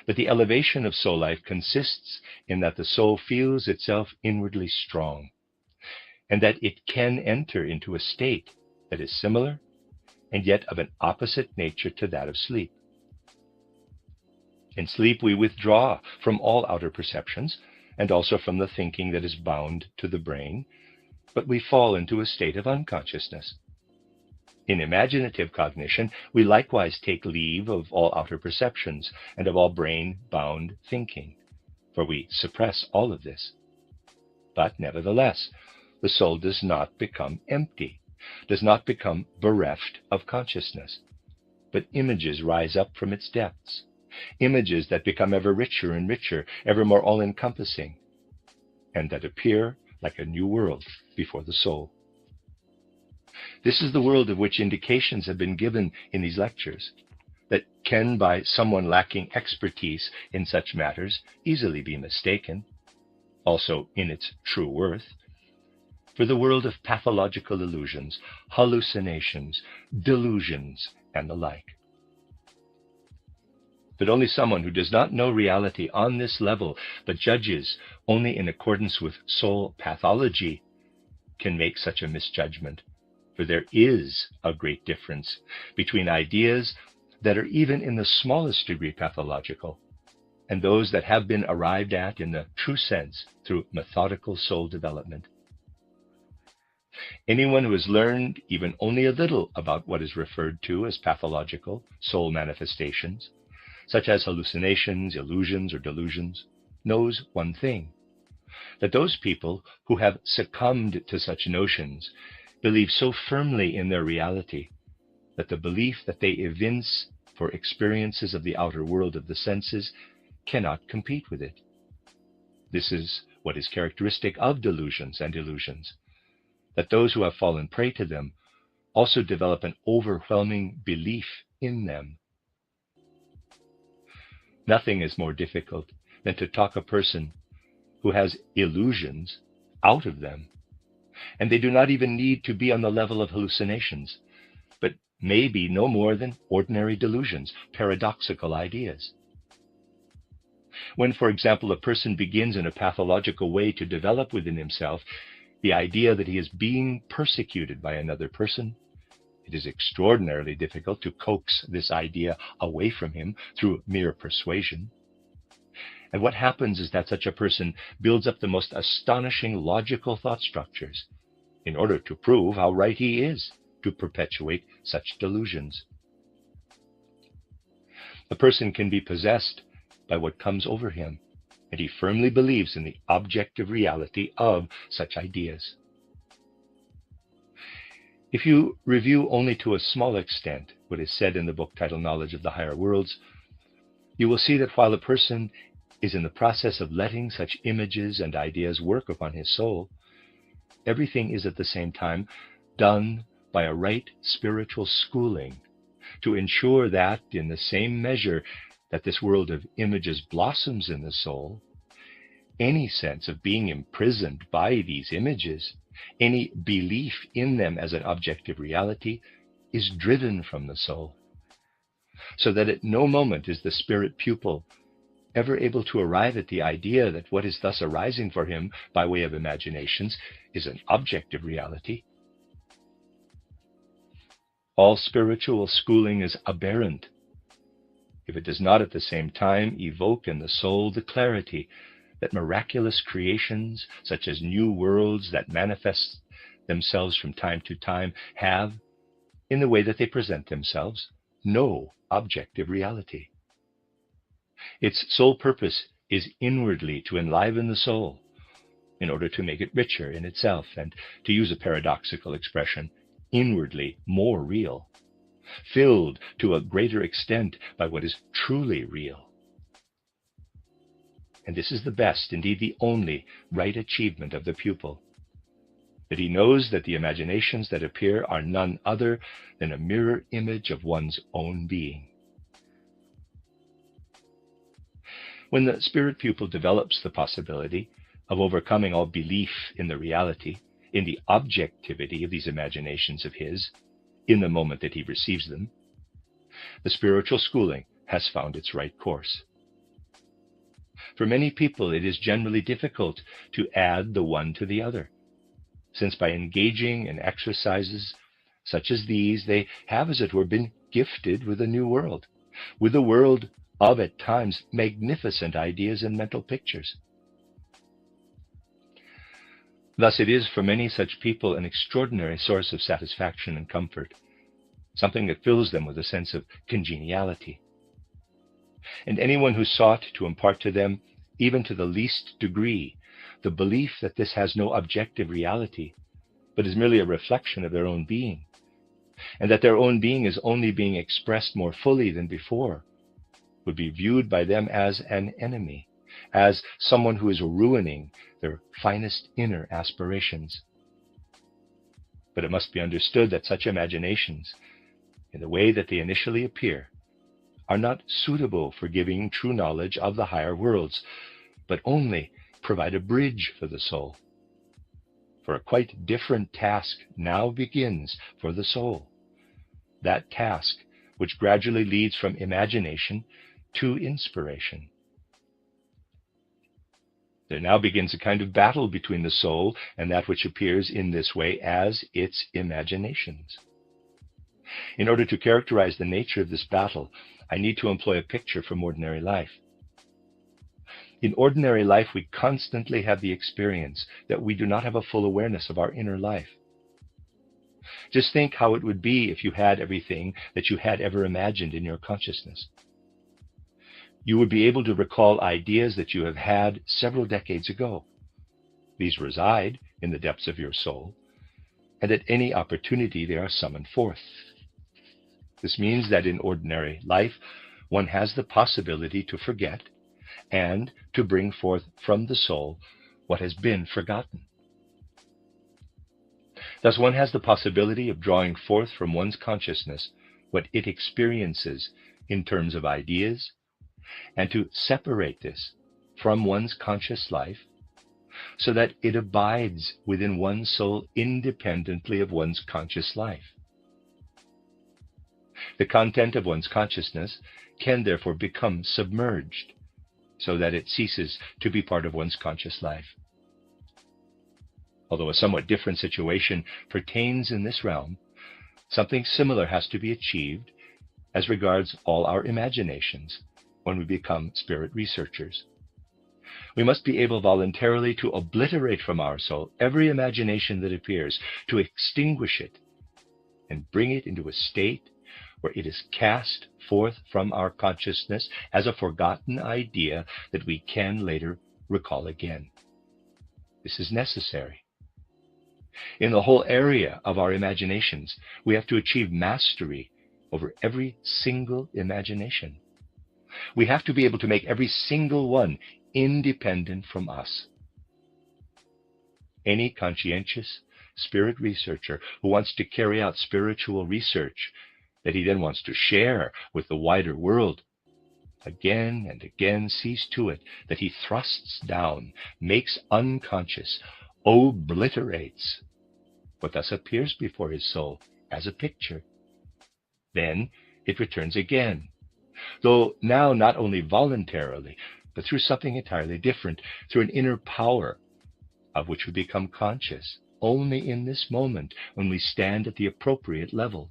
But the elevation of soul life consists in that the soul feels itself inwardly strong, and that it can enter into a state that is similar and yet of an opposite nature to that of sleep. In sleep we withdraw from all outer perceptions and also from the thinking that is bound to the brain, but we fall into a state of unconsciousness. In imaginative cognition, we likewise take leave of all outer perceptions and of all brain-bound thinking, for we suppress all of this. But nevertheless, the soul does not become empty, does not become bereft of consciousness, but images rise up from its depths, images that become ever richer and richer, ever more all-encompassing, and that appear like a new world before the soul. This is the world of which indications have been given in these lectures, that can, by someone lacking expertise in such matters, easily be mistaken, also in its true worth, for the world of pathological illusions, hallucinations, delusions, and the like. But only someone who does not know reality on this level, but judges only in accordance with soul pathology, can make such a misjudgment. For there is a great difference between ideas that are even in the smallest degree pathological and those that have been arrived at in the true sense through methodical soul development. Anyone who has learned even only a little about what is referred to as pathological soul manifestations, such as hallucinations, illusions, or delusions, knows one thing, that those people who have succumbed to such notions believe so firmly in their reality that the belief that they evince for experiences of the outer world of the senses cannot compete with it. This is what is characteristic of delusions and illusions, that those who have fallen prey to them also develop an overwhelming belief in them. Nothing is more difficult than to talk a person who has illusions out of them, and they do not even need to be on the level of hallucinations, but may be no more than ordinary delusions, paradoxical ideas. When, for example, a person begins in a pathological way to develop within himself the idea that he is being persecuted by another person, it is extraordinarily difficult to coax this idea away from him through mere persuasion. And what happens is that such a person builds up the most astonishing logical thought structures in order to prove how right he is to perpetuate such delusions. A person can be possessed by what comes over him, and he firmly believes in the objective reality of such ideas. If you review only to a small extent what is said in the book titled Knowledge of the Higher Worlds, you will see that while a person is in the process of letting such images and ideas work upon his soul, everything is at the same time done by a right spiritual schooling to ensure that, in the same measure that this world of images blossoms in the soul, any sense of being imprisoned by these images, any belief in them as an objective reality, is driven from the soul, so that at no moment is the spirit pupil ever able to arrive at the idea that what is thus arising for him by way of imaginations is an objective reality. All spiritual schooling is aberrant if it does not at the same time evoke in the soul the clarity that miraculous creations, such as new worlds that manifest themselves from time to time, have, in the way that they present themselves, no objective reality. Its sole purpose is inwardly to enliven the soul in order to make it richer in itself and, to use a paradoxical expression, inwardly more real, filled to a greater extent by what is truly real. And this is the best, indeed the only, right achievement of the pupil, that he knows that the imaginations that appear are none other than a mirror image of one's own being. When the spirit pupil develops the possibility of overcoming all belief in the reality, in the objectivity of these imaginations of his, in the moment that he receives them, the spiritual schooling has found its right course. For many people, it is generally difficult to add the one to the other, since by engaging in exercises such as these, they have, as it were, been gifted with a new world, with a world of, at times, magnificent ideas and mental pictures. Thus it is for many such people an extraordinary source of satisfaction and comfort, something that fills them with a sense of congeniality. And anyone who sought to impart to them, even to the least degree, the belief that this has no objective reality, but is merely a reflection of their own being, and that their own being is only being expressed more fully than before, would be viewed by them as an enemy, as someone who is ruining their finest inner aspirations. But it must be understood that such imaginations, in the way that they initially appear, are not suitable for giving true knowledge of the higher worlds, but only provide a bridge for the soul. For a quite different task now begins for the soul, that task which gradually leads from imagination to inspiration. There now begins a kind of battle between the soul and that which appears in this way as its imaginations. In order to characterize the nature of this battle, I need to employ a picture from ordinary life. In ordinary life, we constantly have the experience that we do not have a full awareness of our inner life. Just think how it would be if you had everything that you had ever imagined in your consciousness. You would be able to recall ideas that you have had several decades ago. These reside in the depths of your soul, and at any opportunity they are summoned forth. This means that in ordinary life, one has the possibility to forget and to bring forth from the soul what has been forgotten. Thus, one has the possibility of drawing forth from one's consciousness what it experiences in terms of ideas, and to separate this from one's conscious life so that it abides within one's soul independently of one's conscious life. The content of one's consciousness can therefore become submerged so that it ceases to be part of one's conscious life. Although a somewhat different situation pertains in this realm, something similar has to be achieved as regards all our imaginations when we become spirit researchers. We must be able voluntarily to obliterate from our soul every imagination that appears, to extinguish it, and bring it into a state where it is cast forth from our consciousness as a forgotten idea that we can later recall again. This is necessary. In the whole area of our imaginations, we have to achieve mastery over every single imagination. We have to be able to make every single one independent from us. Any conscientious spirit researcher who wants to carry out spiritual research that he then wants to share with the wider world, again and again sees to it that he thrusts down, makes unconscious, obliterates what thus appears before his soul as a picture. Then it returns again, though now not only voluntarily, but through something entirely different, through an inner power of which we become conscious only in this moment when we stand at the appropriate level.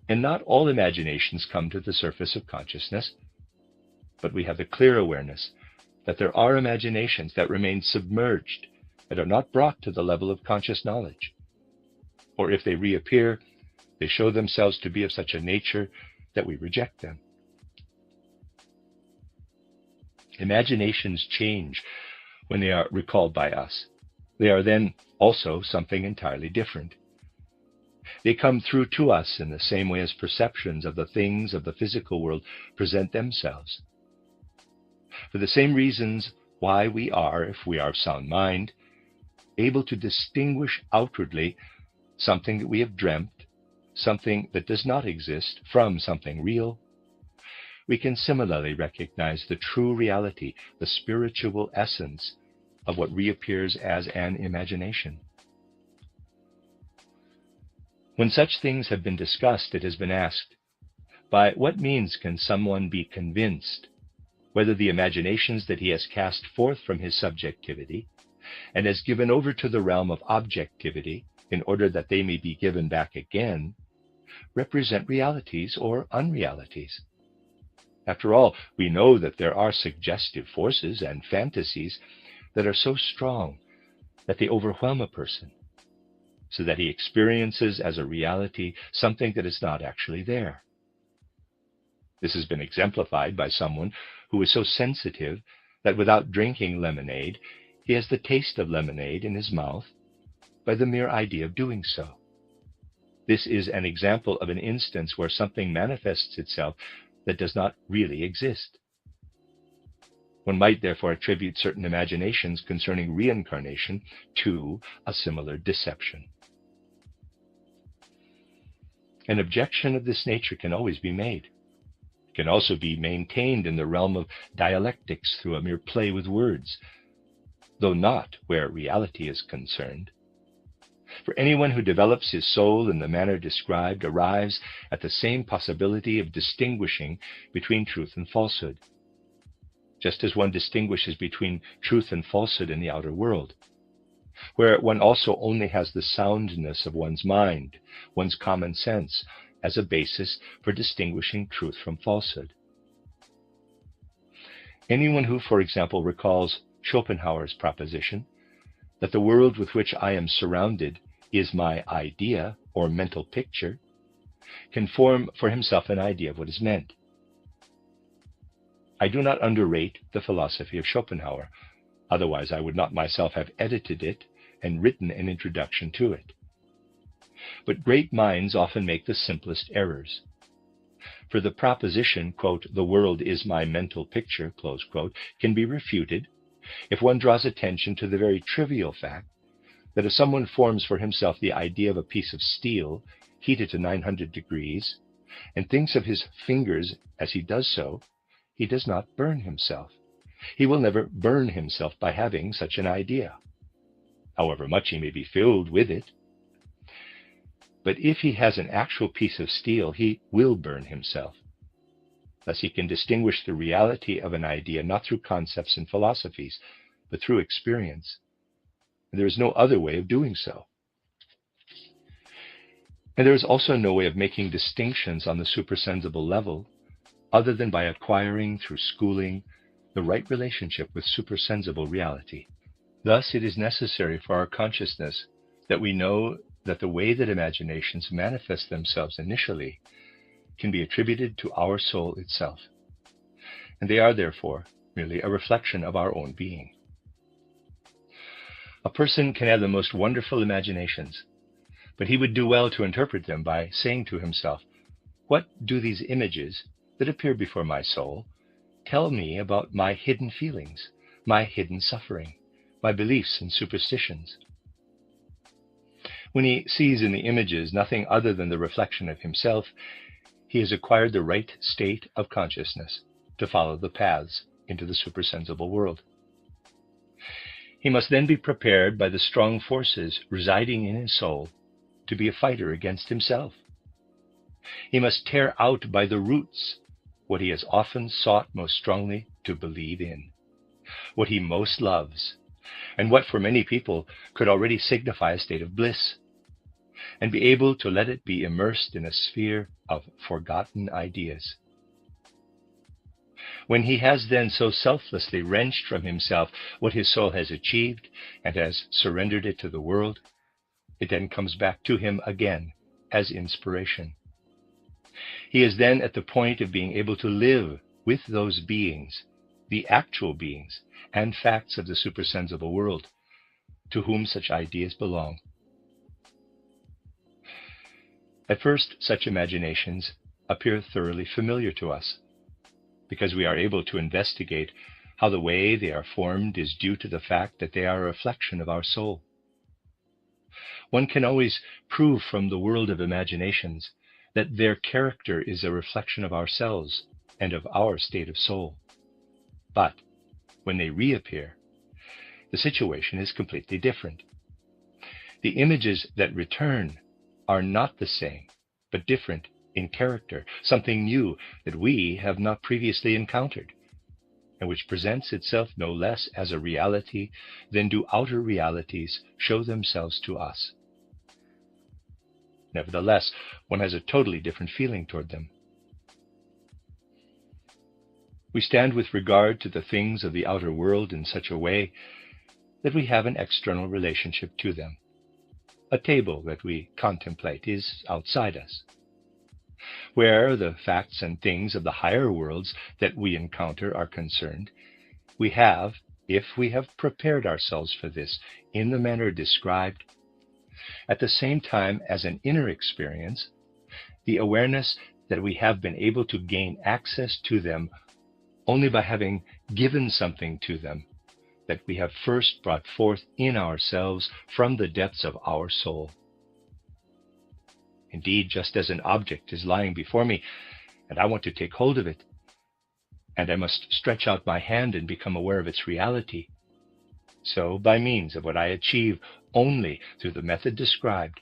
And not all imaginations come to the surface of consciousness, but we have the clear awareness that there are imaginations that remain submerged and are not brought to the level of conscious knowledge. Or if they reappear, they show themselves to be of such a nature that we reject them. Imaginations change when they are recalled by us. They are then also something entirely different. They come through to us in the same way as perceptions of the things of the physical world present themselves. For the same reasons why we are, if we are of sound mind, able to distinguish outwardly something that we have dreamt, something that does not exist, from something real, we can similarly recognize the true reality, the spiritual essence of what reappears as an imagination. When such things have been discussed, it has been asked, by what means can someone be convinced whether the imaginations that he has cast forth from his subjectivity and has given over to the realm of objectivity in order that they may be given back again, represent realities or unrealities? After all, we know that there are suggestive forces and fantasies that are so strong that they overwhelm a person, so that he experiences as a reality something that is not actually there. This has been exemplified by someone who is so sensitive that without drinking lemonade, he has the taste of lemonade in his mouth by the mere idea of doing so. This is an example of an instance where something manifests itself that does not really exist. One might therefore attribute certain imaginations concerning reincarnation to a similar deception. An objection of this nature can always be made. It can also be maintained in the realm of dialectics through a mere play with words, though not where reality is concerned. For anyone who develops his soul in the manner described arrives at the same possibility of distinguishing between truth and falsehood, just as one distinguishes between truth and falsehood in the outer world, where one also only has the soundness of one's mind, one's common sense, as a basis for distinguishing truth from falsehood. Anyone who, for example, recalls Schopenhauer's proposition that the world with which I am surrounded is my idea or mental picture, can form for himself an idea of what is meant. I do not underrate the philosophy of Schopenhauer, otherwise I would not myself have edited it and written an introduction to it. But great minds often make the simplest errors. For the proposition, quote, the world is my mental picture, close quote, can be refuted if one draws attention to the very trivial fact that if someone forms for himself the idea of a piece of steel heated to 900 degrees and thinks of his fingers as he does so, he does not burn himself. He will never burn himself by having such an idea, however much he may be filled with it. But if he has an actual piece of steel, he will burn himself. Thus he can distinguish the reality of an idea not through concepts and philosophies, but through experience. And there is no other way of doing so. And there is also no way of making distinctions on the supersensible level other than by acquiring through schooling the right relationship with supersensible reality. Thus it is necessary for our consciousness that we know that the way that imaginations manifest themselves initially can be attributed to our soul itself, and they are therefore merely a reflection of our own being. A person can have the most wonderful imaginations, but he would do well to interpret them by saying to himself, what do these images that appear before my soul tell me about my hidden feelings, my hidden suffering, my beliefs and superstitions? When he sees in the images nothing other than the reflection of himself, he has acquired the right state of consciousness to follow the paths into the supersensible world. He must then be prepared by the strong forces residing in his soul to be a fighter against himself. He must tear out by the roots what he has often sought most strongly to believe in, what he most loves, and what for many people could already signify a state of bliss, and be able to let it be immersed in a sphere of forgotten ideas. When he has then so selflessly wrenched from himself what his soul has achieved and has surrendered it to the world, it then comes back to him again as inspiration. He is then at the point of being able to live with those beings, the actual beings and facts of the supersensible world, to whom such ideas belong. At first, such imaginations appear thoroughly familiar to us, because we are able to investigate how the way they are formed is due to the fact that they are a reflection of our soul. One can always prove from the world of imaginations that their character is a reflection of ourselves and of our state of soul. But when they reappear, the situation is completely different. The images that return are not the same, but different in character, something new that we have not previously encountered, and which presents itself no less as a reality than do outer realities show themselves to us. Nevertheless, one has a totally different feeling toward them. We stand with regard to the things of the outer world in such a way that we have an external relationship to them. A table that we contemplate is outside us. Where the facts and things of the higher worlds that we encounter are concerned, we have, if we have prepared ourselves for this in the manner described, at the same time as an inner experience, the awareness that we have been able to gain access to them only by having given something to them that we have first brought forth in ourselves from the depths of our soul. Indeed, just as an object is lying before me, and I want to take hold of it, and I must stretch out my hand and become aware of its reality, so by means of what I achieve only through the method described,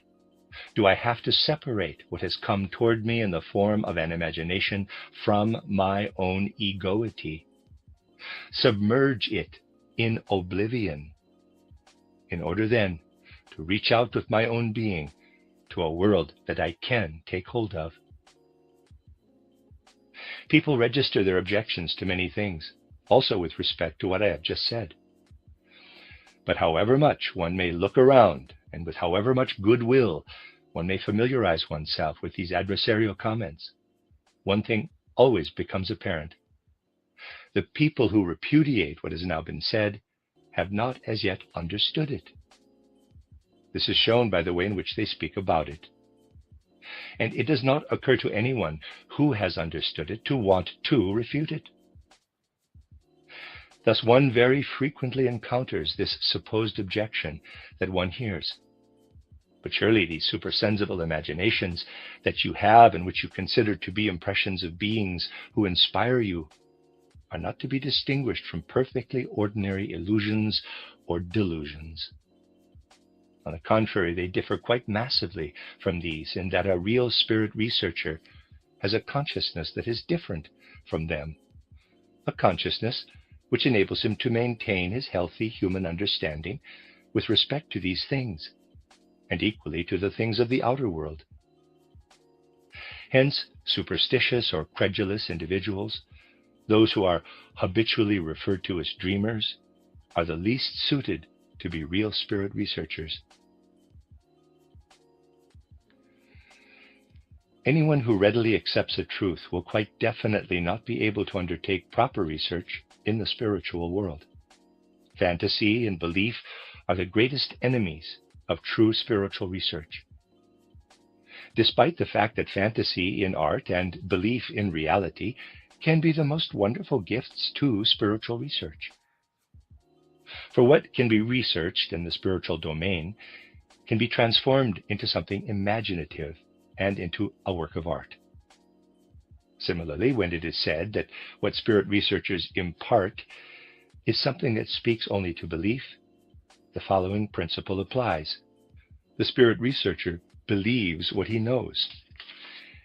do I have to separate what has come toward me in the form of an imagination from my own egoity, submerge it in oblivion, in order then to reach out with my own being to a world that I can take hold of. People register their objections to many things, also with respect to what I have just said. But however much one may look around, and with however much goodwill one may familiarize oneself with these adversarial comments, one thing always becomes apparent. The people who repudiate what has now been said have not as yet understood it. This is shown by the way in which they speak about it. And it does not occur to anyone who has understood it to want to refute it. Thus one very frequently encounters this supposed objection that one hears. But surely these supersensible imaginations that you have and which you consider to be impressions of beings who inspire you are not to be distinguished from perfectly ordinary illusions or delusions. On the contrary, they differ quite massively from these in that a real spirit researcher has a consciousness that is different from them, a consciousness which enables him to maintain his healthy human understanding with respect to these things, and equally to the things of the outer world. Hence, superstitious or credulous individuals, those who are habitually referred to as dreamers, are the least suited to be real spirit researchers. Anyone who readily accepts a truth will quite definitely not be able to undertake proper research in the spiritual world. Fantasy and belief are the greatest enemies of true spiritual research. Despite the fact that fantasy in art and belief in reality can be the most wonderful gifts to spiritual research. For what can be researched in the spiritual domain can be transformed into something imaginative and into a work of art. Similarly, when it is said that what spirit researchers impart is something that speaks only to belief, the following principle applies. The spirit researcher believes what he knows.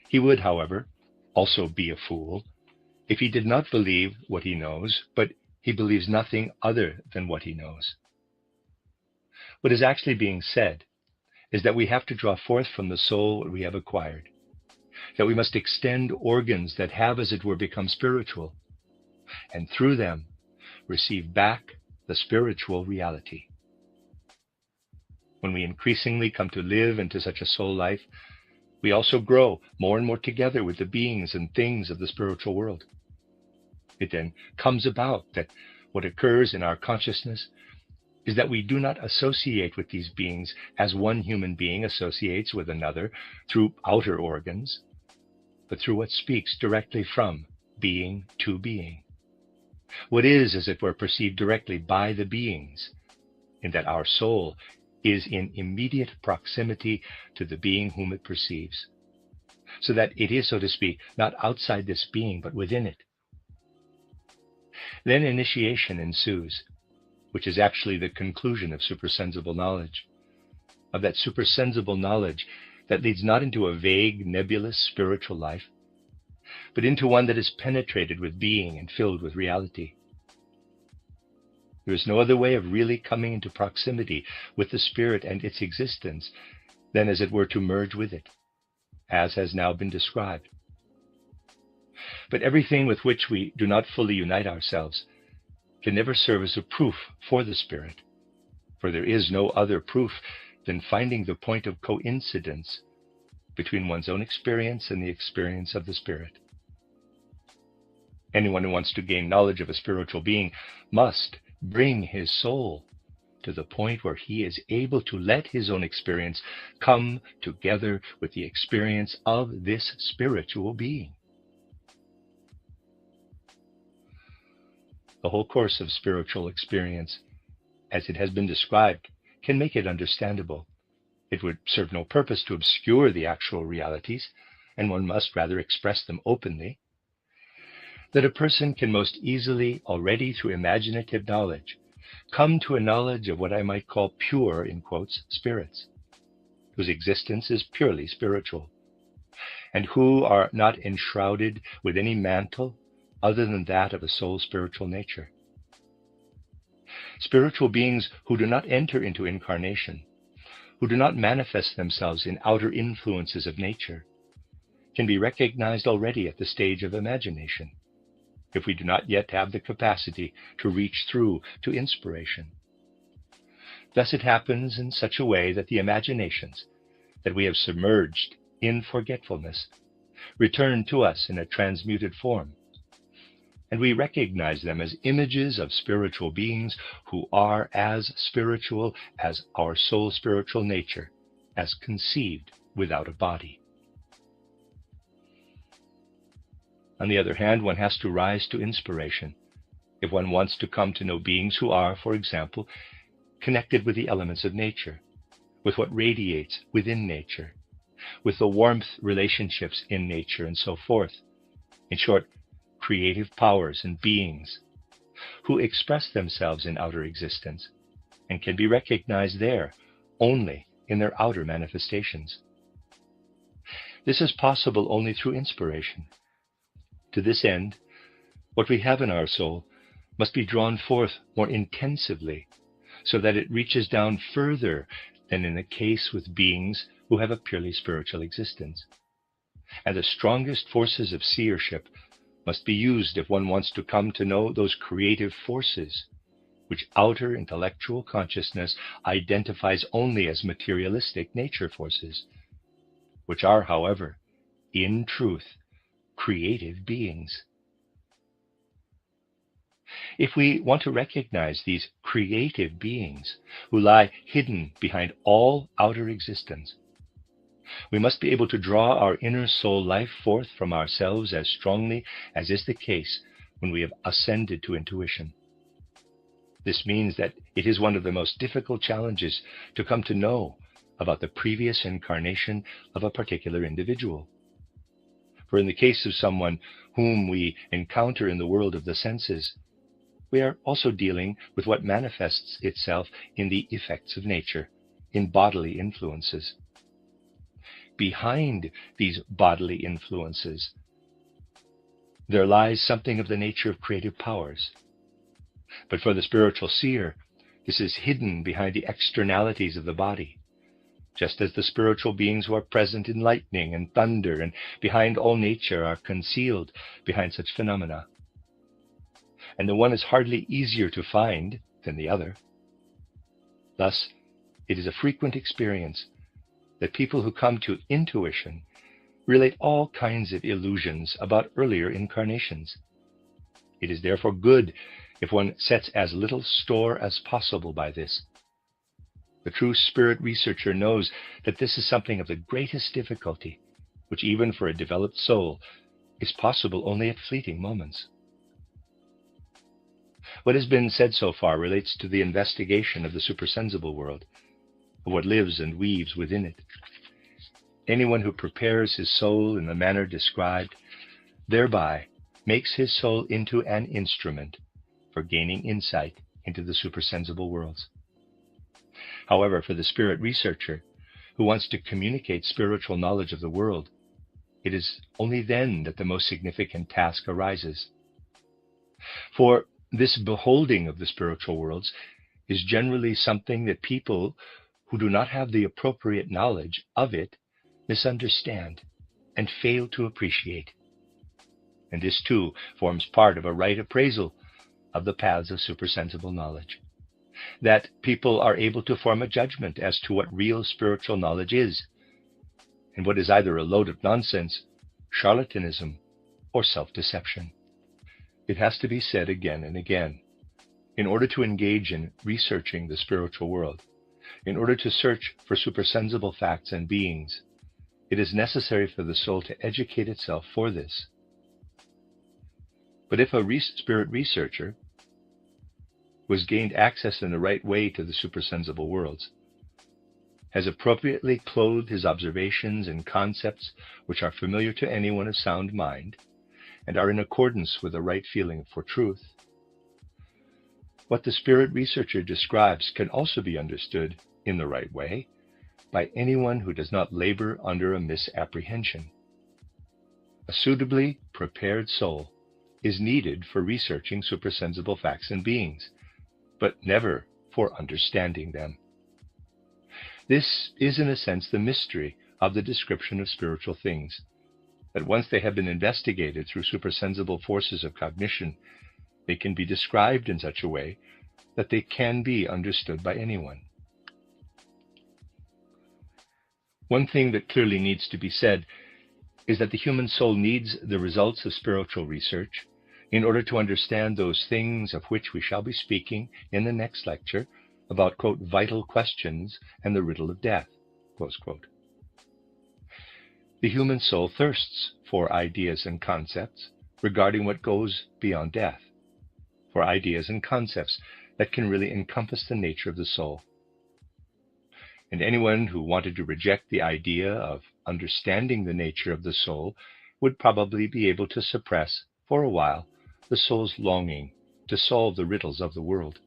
He would, however, also be a fool if he did not believe what he knows, but he believes nothing other than what he knows. What is actually being said is that we have to draw forth from the soul what we have acquired, that we must extend organs that have, as it were, become spiritual, and through them receive back the spiritual reality. When we increasingly come to live into such a soul life, we also grow more and more together with the beings and things of the spiritual world. It then comes about that what occurs in our consciousness is that we do not associate with these beings as one human being associates with another through outer organs, but through what speaks directly from being to being. What is, as it were, perceived directly by the beings, in that our soul is in immediate proximity to the being whom it perceives, so that it is, so to speak, not outside this being, but within it. Then initiation ensues, which is actually the conclusion of supersensible knowledge, of that supersensible knowledge that leads not into a vague, nebulous spiritual life, but into one that is penetrated with being and filled with reality. There is no other way of really coming into proximity with the spirit and its existence than, as it were, to merge with it, as has now been described. But everything with which we do not fully unite ourselves can never serve as a proof for the spirit, for there is no other proof than finding the point of coincidence between one's own experience and the experience of the Spirit. Anyone who wants to gain knowledge of a spiritual being must bring his soul to the point where he is able to let his own experience come together with the experience of this spiritual being. The whole course of spiritual experience, as it has been described, can make it understandable. It would serve no purpose to obscure the actual realities, and one must rather express them openly. That a person can most easily, already through imaginative knowledge, come to a knowledge of what I might call pure, in quotes, spirits, whose existence is purely spiritual, and who are not enshrouded with any mantle other than that of a soul spiritual nature. Spiritual beings who do not enter into incarnation, who do not manifest themselves in outer influences of nature, can be recognized already at the stage of imagination, if we do not yet have the capacity to reach through to inspiration. Thus it happens in such a way that the imaginations that we have submerged in forgetfulness return to us in a transmuted form, and we recognize them as images of spiritual beings who are as spiritual as our soul spiritual nature, as conceived without a body. On the other hand, one has to rise to inspiration if one wants to come to know beings who are, for example, connected with the elements of nature, with what radiates within nature, with the warmth relationships in nature, and so forth. In short, creative powers and beings who express themselves in outer existence and can be recognized there only in their outer manifestations. This is possible only through inspiration. To this end, what we have in our soul must be drawn forth more intensively so that it reaches down further than in the case with beings who have a purely spiritual existence. And the strongest forces of seership must be used if one wants to come to know those creative forces which outer intellectual consciousness identifies only as materialistic nature forces, which are, however, in truth, creative beings. If we want to recognize these creative beings who lie hidden behind all outer existence, we must be able to draw our inner soul life forth from ourselves as strongly as is the case when we have ascended to intuition. This means that it is one of the most difficult challenges to come to know about the previous incarnation of a particular individual. For in the case of someone whom we encounter in the world of the senses, we are also dealing with what manifests itself in the effects of nature, in bodily influences. Behind these bodily influences, there lies something of the nature of creative powers. But for the spiritual seer, this is hidden behind the externalities of the body, just as the spiritual beings who are present in lightning and thunder and behind all nature are concealed behind such phenomena. And the one is hardly easier to find than the other. Thus, it is a frequent experience that people who come to intuition relate all kinds of illusions about earlier incarnations. It is therefore good if one sets as little store as possible by this. The true spirit researcher knows that this is something of the greatest difficulty, which even for a developed soul is possible only at fleeting moments. What has been said so far relates to the investigation of the supersensible world, of what lives and weaves within it. Anyone who prepares his soul in the manner described thereby makes his soul into an instrument for gaining insight into the supersensible worlds. However, for the spirit researcher who wants to communicate spiritual knowledge of the world, it is only then that the most significant task arises. For this beholding of the spiritual worlds is generally something that people who do not have the appropriate knowledge of it misunderstand and fail to appreciate. And this too forms part of a right appraisal of the paths of supersensible knowledge. that people are able to form a judgment as to what real spiritual knowledge is, and what is either a load of nonsense, charlatanism, or self-deception. It has to be said again and again. In order to engage in researching the spiritual world, in order to search for supersensible facts and beings, it is necessary for the soul to educate itself for this. But if a spirit researcher was gained access in the right way to the supersensible worlds, has appropriately clothed his observations in concepts which are familiar to anyone of sound mind, and are in accordance with the right feeling for truth, what the spirit researcher describes can also be understood in the right way by anyone who does not labor under a misapprehension. A suitably prepared soul is needed for researching supersensible facts and beings, but never for understanding them. This is, in a sense, the mystery of the description of spiritual things, that once they have been investigated through supersensible forces of cognition, they can be described in such a way that they can be understood by anyone. One thing that clearly needs to be said is that the human soul needs the results of spiritual research in order to understand those things of which we shall be speaking in the next lecture about, quote, vital questions and the riddle of death, close quote. The human soul thirsts for ideas and concepts regarding what goes beyond death, for ideas and concepts that can really encompass the nature of the soul. And anyone who wanted to reject the idea of understanding the nature of the soul would probably be able to suppress, for a while, the soul's longing to solve the riddles of the world.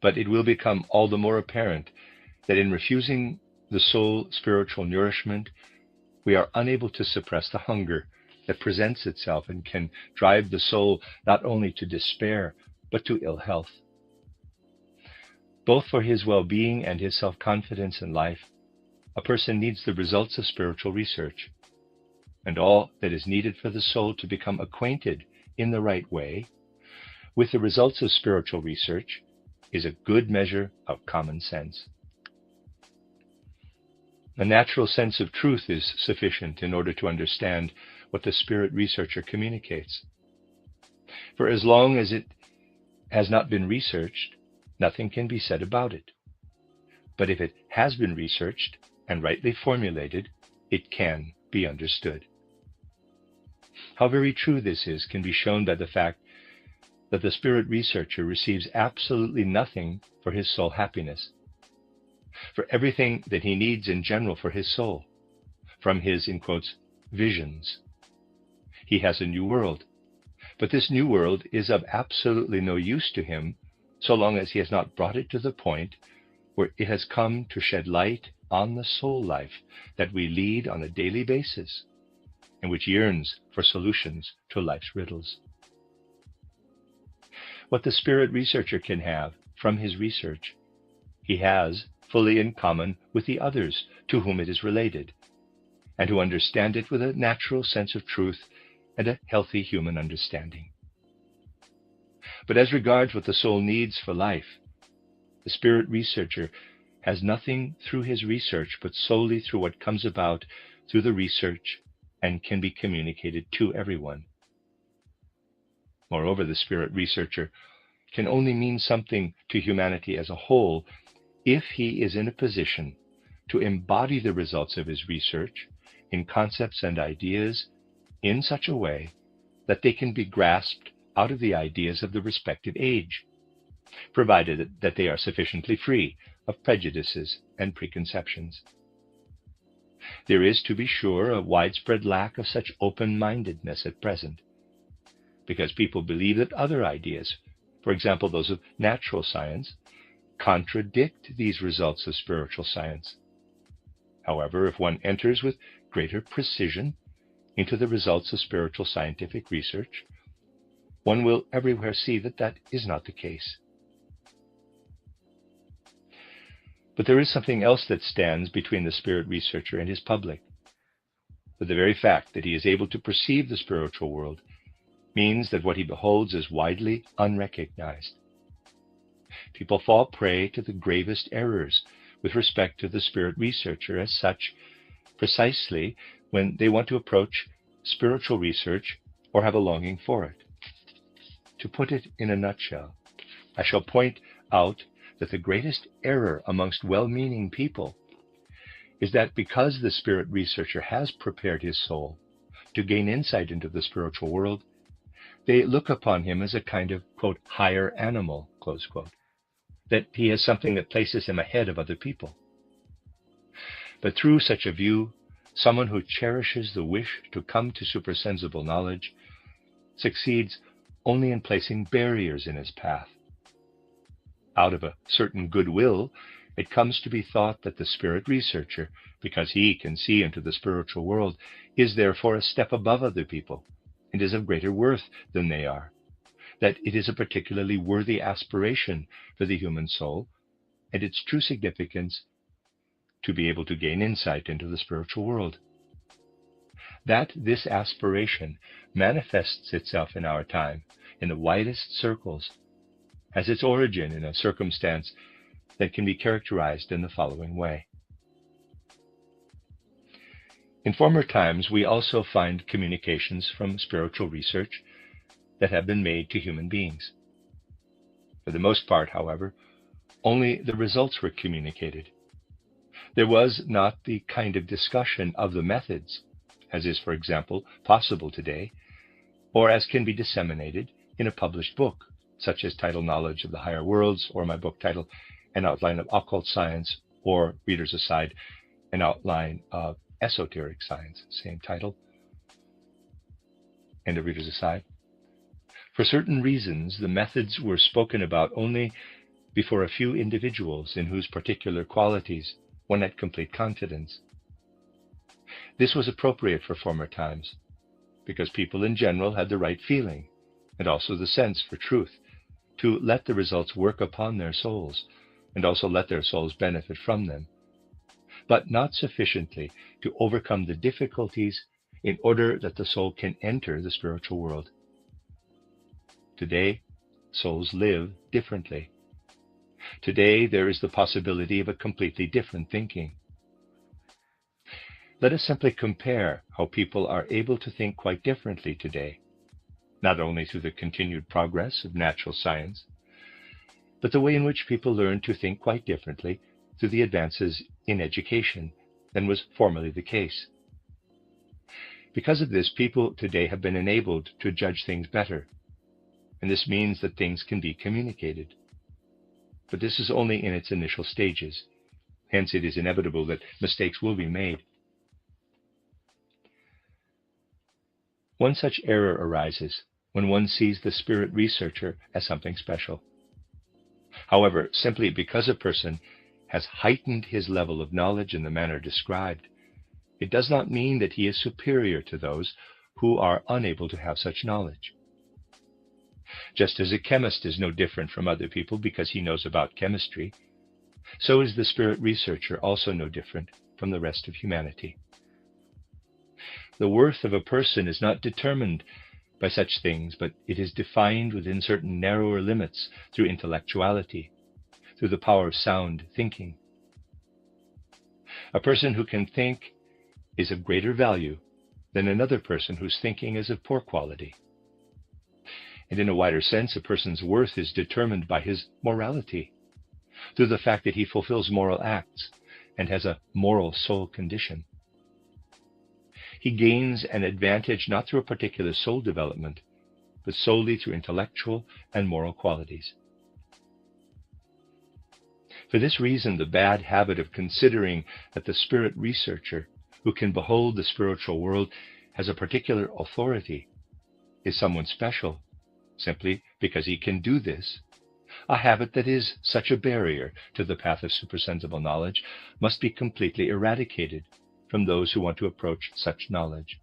But it will become all the more apparent that in refusing the soul spiritual nourishment, we are unable to suppress the hunger that presents itself and can drive the soul not only to despair, but to ill health. Both for his well-being and his self-confidence in life, a person needs the results of spiritual research, and all that is needed for the soul to become acquainted in the right way with the results of spiritual research is a good measure of common sense. A natural sense of truth is sufficient in order to understand what the spirit researcher communicates. For as long as it has not been researched, nothing can be said about it. But if it has been researched and rightly formulated, it can be understood. How very true this is can be shown by the fact that the spirit researcher receives absolutely nothing for his soul happiness, for everything that he needs in general for his soul, from his, in quotes, visions. He has a new world, but this new world is of absolutely no use to him so long as he has not brought it to the point where it has come to shed light on the soul life that we lead on a daily basis, and which yearns for solutions to life's riddles. What the spirit researcher can have from his research, he has fully in common with the others to whom it is related, and who understand it with a natural sense of truth and a healthy human understanding. But as regards what the soul needs for life, the spirit researcher has nothing through his research but solely through what comes about through the research and can be communicated to everyone. Moreover, the spirit researcher can only mean something to humanity as a whole if he is in a position to embody the results of his research in concepts and ideas in such a way that they can be grasped out of the ideas of the respective age, provided that they are sufficiently free of prejudices and preconceptions. There is, to be sure, a widespread lack of such open-mindedness at present, because people believe that other ideas, for example those of natural science, contradict these results of spiritual science. However, if one enters with greater precision into the results of spiritual scientific research, one will everywhere see that that is not the case. But there is something else that stands between the spirit researcher and his public. For the very fact that he is able to perceive the spiritual world means that what he beholds is widely unrecognized. People fall prey to the gravest errors with respect to the spirit researcher as such, precisely when they want to approach spiritual research or have a longing for it. To put it in a nutshell, I shall point out that the greatest error amongst well-meaning people is that because the spirit researcher has prepared his soul to gain insight into the spiritual world, they look upon him as a kind of, quote, higher animal, close quote, that he has something that places him ahead of other people. But through such a view, someone who cherishes the wish to come to supersensible knowledge succeeds only in placing barriers in his path. Out of a certain goodwill, it comes to be thought that the spirit researcher, because he can see into the spiritual world, is therefore a step above other people and is of greater worth than they are, that it is a particularly worthy aspiration for the human soul and its true significance to be able to gain insight into the spiritual world. That this aspiration manifests itself in our time in the widest circles has its origin in a circumstance that can be characterized in the following way. In former times, we also find communications from spiritual research that have been made to human beings. For the most part, however, only the results were communicated. There was not the kind of discussion of the methods, as is, for example, possible today, or as can be disseminated in a published book, such as Title Knowledge of the Higher Worlds, or my book title, An Outline of Occult Science, or, readers aside, An Outline of Esoteric Science, same title, end of readers aside. For certain reasons, the methods were spoken about only before a few individuals in whose particular qualities one had complete confidence. This was appropriate for former times, because people in general had the right feeling, and also the sense for truth, to let the results work upon their souls, and also let their souls benefit from them, but not sufficiently to overcome the difficulties in order that the soul can enter the spiritual world. Today, souls live differently. Today, there is the possibility of a completely different thinking. Let us simply compare how people are able to think quite differently today, not only through the continued progress of natural science, but the way in which people learn to think quite differently through the advances in education than was formerly the case. Because of this, people today have been enabled to judge things better, and this means that things can be communicated. But this is only in its initial stages. Hence, it is inevitable that mistakes will be made. One such error arises when one sees the spirit researcher as something special. However, simply because a person has heightened his level of knowledge in the manner described, it does not mean that he is superior to those who are unable to have such knowledge. Just as a chemist is no different from other people because he knows about chemistry, so is the spirit researcher also no different from the rest of humanity. The worth of a person is not determined by such things, but it is defined within certain narrower limits through intellectuality, through the power of sound thinking. A person who can think is of greater value than another person whose thinking is of poor quality. And in a wider sense, a person's worth is determined by his morality, through the fact that he fulfills moral acts and has a moral soul condition. He gains an advantage not through a particular soul development, but solely through intellectual and moral qualities. For this reason, the bad habit of considering that the spirit researcher who can behold the spiritual world has a particular authority, is someone special, simply because he can do this, a habit that is such a barrier to the path of supersensible knowledge, must be completely eradicated from those who want to approach such knowledge.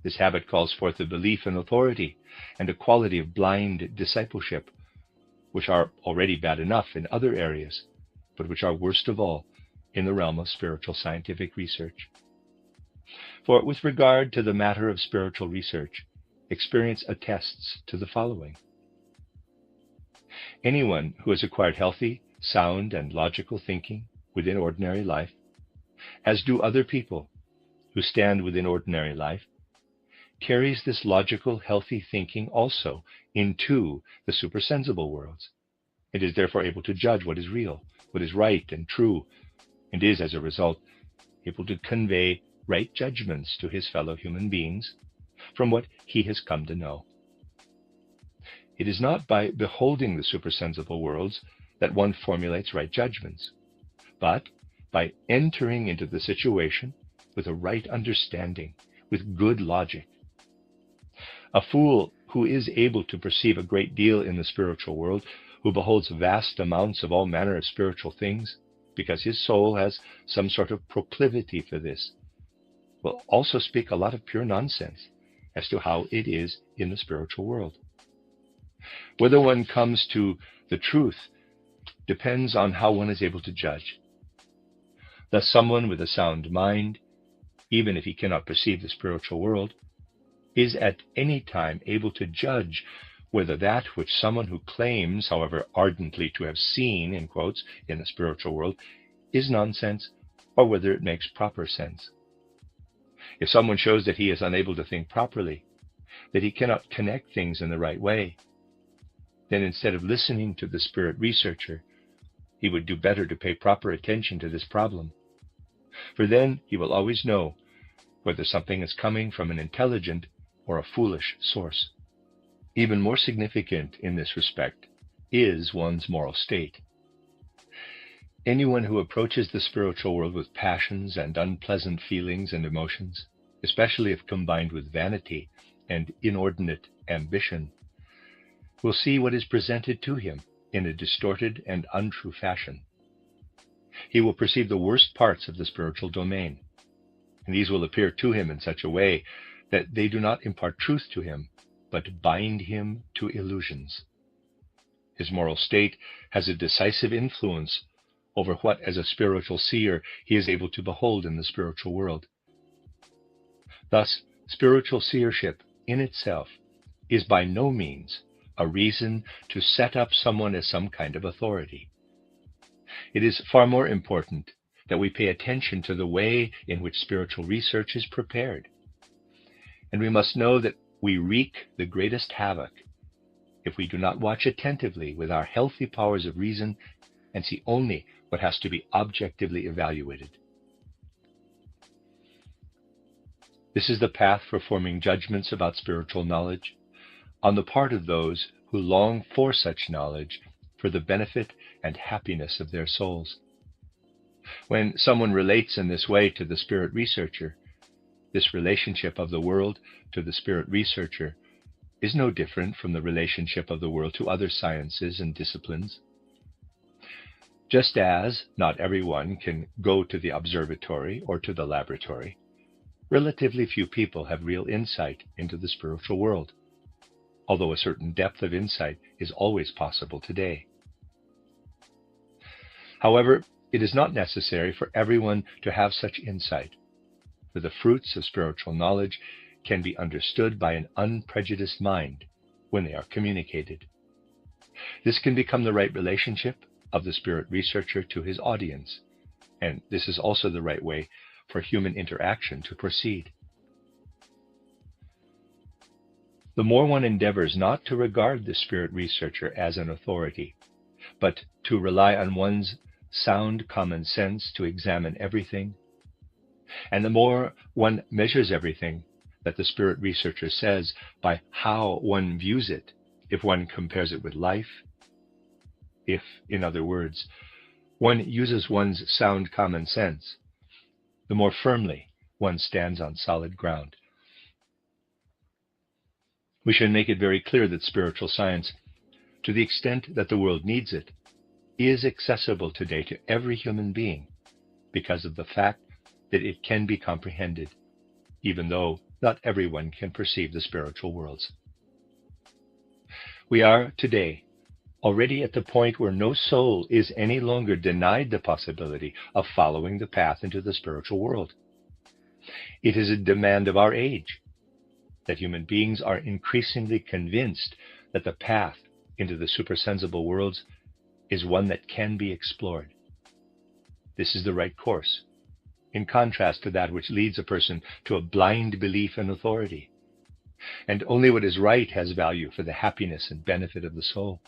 This habit calls forth a belief in authority and a quality of blind discipleship, which are already bad enough in other areas, but which are worst of all in the realm of spiritual scientific research. For with regard to the matter of spiritual research, experience attests to the following. Anyone who has acquired healthy, sound, and logical thinking within ordinary life, as do other people who stand within ordinary life, carries this logical, healthy thinking also into the supersensible worlds. It is therefore able to judge what is real, what is right and true, and is, as a result, able to convey right judgments to his fellow human beings from what he has come to know. It is not by beholding the supersensible worlds that one formulates right judgments, but by entering into the situation with a right understanding, with good logic. A fool who is able to perceive a great deal in the spiritual world, who beholds vast amounts of all manner of spiritual things, because his soul has some sort of proclivity for this, will also speak a lot of pure nonsense as to how it is in the spiritual world. Whether one comes to the truth depends on how one is able to judge. Thus, someone with a sound mind, even if he cannot perceive the spiritual world, is at any time able to judge whether that which someone who claims, however ardently, to have seen, in quotes, in the spiritual world, is nonsense, or whether it makes proper sense. If someone shows that he is unable to think properly, that he cannot connect things in the right way, then instead of listening to the spirit researcher, he would do better to pay proper attention to this problem. For then he will always know whether something is coming from an intelligent or a foolish source. Even more significant in this respect is one's moral state. Anyone who approaches the spiritual world with passions and unpleasant feelings and emotions, especially if combined with vanity and inordinate ambition, will see what is presented to him in a distorted and untrue fashion. He will perceive the worst parts of the spiritual domain, and these will appear to him in such a way that they do not impart truth to him, but bind him to illusions. His moral state has a decisive influence over what, as a spiritual seer, he is able to behold in the spiritual world. Thus, spiritual seership in itself is by no means a reason to set up someone as some kind of authority. It is far more important that we pay attention to the way in which spiritual research is prepared. And we must know that we wreak the greatest havoc if we do not watch attentively with our healthy powers of reason and see only what has to be objectively evaluated. This is the path for forming judgments about spiritual knowledge on the part of those who long for such knowledge for the benefit and happiness of their souls. When someone relates in this way to the spirit researcher, this relationship of the world to the spirit researcher is no different from the relationship of the world to other sciences and disciplines. Just as not everyone can go to the observatory or to the laboratory, relatively few people have real insight into the spiritual world, although a certain depth of insight is always possible today. However, it is not necessary for everyone to have such insight, for the fruits of spiritual knowledge can be understood by an unprejudiced mind when they are communicated. This can become the right relationship of the spirit researcher to his audience, and this is also the right way for human interaction to proceed. The more one endeavors not to regard the spirit researcher as an authority, but to rely on one's sound common sense to examine everything, and the more one measures everything that the spirit researcher says by how one views it, if one compares it with life, if, in other words, one uses one's sound common sense, the more firmly one stands on solid ground. We should make it very clear that spiritual science, to the extent that the world needs it, is accessible today to every human being because of the fact that it can be comprehended, even though not everyone can perceive the spiritual worlds. We are today already at the point where no soul is any longer denied the possibility of following the path into the spiritual world. It is a demand of our age that human beings are increasingly convinced that the path into the supersensible worlds is one that can be explored. This is the right course, in contrast to that which leads a person to a blind belief in authority. And only what is right has value for the happiness and benefit of the soul.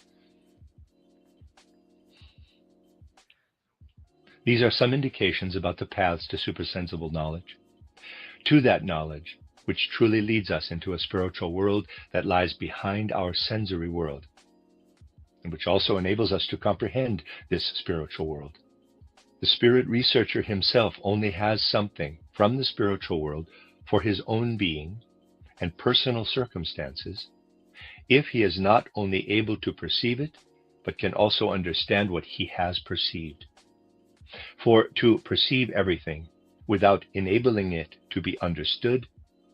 These are some indications about the paths to supersensible knowledge. To that knowledge, which truly leads us into a spiritual world that lies behind our sensory world, and which also enables us to comprehend this spiritual world. The spirit researcher himself only has something from the spiritual world for his own being and personal circumstances if he is not only able to perceive it, but can also understand what he has perceived. For to perceive everything without enabling it to be understood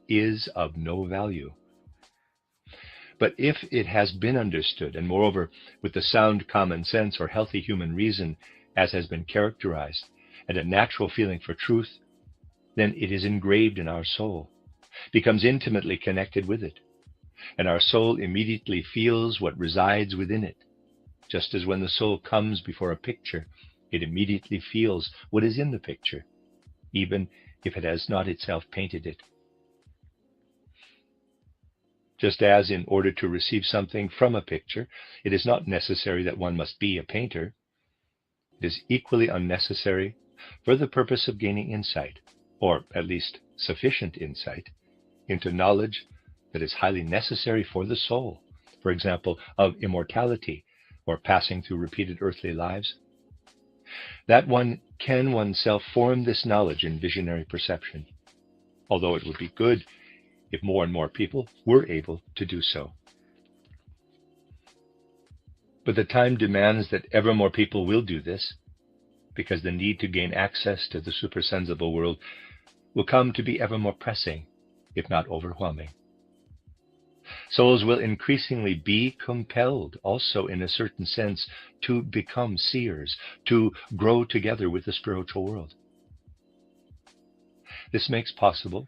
is of no value. But if it has been understood, and moreover with the sound common sense or healthy human reason as has been characterized, and a natural feeling for truth, then it is engraved in our soul, becomes intimately connected with it, and our soul immediately feels what resides within it, just as when the soul comes before a picture, it immediately feels what is in the picture, even if it has not itself painted it. Just as in order to receive something from a picture, it is not necessary that one must be a painter, it is equally unnecessary for the purpose of gaining insight, or at least sufficient insight, into knowledge that is highly necessary for the soul, for example, of immortality or passing through repeated earthly lives, that one can oneself form this knowledge in visionary perception, although it would be good if more and more people were able to do so. But the time demands that ever more people will do this, because the need to gain access to the supersensible world will come to be ever more pressing, if not overwhelming. Souls will increasingly be compelled also in a certain sense to become seers, to grow together with the spiritual world. This makes possible,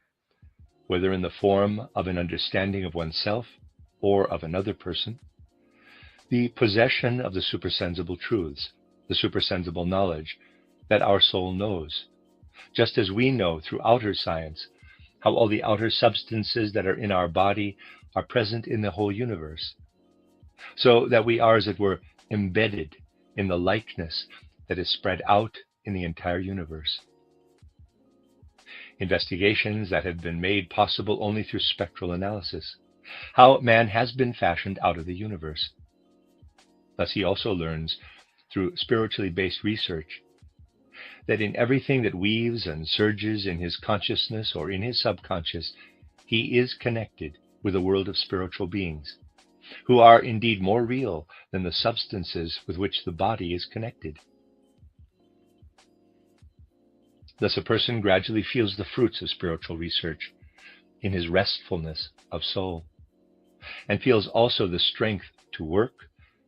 whether in the form of an understanding of oneself or of another person, the possession of the supersensible truths, the supersensible knowledge that our soul knows, just as we know through outer science how all the outer substances that are in our body are present in the whole universe, so that we are, as it were, embedded in the likeness that is spread out in the entire universe. Investigations that have been made possible only through spectral analysis, how man has been fashioned out of the universe. Thus he also learns, through spiritually based research, that in everything that weaves and surges in his consciousness or in his subconscious, he is connected with a world of spiritual beings, who are indeed more real than the substances with which the body is connected. Thus a person gradually feels the fruits of spiritual research in his restfulness of soul, and feels also the strength to work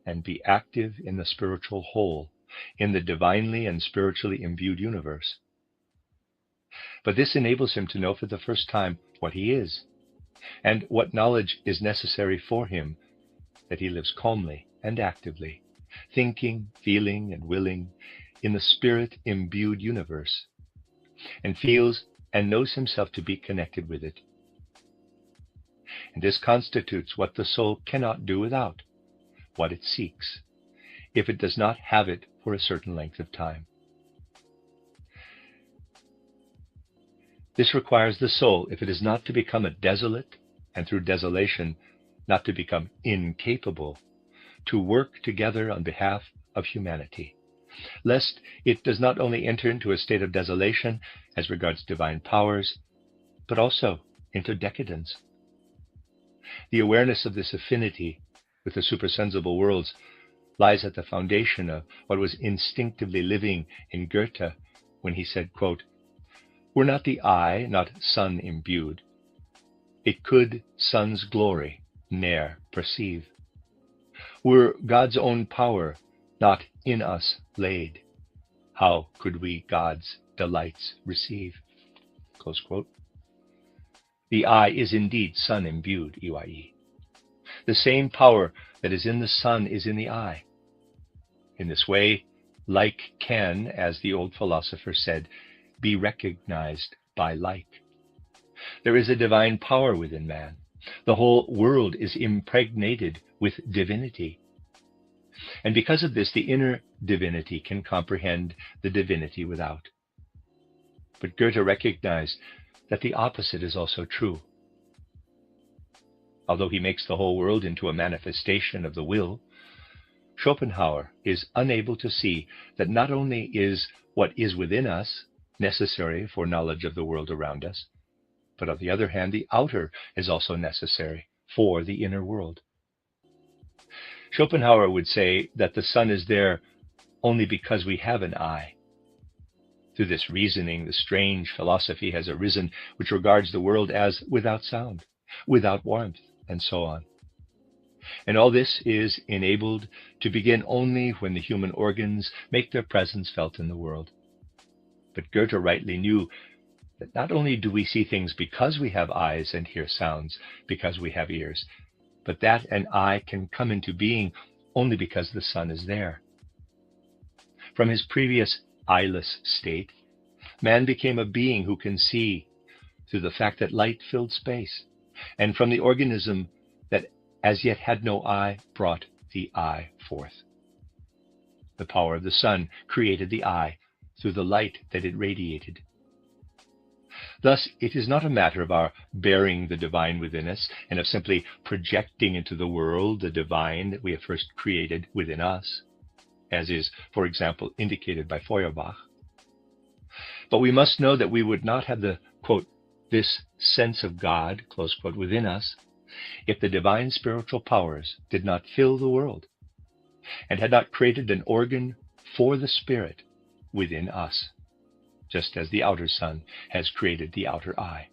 and be active in the spiritual whole, in the divinely and spiritually imbued universe. But this enables him to know for the first time what he is, and what knowledge is necessary for him, that he lives calmly and actively, thinking, feeling, and willing in the spirit-imbued universe, and feels and knows himself to be connected with it. And this constitutes what the soul cannot do without, what it seeks, if it does not have it for a certain length of time. This requires the soul, if it is not to become a desolate, and through desolation not to become incapable, to work together on behalf of humanity, lest it does not only enter into a state of desolation as regards divine powers, but also into decadence. The awareness of this affinity with the supersensible worlds lies at the foundation of what was instinctively living in Goethe when he said, quote, "Were not the eye not sun imbued, it could sun's glory ne'er perceive. Were God's own power not in us laid, how could we God's delights receive?" Close quote. The eye is indeed sun imbued, EYE. The same power that is in the sun is in the eye. In this way, like can, as the old philosopher said, be recognized by like. There is a divine power within man. The whole world is impregnated with divinity. And because of this, the inner divinity can comprehend the divinity without. But Goethe recognized that the opposite is also true. Although he makes the whole world into a manifestation of the will, Schopenhauer is unable to see that not only is what is within us necessary for knowledge of the world around us, but on the other hand, the outer is also necessary for the inner world. Schopenhauer would say that the sun is there only because we have an eye. Through this reasoning, the strange philosophy has arisen which regards the world as without sound, without warmth, and so on. And all this is enabled to begin only when the human organs make their presence felt in the world. But Goethe rightly knew that not only do we see things because we have eyes and hear sounds because we have ears, but that an eye can come into being only because the sun is there. From his previous eyeless state, man became a being who can see through the fact that light filled space, and from the organism that as yet had no eye brought the eye forth. The power of the sun created the eye through the light that it radiated. Thus, it is not a matter of our bearing the divine within us and of simply projecting into the world the divine that we have first created within us, as is, for example, indicated by Feuerbach. But we must know that we would not have the, quote, this sense of God, close quote, within us, if the divine spiritual powers did not fill the world and had not created an organ for the spirit within us, just as the outer sun has created the outer eye.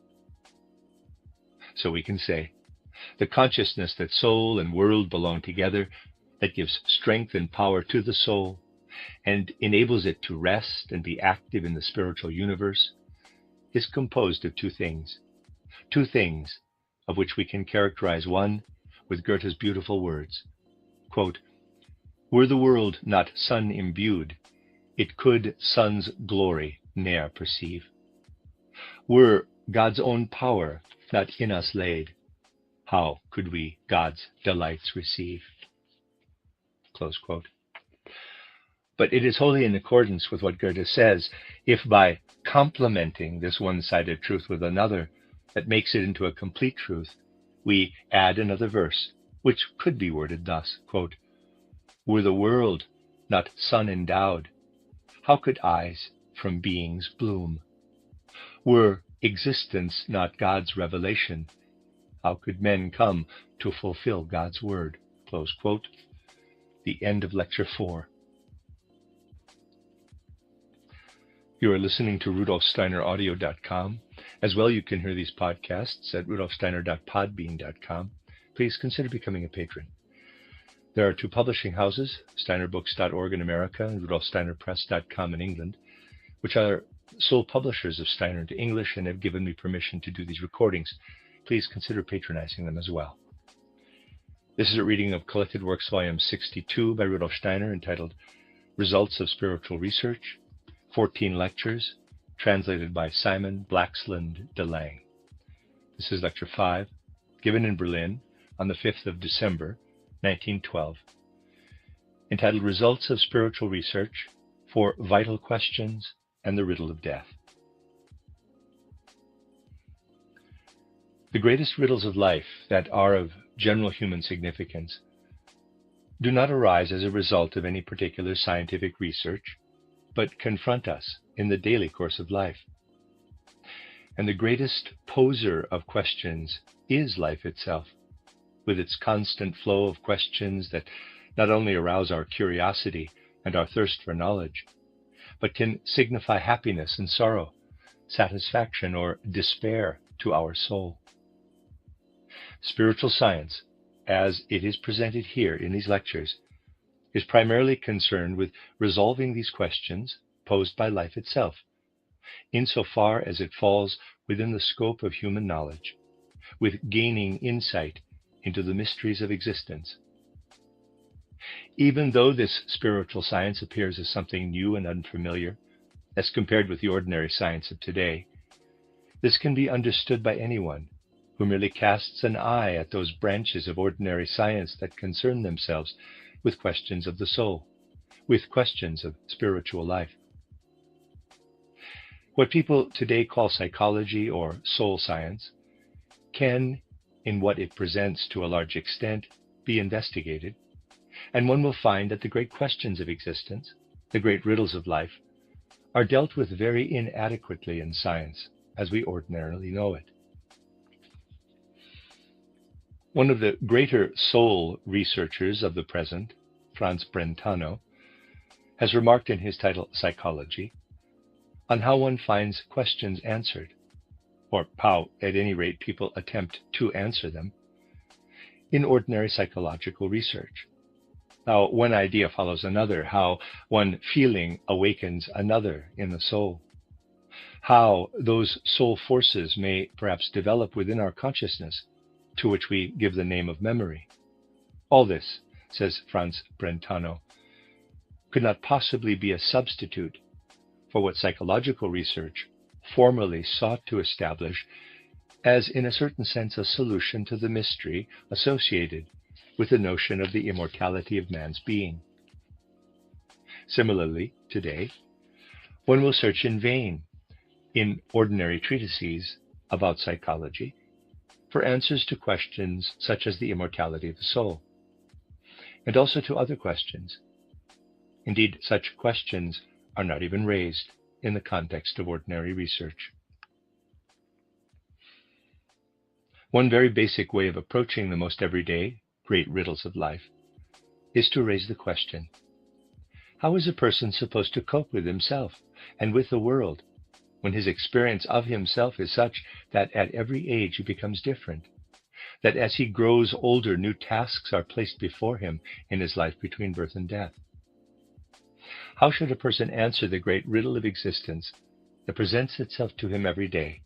So we can say, the consciousness that soul and world belong together, that gives strength and power to the soul, and enables it to rest and be active in the spiritual universe, is composed of two things of which we can characterize one with Goethe's beautiful words, quote, were the world not sun-imbued, it could sun's glory ne'er perceive. Were God's own power not in us laid, how could we God's delights receive? Close quote. But it is wholly in accordance with what Goethe says, if by complementing this one-sided truth with another that makes it into a complete truth, we add another verse, which could be worded thus, quote, were the world not sun-endowed, how could eyes from beings bloom? Were existence not God's revelation, how could men come to fulfill God's word? Close quote. The end of Lecture 4. You are listening to RudolfSteinerAudio.com. As well, you can hear these podcasts at RudolfSteiner.podbean.com. Please consider becoming a patron. There are two publishing houses, SteinerBooks.org in America and RudolfSteinerPress.com in England, which are sole publishers of Steiner into English and have given me permission to do these recordings. Please consider patronizing them as well. This is a reading of Collected Works Volume 62 by Rudolf Steiner, entitled Results of Spiritual Research, 14 lectures, translated by Simon Blaxland de Lang. This is Lecture 5, given in Berlin on the 5th of December, 1912, entitled Results of Spiritual Research for Vital Questions and the Riddle of Death. The greatest riddles of life that are of general human significance do not arise as a result of any particular scientific research, but confront us in the daily course of life. And the greatest poser of questions is life itself, with its constant flow of questions that not only arouse our curiosity and our thirst for knowledge, but can signify happiness and sorrow, satisfaction or despair to our soul. Spiritual science, as it is presented here in these lectures, is primarily concerned with resolving these questions posed by life itself, insofar as it falls within the scope of human knowledge, with gaining insight into the mysteries of existence. Even though this spiritual science appears as something new and unfamiliar, as compared with the ordinary science of today, this can be understood by anyone who merely casts an eye at those branches of ordinary science that concern themselves with questions of the soul, with questions of spiritual life. What people today call psychology or soul science can, in what it presents to a large extent, be investigated, and one will find that the great questions of existence, the great riddles of life, are dealt with very inadequately in science, as we ordinarily know it. One of the greater soul researchers of the present, Franz Brentano, has remarked in his title Psychology on how one finds questions answered, or how, at any rate, people attempt to answer them, in ordinary psychological research. How one idea follows another, how one feeling awakens another in the soul, how those soul forces may perhaps develop within our consciousness, to which we give the name of memory. All this, says Franz Brentano, could not possibly be a substitute for what psychological research formerly sought to establish as, in a certain sense, a solution to the mystery associated with the notion of the immortality of man's being. Similarly, today, one will search in vain in ordinary treatises about psychology for answers to questions such as the immortality of the soul, and also to other questions. Indeed, such questions are not even raised in the context of ordinary research. One very basic way of approaching the most everyday, great riddles of life is to raise the question: how is a person supposed to cope with himself and with the world when his experience of himself is such that at every age he becomes different, that as he grows older, new tasks are placed before him in his life between birth and death? How should a person answer the great riddle of existence that presents itself to him every day,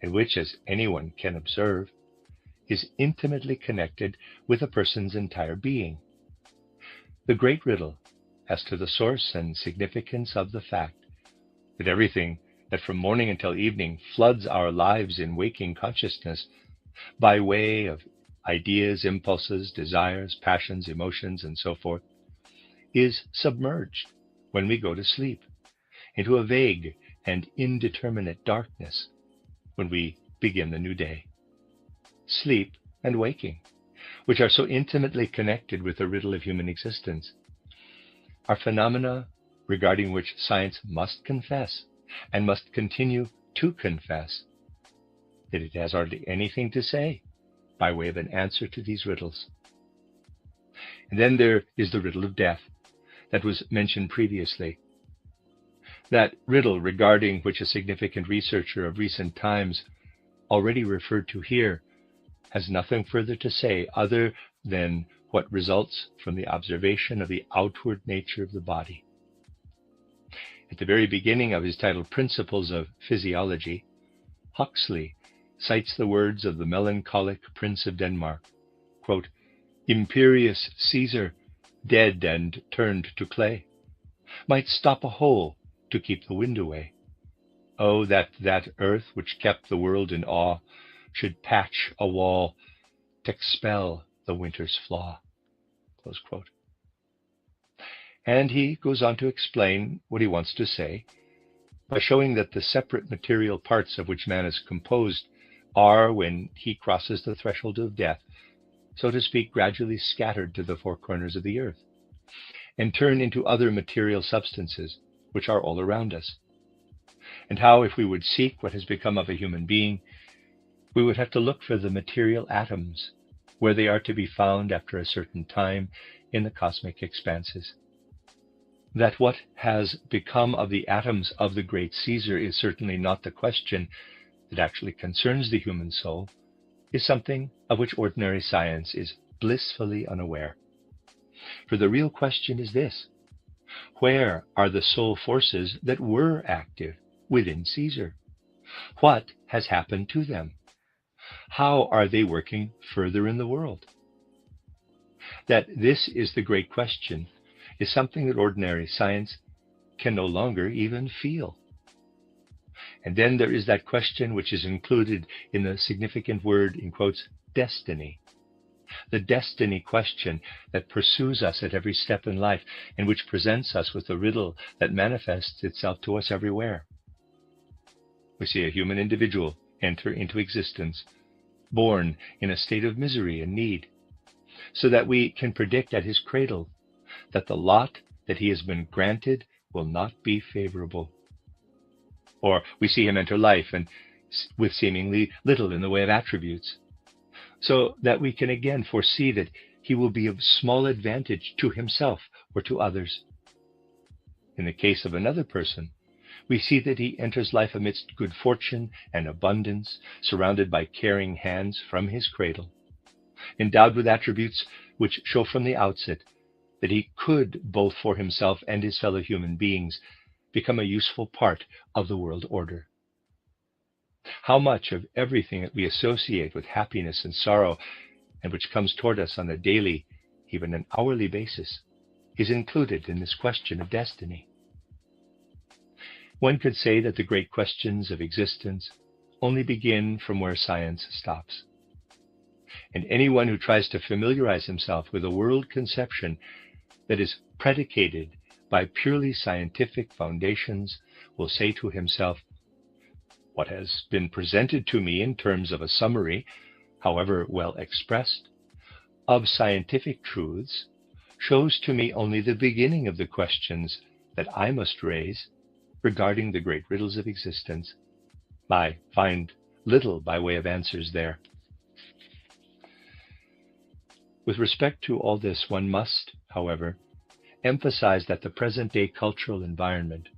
and which, as anyone can observe, is intimately connected with a person's entire being? The great riddle as to the source and significance of the fact that everything that from morning until evening floods our lives in waking consciousness by way of ideas, impulses, desires, passions, emotions, and so forth, is submerged when we go to sleep into a vague and indeterminate darkness when we begin the new day. Sleep and waking, which are so intimately connected with the riddle of human existence, are phenomena regarding which science must confess and must continue to confess that it has hardly anything to say by way of an answer to these riddles. And then there is the riddle of death that was mentioned previously. That riddle regarding which a significant researcher of recent times already referred to here has nothing further to say other than what results from the observation of the outward nature of the body. At the very beginning of his title, Principles of Physiology, Huxley cites the words of the melancholic Prince of Denmark, quote, "Imperious Caesar, dead and turned to clay, might stop a hole to keep the wind away. Oh, that that earth which kept the world in awe should patch a wall t'expel the winter's flaw." Close quote. And he goes on to explain what he wants to say by showing that the separate material parts of which man is composed are, when he crosses the threshold of death, so to speak, gradually scattered to the four corners of the earth, and turn into other material substances which are all around us. And how, if we would seek what has become of a human being, we would have to look for the material atoms, where they are to be found after a certain time in the cosmic expanses. That what has become of the atoms of the great Caesar is certainly not the question that actually concerns the human soul, is something of which ordinary science is blissfully unaware. For the real question is this: where are the soul forces that were active within Caesar? What has happened to them? how are they working further in the world? That this is the great question is something that ordinary science can no longer even feel. And then there is that question which is included in the significant word, in quotes, destiny. The destiny question that pursues us at every step in life and which presents us with a riddle that manifests itself to us everywhere. We see a human individual enter into existence, born in a state of misery and need, so that we can predict at his cradle that the lot that he has been granted will not be favorable. Or we see him enter life and with seemingly little in the way of attributes, so that we can again foresee that he will be of small advantage to himself or to others. In the case of another person, we see that he enters life amidst good fortune and abundance, surrounded by caring hands from his cradle, endowed with attributes which show from the outset that he could, both for himself and his fellow human beings, become a useful part of the world order. How much of everything that we associate with happiness and sorrow, and which comes toward us on a daily, even an hourly basis, is included in this question of destiny? One could say that the great questions of existence only begin from where science stops. And anyone who tries to familiarize himself with a world conception that is predicated by purely scientific foundations will say to himself, what has been presented to me in terms of a summary, however well expressed, of scientific truths shows to me only the beginning of the questions that I must raise regarding the great riddles of existence. I find little by way of answers there. With respect to all this, one must, however, emphasize that the present-day cultural environment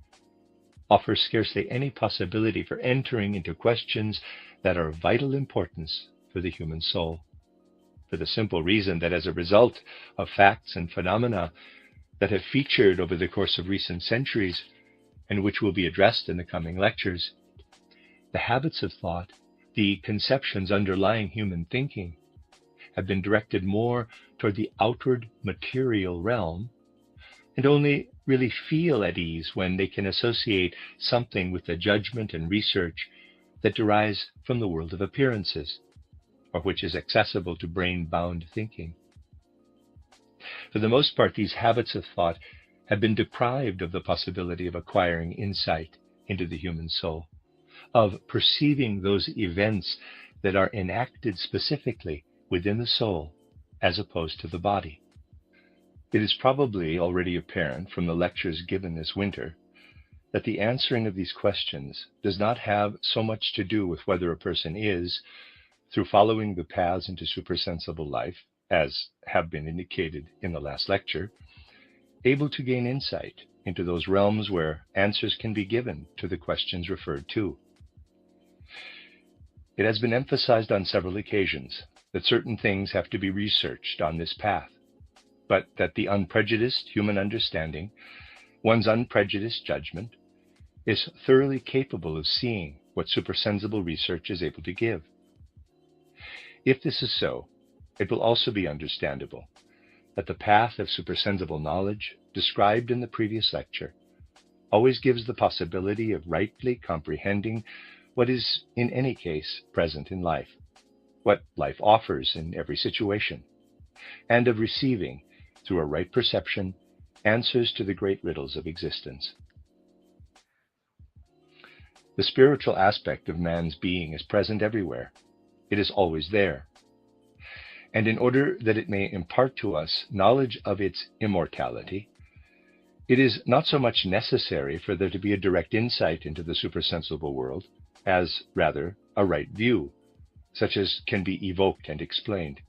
offers scarcely any possibility for entering into questions that are of vital importance for the human soul, for the simple reason that as a result of facts and phenomena that have featured over the course of recent centuries, and which will be addressed in the coming lectures, the habits of thought, the conceptions underlying human thinking, have been directed more toward the outward material realm, and only really feel at ease when they can associate something with the judgment and research that derives from the world of appearances, or which is accessible to brain-bound thinking. For the most part, these habits of thought have been deprived of the possibility of acquiring insight into the human soul, of perceiving those events that are enacted specifically within the soul as opposed to the body. It is probably already apparent from the lectures given this winter that the answering of these questions does not have so much to do with whether a person is, through following the paths into supersensible life, as have been indicated in the last lecture, able to gain insight into those realms where answers can be given to the questions referred to. It has been emphasized on several occasions that certain things have to be researched on this path, but that the unprejudiced human understanding, one's unprejudiced judgment, is thoroughly capable of seeing what supersensible research is able to give. If this is so, it will also be understandable that the path of supersensible knowledge described in the previous lecture always gives the possibility of rightly comprehending what is in any case present in life, what life offers in every situation, and of receiving, through a right perception, answers to the great riddles of existence. The spiritual aspect of man's being is present everywhere. It is always there. And in order that it may impart to us knowledge of its immortality, it is not so much necessary for there to be a direct insight into the supersensible world, as rather a right view, such as can be evoked and explained,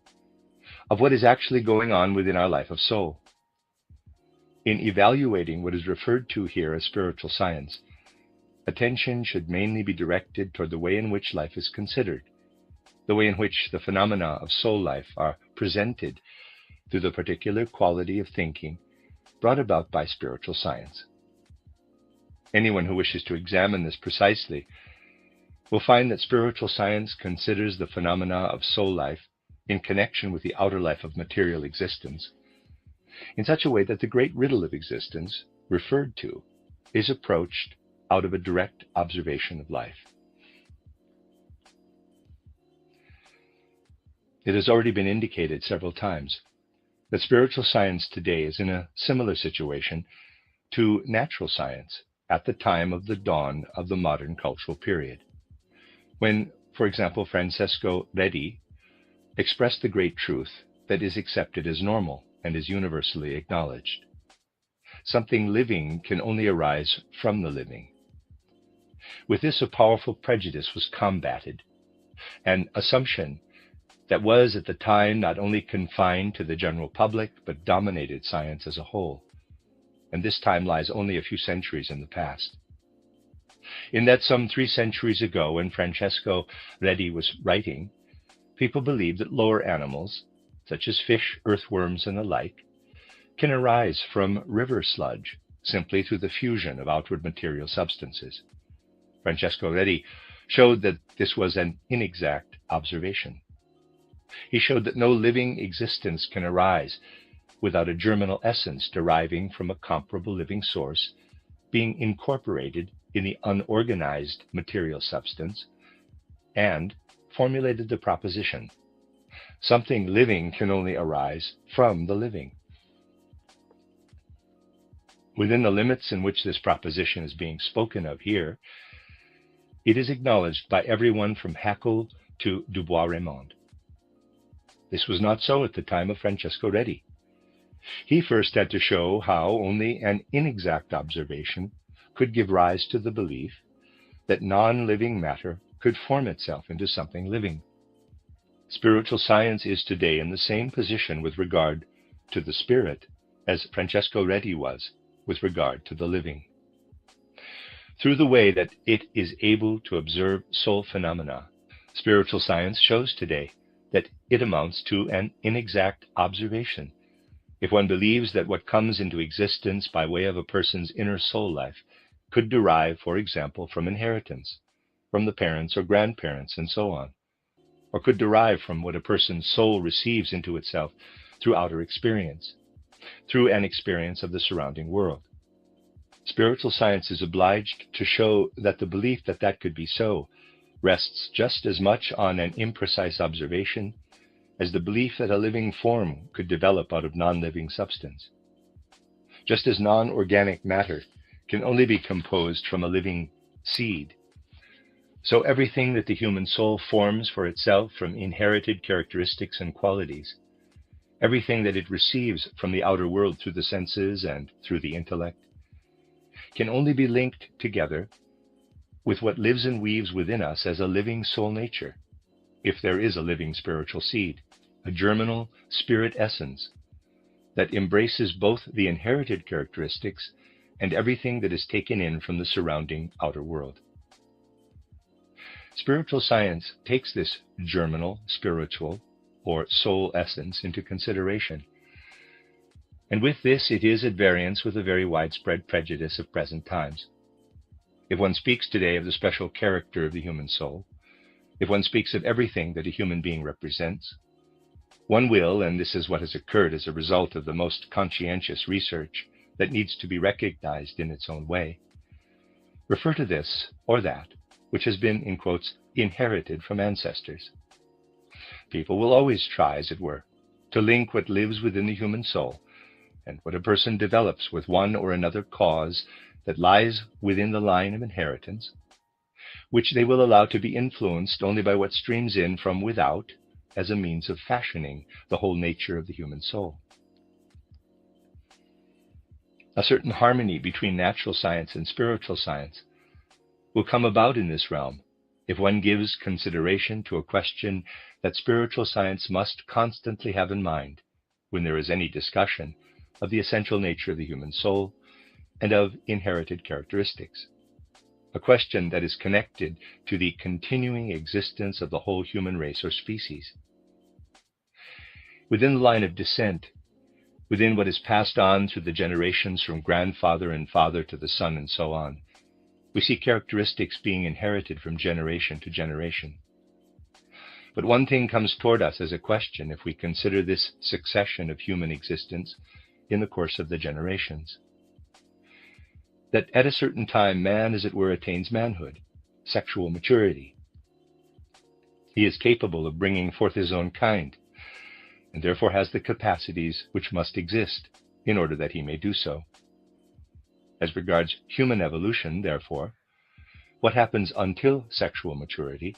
of what is actually going on within our life of soul. In evaluating what is referred to here as spiritual science, attention should mainly be directed toward the way in which life is considered, the way in which the phenomena of soul life are presented through the particular quality of thinking brought about by spiritual science. Anyone who wishes to examine this precisely we'll find that spiritual science considers the phenomena of soul life in connection with the outer life of material existence in such a way that the great riddle of existence referred to is approached out of a direct observation of life. It has already been indicated several times that spiritual science today is in a similar situation to natural science at the time of the dawn of the modern cultural period, when, for example, Francesco Redi expressed the great truth that is accepted as normal and is universally acknowledged. Something living can only arise from the living. With this, a powerful prejudice was combated, an assumption that was at the time not only confined to the general public, but dominated science as a whole. And this time lies only a few centuries in the past. In that some 3 centuries ago, when Francesco Redi was writing, people believed that lower animals, such as fish, earthworms, and the like, can arise from river sludge simply through the fusion of outward material substances. Francesco Redi showed that this was an inexact observation. He showed that no living existence can arise without a germinal essence deriving from a comparable living source being incorporated in the unorganized material substance, and formulated the proposition, something living can only arise from the living. Within the limits in which this proposition is being spoken of here, it is acknowledged by everyone from Haeckel to Dubois-Reymond. This was not so at the time of Francesco Redi. He first had to show how only an inexact observation could give rise to the belief that non-living matter could form itself into something living. Spiritual science is today in the same position with regard to the spirit as Francesco Redi was with regard to the living. Through the way that it is able to observe soul phenomena, spiritual science shows today that it amounts to an inexact observation if one believes that what comes into existence by way of a person's inner soul life could derive, for example, from inheritance, from the parents or grandparents, and so on, or could derive from what a person's soul receives into itself through outer experience, through an experience of the surrounding world. Spiritual science is obliged to show that the belief that that could be so rests just as much on an imprecise observation as the belief that a living form could develop out of non-living substance. Just as non-organic matter can only be composed from a living seed, so everything that the human soul forms for itself from inherited characteristics and qualities, everything that it receives from the outer world through the senses and through the intellect, can only be linked together with what lives and weaves within us as a living soul nature, if there is a living spiritual seed, a germinal spirit essence that embraces both the inherited characteristics and everything that is taken in from the surrounding outer world. Spiritual science takes this germinal, spiritual, or soul essence into consideration, and with this it is at variance with a very widespread prejudice of present times. If one speaks today of the special character of the human soul, if one speaks of everything that a human being represents, one will, and this is what has occurred as a result of the most conscientious research that needs to be recognized in its own way, refer to this or that which has been, in quotes, inherited from ancestors. People will always try, as it were, to link what lives within the human soul and what a person develops with one or another cause that lies within the line of inheritance, which they will allow to be influenced only by what streams in from without as a means of fashioning the whole nature of the human soul. A certain harmony between natural science and spiritual science will come about in this realm if one gives consideration to a question that spiritual science must constantly have in mind when there is any discussion of the essential nature of the human soul and of inherited characteristics, a question that is connected to the continuing existence of the whole human race or species. Within the line of descent, within what is passed on through the generations from grandfather and father to the son and so on, We see characteristics being inherited from generation to generation. But one thing comes toward us as a question if we consider this succession of human existence in the course of the generations. That at a certain time man, as it were, attains manhood, sexual maturity. He is capable of bringing forth his own kind, and therefore has the capacities which must exist in order that he may do so. As regards human evolution, therefore, what happens until sexual maturity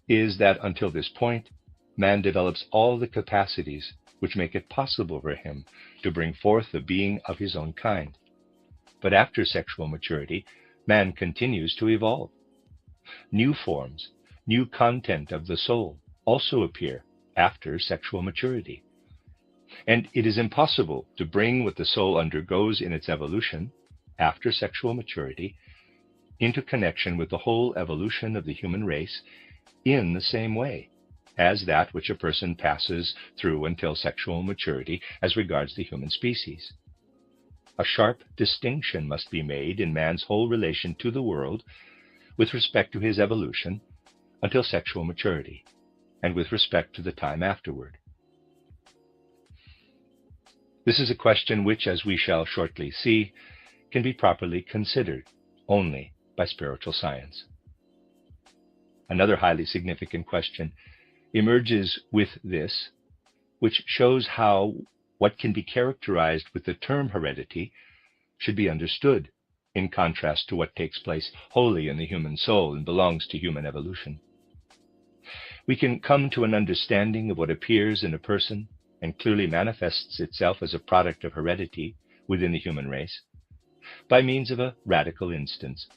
is that until this point, man develops all the capacities which make it possible for him to bring forth the being of his own kind. But after sexual maturity, man continues to evolve. New forms, new content of the soul also appear after sexual maturity. And it is impossible to bring what the soul undergoes in its evolution after sexual maturity into connection with the whole evolution of the human race in the same way as that which a person passes through until sexual maturity as regards the human species. A sharp distinction must be made in man's whole relation to the world with respect to his evolution until sexual maturity, and with respect to the time afterward. This is a question which, as we shall shortly see, can be properly considered only by spiritual science. Another highly significant question emerges with this, which shows how what can be characterized with the term heredity should be understood in contrast to what takes place wholly in the human soul and belongs to human evolution. We can come to an understanding of what appears in a person and clearly manifests itself as a product of heredity within the human race by means of a radical instance,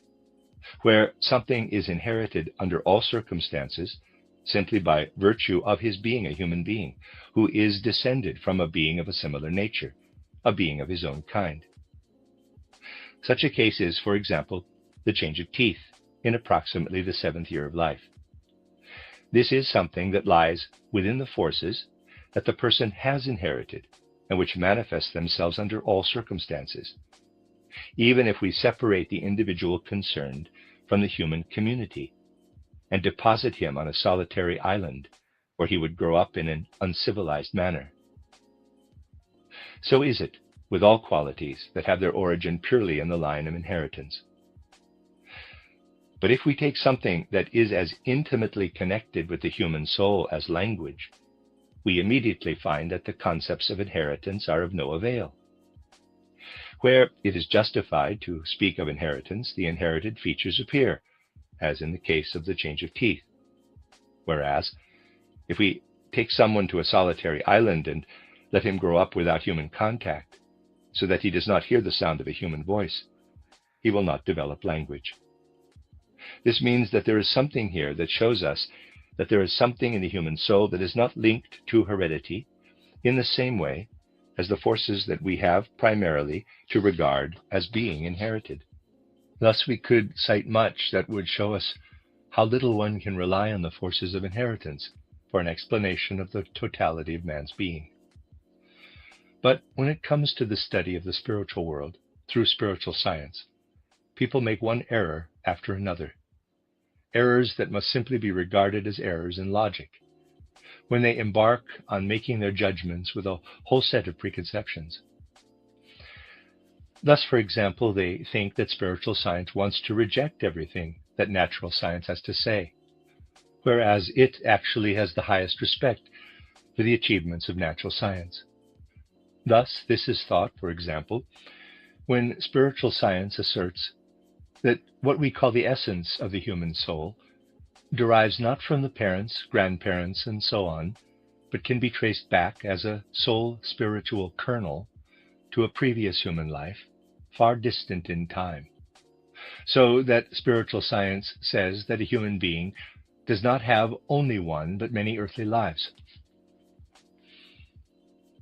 where something is inherited under all circumstances simply by virtue of his being a human being who is descended from a being of a similar nature, a being of his own kind. Such a case is, for example, the change of teeth in approximately the 7th year of life. This is something that lies within the forces that the person has inherited and which manifest themselves under all circumstances, even if we separate the individual concerned from the human community and deposit him on a solitary island where he would grow up in an uncivilized manner. So is it with all qualities that have their origin purely in the line of inheritance. But if we take something that is as intimately connected with the human soul as language, we immediately find that the concepts of inheritance are of no avail. Where it is justified to speak of inheritance, the inherited features appear, as in the case of the change of teeth. Whereas, if we take someone to a solitary island and let him grow up without human contact, so that he does not hear the sound of a human voice, he will not develop language. This means that there is something here that shows us that there is something in the human soul that is not linked to heredity in the same way as the forces that we have primarily to regard as being inherited. Thus we could cite much that would show us how little one can rely on the forces of inheritance for an explanation of the totality of man's being. But when it comes to the study of the spiritual world through spiritual science, people make one error after another, errors that must simply be regarded as errors in logic, when they embark on making their judgments with a whole set of preconceptions. Thus, for example, they think that spiritual science wants to reject everything that natural science has to say, whereas it actually has the highest respect for the achievements of natural science. Thus, this is thought, for example, when spiritual science asserts that what we call the essence of the human soul derives not from the parents, grandparents, and so on, but can be traced back as a soul spiritual kernel to a previous human life, far distant in time. So that spiritual science says that a human being does not have only one, but many earthly lives.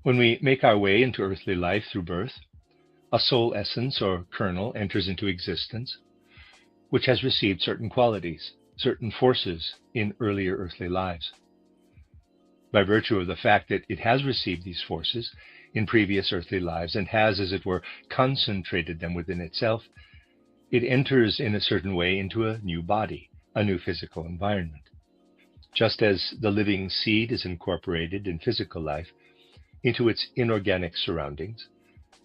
When we make our way into earthly life through birth, a soul essence or kernel enters into existence, which has received certain qualities, certain forces in earlier earthly lives. By virtue of the fact that it has received these forces in previous earthly lives and has, as it were, concentrated them within itself, it enters in a certain way into a new body, a new physical environment. Just as the living seed is incorporated in physical life into its inorganic surroundings,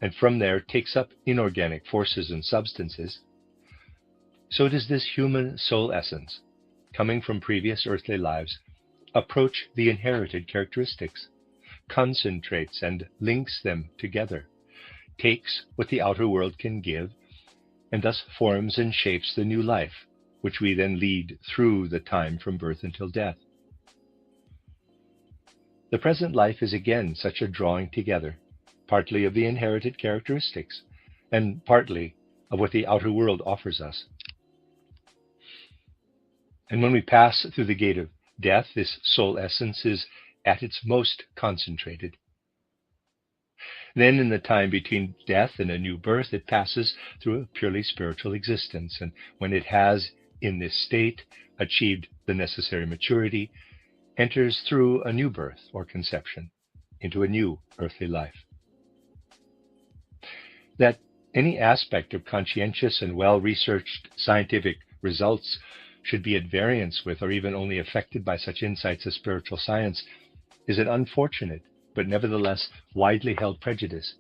and from there takes up inorganic forces and substances, so does this human soul essence, coming from previous earthly lives, approach the inherited characteristics, concentrates and links them together, takes what the outer world can give, and thus forms and shapes the new life, which we then lead through the time from birth until death. The present life is again such a drawing together, partly of the inherited characteristics, and partly of what the outer world offers us. And when we pass through the gate of death, this soul essence is at its most concentrated. Then in the time between death and a new birth, it passes through a purely spiritual existence. And when it has, in this state, achieved the necessary maturity, enters through a new birth or conception into a new earthly life. That any aspect of conscientious and well-researched scientific results should be at variance with or even only affected by such insights as spiritual science is an unfortunate but nevertheless widely held prejudice.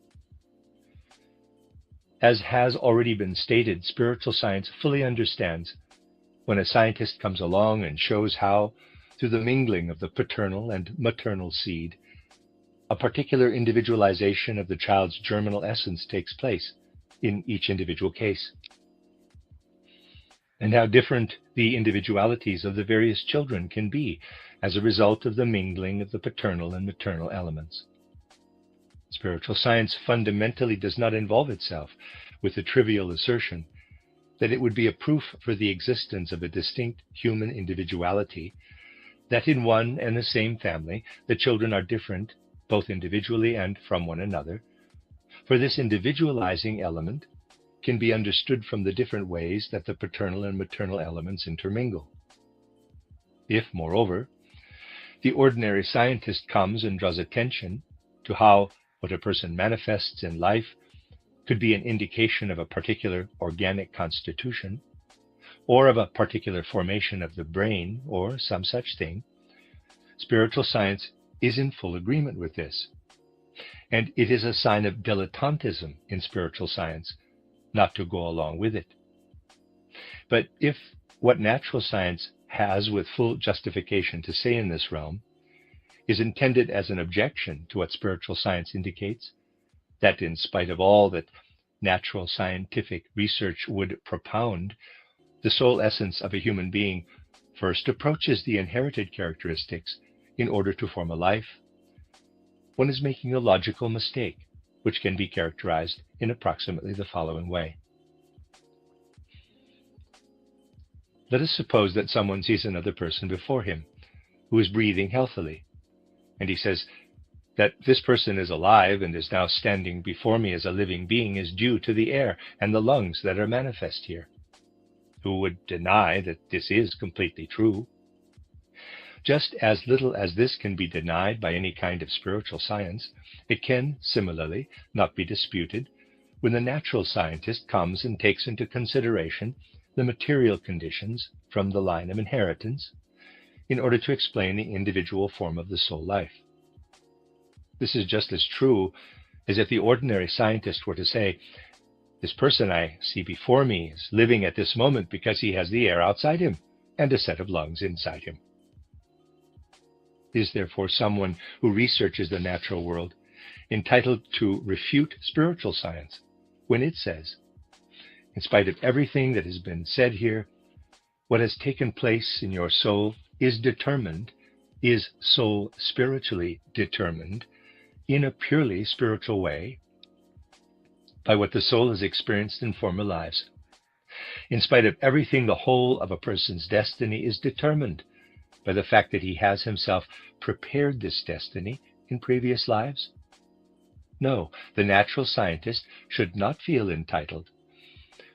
As has already been stated, spiritual science fully understands when a scientist comes along and shows how, through the mingling of the paternal and maternal seed, a particular individualization of the child's germinal essence takes place in each individual case, and how different the individualities of the various children can be as a result of the mingling of the paternal and maternal elements. Spiritual science fundamentally does not involve itself with the trivial assertion that it would be a proof for the existence of a distinct human individuality, that in one and the same family the children are different both individually and from one another, for this individualizing element can be understood from the different ways that the paternal and maternal elements intermingle. If, moreover, the ordinary scientist comes and draws attention to how what a person manifests in life could be an indication of a particular organic constitution, or of a particular formation of the brain, or some such thing, spiritual science is in full agreement with this. And it is a sign of dilettantism in spiritual science not to go along with it. But if what natural science has with full justification to say in this realm is intended as an objection to what spiritual science indicates, that in spite of all that natural scientific research would propound, the soul essence of a human being first approaches the inherited characteristics in order to form a life, one is making a logical mistake, which can be characterized in approximately the following way. Let us suppose that someone sees another person before him who is breathing healthily, and he says that this person is alive and is now standing before me as a living being is due to the air and the lungs that are manifest here. Who would deny that this is completely true? Just as little as this can be denied by any kind of spiritual science, it can, similarly, not be disputed when the natural scientist comes and takes into consideration the material conditions from the line of inheritance in order to explain the individual form of the soul life. This is just as true as if the ordinary scientist were to say, "This person I see before me is living at this moment because he has the air outside him and a set of lungs inside him." Is therefore someone who researches the natural world entitled to refute spiritual science when it says, in spite of everything that has been said here, what has taken place in your soul is determined, is soul spiritually determined, in a purely spiritual way, by what the soul has experienced in former lives. In spite of everything, the whole of a person's destiny is determined by the fact that he has himself prepared this destiny in previous lives? No, the natural scientist should not feel entitled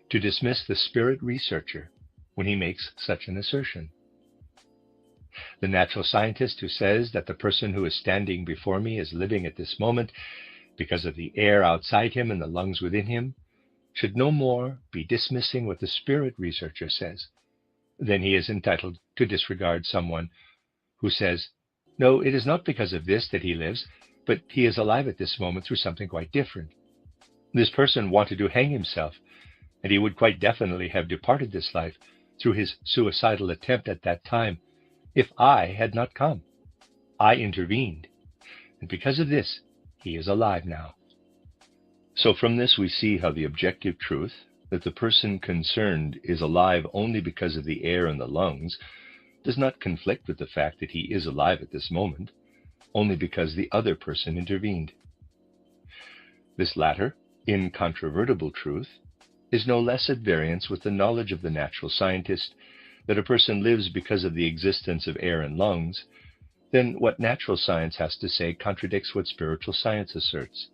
to dismiss the spirit researcher when he makes such an assertion. The natural scientist who says that the person who is standing before me is living at this moment because of the air outside him and the lungs within him should no more be dismissing what the spirit researcher says than he is entitled to disregard someone who says, no, it is not because of this that he lives, but he is alive at this moment through something quite different. This person wanted to hang himself, and he would quite definitely have departed this life through his suicidal attempt at that time if I had not come. I intervened, and because of this, he is alive now. So from this we see how the objective truth that the person concerned is alive only because of the air in the lungs does not conflict with the fact that he is alive at this moment, only because the other person intervened. This latter, incontrovertible truth is no less at variance with the knowledge of the natural scientist that a person lives because of the existence of air and lungs than what natural science has to say contradicts what spiritual science asserts,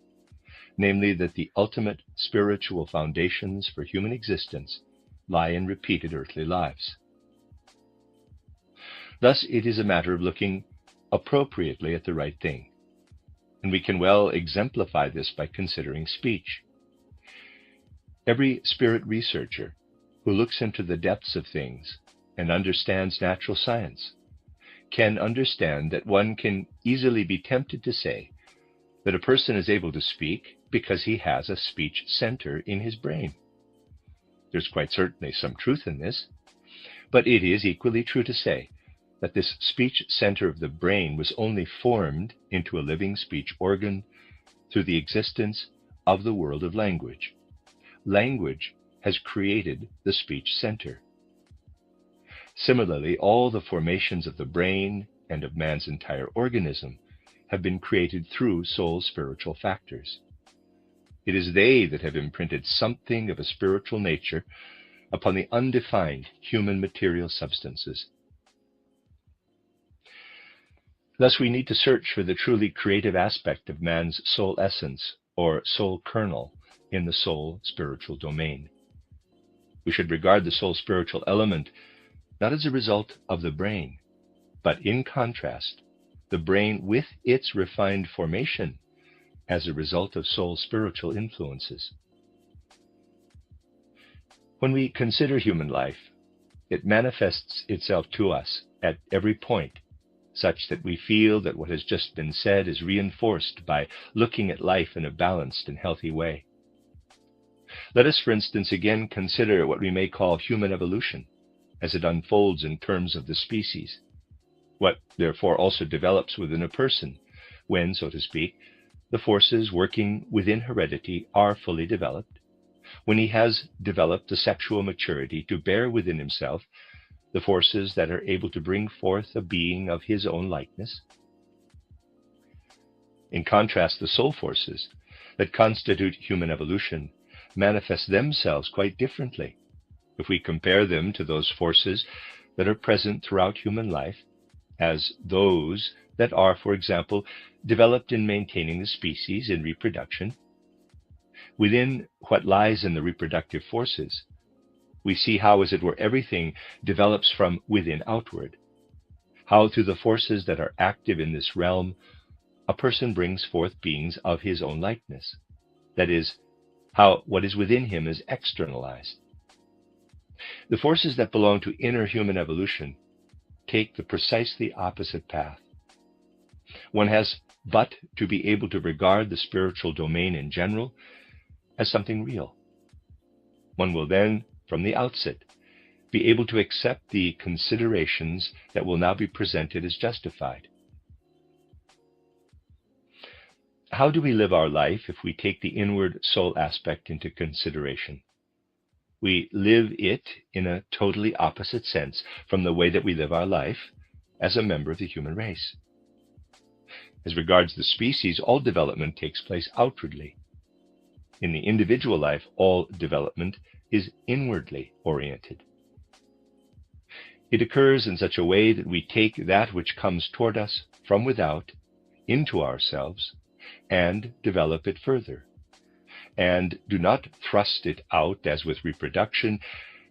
namely that the ultimate spiritual foundations for human existence lie in repeated earthly lives. Thus, it is a matter of looking appropriately at the right thing, and we can well exemplify this by considering speech. Every spirit researcher who looks into the depths of things and understands natural science can understand that one can easily be tempted to say that a person is able to speak because he has a speech center in his brain. There's quite certainly some truth in this, but it is equally true to say that this speech center of the brain was only formed into a living speech organ through the existence of the world of language. Language has created the speech center. Similarly, all the formations of the brain and of man's entire organism have been created through soul's spiritual factors. It is they that have imprinted something of a spiritual nature upon the undefined human material substances. Thus, we need to search for the truly creative aspect of man's soul essence, or soul kernel, in the soul spiritual domain. We should regard the soul spiritual element not as a result of the brain, but in contrast, the brain with its refined formation as a result of soul spiritual influences. When we consider human life, it manifests itself to us at every point, such that we feel that what has just been said is reinforced by looking at life in a balanced and healthy way. Let us, for instance, again consider what we may call human evolution as it unfolds in terms of the species, what therefore also develops within a person when, so to speak, the forces working within heredity are fully developed, when he has developed the sexual maturity to bear within himself the forces that are able to bring forth a being of his own likeness. In contrast, the soul forces that constitute human evolution manifest themselves quite differently if we compare them to those forces that are present throughout human life, as those that are, for example, developed in maintaining the species in reproduction. Within what lies in the reproductive forces, we see how, as it were, everything develops from within outward, how through the forces that are active in this realm, a person brings forth beings of his own likeness. That is, how what is within him is externalized. The forces that belong to inner human evolution take the precisely opposite path. One has but to be able to regard the spiritual domain in general as something real. One will then, from the outset, be able to accept the considerations that will now be presented as justified. How do we live our life if we take the inward soul aspect into consideration? We live it in a totally opposite sense from the way that we live our life as a member of the human race. As regards the species, all development takes place outwardly. In the individual life, all development is inwardly oriented. It occurs in such a way that we take that which comes toward us from without into ourselves and develop it further, and do not thrust it out as with reproduction,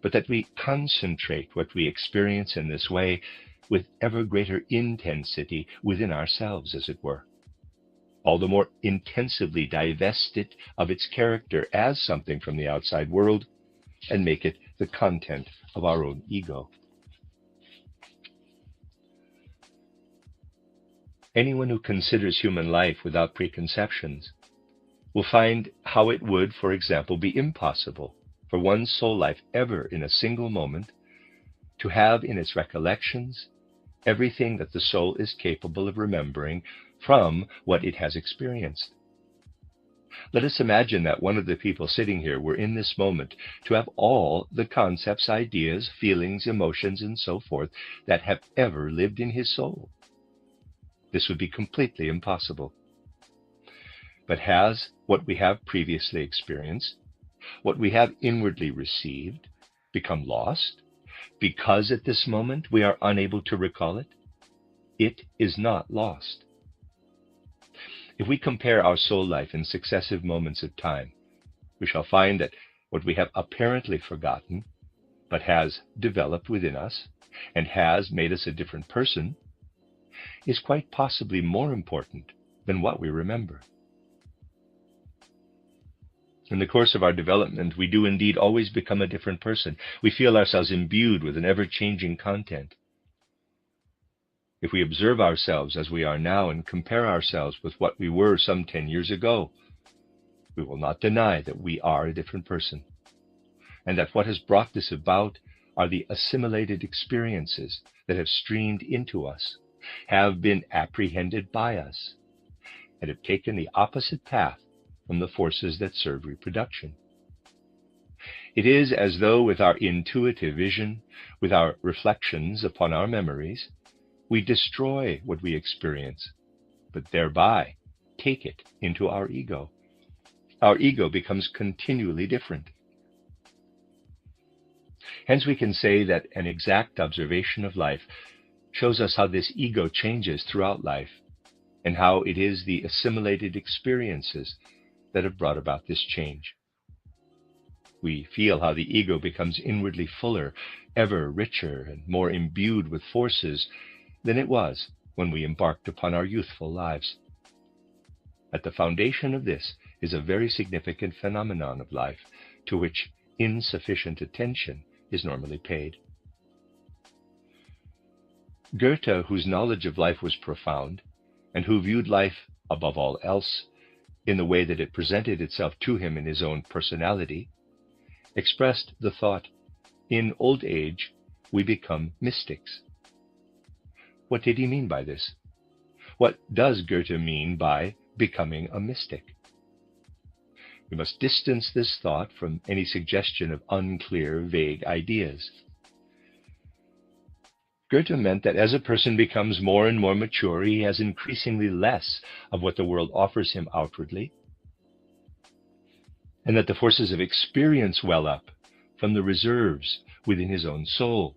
but that we concentrate what we experience in this way with ever greater intensity within ourselves, as it were. all the more intensively divest it of its character as something from the outside world and make it the content of our own ego. Anyone who considers human life without preconceptions will find how it would, for example, be impossible for one's soul life ever in a single moment to have in its recollections everything that the soul is capable of remembering from what it has experienced. Let us imagine that one of the people sitting here were in this moment to have all the concepts, ideas, feelings, emotions, and so forth that have ever lived in his soul. This would be completely impossible. But has what we have previously experienced, what we have inwardly received, become lost because at this moment we are unable to recall it? It is not lost. If we compare our soul life in successive moments of time, we shall find that what we have apparently forgotten, but has developed within us and has made us a different person, is quite possibly more important than what we remember. In the course of our development, we do indeed always become a different person. We feel ourselves imbued with an ever-changing content. If we observe ourselves as we are now and compare ourselves with what we were some 10 years ago, we will not deny that we are a different person, and that what has brought this about are the assimilated experiences that have streamed into us, have been apprehended by us, and have taken the opposite path from the forces that serve reproduction. It is as though with our intuitive vision, with our reflections upon our memories, we destroy what we experience, but thereby take it into our ego. Our ego becomes continually different. Hence we can say that an exact observation of life shows us how this ego changes throughout life, and how it is the assimilated experiences that have brought about this change. We feel how the ego becomes inwardly fuller, ever richer, and more imbued with forces than it was when we embarked upon our youthful lives. At the foundation of this is a very significant phenomenon of life, to which insufficient attention is normally paid. Goethe, whose knowledge of life was profound, and who viewed life, above all else, in the way that it presented itself to him in his own personality, expressed the thought, "In old age, we become mystics." What did he mean by this? What does Goethe mean by becoming a mystic? We must distance this thought from any suggestion of unclear, vague ideas. Goethe meant that as a person becomes more and more mature, he has increasingly less of what the world offers him outwardly, and that the forces of experience well up from the reserves within his own soul,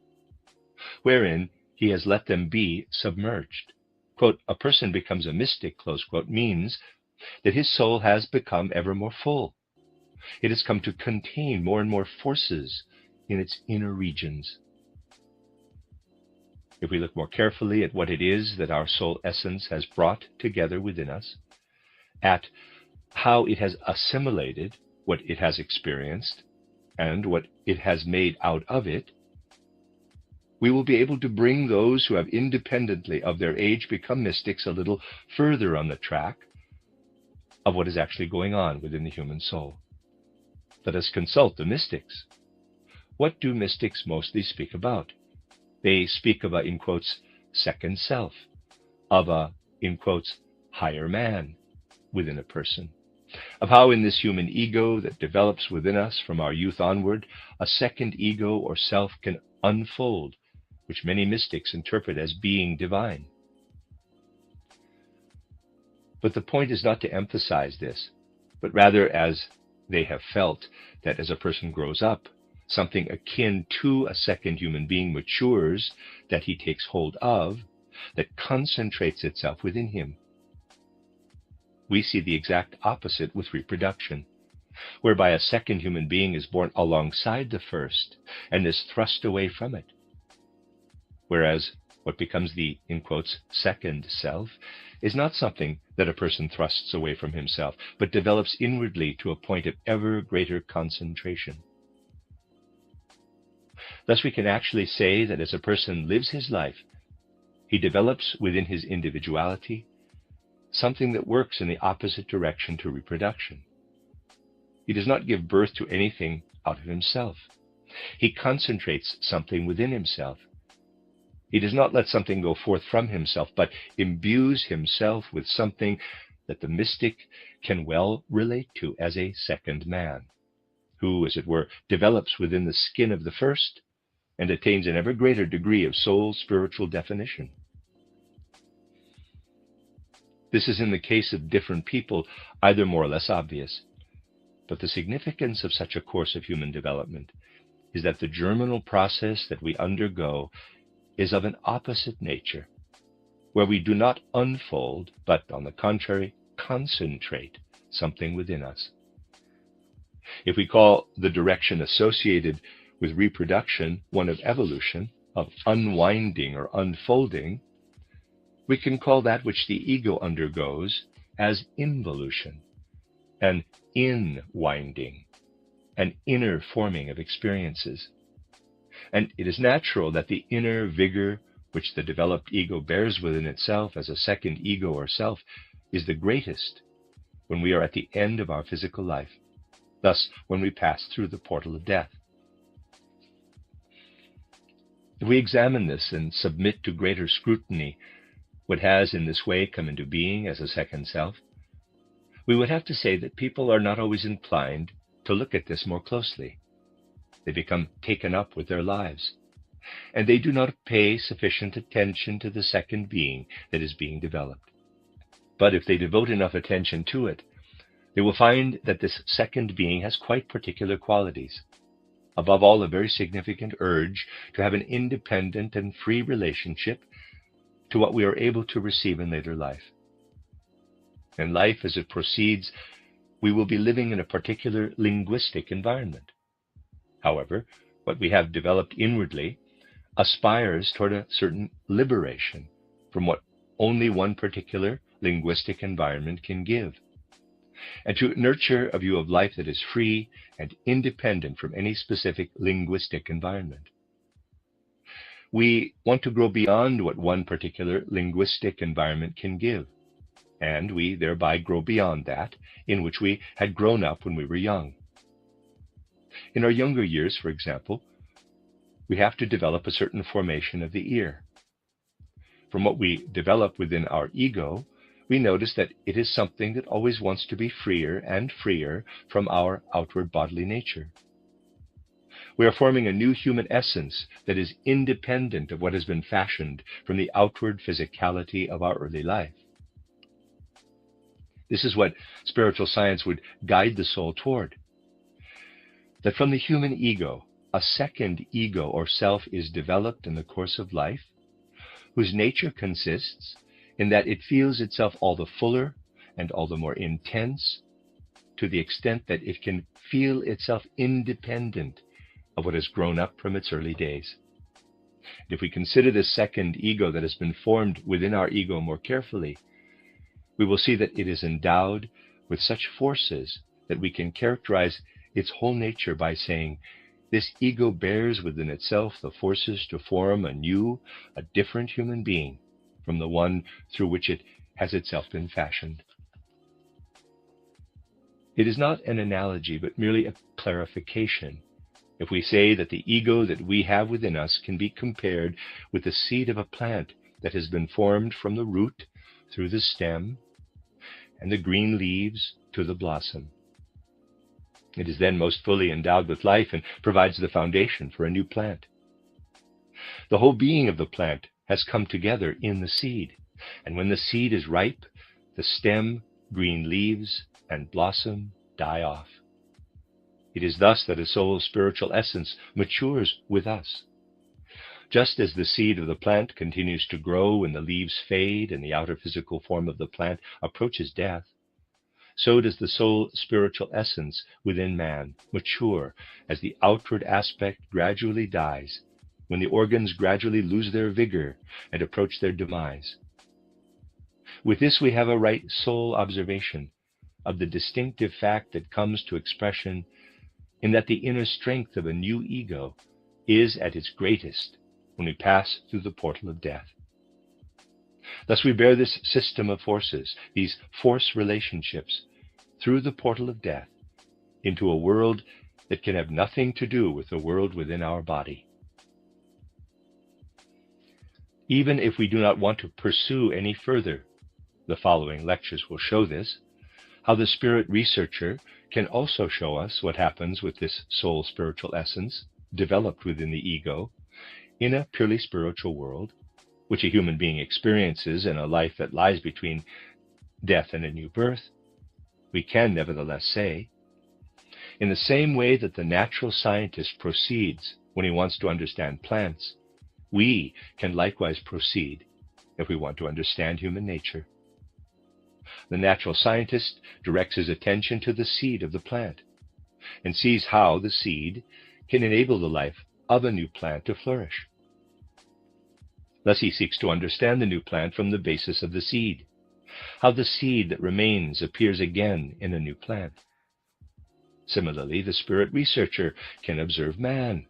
wherein he has let them be submerged. Quote, "A person becomes a mystic," close quote, means that his soul has become ever more full. It has come to contain more and more forces in its inner regions. If we look more carefully at what it is that our soul essence has brought together within us, at how it has assimilated what it has experienced and what it has made out of it, we will be able to bring those who have independently of their age become mystics a little further on the track of what is actually going on within the human soul. Let us consult the mystics. What do mystics mostly speak about? They speak of a, in quotes, second self, of a, in quotes, higher man within a person, of how in this human ego that develops within us from our youth onward, a second ego or self can unfold, which many mystics interpret as being divine. But the point is not to emphasize this, but rather, as they have felt, that as a person grows up, something akin to a second human being matures, that he takes hold of, that concentrates itself within him. We see the exact opposite with reproduction, whereby a second human being is born alongside the first and is thrust away from it. Whereas What becomes the, in quotes, second self, is not something that a person thrusts away from himself, but develops inwardly to a point of ever greater concentration. Thus we can actually say that as a person lives his life, he develops within his individuality something that works in the opposite direction to reproduction. He does not give birth to anything out of himself. He concentrates something within himself. He does not let something go forth from himself, but imbues himself with something that the mystic can well relate to as a second man, who, as it were, develops within the skin of the first and attains an ever greater degree of soul spiritual definition. This is in the case of different people either more or less obvious, but the significance of such a course of human development is that the germinal process that we undergo is of an opposite nature, where we do not unfold, but on the contrary, concentrate something within us. If we call the direction associated with reproduction one of evolution, of unwinding or unfolding, we can call that which the ego undergoes as involution, an inwinding, an inner forming of experiences. And it is natural that the inner vigor which the developed ego bears within itself as a second ego or self is the greatest when we are at the end of our physical life, thus when we pass through the portal of death. If we examine this and submit to greater scrutiny what has in this way come into being as a second self, we would have to say that people are not always inclined to look at this more closely. They become taken up with their lives, and they do not pay sufficient attention to the second being that is being developed. But if they devote enough attention to it, they will find that this second being has quite particular qualities. Above all, a very significant urge to have an independent and free relationship to what we are able to receive in later life. In life, as it proceeds, we will be living in a particular linguistic environment. However, what we have developed inwardly aspires toward a certain liberation from what only one particular linguistic environment can give, and to nurture a view of life that is free and independent from any specific linguistic environment. We want to grow beyond what one particular linguistic environment can give, and we thereby grow beyond that in which we had grown up when we were young. In our younger years, for example, we have to develop a certain formation of the ear. From what we develop within our ego, we notice that it is something that always wants to be freer and freer from our outward bodily nature. We are forming a new human essence that is independent of what has been fashioned from the outward physicality of our early life. This is what spiritual science would guide the soul toward. That from the human ego, a second ego or self is developed in the course of life, whose nature consists in that it feels itself all the fuller and all the more intense to the extent that it can feel itself independent of what has grown up from its early days. And if we consider this second ego that has been formed within our ego more carefully, we will see that it is endowed with such forces that we can characterize its whole nature by saying, this ego bears within itself the forces to form a new, a different human being from the one through which it has itself been fashioned. It is not an analogy, but merely a clarification, if we say that the ego that we have within us can be compared with the seed of a plant that has been formed from the root through the stem and the green leaves to the blossom. It is then most fully endowed with life and provides the foundation for a new plant. The whole being of the plant has come together in the seed, and when the seed is ripe, the stem, green leaves, and blossom die off. It is thus that a soul's spiritual essence matures with us. Just as the seed of the plant continues to grow when the leaves fade and the outer physical form of the plant approaches death, so does the soul spiritual essence within man mature as the outward aspect gradually dies when the organs gradually lose their vigor and approach their demise. With this we have a right soul observation of the distinctive fact that comes to expression in that the inner strength of a new ego is at its greatest when we pass through the portal of death. Thus we bear this system of forces, these force relationships, through the portal of death into a world that can have nothing to do with the world within our body. Even if we do not want to pursue any further, the following lectures will show this, how the spirit researcher can also show us what happens with this soul spiritual essence developed within the ego in a purely spiritual world, which a human being experiences in a life that lies between death and a new birth. We can nevertheless say, in the same way that the natural scientist proceeds when he wants to understand plants, we can likewise proceed if we want to understand human nature. The natural scientist directs his attention to the seed of the plant and sees how the seed can enable the life of a new plant to flourish. Thus he seeks to understand the new plant from the basis of the seed, how the seed that remains appears again in a new plant. Similarly, the spirit researcher can observe man,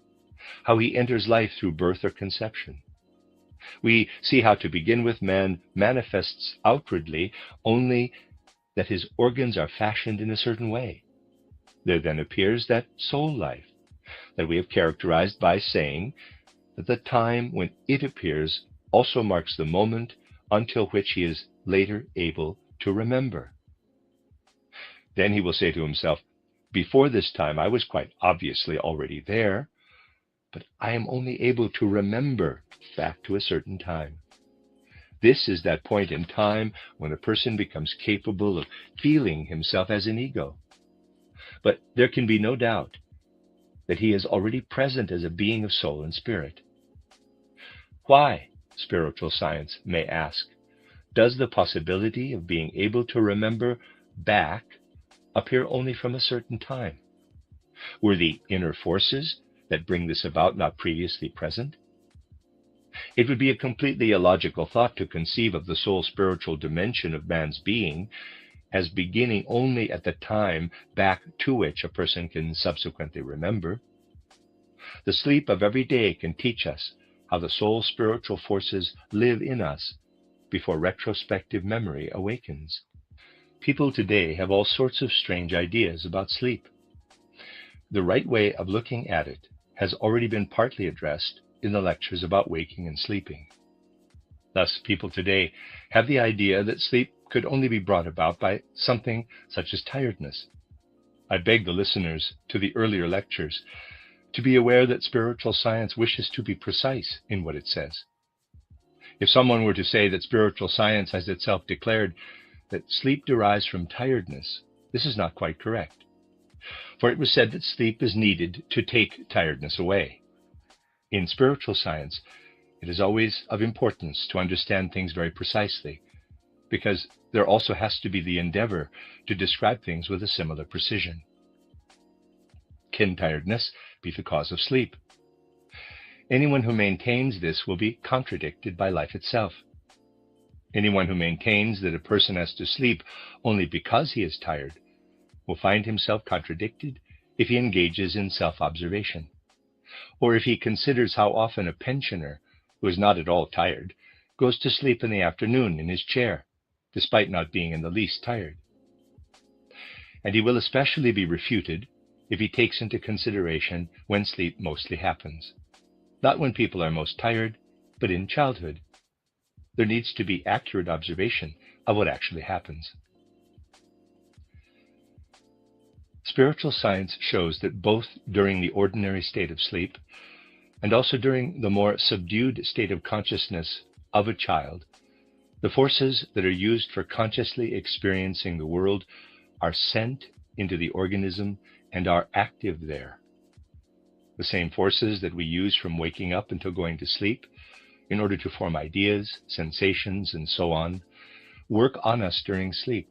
how he enters life through birth or conception. We see how to begin with man manifests outwardly only that his organs are fashioned in a certain way. There then appears that soul life that we have characterized by saying that the time when it appears also marks the moment until which he is later able to remember. Then he will say to himself, before this time I was quite obviously already there, but I am only able to remember back to a certain time. This is that point in time when a person becomes capable of feeling himself as an ego. But there can be no doubt that he is already present as a being of soul and spirit. Why, spiritual science may ask, does the possibility of being able to remember back appear only from a certain time? Were the inner forces that bring this about not previously present? It would be a completely illogical thought to conceive of the soul spiritual dimension of man's being as beginning only at the time back to which a person can subsequently remember. The sleep of every day can teach us how the soul spiritual forces live in us before retrospective memory awakens. People today have all sorts of strange ideas about sleep. The right way of looking at it has already been partly addressed in the lectures about waking and sleeping. Thus, people today have the idea that sleep could only be brought about by something such as tiredness. I beg the listeners to the earlier lectures to be aware that spiritual science wishes to be precise in what it says. If someone were to say that spiritual science has itself declared that sleep derives from tiredness, this is not quite correct. For it was said that sleep is needed to take tiredness away. In spiritual science, it is always of importance to understand things very precisely, because there also has to be the endeavor to describe things with a similar precision. Can tiredness be the cause of sleep? Anyone who maintains this will be contradicted by life itself. Anyone who maintains that a person has to sleep only because he is tired will find himself contradicted if he engages in self-observation, or if he considers how often a pensioner who is not at all tired goes to sleep in the afternoon in his chair, despite not being in the least tired. And he will especially be refuted if he takes into consideration when sleep mostly happens, not when people are most tired, but in childhood. There needs to be accurate observation of what actually happens. Spiritual science shows that both during the ordinary state of sleep and also during the more subdued state of consciousness of a child, the forces that are used for consciously experiencing the world are sent into the organism and are active there. The same forces that we use from waking up until going to sleep in order to form ideas, sensations, and so on, work on us during sleep,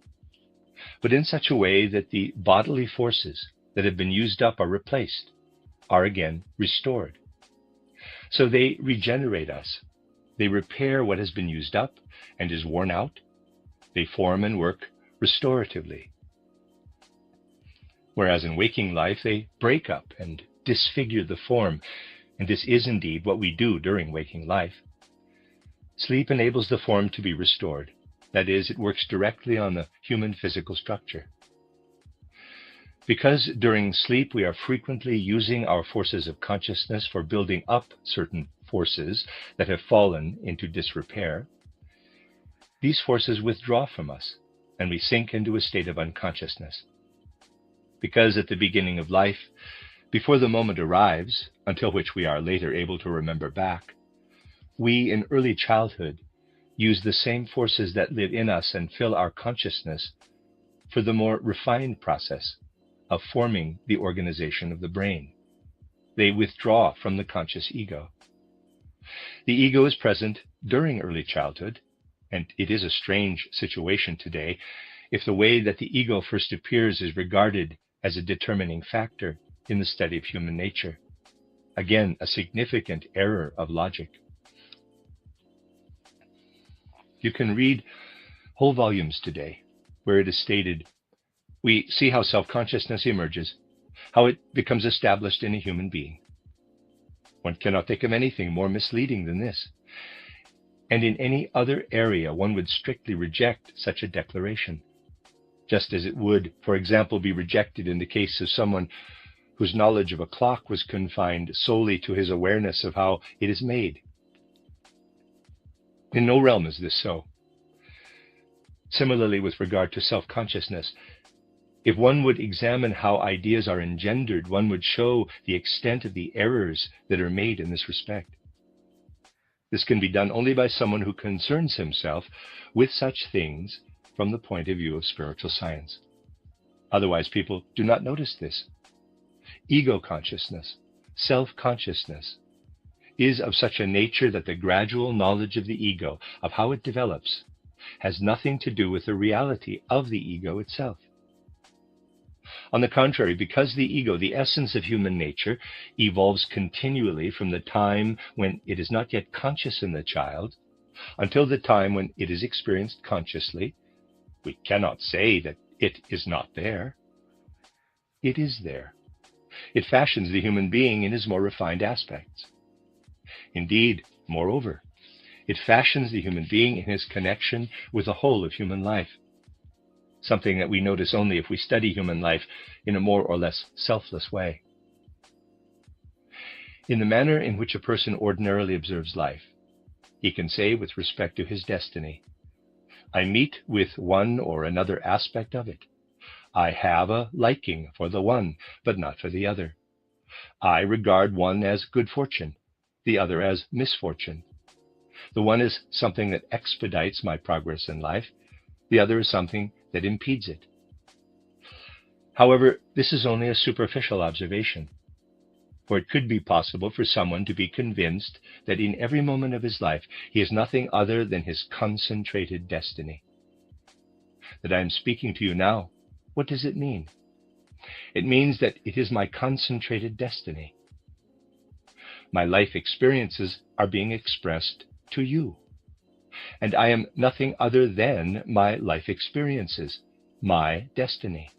but in such a way that the bodily forces that have been used up are replaced, are again restored. So they regenerate us. They repair what has been used up and is worn out. They form and work restoratively. Whereas in waking life, they break up and disfigure the form, and this is indeed what we do during waking life. Sleep enables the form to be restored. That is, it works directly on the human physical structure. Because during sleep we are frequently using our forces of consciousness for building up certain forces that have fallen into disrepair, these forces withdraw from us, and we sink into a state of unconsciousness. Because at the beginning of life, before the moment arrives, until which we are later able to remember back, we in early childhood use the same forces that live in us and fill our consciousness for the more refined process of forming the organization of the brain. They withdraw from the conscious ego. The ego is present during early childhood, and it is a strange situation today if the way that the ego first appears is regarded as a determining factor in the study of human nature. Again, a significant error of logic. You can read whole volumes today where it is stated, we see how self-consciousness emerges, how it becomes established in a human being. One cannot think of anything more misleading than this. And in any other area, one would strictly reject such a declaration, just as it would, for example, be rejected in the case of someone whose knowledge of a clock was confined solely to his awareness of how it is made. In no realm is this so. Similarly, with regard to self-consciousness, if one would examine how ideas are engendered, one would show the extent of the errors that are made in this respect. This can be done only by someone who concerns himself with such things from the point of view of spiritual science. Otherwise, people do not notice this. Ego consciousness, self-consciousness, is of such a nature that the gradual knowledge of the ego, of how it develops, has nothing to do with the reality of the ego itself. On the contrary, because the ego, the essence of human nature, evolves continually from the time when it is not yet conscious in the child until the time when it is experienced consciously, we cannot say that it is not there. It is there. It fashions the human being in his more refined aspects. Indeed, moreover, it fashions the human being in his connection with the whole of human life, something that we notice only if we study human life in a more or less selfless way. In the manner in which a person ordinarily observes life, he can say with respect to his destiny, I meet with one or another aspect of it. I have a liking for the one, but not for the other. I regard one as good fortune, the other as misfortune. The one is something that expedites my progress in life, the other is something that impedes it. However, this is only a superficial observation, for it could be possible for someone to be convinced that in every moment of his life he is nothing other than his concentrated destiny. That I am speaking to you now, what does it mean? It means that it is my concentrated destiny. My life experiences are being expressed to you, and I am nothing other than my life experiences, my destiny.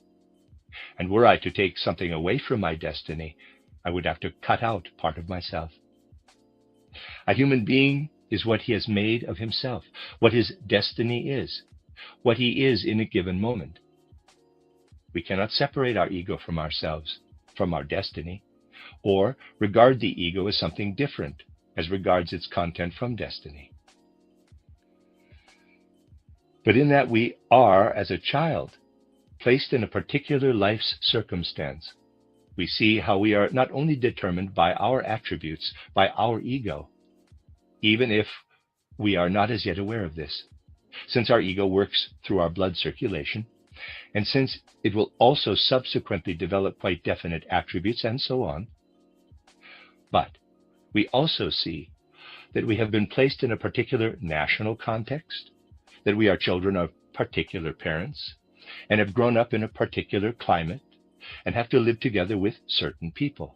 And were I to take something away from my destiny, I would have to cut out part of myself. A human being is what he has made of himself, what his destiny is, what he is in a given moment. We cannot separate our ego from ourselves, from our destiny, or regard the ego as something different as regards its content from destiny. But in that we are, as a child, placed in a particular life's circumstance, we see how we are not only determined by our attributes, by our ego, even if we are not as yet aware of this, since our ego works through our blood circulation, and since it will also subsequently develop quite definite attributes and so on. But we also see that we have been placed in a particular national context, that we are children of particular parents, and have grown up in a particular climate, and have to live together with certain people.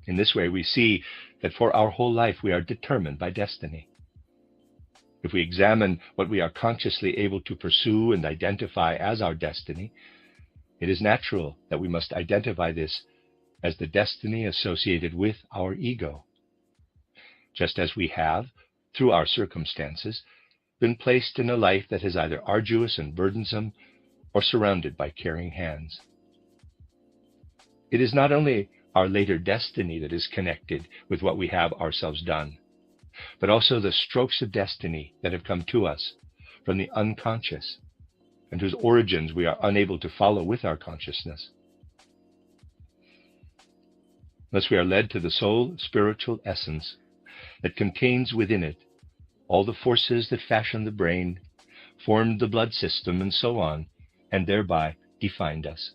In this way, we see that for our whole life we are determined by destiny. If we examine what we are consciously able to pursue and identify as our destiny, it is natural that we must identify this as the destiny associated with our ego, just as we have, through our circumstances, been placed in a life that is either arduous and burdensome or surrounded by caring hands. It is not only our later destiny that is connected with what we have ourselves done, but also the strokes of destiny that have come to us from the unconscious and whose origins we are unable to follow with our consciousness. Thus we are led to the soul spiritual essence that contains within it all the forces that fashion the brain, formed the blood system, and so on, and thereby defined us.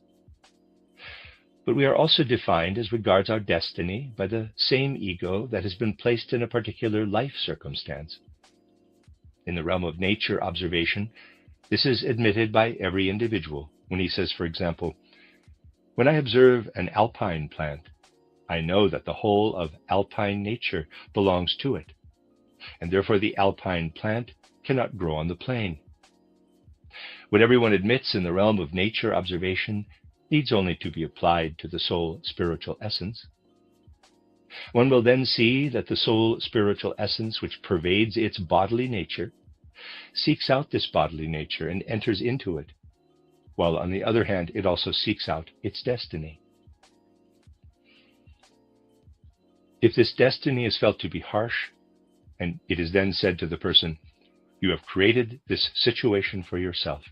But we are also defined as regards our destiny by the same ego that has been placed in a particular life circumstance. In the realm of nature observation, this is admitted by every individual when he says, for example, "When I observe an alpine plant, I know that the whole of alpine nature belongs to it, and therefore the alpine plant cannot grow on the plain." What everyone admits in the realm of nature observation needs only to be applied to the soul spiritual essence. One will then see that the soul spiritual essence, which pervades its bodily nature, seeks out this bodily nature and enters into it, while on the other hand it also seeks out its destiny. If this destiny is felt to be harsh, and it is then said to the person, "You have created this situation for yourself.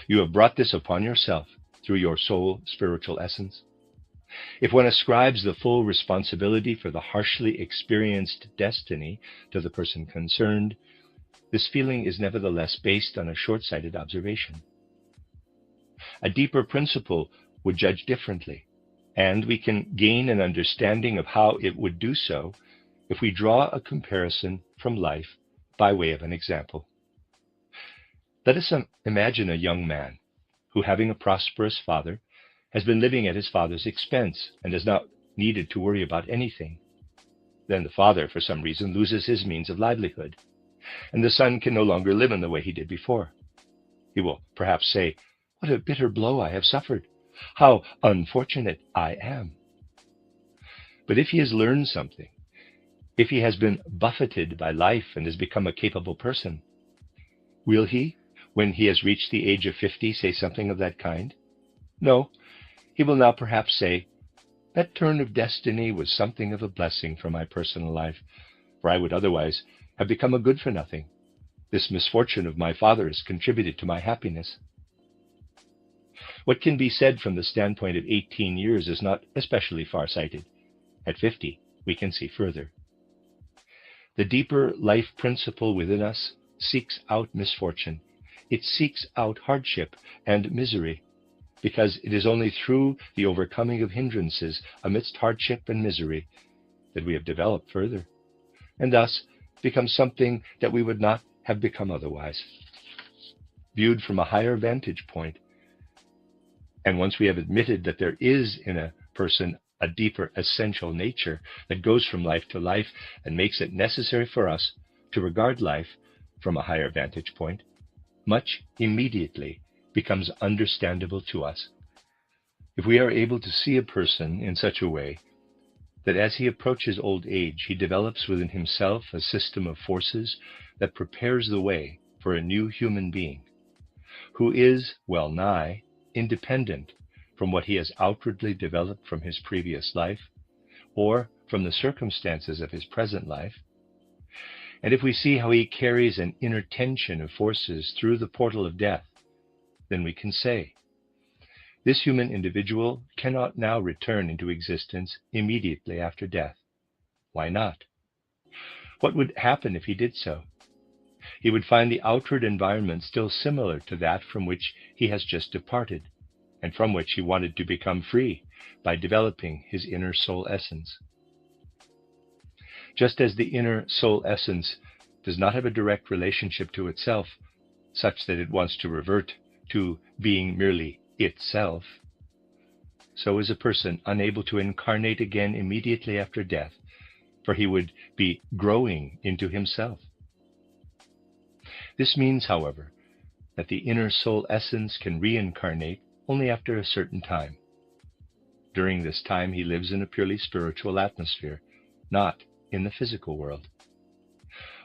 You have brought this upon yourself through your soul spiritual essence." If one ascribes the full responsibility for the harshly experienced destiny to the person concerned, this feeling is nevertheless based on a short-sighted observation. A deeper principle would judge differently, and we can gain an understanding of how it would do so if we draw a comparison from life by way of an example. Let us imagine a young man who, having a prosperous father, has been living at his father's expense and has not needed to worry about anything. Then the father, for some reason, loses his means of livelihood, and the son can no longer live in the way he did before. He will perhaps say, "What a bitter blow I have suffered! How unfortunate I am!" But if he has learned something, if he has been buffeted by life and has become a capable person, will he, when he has reached the age of 50, say something of that kind? No, he will now perhaps say, "That turn of destiny was something of a blessing for my personal life, for I would otherwise have become a good-for-nothing. This misfortune of my father has contributed to my happiness." What can be said from the standpoint of 18 years is not especially far-sighted. At 50, we can see further. The deeper life principle within us seeks out misfortune. It seeks out hardship and misery, because it is only through the overcoming of hindrances amidst hardship and misery that we have developed further, and thus become something that we would not have become otherwise. Viewed from a higher vantage point, and once we have admitted that there is in a person a deeper essential nature that goes from life to life and makes it necessary for us to regard life from a higher vantage point, much immediately becomes understandable to us. If we are able to see a person in such a way that as he approaches old age, he develops within himself a system of forces that prepares the way for a new human being, who is, well nigh, independent from what he has outwardly developed from his previous life, or from the circumstances of his present life, and if we see how he carries an inner tension of forces through the portal of death, then we can say, this human individual cannot now return into existence immediately after death. Why not? What would happen if he did so? He would find the outward environment still similar to that from which he has just departed, and from which he wanted to become free by developing his inner soul essence. Just as the inner soul essence does not have a direct relationship to itself, such that it wants to revert to being merely itself, so is a person unable to incarnate again immediately after death, for he would be growing into himself. This means, however, that the inner soul essence can reincarnate only after a certain time. During this time, he lives in a purely spiritual atmosphere, not in the physical world.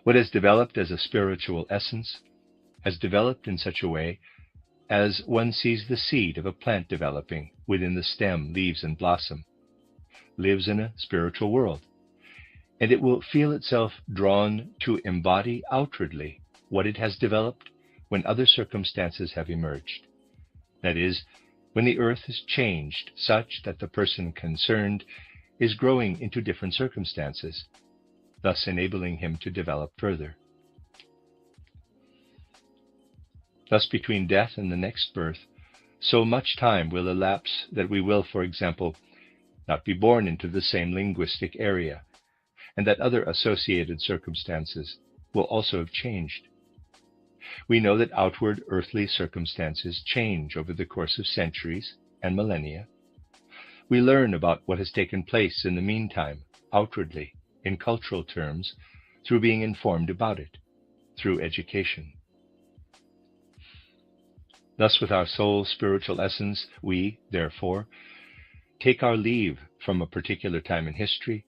What has developed as a spiritual essence has developed in such a way as one sees the seed of a plant developing within the stem, leaves, and blossom, lives in a spiritual world, and it will feel itself drawn to embody outwardly what it has developed when other circumstances have emerged. That is, when the earth has changed such that the person concerned is growing into different circumstances, thus enabling him to develop further. Thus, between death and the next birth, so much time will elapse that we will, for example, not be born into the same linguistic area, and that other associated circumstances will also have changed. We know that outward earthly circumstances change over the course of centuries and millennia. We learn about what has taken place in the meantime, outwardly, in cultural terms, through being informed about it, through education. Thus, with our soul spiritual essence, we, therefore, take our leave from a particular time in history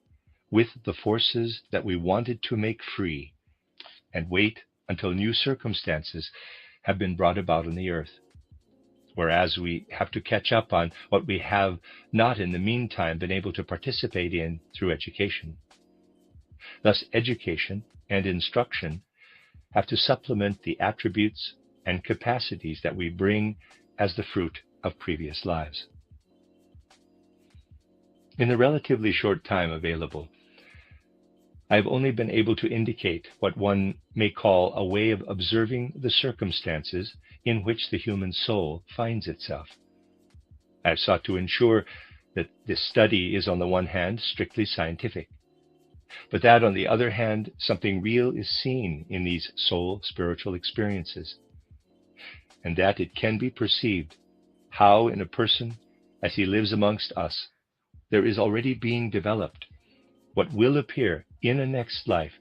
with the forces that we wanted to make free, and wait until new circumstances have been brought about on the earth, whereas we have to catch up on what we have not in the meantime been able to participate in through education. Thus, education and instruction have to supplement the attributes and capacities that we bring as the fruit of previous lives. In the relatively short time available, I have only been able to indicate what one may call a way of observing the circumstances in which the human soul finds itself. I have sought to ensure that this study is, on the one hand, strictly scientific, but that, on the other hand, something real is seen in these soul spiritual experiences, and that it can be perceived how in a person, as he lives amongst us, there is already being developed what will appear in a next life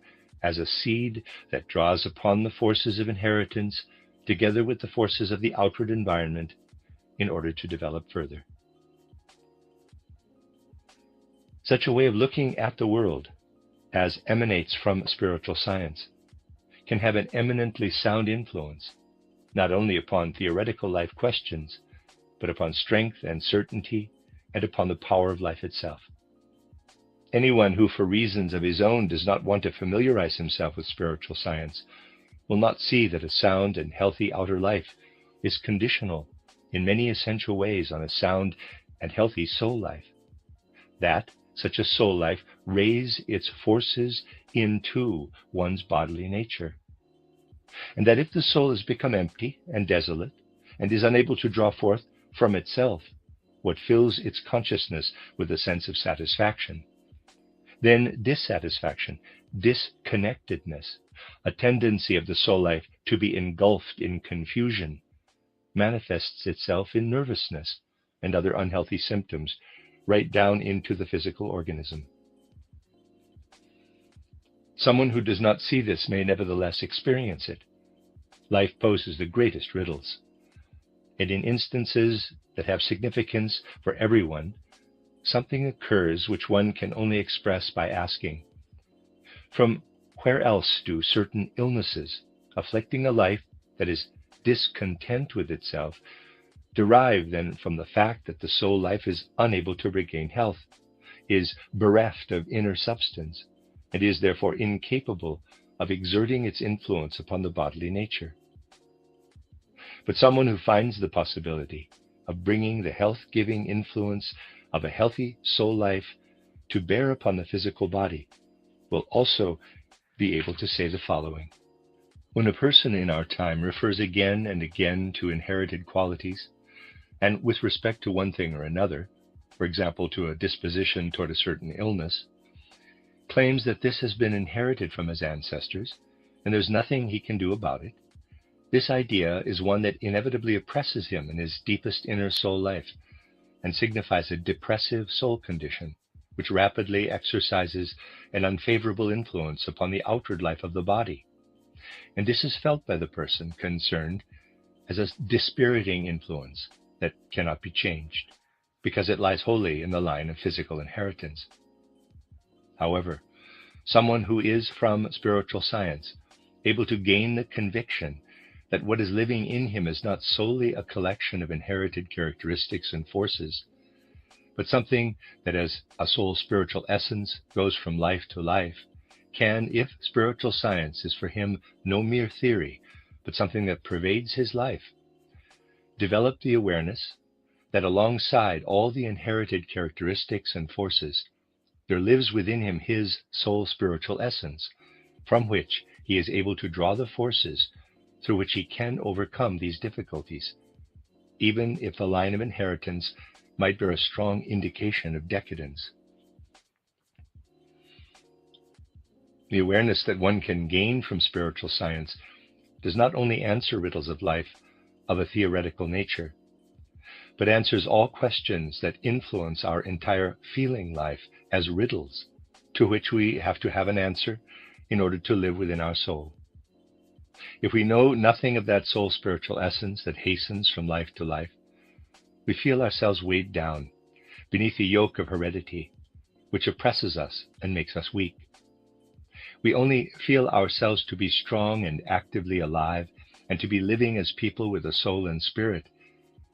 as a seed that draws upon the forces of inheritance together with the forces of the outward environment in order to develop further. Such a way of looking at the world as emanates from spiritual science can have an eminently sound influence, not only upon theoretical life questions, but upon strength and certainty and upon the power of life itself. Anyone who, for reasons of his own, does not want to familiarize himself with spiritual science will not see that a sound and healthy outer life is conditional in many essential ways on a sound and healthy soul life. That such a soul life raise its forces into one's bodily nature. And that if the soul has become empty and desolate and is unable to draw forth from itself what fills its consciousness with a sense of satisfaction, then dissatisfaction, disconnectedness, a tendency of the soul life to be engulfed in confusion, manifests itself in nervousness and other unhealthy symptoms right down into the physical organism. Someone who does not see this may nevertheless experience it. Life poses the greatest riddles, and in instances that have significance for everyone, something occurs which one can only express by asking, from where else do certain illnesses afflicting a life that is discontent with itself derive then from the fact that the soul life is unable to regain health, is bereft of inner substance, and is therefore incapable of exerting its influence upon the bodily nature? But someone who finds the possibility of bringing the health-giving influence of a healthy soul life to bear upon the physical body will also be able to say the following. When a person in our time refers again and again to inherited qualities, and with respect to one thing or another, for example, to a disposition toward a certain illness, claims that this has been inherited from his ancestors, and there's nothing he can do about it, this idea is one that inevitably oppresses him in his deepest inner soul life, and signifies a depressive soul condition, which rapidly exercises an unfavorable influence upon the outward life of the body. And this is felt by the person concerned as a dispiriting influence that cannot be changed, because it lies wholly in the line of physical inheritance. However, someone who is from spiritual science, able to gain the conviction that what is living in him is not solely a collection of inherited characteristics and forces, but something that as a soul's spiritual essence goes from life to life, can, if spiritual science is for him no mere theory, but something that pervades his life, develop the awareness that alongside all the inherited characteristics and forces, there lives within him his soul spiritual essence, from which he is able to draw the forces through which he can overcome these difficulties, even if the line of inheritance might bear a strong indication of decadence. The awareness that one can gain from spiritual science does not only answer riddles of life of a theoretical nature, but answers all questions that influence our entire feeling life as riddles, to which we have to have an answer in order to live within our soul. If we know nothing of that soul spiritual essence that hastens from life to life, we feel ourselves weighed down beneath the yoke of heredity, which oppresses us and makes us weak. We only feel ourselves to be strong and actively alive, and to be living as people with a soul and spirit,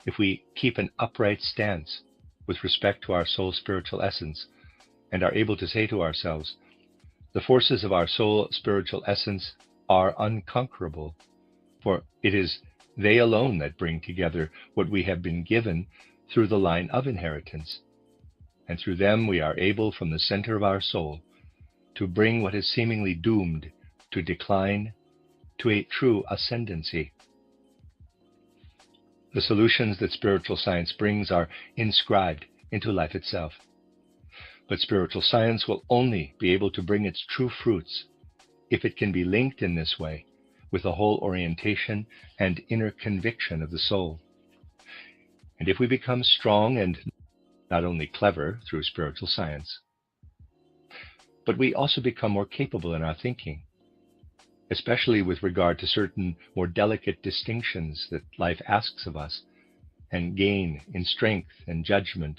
if we keep an upright stance with respect to our soul spiritual essence, and are able to say to ourselves, the forces of our soul spiritual essence are unconquerable, for it is they alone that bring together what we have been given through the line of inheritance, and through them we are able from the center of our soul to bring what is seemingly doomed to decline to a true ascendancy. The solutions that spiritual science brings are inscribed into life itself. But spiritual science will only be able to bring its true fruits if it can be linked in this way with the whole orientation and inner conviction of the soul. And if we become strong and not only clever through spiritual science, but we also become more capable in our thinking, especially with regard to certain more delicate distinctions that life asks of us, and gain in strength and judgment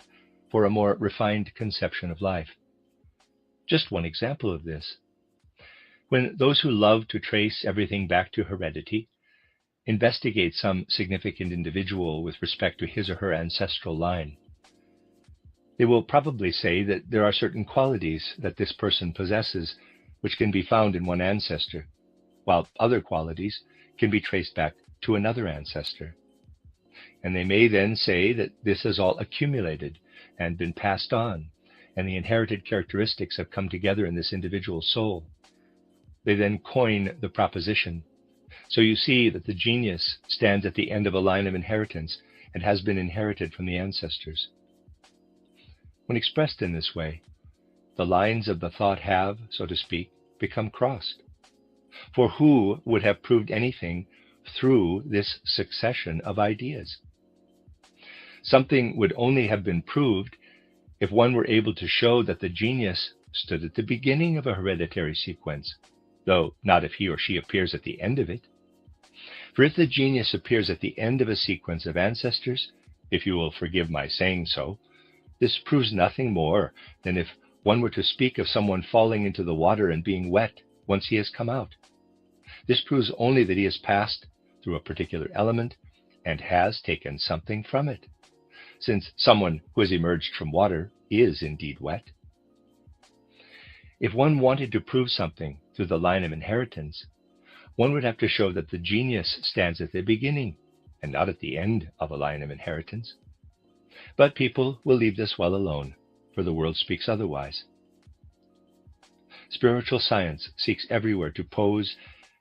for a more refined conception of life. Just one example of this. When those who love to trace everything back to heredity investigate some significant individual with respect to his or her ancestral line, they will probably say that there are certain qualities that this person possesses which can be found in one ancestor, while other qualities can be traced back to another ancestor. And they may then say that this has all accumulated and been passed on, and the inherited characteristics have come together in this individual soul. They then coin the proposition. So you see that the genius stands at the end of a line of inheritance and has been inherited from the ancestors. When expressed in this way, the lines of the thought have, so to speak, become crossed. For who would have proved anything through this succession of ideas? Something would only have been proved if one were able to show that the genius stood at the beginning of a hereditary sequence, though not if he or she appears at the end of it. For if the genius appears at the end of a sequence of ancestors, if you will forgive my saying so, this proves nothing more than if one were to speak of someone falling into the water and being wet once he has come out. This proves only that he has passed through a particular element and has taken something from it, since someone who has emerged from water is indeed wet. If one wanted to prove something through the line of inheritance, one would have to show that the genius stands at the beginning and not at the end of a line of inheritance. But people will leave this well alone, for the world speaks otherwise. Spiritual science seeks everywhere to pose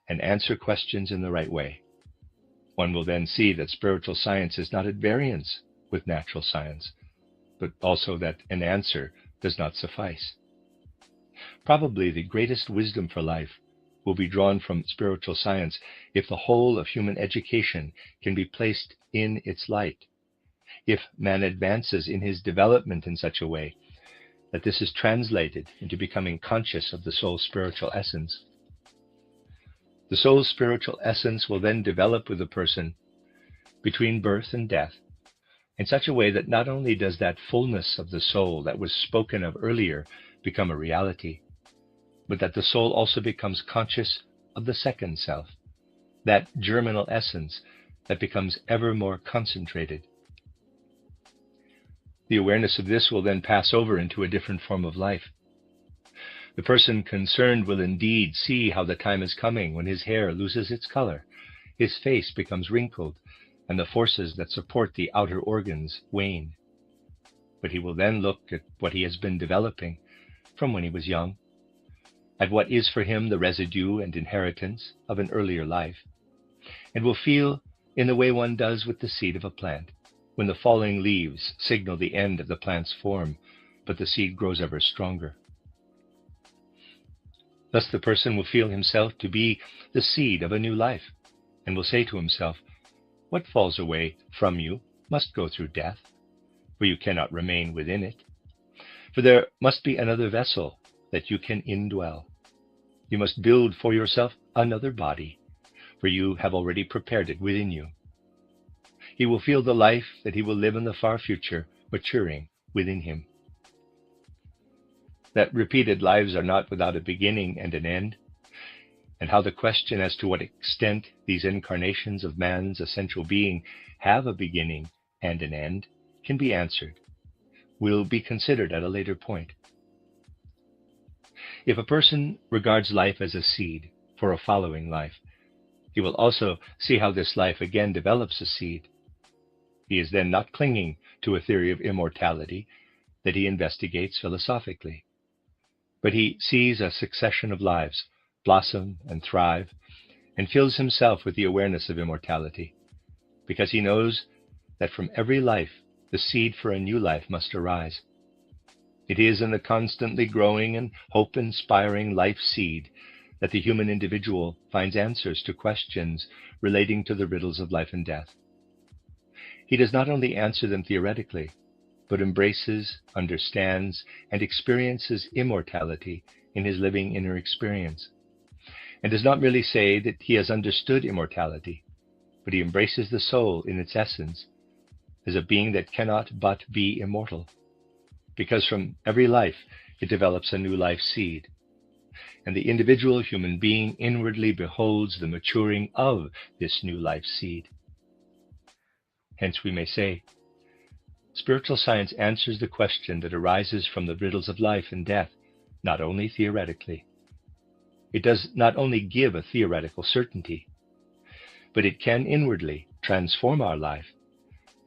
and answer questions in the right way. One will then see that spiritual science is not at variance with natural science, but also that an answer does not suffice. Probably the greatest wisdom for life will be drawn from spiritual science if the whole of human education can be placed in its light, if man advances in his development in such a way that this is translated into becoming conscious of the soul's spiritual essence. The soul's spiritual essence will then develop with the person between birth and death in such a way that not only does that fullness of the soul that was spoken of earlier become a reality, but that the soul also becomes conscious of the second self, that germinal essence that becomes ever more concentrated. The awareness of this will then pass over into a different form of life. The person concerned will indeed see how the time is coming when his hair loses its color, his face becomes wrinkled, and the forces that support the outer organs wane. But he will then look at what he has been developing from when he was young, at what is for him the residue and inheritance of an earlier life, and will feel in the way one does with the seed of a plant, when the falling leaves signal the end of the plant's form, but the seed grows ever stronger. Thus the person will feel himself to be the seed of a new life, and will say to himself, "What falls away from you must go through death, for you cannot remain within it. For there must be another vessel that you can indwell. You must build for yourself another body, for you have already prepared it within you." He will feel the life that he will live in the far future maturing within him. That repeated lives are not without a beginning and an end, and how the question as to what extent these incarnations of man's essential being have a beginning and an end can be answered will be considered at a later point. If a person regards life as a seed for a following life, he will also see how this life again develops a seed. He is then not clinging to a theory of immortality that he investigates philosophically, but he sees a succession of lives blossom and thrive, and fills himself with the awareness of immortality, because he knows that from every life the seed for a new life must arise. It is in the constantly growing and hope-inspiring life seed that the human individual finds answers to questions relating to the riddles of life and death. He does not only answer them theoretically, but embraces, understands, and experiences immortality in his living inner experience, and does not merely say that he has understood immortality, but he embraces the soul in its essence as a being that cannot but be immortal, because from every life it develops a new life seed, and the individual human being inwardly beholds the maturing of this new life seed. Hence we may say, spiritual science answers the question that arises from the riddles of life and death, not only theoretically. It does not only give a theoretical certainty, but it can inwardly transform our life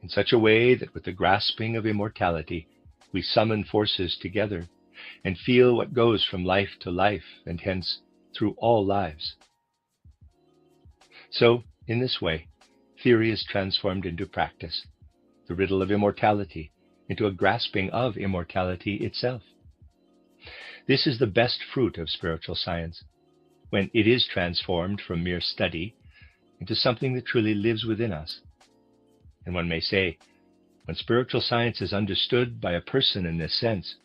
in such a way that with the grasping of immortality, we summon forces together and feel what goes from life to life and hence through all lives. So, in this way, theory is transformed into practice, the riddle of immortality into a grasping of immortality itself. This is the best fruit of spiritual science, when it is transformed from mere study into something that truly lives within us. And one may say, when spiritual science is understood by a person in this sense,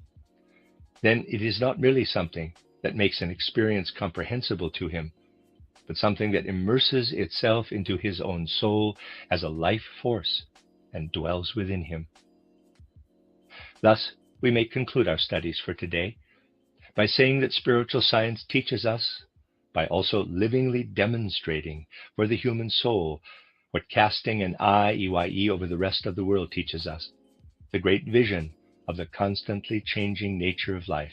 then it is not merely something that makes an experience comprehensible to him, but something that immerses itself into his own soul as a life force and dwells within him. Thus, we may conclude our studies for today by saying that spiritual science teaches us, by also livingly demonstrating for the human soul what casting an eye, EYE, over the rest of the world teaches us, the great vision of the constantly changing nature of life,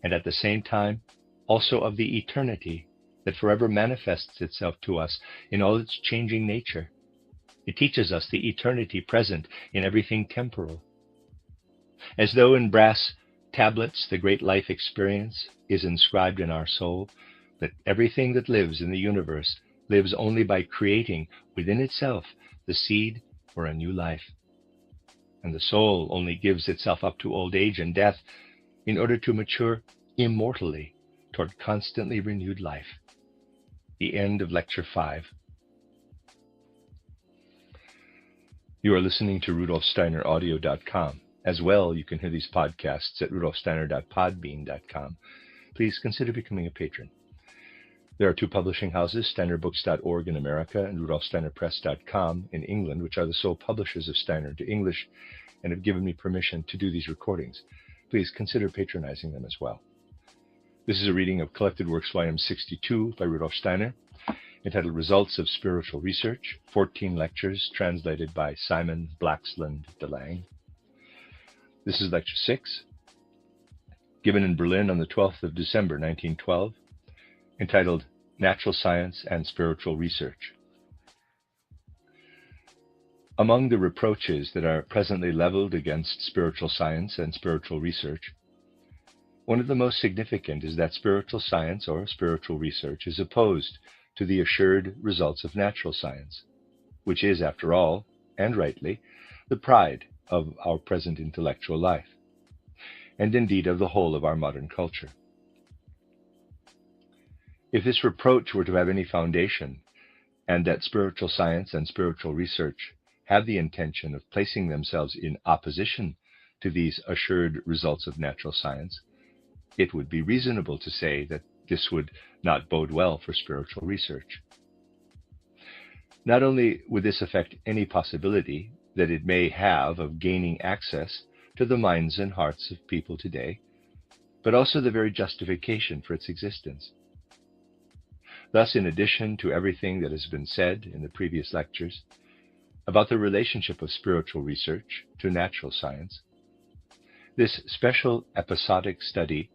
and at the same time also of the eternity that forever manifests itself to us in all its changing nature. It teaches us the eternity present in everything temporal. As though in brass tablets the great life experience is inscribed in our soul, that everything that lives in the universe lives only by creating within itself the seed for a new life. And the soul only gives itself up to old age and death in order to mature immortally toward constantly renewed life. The end of Lecture 5. You are listening to RudolfSteinerAudio.com. As well, you can hear these podcasts at RudolfSteiner.podbean.com. Please consider becoming a patron. There are two publishing houses, SteinerBooks.org in America and RudolfSteinerPress.com in England, which are the sole publishers of Steiner into English and have given me permission to do these recordings. Please consider patronizing them as well. This is a reading of Collected Works Volume 62 by Rudolf Steiner, entitled Results of Spiritual Research, 14 lectures translated by Simon Blaxland de Lange. This is Lecture 6, given in Berlin on the 12th of December 1912, entitled Natural Science and Spiritual Research. Among the reproaches that are presently leveled against spiritual science and spiritual research, one of the most significant is that spiritual science or spiritual research is opposed to the assured results of natural science, which is, after all, and rightly, the pride of our present intellectual life, and indeed of the whole of our modern culture. If this reproach were to have any foundation, and that spiritual science and spiritual research have the intention of placing themselves in opposition to these assured results of natural science, it would be reasonable to say that this would not bode well for spiritual research. Not only would this affect any possibility that it may have of gaining access to the minds and hearts of people today, but also the very justification for its existence. Thus, in addition to everything that has been said in the previous lectures about the relationship of spiritual research to natural science, this special episodic study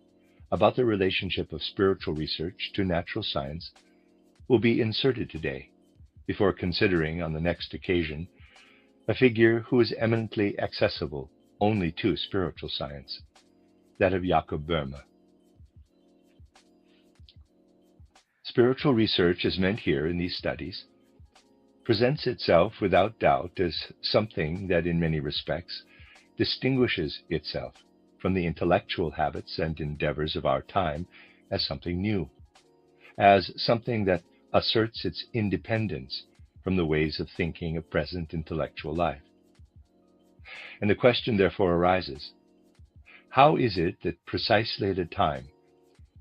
about the relationship of spiritual research to natural science will be inserted today, before considering on the next occasion a figure who is eminently accessible only to spiritual science, that of Jakob Böhme. Spiritual research, as meant here in these studies, presents itself without doubt as something that in many respects distinguishes itself from the intellectual habits and endeavors of our time as something new, as something that asserts its independence from the ways of thinking of present intellectual life. And the question therefore arises, how is it that precisely at a time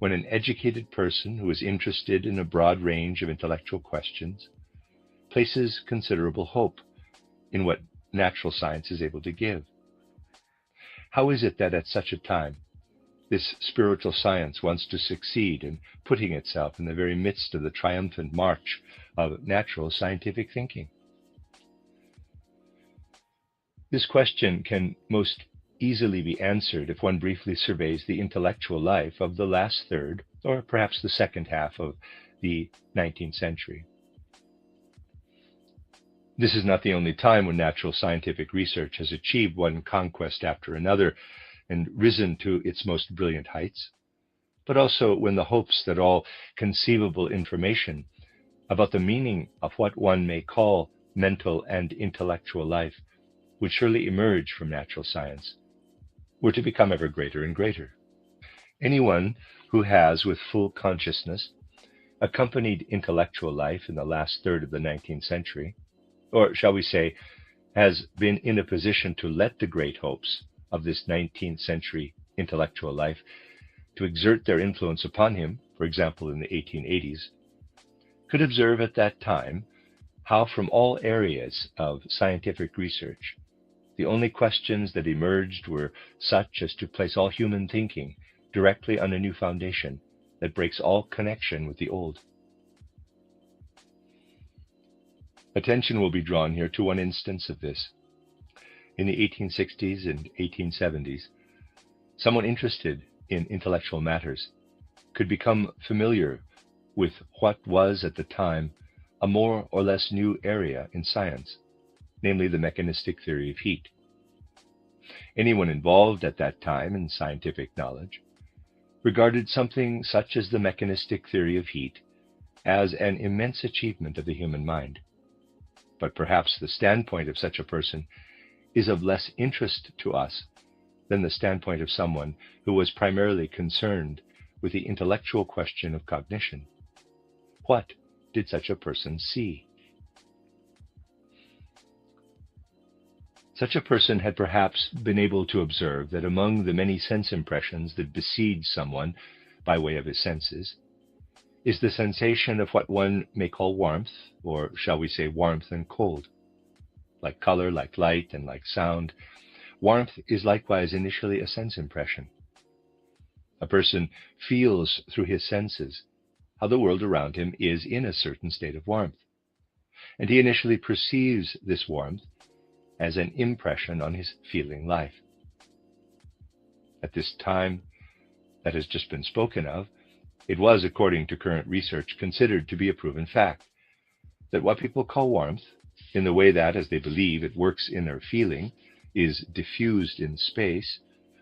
when an educated person who is interested in a broad range of intellectual questions places considerable hope in what natural science is able to give? How is it that at such a time this spiritual science wants to succeed in putting itself in the very midst of the triumphant march of natural scientific thinking? This question can most easily be answered if one briefly surveys the intellectual life of the last third, or perhaps the second half of the 19th century. This is not the only time when natural scientific research has achieved one conquest after another and risen to its most brilliant heights, but also when the hopes that all conceivable information about the meaning of what one may call mental and intellectual life would surely emerge from natural science were to become ever greater and greater. Anyone who has, with full consciousness, accompanied intellectual life in the last third of the 19th century, or shall we say, has been in a position to let the great hopes of this 19th century intellectual life to exert their influence upon him, for example in the 1880s, could observe at that time how from all areas of scientific research the only questions that emerged were such as to place all human thinking directly on a new foundation that breaks all connection with the old. Attention will be drawn here to one instance of this. In the 1860s and 1870s, someone interested in intellectual matters could become familiar with what was at the time a more or less new area in science, namely the mechanistic theory of heat. Anyone involved at that time in scientific knowledge regarded something such as the mechanistic theory of heat as an immense achievement of the human mind. But perhaps the standpoint of such a person is of less interest to us than the standpoint of someone who was primarily concerned with the intellectual question of cognition. What did such a person see? Such a person had perhaps been able to observe that among the many sense impressions that besiege someone by way of his senses is the sensation of what one may call warmth, or shall we say warmth and cold. Like color, like light, and like sound, warmth is likewise initially a sense impression. A person feels through his senses how the world around him is in a certain state of warmth, and he initially perceives this warmth as an impression on his feeling life. At this time that has just been spoken of, it was, according to current research, considered to be a proven fact that what people call warmth, in the way that, as they believe, it works in their feeling, is diffused in space,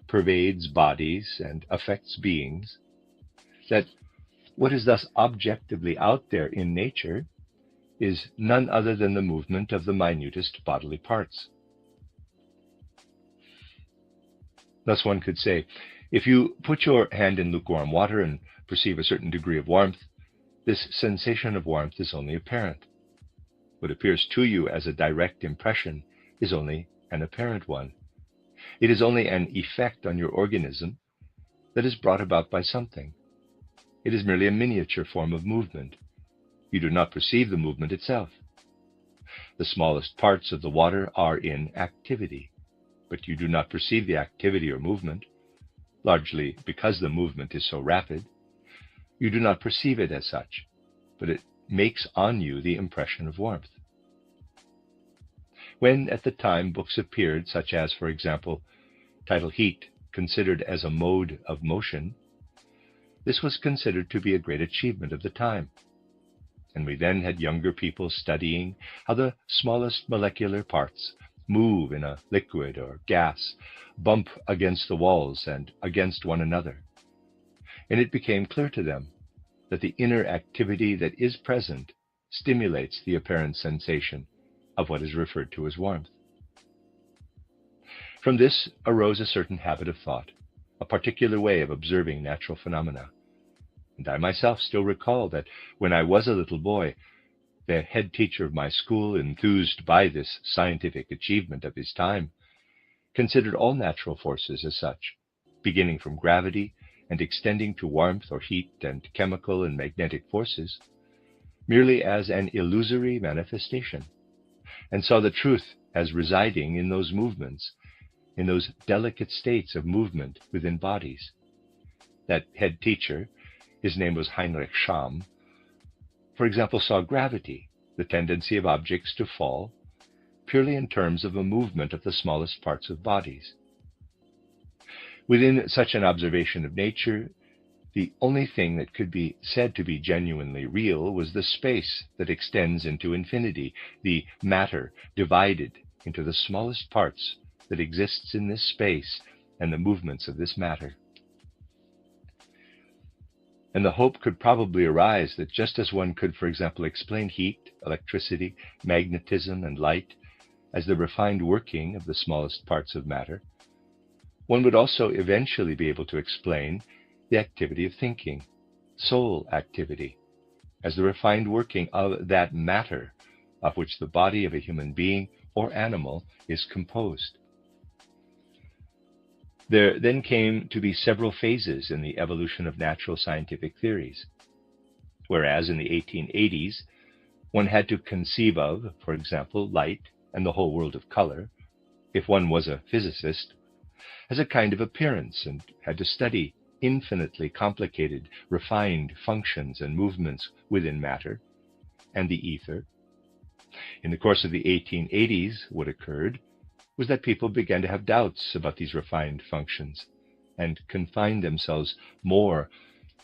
pervades bodies, and affects beings, that what is thus objectively out there in nature is none other than the movement of the minutest bodily parts. Thus one could say, if you put your hand in lukewarm water and perceive a certain degree of warmth, this sensation of warmth is only apparent. What appears to you as a direct impression is only an apparent one. It is only an effect on your organism that is brought about by something. It is merely a miniature form of movement. You do not perceive the movement itself. The smallest parts of the water are in activity, but you do not perceive the activity or movement, largely because the movement is so rapid. You do not perceive it as such, but it makes on you the impression of warmth. When at the time books appeared, such as, for example, title Heat, considered as a mode of motion, this was considered to be a great achievement of the time. And we then had younger people studying how the smallest molecular parts move in a liquid or gas, bump against the walls and against one another. And it became clear to them that the inner activity that is present stimulates the apparent sensation of what is referred to as warmth. From this arose a certain habit of thought, a particular way of observing natural phenomena. And I myself still recall that when I was a little boy, the head teacher of my school, enthused by this scientific achievement of his time, considered all natural forces as such, beginning from gravity and extending to warmth or heat and chemical and magnetic forces, merely as an illusory manifestation, and saw the truth as residing in those movements, in those delicate states of movement within bodies. That head teacher, his name was Heinrich Scham, for example, saw gravity, the tendency of objects to fall, purely in terms of a movement of the smallest parts of bodies. Within such an observation of nature, the only thing that could be said to be genuinely real was the space that extends into infinity, the matter divided into the smallest parts that exists in this space and the movements of this matter. And the hope could probably arise that just as one could, for example, explain heat, electricity, magnetism, and light as the refined working of the smallest parts of matter, one would also eventually be able to explain the activity of thinking, soul activity, as the refined working of that matter of which the body of a human being or animal is composed. There then came to be several phases in the evolution of natural scientific theories. Whereas in the 1880s, one had to conceive of, for example, light and the whole world of color, if one was a physicist, as a kind of appearance and had to study infinitely complicated, refined functions and movements within matter and the ether. In the course of the 1880s, what occurred was that people began to have doubts about these refined functions and confined themselves more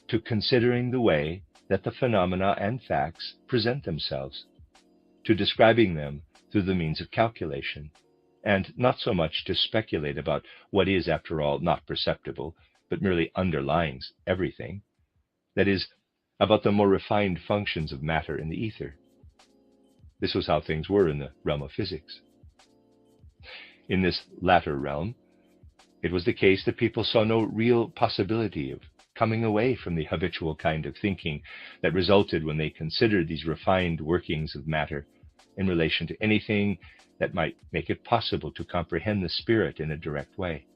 to considering the way that the phenomena and facts present themselves, to describing them through the means of calculation, and not so much to speculate about what is, after all, not perceptible, but merely underlying everything, that is, about the more refined functions of matter in the ether. This was how things were in the realm of physics. In this latter realm, it was the case that people saw no real possibility of coming away from the habitual kind of thinking that resulted when they considered these refined workings of matter in relation to anything that might make it possible to comprehend the spirit in a direct way.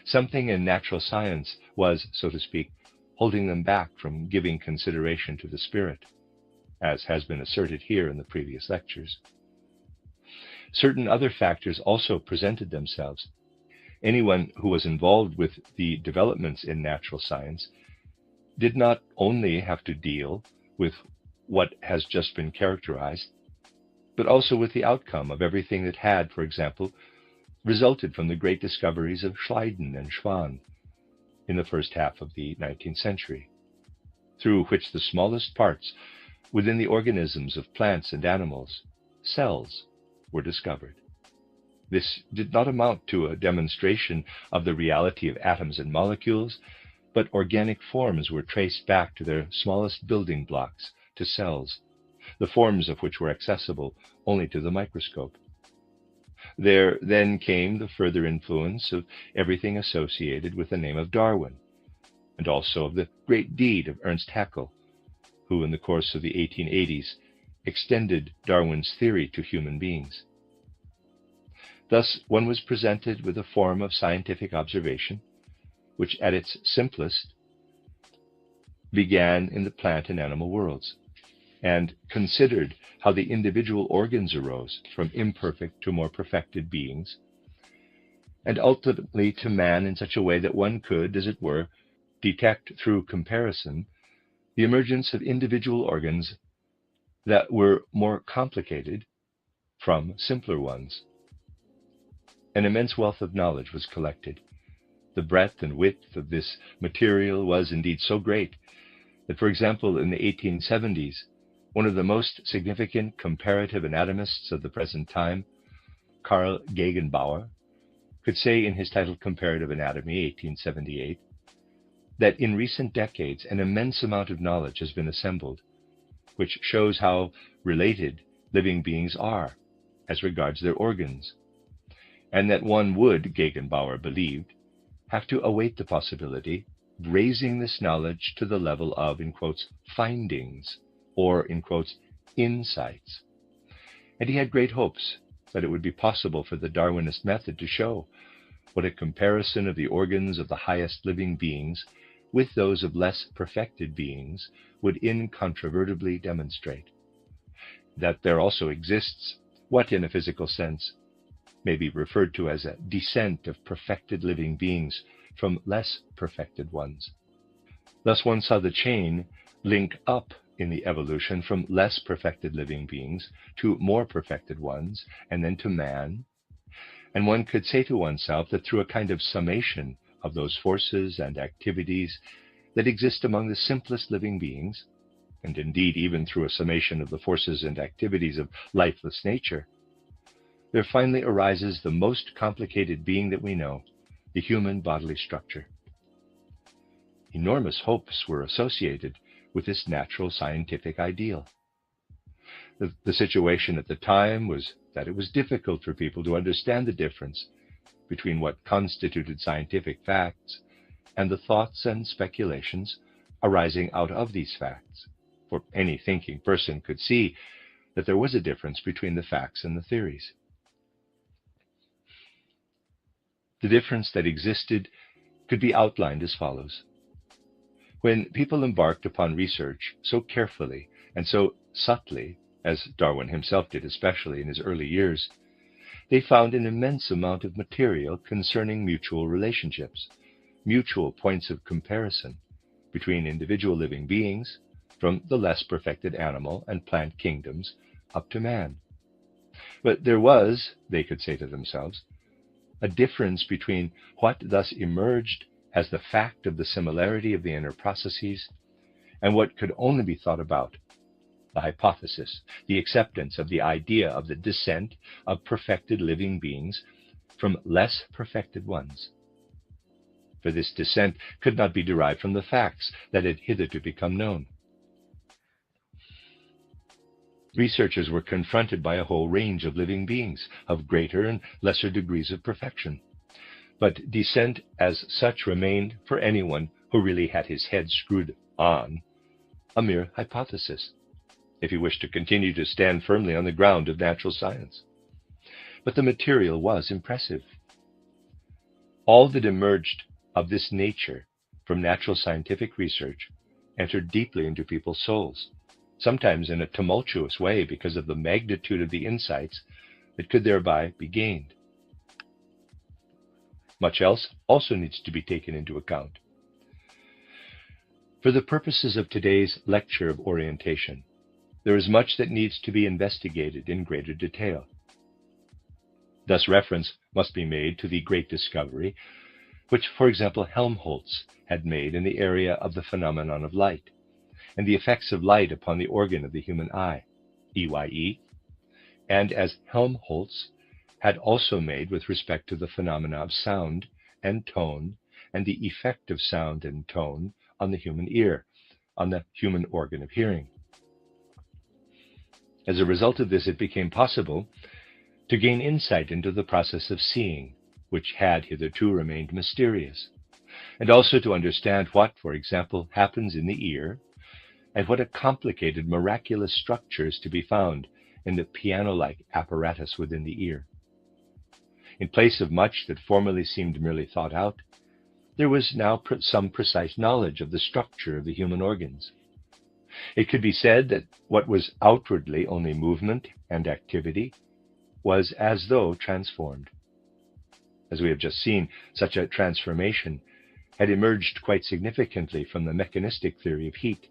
Something in natural science was, so to speak, holding them back from giving consideration to the spirit, as has been asserted here in the previous lectures. Certain other factors also presented themselves. Anyone who was involved with the developments in natural science did not only have to deal with what has just been characterized, but also with the outcome of everything that had, for example, resulted from the great discoveries of Schleiden and Schwann in the first half of the 19th century, through which the smallest parts within the organisms of plants and animals, cells, were discovered. This did not amount to a demonstration of the reality of atoms and molecules, but organic forms were traced back to their smallest building blocks, to cells, the forms of which were accessible only to the microscope. There then came the further influence of everything associated with the name of Darwin, and also of the great deed of Ernst Haeckel, who in the course of the 1880s extended Darwin's theory to human beings. Thus, one was presented with a form of scientific observation, which at its simplest began in the plant and animal worlds, and considered how the individual organs arose from imperfect to more perfected beings, and ultimately to man in such a way that one could, as it were, detect through comparison the emergence of individual organs that were more complicated from simpler ones. An immense wealth of knowledge was collected. The breadth and width of this material was indeed so great that, for example, in the 1870s, one of the most significant comparative anatomists of the present time, Carl Gegenbauer, could say in his title Comparative Anatomy, 1878, that in recent decades an immense amount of knowledge has been assembled, which shows how related living beings are as regards their organs, and that one would, Gegenbauer believed, have to await the possibility of raising this knowledge to the level of, in quotes, findings, or, in quotes, insights. And he had great hopes that it would be possible for the Darwinist method to show what a comparison of the organs of the highest living beings with those of less perfected beings would incontrovertibly demonstrate. That there also exists what, in a physical sense, may be referred to as a descent of perfected living beings from less perfected ones. Thus one saw the chain link up in the evolution from less perfected living beings to more perfected ones, and then to man. And one could say to oneself that through a kind of summation of those forces and activities that exist among the simplest living beings, and indeed even through a summation of the forces and activities of lifeless nature, there finally arises the most complicated being that we know, the human bodily structure. Enormous hopes were associated with this natural scientific ideal. The situation at the time was that it was difficult for people to understand the difference between what constituted scientific facts and the thoughts and speculations arising out of these facts. For any thinking person could see that there was a difference between the facts and the theories. The difference that existed could be outlined as follows. When people embarked upon research so carefully and so subtly, as Darwin himself did especially in his early years, they found an immense amount of material concerning mutual relationships, mutual points of comparison between individual living beings, from the less perfected animal and plant kingdoms up to man. But there was, they could say to themselves, a difference between what thus emerged as the fact of the similarity of the inner processes and what could only be thought about, the hypothesis, the acceptance of the idea of the descent of perfected living beings from less perfected ones. For this descent could not be derived from the facts that had hitherto become known. Researchers were confronted by a whole range of living beings of greater and lesser degrees of perfection. But descent as such remained, for anyone who really had his head screwed on, a mere hypothesis, if he wished to continue to stand firmly on the ground of natural science. but the material was impressive. All that emerged of this nature from natural scientific research entered deeply into people's souls, sometimes in a tumultuous way because of the magnitude of the insights that could thereby be gained. Much else also needs to be taken into account. For the purposes of today's lecture of orientation, there is much that needs to be investigated in greater detail. Thus, reference must be made to the great discovery which, for example, Helmholtz had made in the area of the phenomenon of light, and the effects of light upon the organ of the human eye, EYE, and as Helmholtz had also made with respect to the phenomena of sound and tone, and the effect of sound and tone on the human ear, on the human organ of hearing. As a result of this, it became possible to gain insight into the process of seeing, which had hitherto remained mysterious, and also to understand what, for example, happens in the ear, and what a complicated, miraculous structure is to be found in the piano-like apparatus within the ear. In place of much that formerly seemed merely thought out, there was now some precise knowledge of the structure of the human organs. It could be said that what was outwardly only movement and activity was as though transformed. As we have just seen, such a transformation had emerged quite significantly from the mechanistic theory of heat.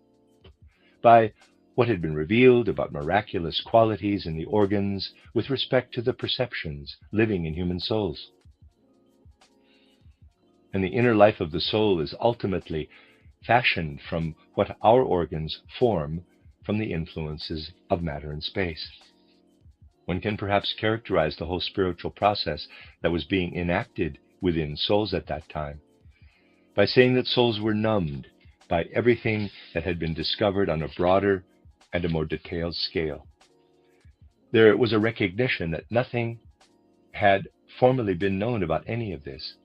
By what had been revealed about miraculous qualities in the organs with respect to the perceptions living in human souls. And the inner life of the soul is ultimately fashioned from what our organs form from the influences of matter and space. One can perhaps characterize the whole spiritual process that was being enacted within souls at that time by saying that souls were numbed by everything that had been discovered on a broader and a more detailed scale. There was a recognition that nothing had formerly been known about any of this.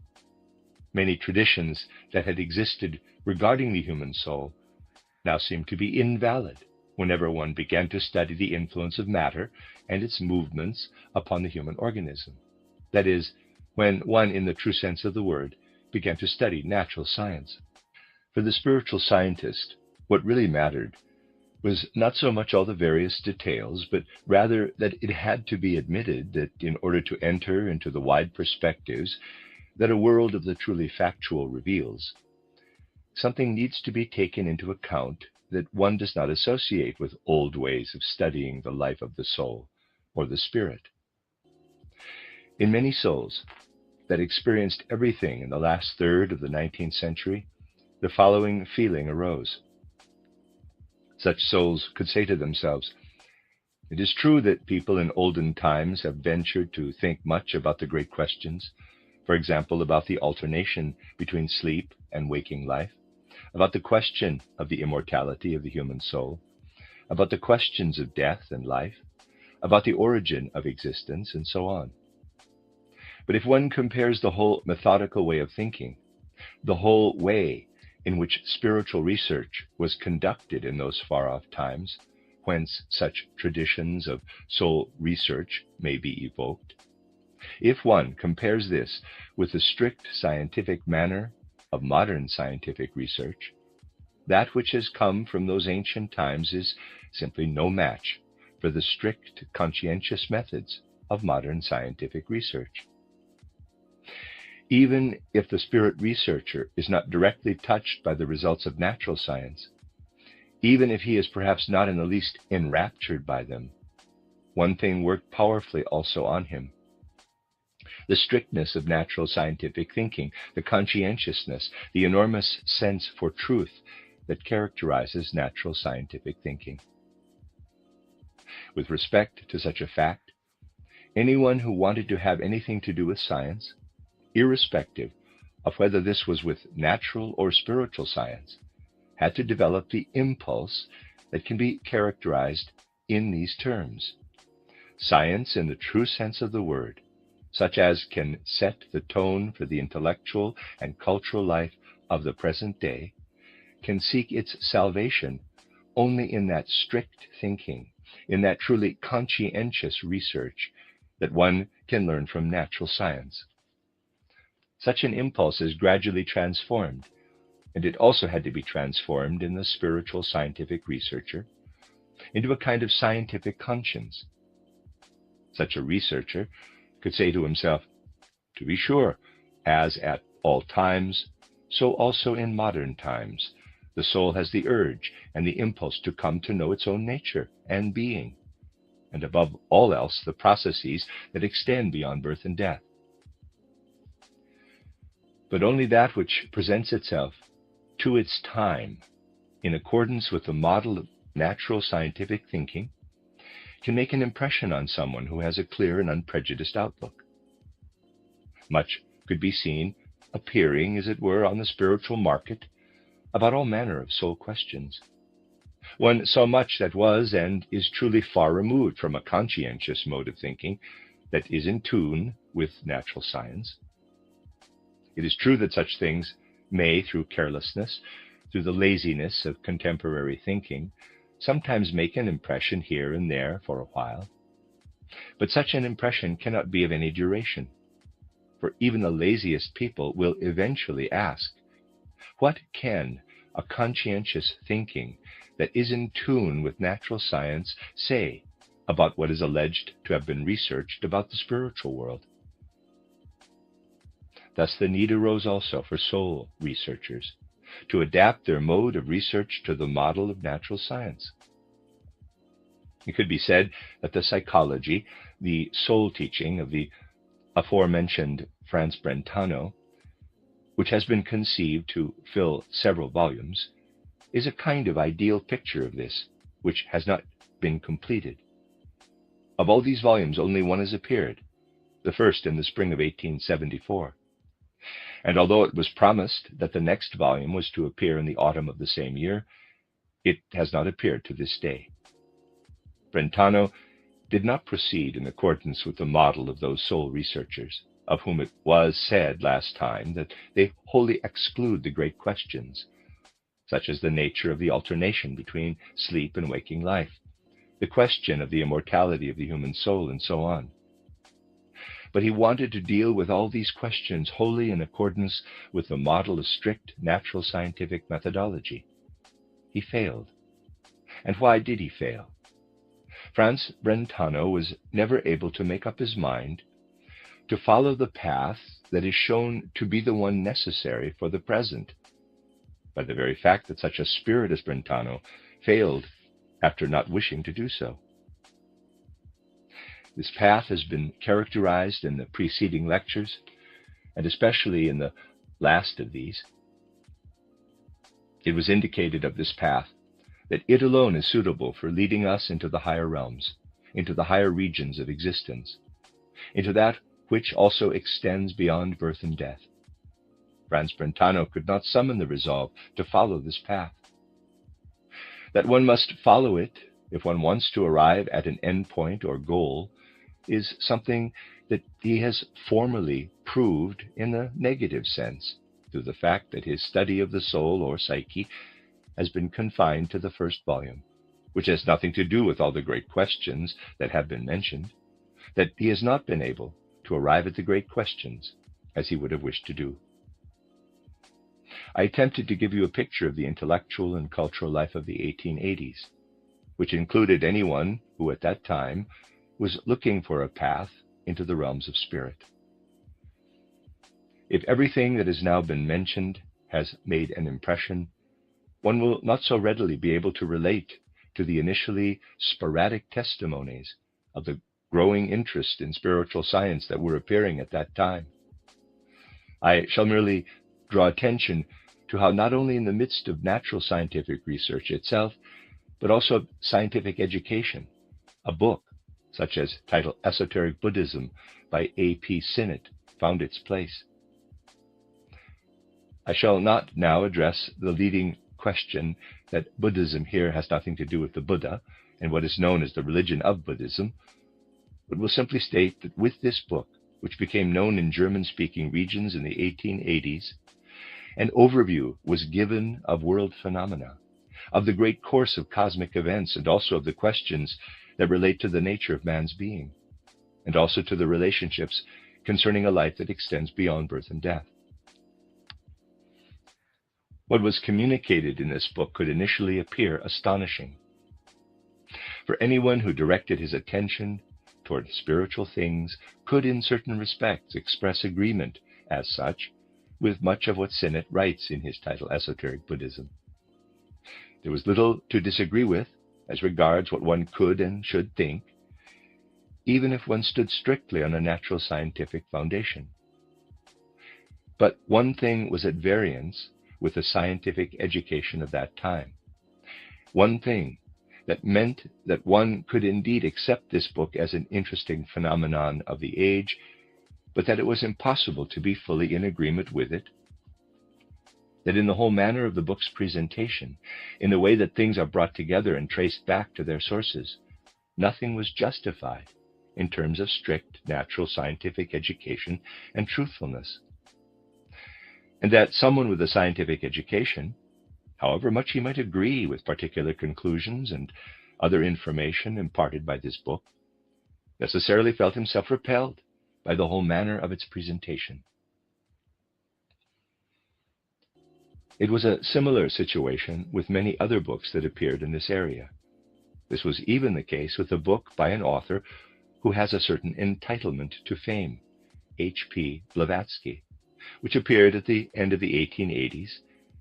Many traditions that had existed regarding the human soul now seemed to be invalid whenever one began to study the influence of matter and its movements upon the human organism. That is, when one, in the true sense of the word, began to study natural science. For the spiritual scientist, what really mattered was not so much all the various details, but rather that it had to be admitted that in order to enter into the wide perspectives that a world of the truly factual reveals, something needs to be taken into account that one does not associate with old ways of studying the life of the soul or the spirit. In many souls that experienced everything in the last third of the 19th century, the following feeling arose. Such souls could say to themselves, "It is true that people in olden times have ventured to think much about the great questions, for example, about the alternation between sleep and waking life, about the question of the immortality of the human soul, about the questions of death and life, about the origin of existence, and so on. But if one compares the whole methodical way of thinking, the whole way in which spiritual research was conducted in those far-off times, whence such traditions of soul research may be evoked, if one compares this with the strict scientific manner of modern scientific research, that which has come from those ancient times is simply no match for the strict, conscientious methods of modern scientific research. Even if the spirit researcher is not directly touched by the results of natural science, even if he is perhaps not in the least enraptured by them, one thing worked powerfully also on him: the strictness of natural scientific thinking, the conscientiousness, the enormous sense for truth that characterizes natural scientific thinking. With respect to such a fact, anyone who wanted to have anything to do with science, irrespective of whether this was with natural or spiritual science, had to develop the impulse that can be characterized in these terms: science in the true sense of the word, such as can set the tone for the intellectual and cultural life of the present day, can seek its salvation only in that strict thinking, in that truly conscientious research that one can learn from natural science. Such an impulse is gradually transformed, and it also had to be transformed in the spiritual scientific researcher into a kind of scientific conscience. Such a researcher could say to himself, to be sure, as at all times, so also in modern times, the soul has the urge and the impulse to come to know its own nature and being, and above all else, the processes that extend beyond birth and death. But only that which presents itself to its time in accordance with the model of natural scientific thinking can make an impression on someone who has a clear and unprejudiced outlook. Much could be seen appearing, as it were, on the spiritual market about all manner of soul questions. One saw much that was and is truly far removed from a conscientious mode of thinking that is in tune with natural science. It is true that such things may, through carelessness, through the laziness of contemporary thinking, sometimes make an impression here and there for a while. But such an impression cannot be of any duration, for even the laziest people will eventually ask, what can a conscientious thinking that is in tune with natural science say about what is alleged to have been researched about the spiritual world? Thus the need arose also for soul researchers to adapt their mode of research to the model of natural science. It could be said that the psychology, the soul teaching of the aforementioned Franz Brentano, which has been conceived to fill several volumes, is a kind of ideal picture of this, which has not been completed. Of all these volumes, only one has appeared, the first in the spring of 1874. And although it was promised that the next volume was to appear in the autumn of the same year, it has not appeared to this day. Brentano did not proceed in accordance with the model of those soul researchers, of whom it was said last time that they wholly exclude the great questions, such as the nature of the alternation between sleep and waking life, the question of the immortality of the human soul, and so on. But he wanted to deal with all these questions wholly in accordance with the model of strict natural scientific methodology. He failed. And why did he fail? Franz Brentano was never able to make up his mind to follow the path that is shown to be the one necessary for the present, by the very fact that such a spirit as Brentano failed after not wishing to do so. This path has been characterized in the preceding lectures, and especially in the last of these. It was indicated of this path that it alone is suitable for leading us into the higher realms, into the higher regions of existence, into that which also extends beyond birth and death. Franz Brentano could not summon the resolve to follow this path. That one must follow it if one wants to arrive at an end point or goal is something that he has formally proved in a negative sense, through the fact that his study of the soul or psyche has been confined to the first volume, which has nothing to do with all the great questions that have been mentioned, that he has not been able to arrive at the great questions as he would have wished to do. I attempted to give you a picture of the intellectual and cultural life of the 1880s, which included anyone who at that time was looking for a path into the realms of spirit. If everything that has now been mentioned has made an impression, one will not so readily be able to relate to the initially sporadic testimonies of the growing interest in spiritual science that were appearing at that time. I shall merely draw attention to how not only in the midst of natural scientific research itself, but also scientific education, a book such as titled Esoteric Buddhism by A.P. Sinnett found its place. I shall not now address the leading question that Buddhism here has nothing to do with the Buddha and what is known as the religion of Buddhism, but will simply state that with this book, which became known in German-speaking regions in the 1880s, an overview was given of world phenomena, of the great course of cosmic events, and also of the questions that relate to the nature of man's being. and also to the relationships concerning a life that extends beyond birth and death. What was communicated in this book could initially appear astonishing. For anyone who directed his attention toward spiritual things could in certain respects express agreement, as such, with much of what Sinnett writes in his title Esoteric Buddhism. There was little to disagree with as regards what one could and should think, even if one stood strictly on a natural scientific foundation. But one thing was at variance with the scientific education of that time. One thing that meant that one could indeed accept this book as an interesting phenomenon of the age, but that it was impossible to be fully in agreement with it. That in the whole manner of the book's presentation, in the way that things are brought together and traced back to their sources, nothing was justified in terms of strict natural scientific education and truthfulness. And that someone with a scientific education, however much he might agree with particular conclusions and other information imparted by this book, necessarily felt himself repelled by the whole manner of its presentation. It was a similar situation with many other books that appeared in this area. This was even the case with a book by an author who has a certain entitlement to fame, H.P. Blavatsky, which appeared at the end of the 1880s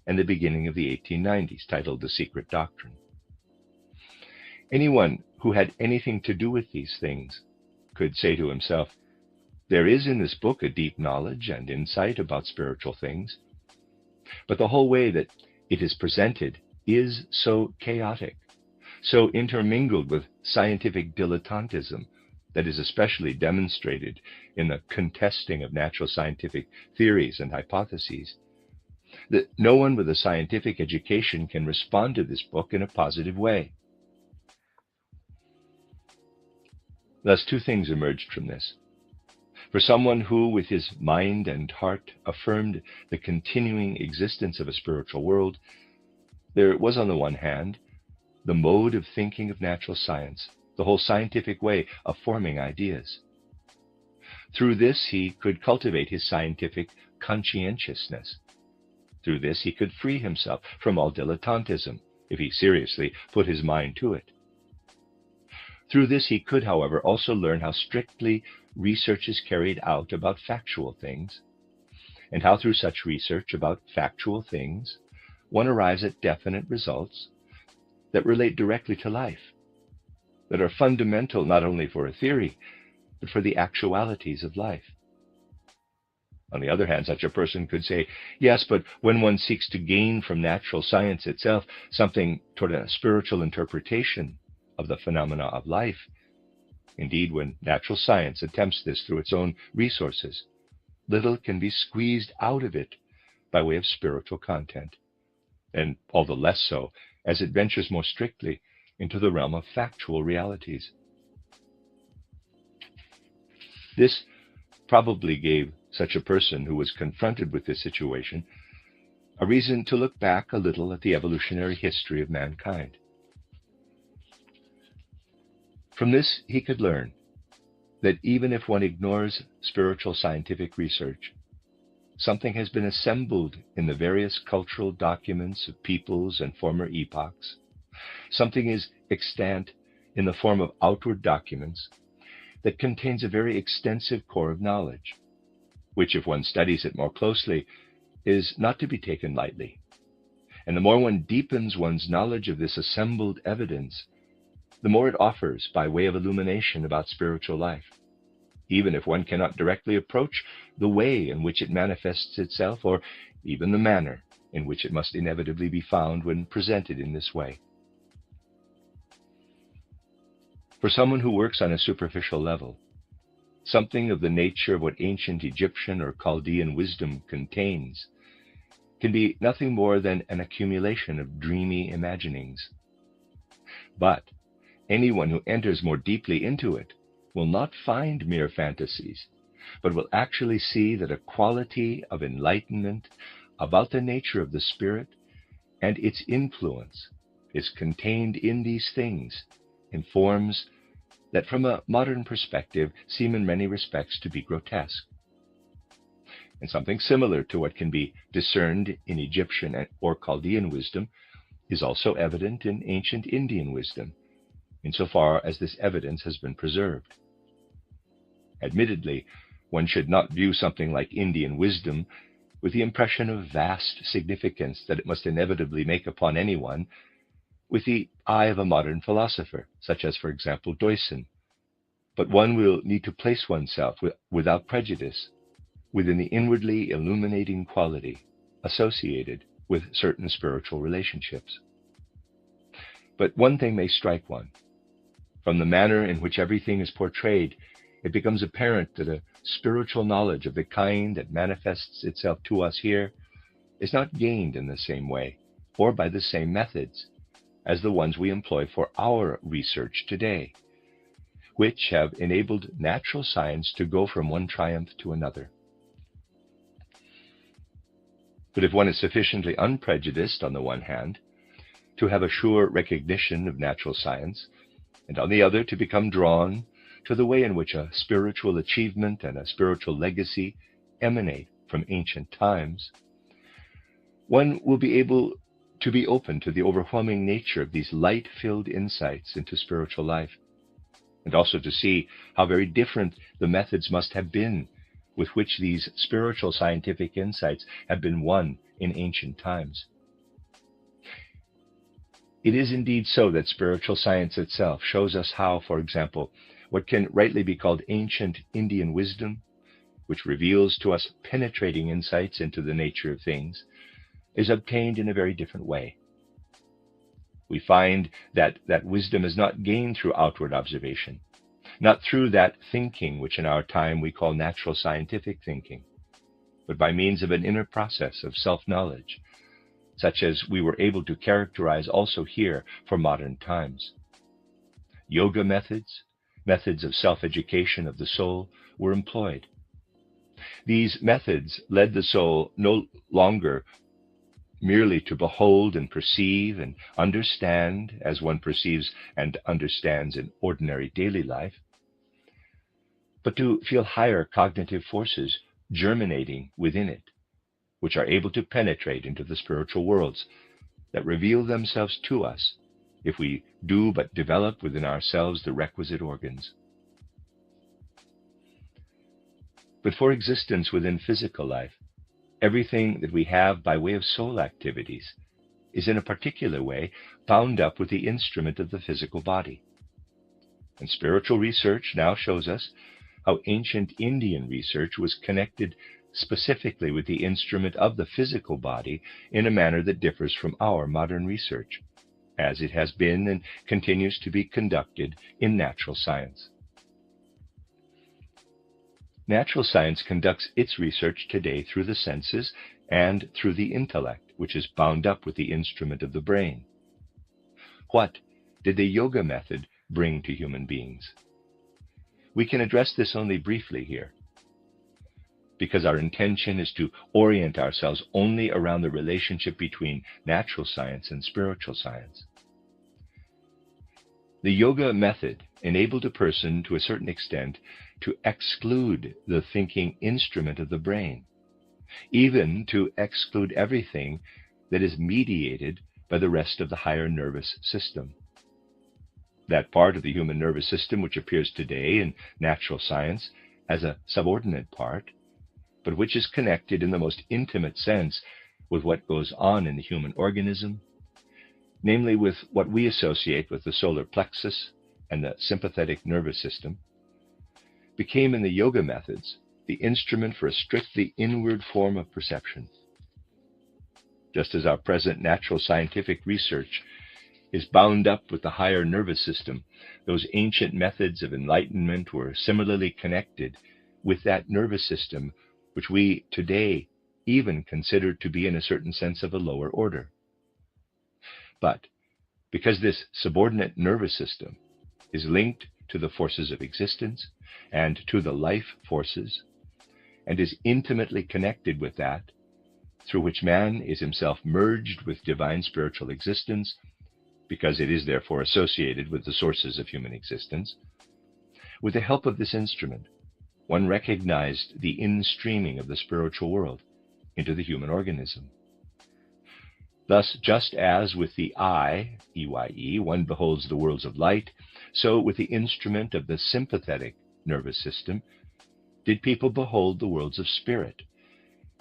and the beginning of the 1890s, titled The Secret Doctrine. Anyone who had anything to do with these things could say to himself, there is in this book a deep knowledge and insight about spiritual things, but the whole way that it is presented is so chaotic, so intermingled with scientific dilettantism, that is especially demonstrated in the contesting of natural scientific theories and hypotheses, that no one with a scientific education can respond to this book in a positive way. Thus, two things emerged from this. For someone who, with his mind and heart, affirmed the continuing existence of a spiritual world, there was, on the one hand, the mode of thinking of natural science, the whole scientific way of forming ideas. Through this, he could cultivate his scientific conscientiousness. Through this, he could free himself from all dilettantism, if he seriously put his mind to it. Through this, he could, however, also learn how strictly research is carried out about factual things, and how through such research about factual things, one arrives at definite results that relate directly to life, that are fundamental not only for a theory, but for the actualities of life. On the other hand, such a person could say, yes, but when one seeks to gain from natural science itself something toward a spiritual interpretation of the phenomena of life, indeed, when natural science attempts this through its own resources, little can be squeezed out of it by way of spiritual content, and all the less so as it ventures more strictly into the realm of factual realities. This probably gave such a person who was confronted with this situation a reason to look back a little at the evolutionary history of mankind. From this, he could learn that even if one ignores spiritual scientific research, something has been assembled in the various cultural documents of peoples and former epochs. Something is extant in the form of outward documents that contains a very extensive core of knowledge, which, if one studies it more closely, is not to be taken lightly. And the more one deepens one's knowledge of this assembled evidence, the more it offers by way of illumination about spiritual life, even if one cannot directly approach the way in which it manifests itself, or even the manner in which it must inevitably be found when presented in this way. For someone who works on a superficial level, something of the nature of what ancient Egyptian or Chaldean wisdom contains can be nothing more than an accumulation of dreamy imaginings. But anyone who enters more deeply into it will not find mere fantasies, but will actually see that a quality of enlightenment about the nature of the spirit and its influence is contained in these things in forms that from a modern perspective seem in many respects to be grotesque. And something similar to what can be discerned in Egyptian or Chaldean wisdom is also evident in ancient Indian wisdom, insofar as this evidence has been preserved. Admittedly, one should not view something like Indian wisdom with the impression of vast significance that it must inevitably make upon anyone with the eye of a modern philosopher, such as, for example, Deussen. But one will need to place oneself without prejudice within the inwardly illuminating quality associated with certain spiritual relationships. But one thing may strike one. From the manner in which everything is portrayed, it becomes apparent that a spiritual knowledge of the kind that manifests itself to us here is not gained in the same way or by the same methods as the ones we employ for our research today, which have enabled natural science to go from one triumph to another. But if one is sufficiently unprejudiced, on the one hand, to have a sure recognition of natural science, and on the other to become drawn to the way in which a spiritual achievement and a spiritual legacy emanate from ancient times, one will be able to be open to the overwhelming nature of these light-filled insights into spiritual life, and also to see how very different the methods must have been with which these spiritual scientific insights have been won in ancient times. It is indeed so that spiritual science itself shows us how, for example, what can rightly be called ancient Indian wisdom, which reveals to us penetrating insights into the nature of things, is obtained in a very different way. We find that wisdom is not gained through outward observation, not through that thinking which in our time we call natural scientific thinking, but by means of an inner process of self-knowledge, such as we were able to characterize also here for modern times. Yoga methods of self-education of the soul were employed. These methods led the soul no longer merely to behold and perceive and understand as one perceives and understands in ordinary daily life, but to feel higher cognitive forces germinating within it, which are able to penetrate into the spiritual worlds that reveal themselves to us if we do but develop within ourselves the requisite organs. But for existence within physical life, everything that we have by way of soul activities is in a particular way bound up with the instrument of the physical body. And spiritual research now shows us how ancient Indian research was connected specifically with the instrument of the physical body in a manner that differs from our modern research, as it has been and continues to be conducted in natural science. Natural science conducts its research today through the senses and through the intellect, which is bound up with the instrument of the brain. What did the yoga method bring to human beings? We can address this only briefly here, because our intention is to orient ourselves only around the relationship between natural science and spiritual science. The yoga method enabled a person to a certain extent to exclude the thinking instrument of the brain, even to exclude everything that is mediated by the rest of the higher nervous system. That part of the human nervous system which appears today in natural science as a subordinate part, but which is connected in the most intimate sense with what goes on in the human organism, namely with what we associate with the solar plexus and the sympathetic nervous system, became in the yoga methods the instrument for a strictly inward form of perception. Just as our present natural scientific research is bound up with the higher nervous system, those ancient methods of enlightenment were similarly connected with that nervous system which we today even consider to be in a certain sense of a lower order. But because this subordinate nervous system is linked to the forces of existence and to the life forces, and is intimately connected with that, through which man is himself merged with divine spiritual existence, because it is therefore associated with the sources of human existence, With the help of this instrument, one recognized the in-streaming of the spiritual world into the human organism. Thus, just as with the eye, EYE, one beholds the worlds of light, so with the instrument of the sympathetic nervous system, did people behold the worlds of spirit,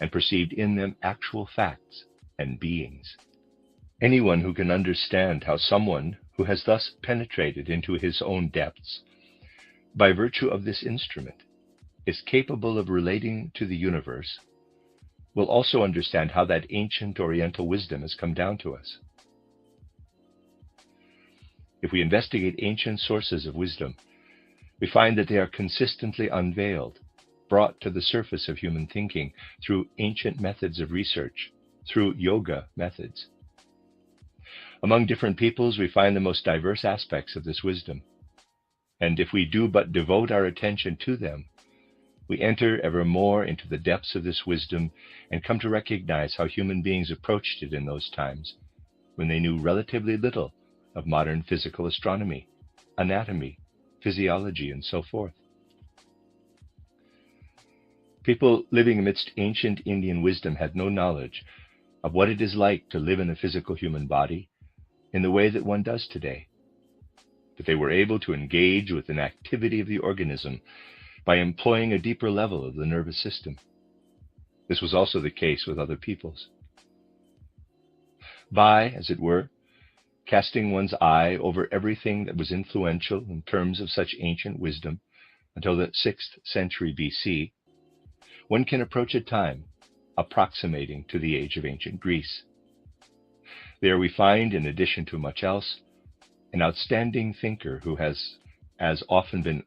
and perceived in them actual facts and beings. Anyone who can understand how someone who has thus penetrated into his own depths, by virtue of this instrument, is capable of relating to the universe, will also understand how that ancient Oriental wisdom has come down to us. If we investigate ancient sources of wisdom, we find that they are consistently unveiled, brought to the surface of human thinking through ancient methods of research, through yoga methods. Among different peoples, we find the most diverse aspects of this wisdom, and if we do but devote our attention to them, we enter ever more into the depths of this wisdom and come to recognize how human beings approached it in those times, when they knew relatively little of modern physical astronomy, anatomy, physiology, and so forth. People living amidst ancient Indian wisdom had no knowledge of what it is like to live in a physical human body in the way that one does today. But they were able to engage with an activity of the organism by employing a deeper level of the nervous system. This was also the case with other peoples. By, as it were, casting one's eye over everything that was influential in terms of such ancient wisdom until the 6th century BC, one can approach a time approximating to the age of ancient Greece. There we find, in addition to much else, an outstanding thinker who has as often been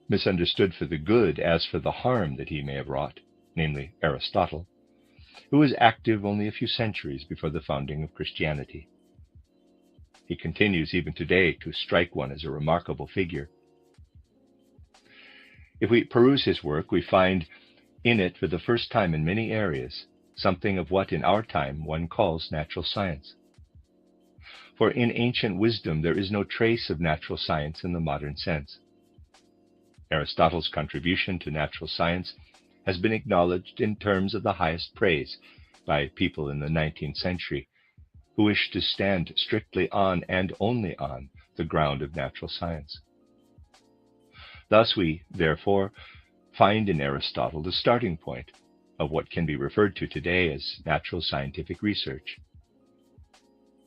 misunderstood for the good as for the harm that he may have wrought, namely Aristotle, who was active only a few centuries before the founding of Christianity. He continues even today to strike one as a remarkable figure. If we peruse his work, we find in it, for the first time in many areas, something of what in our time one calls natural science. For in ancient wisdom there is no trace of natural science in the modern sense. Aristotle's contribution to natural science has been acknowledged in terms of the highest praise by people in the 19th century who wish to stand strictly on and only on the ground of natural science. Thus we, therefore, find in Aristotle the starting point of what can be referred to today as natural scientific research.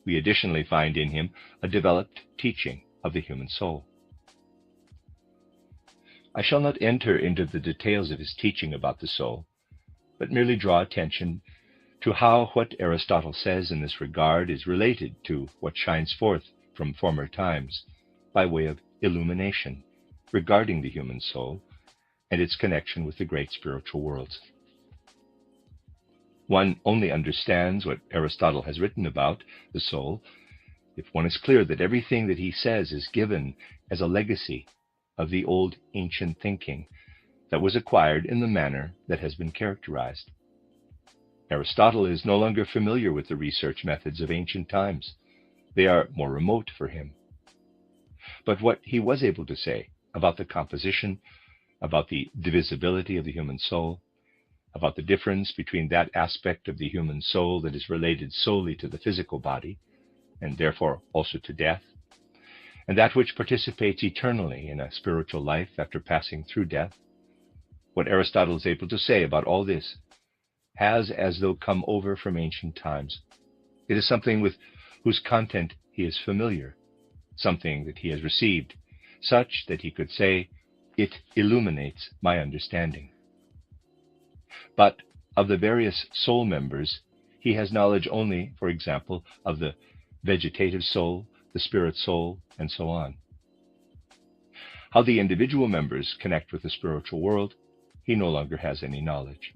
We additionally find in him a developed teaching of the human soul. I shall not enter into the details of his teaching about the soul, but merely draw attention to how what Aristotle says in this regard is related to what shines forth from former times by way of illumination regarding the human soul and its connection with the great spiritual worlds. One only understands what Aristotle has written about the soul if one is clear that everything that he says is given as a legacy of the old ancient thinking that was acquired in the manner that has been characterized. Aristotle is no longer familiar with the research methods of ancient times. They are more remote for him. But what he was able to say about the composition, about the divisibility of the human soul, about the difference between that aspect of the human soul that is related solely to the physical body, and therefore also to death, and that which participates eternally in a spiritual life after passing through death, what Aristotle is able to say about all this has as though come over from ancient times. It is something with whose content he is familiar, something that he has received, such that he could say, "It illuminates my understanding." But of the various soul members, he has knowledge only, for example, of the vegetative soul, the spirit soul, and so on. How the individual members connect with the spiritual world, he no longer has any knowledge.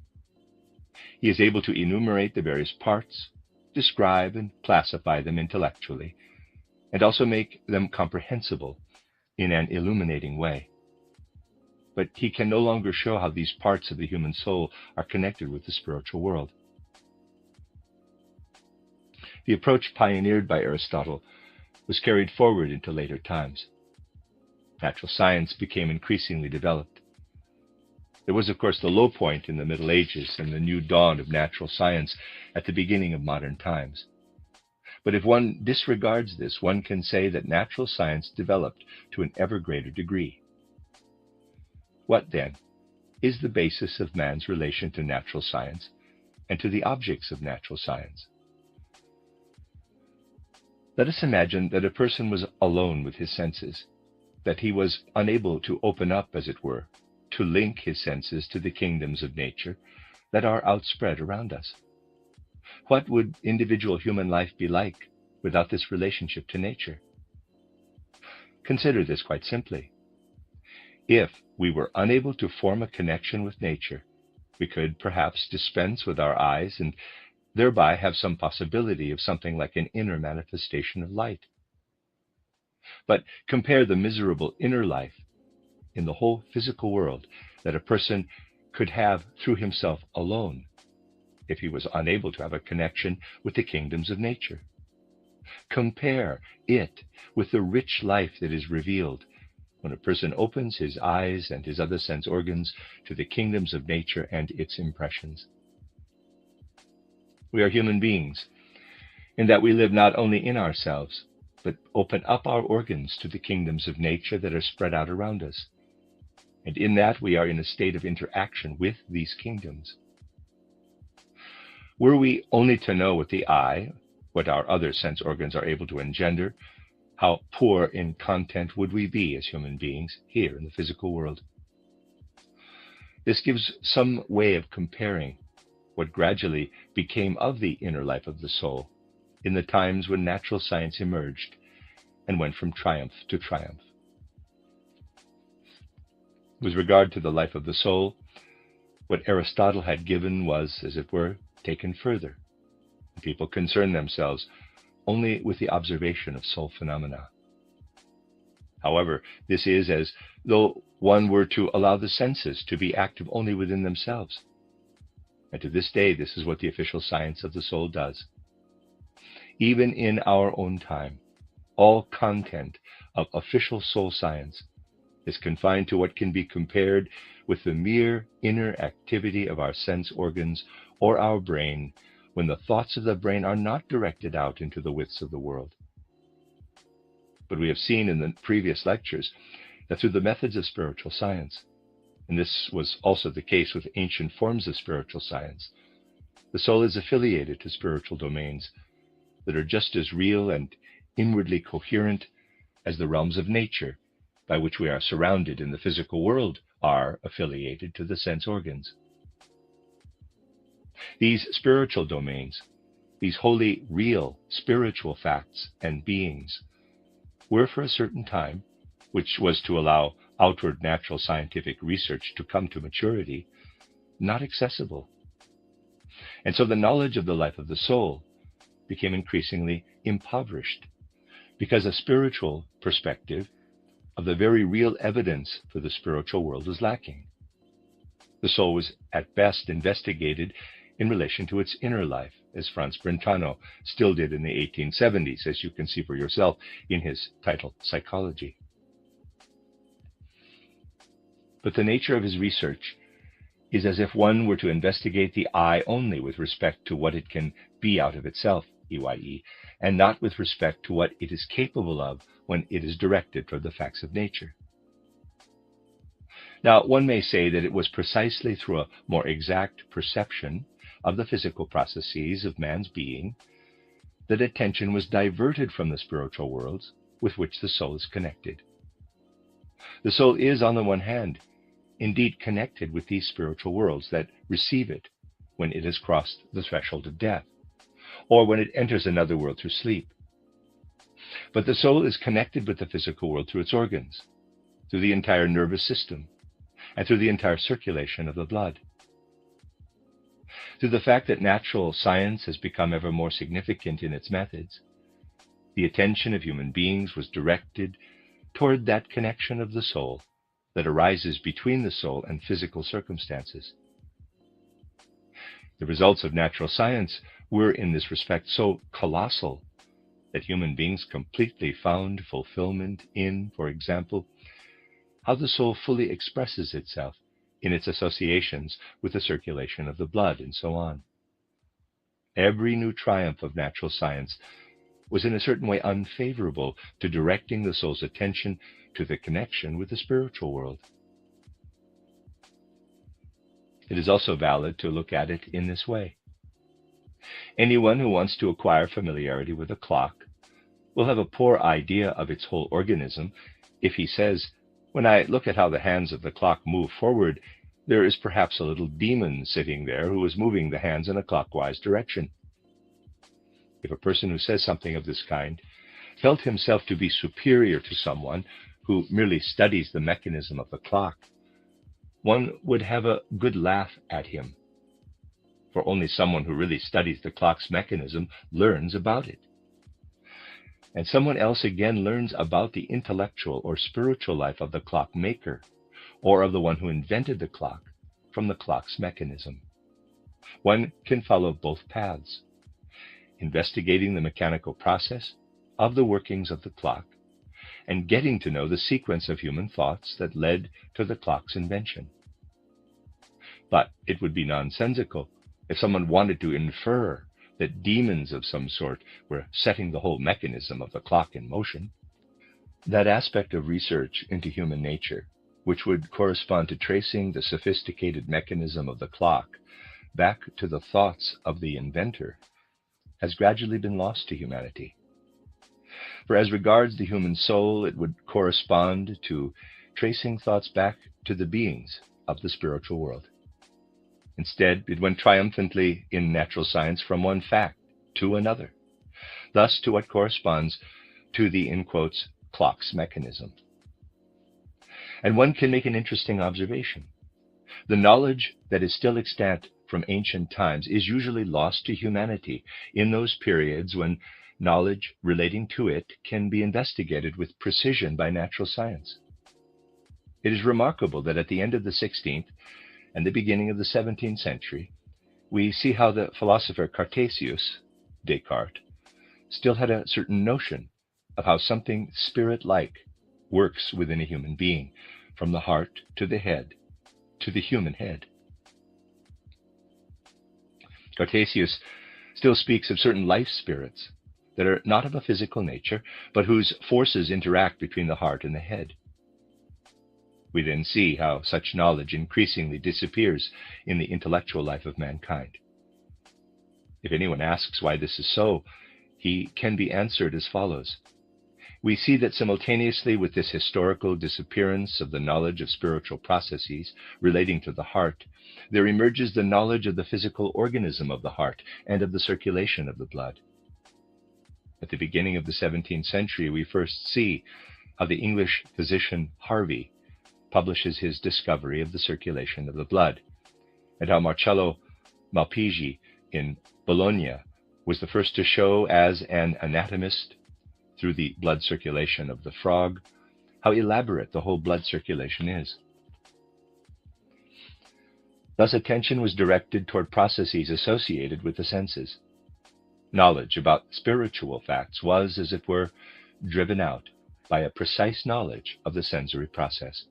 He is able to enumerate the various parts, describe and classify them intellectually, and also make them comprehensible in an illuminating way. But he can no longer show how these parts of the human soul are connected with the spiritual world. The approach pioneered by Aristotle was carried forward into later times. Natural science became increasingly developed. There was, of course, the low point in the Middle Ages and the new dawn of natural science at the beginning of modern times. But if one disregards this, one can say that natural science developed to an ever greater degree. What, then, is the basis of man's relation to natural science and to the objects of natural science? Let us imagine that a person was alone with his senses, that he was unable to open up, as it were, to link his senses to the kingdoms of nature that are outspread around us. What would individual human life be like without this relationship to nature? Consider this quite simply. If we were unable to form a connection with nature, we could perhaps dispense with our eyes and thereby have some possibility of something like an inner manifestation of light. But compare the miserable inner life in the whole physical world that a person could have through himself alone if he was unable to have a connection with the kingdoms of nature. Compare it with the rich life that is revealed when a person opens his eyes and his other sense organs to the kingdoms of nature and its impressions. We are human beings in that we live not only in ourselves, but open up our organs to the kingdoms of nature that are spread out around us. And in that we are in a state of interaction with these kingdoms. Were we only to know with the eye what our other sense organs are able to engender, how poor in content would we be as human beings here in the physical world? This gives some way of comparing what gradually became of the inner life of the soul in the times when natural science emerged and went from triumph to triumph. With regard to the life of the soul, what Aristotle had given was, as it were, taken further. People concern themselves only with the observation of soul phenomena. However, this is as though one were to allow the senses to be active only within themselves. And to this day, this is what the official science of the soul does. Even in our own time, all content of official soul science is confined to what can be compared with the mere inner activity of our sense organs or our brain, when the thoughts of the brain are not directed out into the widths of the world. But we have seen in the previous lectures that through the methods of spiritual science, and this was also the case with ancient forms of spiritual science, the soul is affiliated to spiritual domains that are just as real and inwardly coherent as the realms of nature by which we are surrounded in the physical world are affiliated to the sense organs. These spiritual domains, these wholly real spiritual facts and beings, were for a certain time, which was to allow outward natural scientific research to come to maturity, not accessible. And so the knowledge of the life of the soul became increasingly impoverished, because a spiritual perspective of the very real evidence for the spiritual world was lacking. The soul was at best investigated in relation to its inner life, as Franz Brentano still did in the 1870s, as you can see for yourself in his title, Psychology. But the nature of his research is as if one were to investigate the eye only with respect to what it can be out of itself, EYE, and not with respect to what it is capable of when it is directed toward the facts of nature. Now, one may say that it was precisely through a more exact perception of the physical processes of man's being that attention was diverted from the spiritual worlds with which the soul is connected. The soul is, on the one hand, indeed connected with these spiritual worlds that receive it when it has crossed the threshold of death, or when it enters another world through sleep. But the soul is connected with the physical world through its organs, through the entire nervous system, and through the entire circulation of the blood. Through the fact that natural science has become ever more significant in its methods, the attention of human beings was directed toward that connection of the soul that arises between the soul and physical circumstances. The results of natural science were in this respect so colossal that human beings completely found fulfillment in, for example, how the soul fully expresses itself in its associations with the circulation of the blood, and so on. Every new triumph of natural science was in a certain way unfavorable to directing the soul's attention to the connection with the spiritual world. It is also valid to look at it in this way. Anyone who wants to acquire familiarity with a clock will have a poor idea of its whole organism if he says, "When I look at how the hands of the clock move forward, there is perhaps a little demon sitting there who is moving the hands in a clockwise direction." If a person who says something of this kind felt himself to be superior to someone who merely studies the mechanism of the clock, one would have a good laugh at him, for only someone who really studies the clock's mechanism learns about it. And someone else again learns about the intellectual or spiritual life of the clockmaker, or of the one who invented the clock, from the clock's mechanism. One can follow both paths, investigating the mechanical process of the workings of the clock, and getting to know the sequence of human thoughts that led to the clock's invention. But it would be nonsensical if someone wanted to infer that demons of some sort were setting the whole mechanism of the clock in motion. That aspect of research into human nature, which would correspond to tracing the sophisticated mechanism of the clock back to the thoughts of the inventor, has gradually been lost to humanity. For as regards the human soul, it would correspond to tracing thoughts back to the beings of the spiritual world. Instead, it went triumphantly in natural science from one fact to another, thus to what corresponds to the, in quotes, clock's mechanism. And one can make an interesting observation. The knowledge that is still extant from ancient times is usually lost to humanity in those periods when knowledge relating to it can be investigated with precision by natural science. It is remarkable that at the end of the 16th and the beginning of the 17th century, we see how the philosopher Cartesius, Descartes, still had a certain notion of how something spirit-like works within a human being, from the heart to the head, to the human head. Cartesius still speaks of certain life spirits that are not of a physical nature, but whose forces interact between the heart and the head. We then see how such knowledge increasingly disappears in the intellectual life of mankind. If anyone asks why this is so, he can be answered as follows. We see that simultaneously with this historical disappearance of the knowledge of spiritual processes relating to the heart, there emerges the knowledge of the physical organism of the heart and of the circulation of the blood. At the beginning of the 17th century, we first see how the English physician Harvey publishes his discovery of the circulation of the blood, and how Marcello Malpighi in Bologna was the first to show as an anatomist, through the blood circulation of the frog, how elaborate the whole blood circulation is. Thus attention was directed toward processes associated with the senses. Knowledge about spiritual facts was, as it were, driven out by a precise knowledge of the sensory process.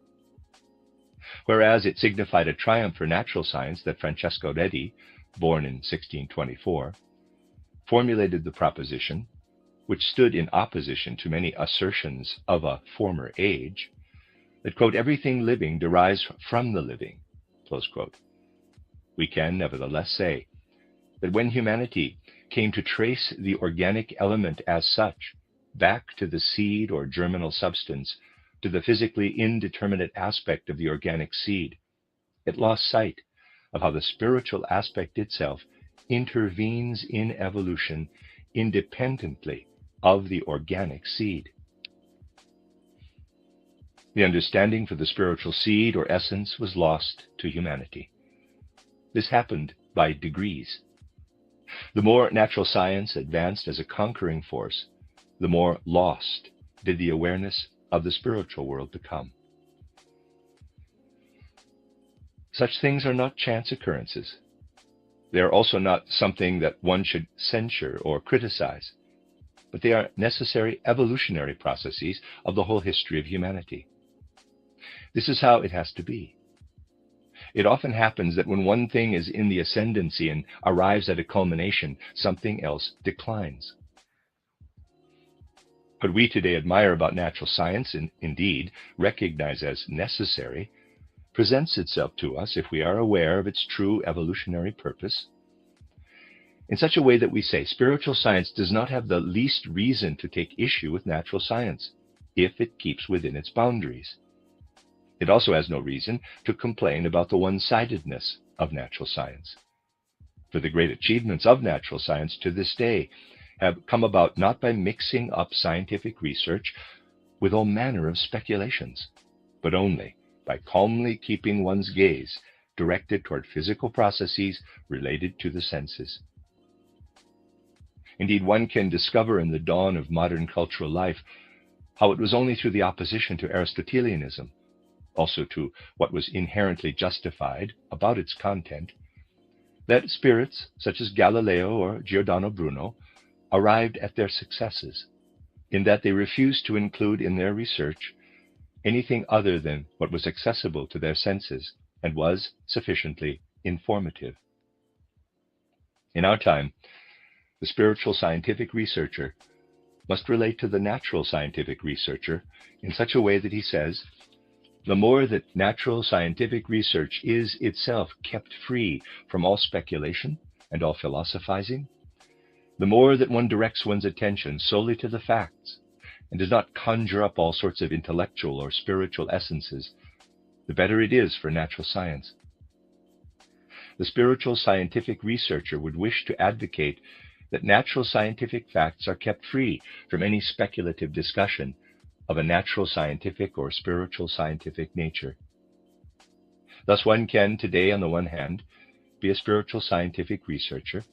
Whereas it signified a triumph for natural science that Francesco Redi, born in 1624, formulated the proposition, which stood in opposition to many assertions of a former age, that, quote, everything living derives from the living, close quote. We can nevertheless say that when humanity came to trace the organic element as such back to the seed or germinal substance, to the physically indeterminate aspect of the organic seed, it lost sight of how the spiritual aspect itself intervenes in evolution independently of the organic seed. The understanding for the spiritual seed or essence was lost to humanity. This happened by degrees. The more natural science advanced as a conquering force, the more lost did the awareness of the spiritual world become. Such things are not chance occurrences. They are also not something that one should censure or criticize, but they are necessary evolutionary processes of the whole history of humanity. This is how it has to be. It often happens that when one thing is in the ascendancy and arrives at a culmination, something else declines. What we today admire about natural science, and indeed recognize as necessary, presents itself to us if we are aware of its true evolutionary purpose, in such a way that we say spiritual science does not have the least reason to take issue with natural science, if it keeps within its boundaries. It also has no reason to complain about the one-sidedness of natural science. For the great achievements of natural science to this day have come about not by mixing up scientific research with all manner of speculations, but only by calmly keeping one's gaze directed toward physical processes related to the senses. Indeed, one can discover in the dawn of modern cultural life how it was only through the opposition to Aristotelianism, also to what was inherently justified about its content, that spirits such as Galileo or Giordano Bruno arrived at their successes, in that they refused to include in their research anything other than what was accessible to their senses and was sufficiently informative. In our time, the spiritual scientific researcher must relate to the natural scientific researcher in such a way that he says, the more that natural scientific research is itself kept free from all speculation and all philosophizing, the more that one directs one's attention solely to the facts and does not conjure up all sorts of intellectual or spiritual essences, the better it is for natural science. The spiritual scientific researcher would wish to advocate that natural scientific facts are kept free from any speculative discussion of a natural scientific or spiritual scientific nature. Thus one can today, on the one hand, be a spiritual scientific researcher,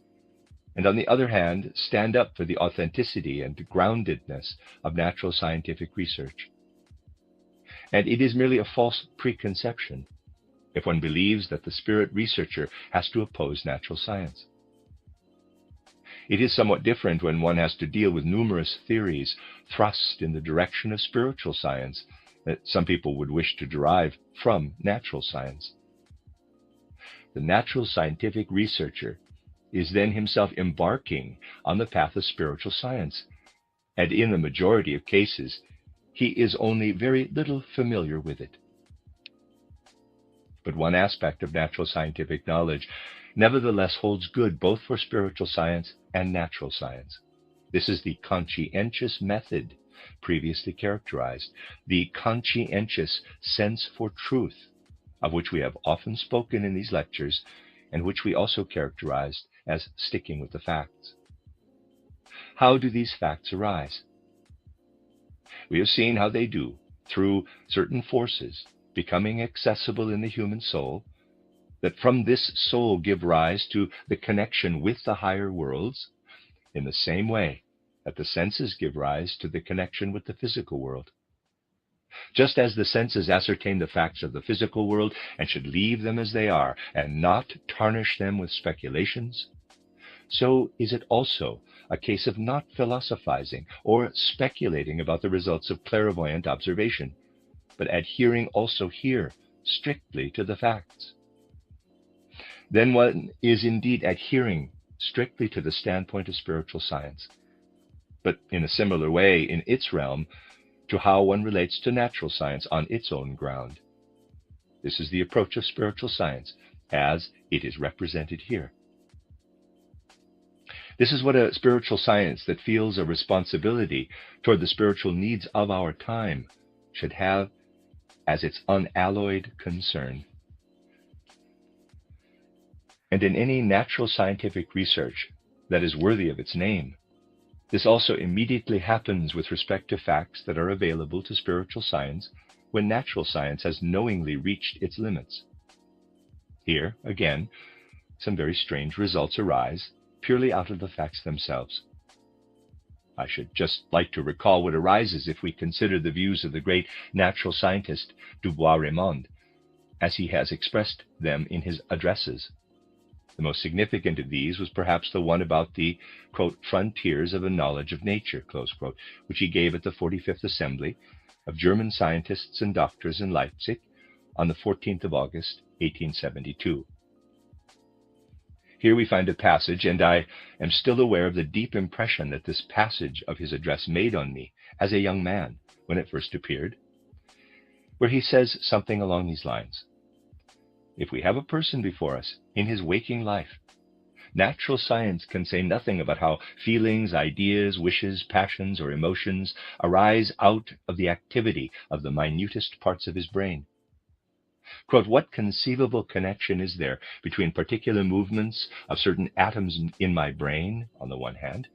and on the other hand, stand up for the authenticity and groundedness of natural scientific research. And it is merely a false preconception if one believes that the spirit researcher has to oppose natural science. It is somewhat different when one has to deal with numerous theories thrust in the direction of spiritual science that some people would wish to derive from natural science. The natural scientific researcher is then himself embarking on the path of spiritual science, and in the majority of cases, he is only very little familiar with it. But one aspect of natural scientific knowledge nevertheless holds good both for spiritual science and natural science. This is the conscientious method previously characterized, the conscientious sense for truth, of which we have often spoken in these lectures, and which we also characterized as sticking with the facts. How do these facts arise? We have seen how they do through certain forces becoming accessible in the human soul, that from this soul give rise to the connection with the higher worlds, in the same way that the senses give rise to the connection with the physical world. Just as the senses ascertain the facts of the physical world and should leave them as they are and not tarnish them with speculations, so is it also a case of not philosophizing or speculating about the results of clairvoyant observation, but adhering also here strictly to the facts. Then one is indeed adhering strictly to the standpoint of spiritual science, but in a similar way in its realm to how one relates to natural science on its own ground. This is the approach of spiritual science as it is represented here. This is what a spiritual science that feels a responsibility toward the spiritual needs of our time should have as its unalloyed concern. And in any natural scientific research that is worthy of its name, this also immediately happens with respect to facts that are available to spiritual science when natural science has knowingly reached its limits. Here, again, some very strange results arise purely out of the facts themselves. I should just like to recall what arises if we consider the views of the great natural scientist Du Bois-Reymond, as he has expressed them in his addresses. The most significant of these was perhaps the one about the, quote, frontiers of a knowledge of nature, close quote, which he gave at the 45th Assembly of German Scientists and Doctors in Leipzig on the 14th of August, 1872. Here we find a passage, and I am still aware of the deep impression that this passage of his address made on me as a young man when it first appeared, where he says something along these lines. If we have a person before us in his waking life, natural science can say nothing about how feelings, ideas, wishes, passions, or emotions arise out of the activity of the minutest parts of his brain. Quote, what conceivable connection is there between particular movements of certain atoms in my brain, on the one hand,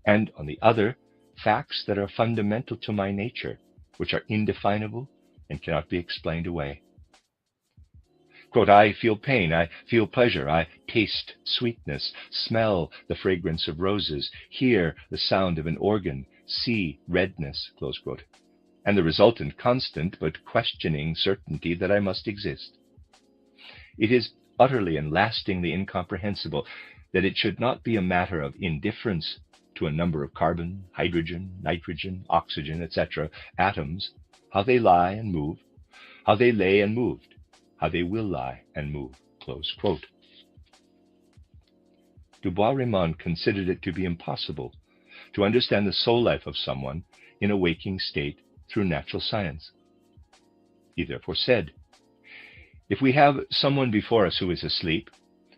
and, on the other, facts that are fundamental to my nature, which are indefinable and cannot be explained away? Quote, I feel pain, I feel pleasure, I taste sweetness, smell the fragrance of roses, hear the sound of an organ, see redness, close quote, and the resultant constant but questioning certainty that I must exist. It is utterly and lastingly incomprehensible that it should not be a matter of indifference to a number of carbon, hydrogen, nitrogen, oxygen, etc. atoms, how they lie and move, how they lay and moved, how they will lie and move, close quote. Du Bois-Reymond considered it to be impossible to understand the soul life of someone in a waking state through natural science. He therefore said, if we have someone before us who is asleep,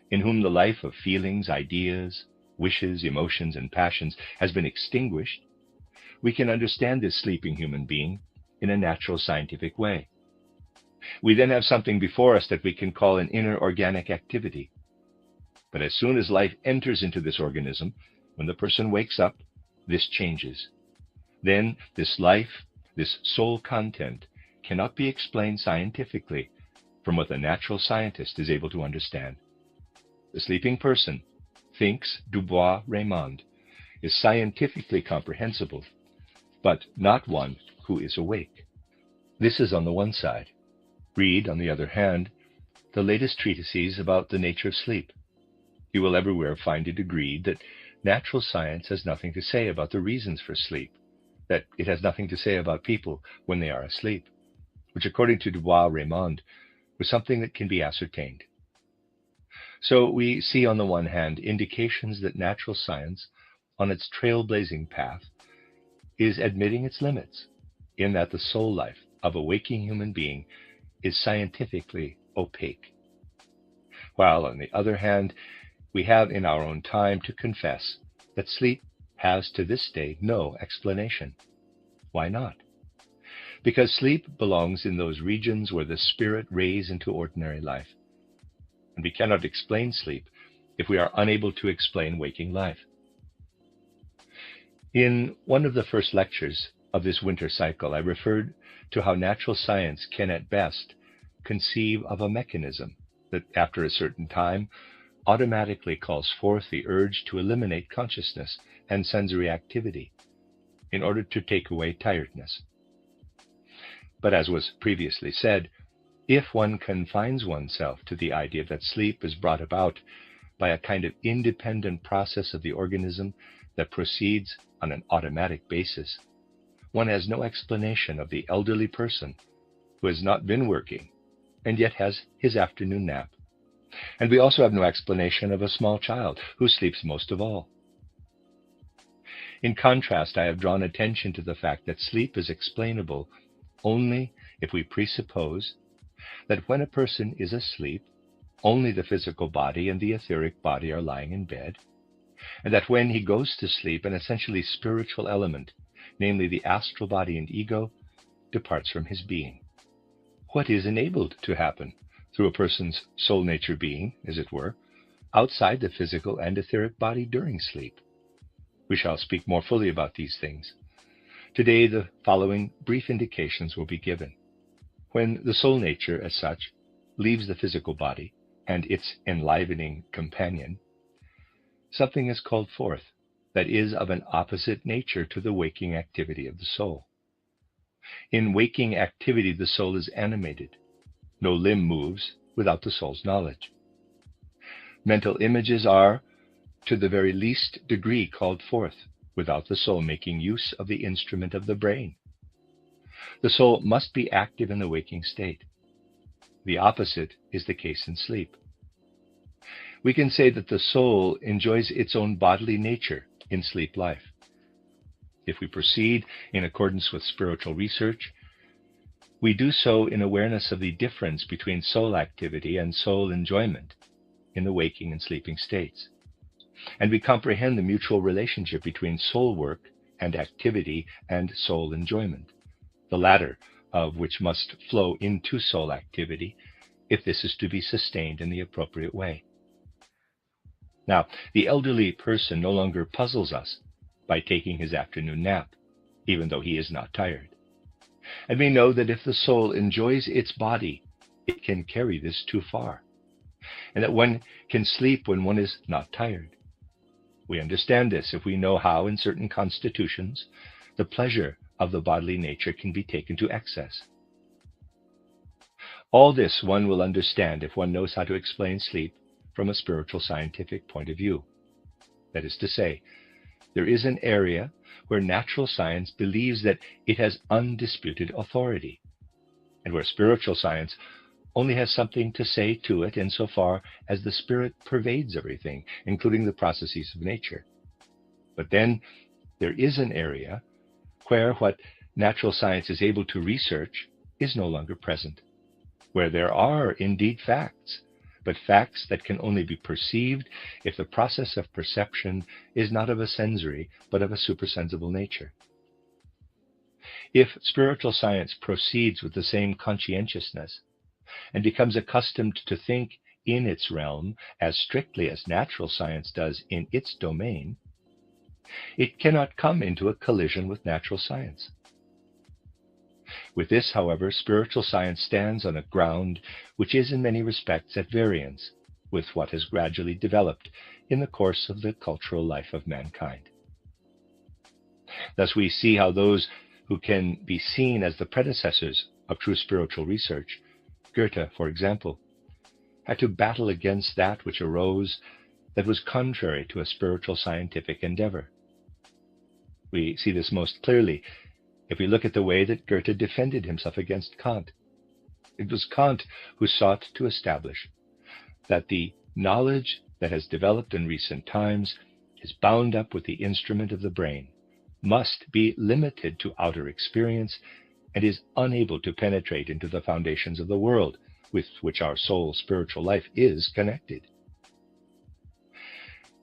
in whom the life of feelings, ideas, wishes, emotions, and passions has been extinguished, we can understand this sleeping human being in a natural scientific way. We then have something before us that we can call an inner organic activity. But as soon as life enters into this organism, when the person wakes up, this changes. Then this life, this soul content, cannot be explained scientifically from what the natural scientist is able to understand. The sleeping person, thinks Du Bois-Reymond, is scientifically comprehensible, but not one who is awake. This is on the one side. Read, on the other hand, the latest treatises about the nature of sleep. You will everywhere find it agreed that natural science has nothing to say about the reasons for sleep, that it has nothing to say about people when they are asleep, which according to Du Bois-Reymond was something that can be ascertained. So we see on the one hand indications that natural science, on its trailblazing path, is admitting its limits, in that the soul life of a waking human being is scientifically opaque. While on the other hand, we have in our own time to confess that sleep has to this day no explanation. Why not? Because sleep belongs in those regions where the spirit rays into ordinary life. And we cannot explain sleep if we are unable to explain waking life. In one of the first lectures of this winter cycle, I referred to how natural science can at best conceive of a mechanism that, after a certain time, automatically calls forth the urge to eliminate consciousness and sensory activity in order to take away tiredness. But as was previously said, if one confines oneself to the idea that sleep is brought about by a kind of independent process of the organism that proceeds on an automatic basis, one has no explanation of the elderly person who has not been working and yet has his afternoon nap. And we also have no explanation of a small child who sleeps most of all. In contrast, I have drawn attention to the fact that sleep is explainable only if we presuppose that when a person is asleep, only the physical body and the etheric body are lying in bed, and that when he goes to sleep, an essentially spiritual element, namely the astral body and ego, departs from his being. What is enabled to happen through a person's soul nature being, as it were, outside the physical and etheric body during sleep? We shall speak more fully about these things. Today, the following brief indications will be given. When the soul nature, as such, leaves the physical body and its enlivening companion, something is called forth that is of an opposite nature to the waking activity of the soul. In waking activity, the soul is animated. No limb moves without the soul's knowledge. Mental images are, to the very least degree, called forth without the soul making use of the instrument of the brain. The soul must be active in the waking state. The opposite is the case in sleep. We can say that the soul enjoys its own bodily nature in sleep life. If we proceed in accordance with spiritual research, we do so in awareness of the difference between soul activity and soul enjoyment in the waking and sleeping states. And we comprehend the mutual relationship between soul work and activity and soul enjoyment, the latter of which must flow into soul activity if this is to be sustained in the appropriate way. Now, the elderly person no longer puzzles us by taking his afternoon nap, even though he is not tired. And we know that if the soul enjoys its body, it can carry this too far, and that one can sleep when one is not tired. We understand this if we know how, in certain constitutions, the pleasure of the bodily nature can be taken to excess. All this one will understand if one knows how to explain sleep from a spiritual scientific point of view. That is to say, there is an area where natural science believes that it has undisputed authority, and where spiritual science only has something to say to it insofar as the spirit pervades everything, including the processes of nature. But then there is an area where what natural science is able to research is no longer present, where there are indeed facts, but facts that can only be perceived if the process of perception is not of a sensory, but of a supersensible nature. If spiritual science proceeds with the same conscientiousness and becomes accustomed to think in its realm as strictly as natural science does in its domain, it cannot come into a collision with natural science. With this, however, spiritual science stands on a ground which is in many respects at variance with what has gradually developed in the course of the cultural life of mankind. Thus we see how those who can be seen as the predecessors of true spiritual research, Goethe, for example, had to battle against that which arose that was contrary to a spiritual scientific endeavor. We see this most clearly if we look at the way that Goethe defended himself against Kant. It was Kant who sought to establish that the knowledge that has developed in recent times is bound up with the instrument of the brain, must be limited to outer experience, and is unable to penetrate into the foundations of the world with which our soul's spiritual life is connected.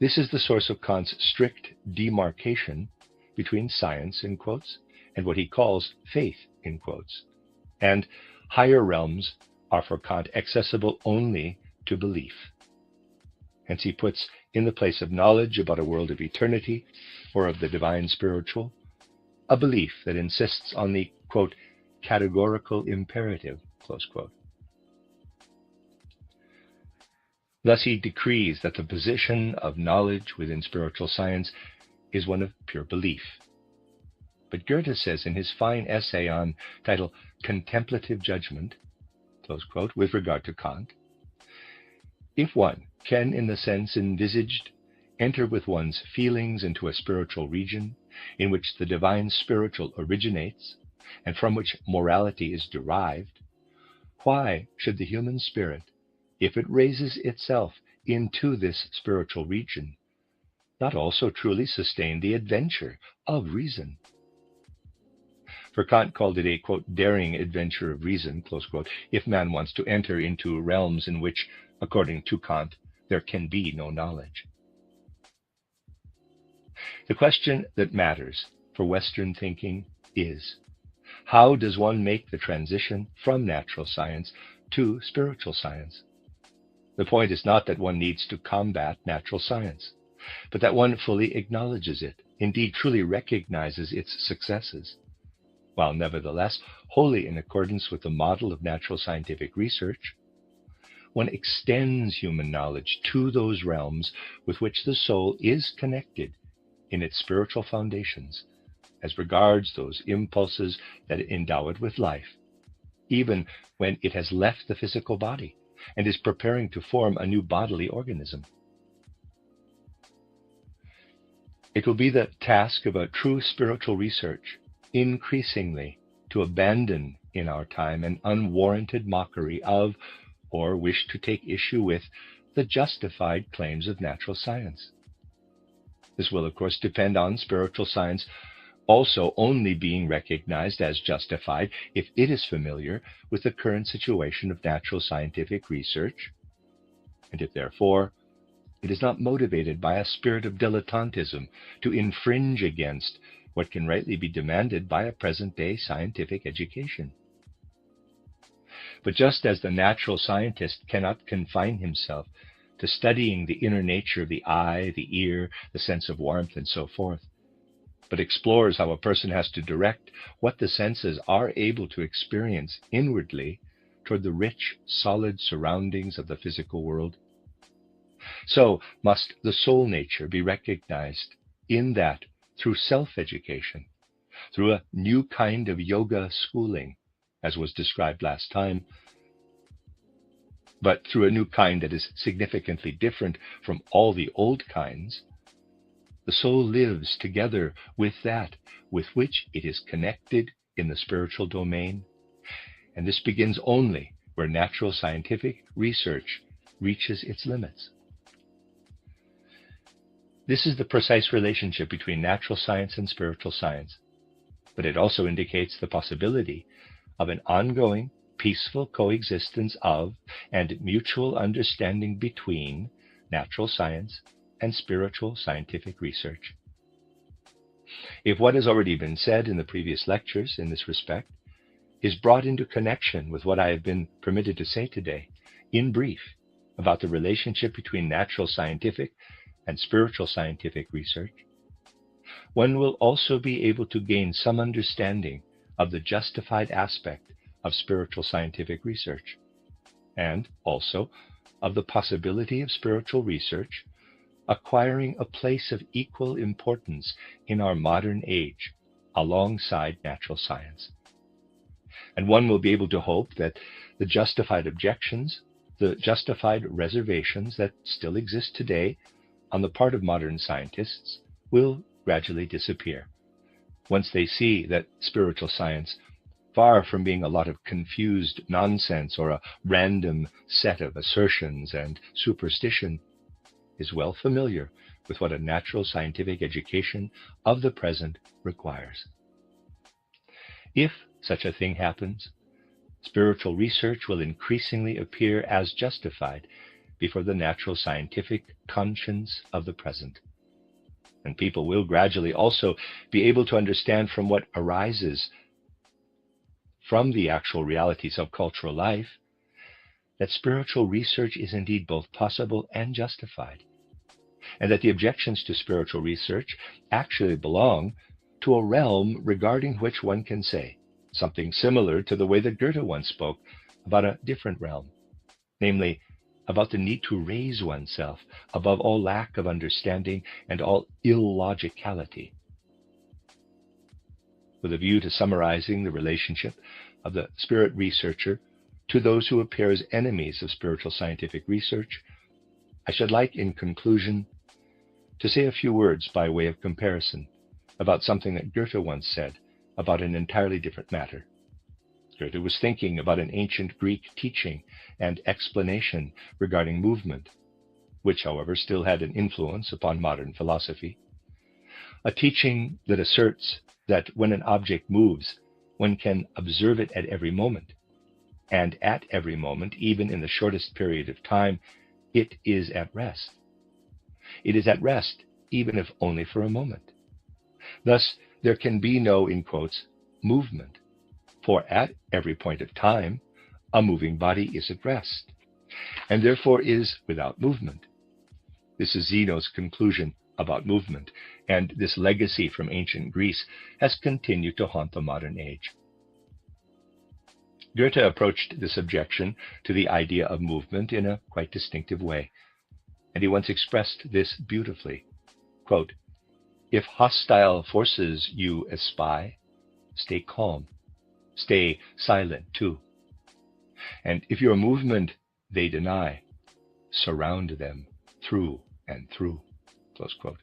This is the source of Kant's strict demarcation between science, in quotes, and what he calls faith, in quotes. And higher realms are for Kant accessible only to belief. Hence he puts in the place of knowledge about a world of eternity or of the divine spiritual, a belief that insists on the, quote, categorical imperative, close quote. Thus he decrees that the position of knowledge within spiritual science is one of pure belief. But Goethe says in his fine essay on title Contemplative Judgment, close quote, with regard to Kant, if one can, in the sense envisaged, enter with one's feelings into a spiritual region in which the divine spiritual originates and from which morality is derived, why should the human spirit, if it raises itself into this spiritual region, not also truly sustain the adventure of reason? For Kant called it a, quote, daring adventure of reason, close quote, if man wants to enter into realms in which, according to Kant, there can be no knowledge. The question that matters for Western thinking is, how does one make the transition from natural science to spiritual science? The point is not that one needs to combat natural science, but that one fully acknowledges it, indeed truly recognizes its successes, while nevertheless wholly in accordance with the model of natural scientific research, one extends human knowledge to those realms with which the soul is connected in its spiritual foundations, as regards those impulses that endow it with life, even when it has left the physical body and is preparing to form a new bodily organism. It will be the task of a true spiritual research increasingly to abandon in our time an unwarranted mockery of, or wish to take issue with, the justified claims of natural science. This will, of course, depend on spiritual science also only being recognized as justified if it is familiar with the current situation of natural scientific research, and if, therefore, it is not motivated by a spirit of dilettantism to infringe against what can rightly be demanded by a present-day scientific education. But just as the natural scientist cannot confine himself to studying the inner nature of the eye, the ear, the sense of warmth, and so forth, but explores how a person has to direct what the senses are able to experience inwardly toward the rich, solid surroundings of the physical world, so must the soul nature be recognized in that through self-education, through a new kind of yoga schooling, as was described last time, but through a new kind that is significantly different from all the old kinds, the soul lives together with that with which it is connected in the spiritual domain, and this begins only where natural scientific research reaches its limits. This is the precise relationship between natural science and spiritual science, but it also indicates the possibility of an ongoing, peaceful coexistence of and mutual understanding between natural science and spiritual scientific research. If what has already been said in the previous lectures in this respect is brought into connection with what I have been permitted to say today, in brief, about the relationship between natural scientific and spiritual scientific research, one will also be able to gain some understanding of the justified aspect of spiritual scientific research, and also of the possibility of spiritual research acquiring a place of equal importance in our modern age alongside natural science. And one will be able to hope that the justified objections, the justified reservations that still exist today on the part of modern scientists will gradually disappear once they see that spiritual science, far from being a lot of confused nonsense or a random set of assertions and superstition, is well familiar with what a natural scientific education of the present requires. If such a thing happens, spiritual research will increasingly appear as justified before the natural scientific conscience of the present. And people will gradually also be able to understand from what arises from the actual realities of cultural life that spiritual research is indeed both possible and justified, and that the objections to spiritual research actually belong to a realm regarding which one can say something similar to the way that Goethe once spoke about a different realm, namely about the need to raise oneself above all lack of understanding and all illogicality. With a view to summarizing the relationship of the spirit researcher to those who appear as enemies of spiritual scientific research, I should like, in conclusion, to say a few words by way of comparison about something that Goethe once said about an entirely different matter. Goethe was thinking about an ancient Greek teaching and explanation regarding movement, which, however, still had an influence upon modern philosophy. A teaching that asserts that when an object moves, one can observe it at every moment, and at every moment, even in the shortest period of time, it is at rest. It is at rest, even if only for a moment. Thus, there can be no, in quotes, movement, for at every point of time, a moving body is at rest, and therefore is without movement. This is Zeno's conclusion about movement, and this legacy from ancient Greece has continued to haunt the modern age. Goethe approached this objection to the idea of movement in a quite distinctive way, and he once expressed this beautifully. Quote, "If hostile forces you espy, stay calm, stay silent too. And if your movement they deny, surround them through and through." Close quote.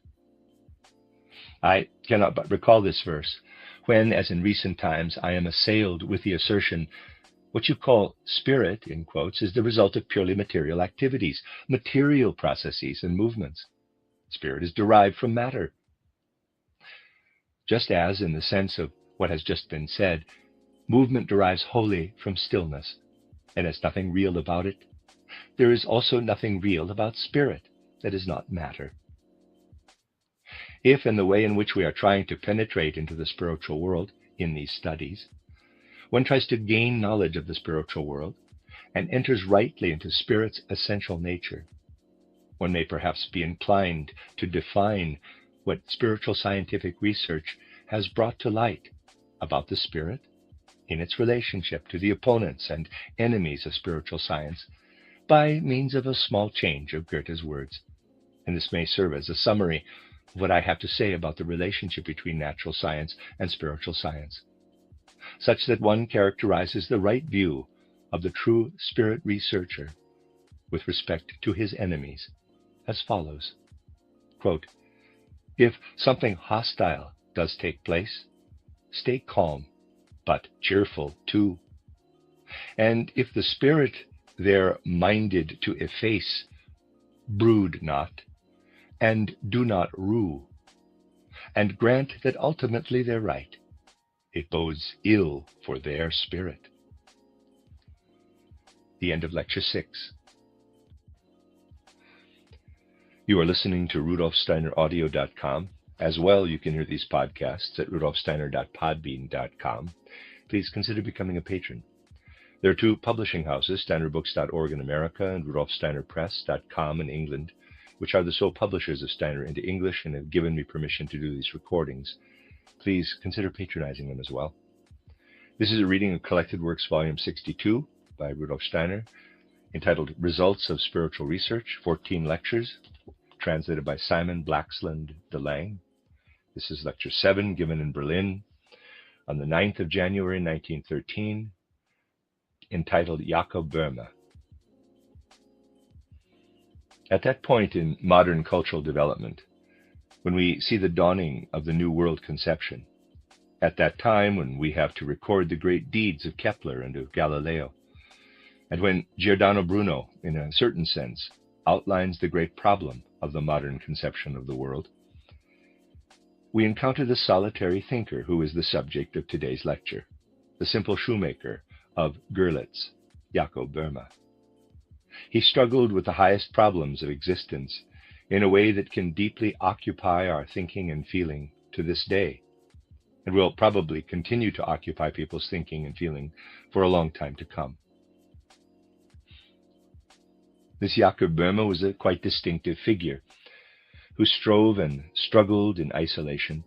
I cannot but recall this verse when, as in recent times, I am assailed with the assertion, what you call spirit, in quotes, is the result of purely material activities, material processes and movements. Spirit is derived from matter. Just as, in the sense of what has just been said, movement derives wholly from stillness and has nothing real about it, there is also nothing real about spirit that is not matter. If, in the way in which we are trying to penetrate into the spiritual world in these studies, one tries to gain knowledge of the spiritual world and enters rightly into spirit's essential nature, one may perhaps be inclined to define what spiritual scientific research has brought to light about the spirit in its relationship to the opponents and enemies of spiritual science by means of a small change of Goethe's words. And this may serve as a summary of what I have to say about the relationship between natural science and spiritual science, such that one characterizes the right view of the true spirit researcher with respect to his enemies as follows. Quote, if something hostile does take place, stay calm, but cheerful too. And if the spirit there minded to efface, brood not, and do not rue, and grant that ultimately they're right, it bodes ill for their spirit. The end of Lecture 6. You are listening to RudolfSteinerAudio.com. As well, you can hear these podcasts at RudolfSteiner.podbean.com. Please consider becoming a patron. There are two publishing houses, SteinerBooks.org in America and RudolfSteinerPress.com in England, which are the sole publishers of Steiner into English and have given me permission to do these recordings. Please consider patronizing them as well. This is a reading of Collected Works, Volume 62 by Rudolf Steiner, entitled Results of Spiritual Research, 14 lectures, translated by Simon Blaxland de Lange. This is Lecture 7, given in Berlin on the 9th of January, 1913, entitled Jakob Böhme. At that point in modern cultural development, when we see the dawning of the New World conception, at that time when we have to record the great deeds of Kepler and of Galileo, and when Giordano Bruno, in a certain sense, outlines the great problem of the modern conception of the world, we encounter the solitary thinker who is the subject of today's lecture, the simple shoemaker of Görlitz, Jakob Böhme. He struggled with the highest problems of existence in a way that can deeply occupy our thinking and feeling to this day, and will probably continue to occupy people's thinking and feeling for a long time to come. This Jakob Böhme was a quite distinctive figure who strove and struggled in isolation,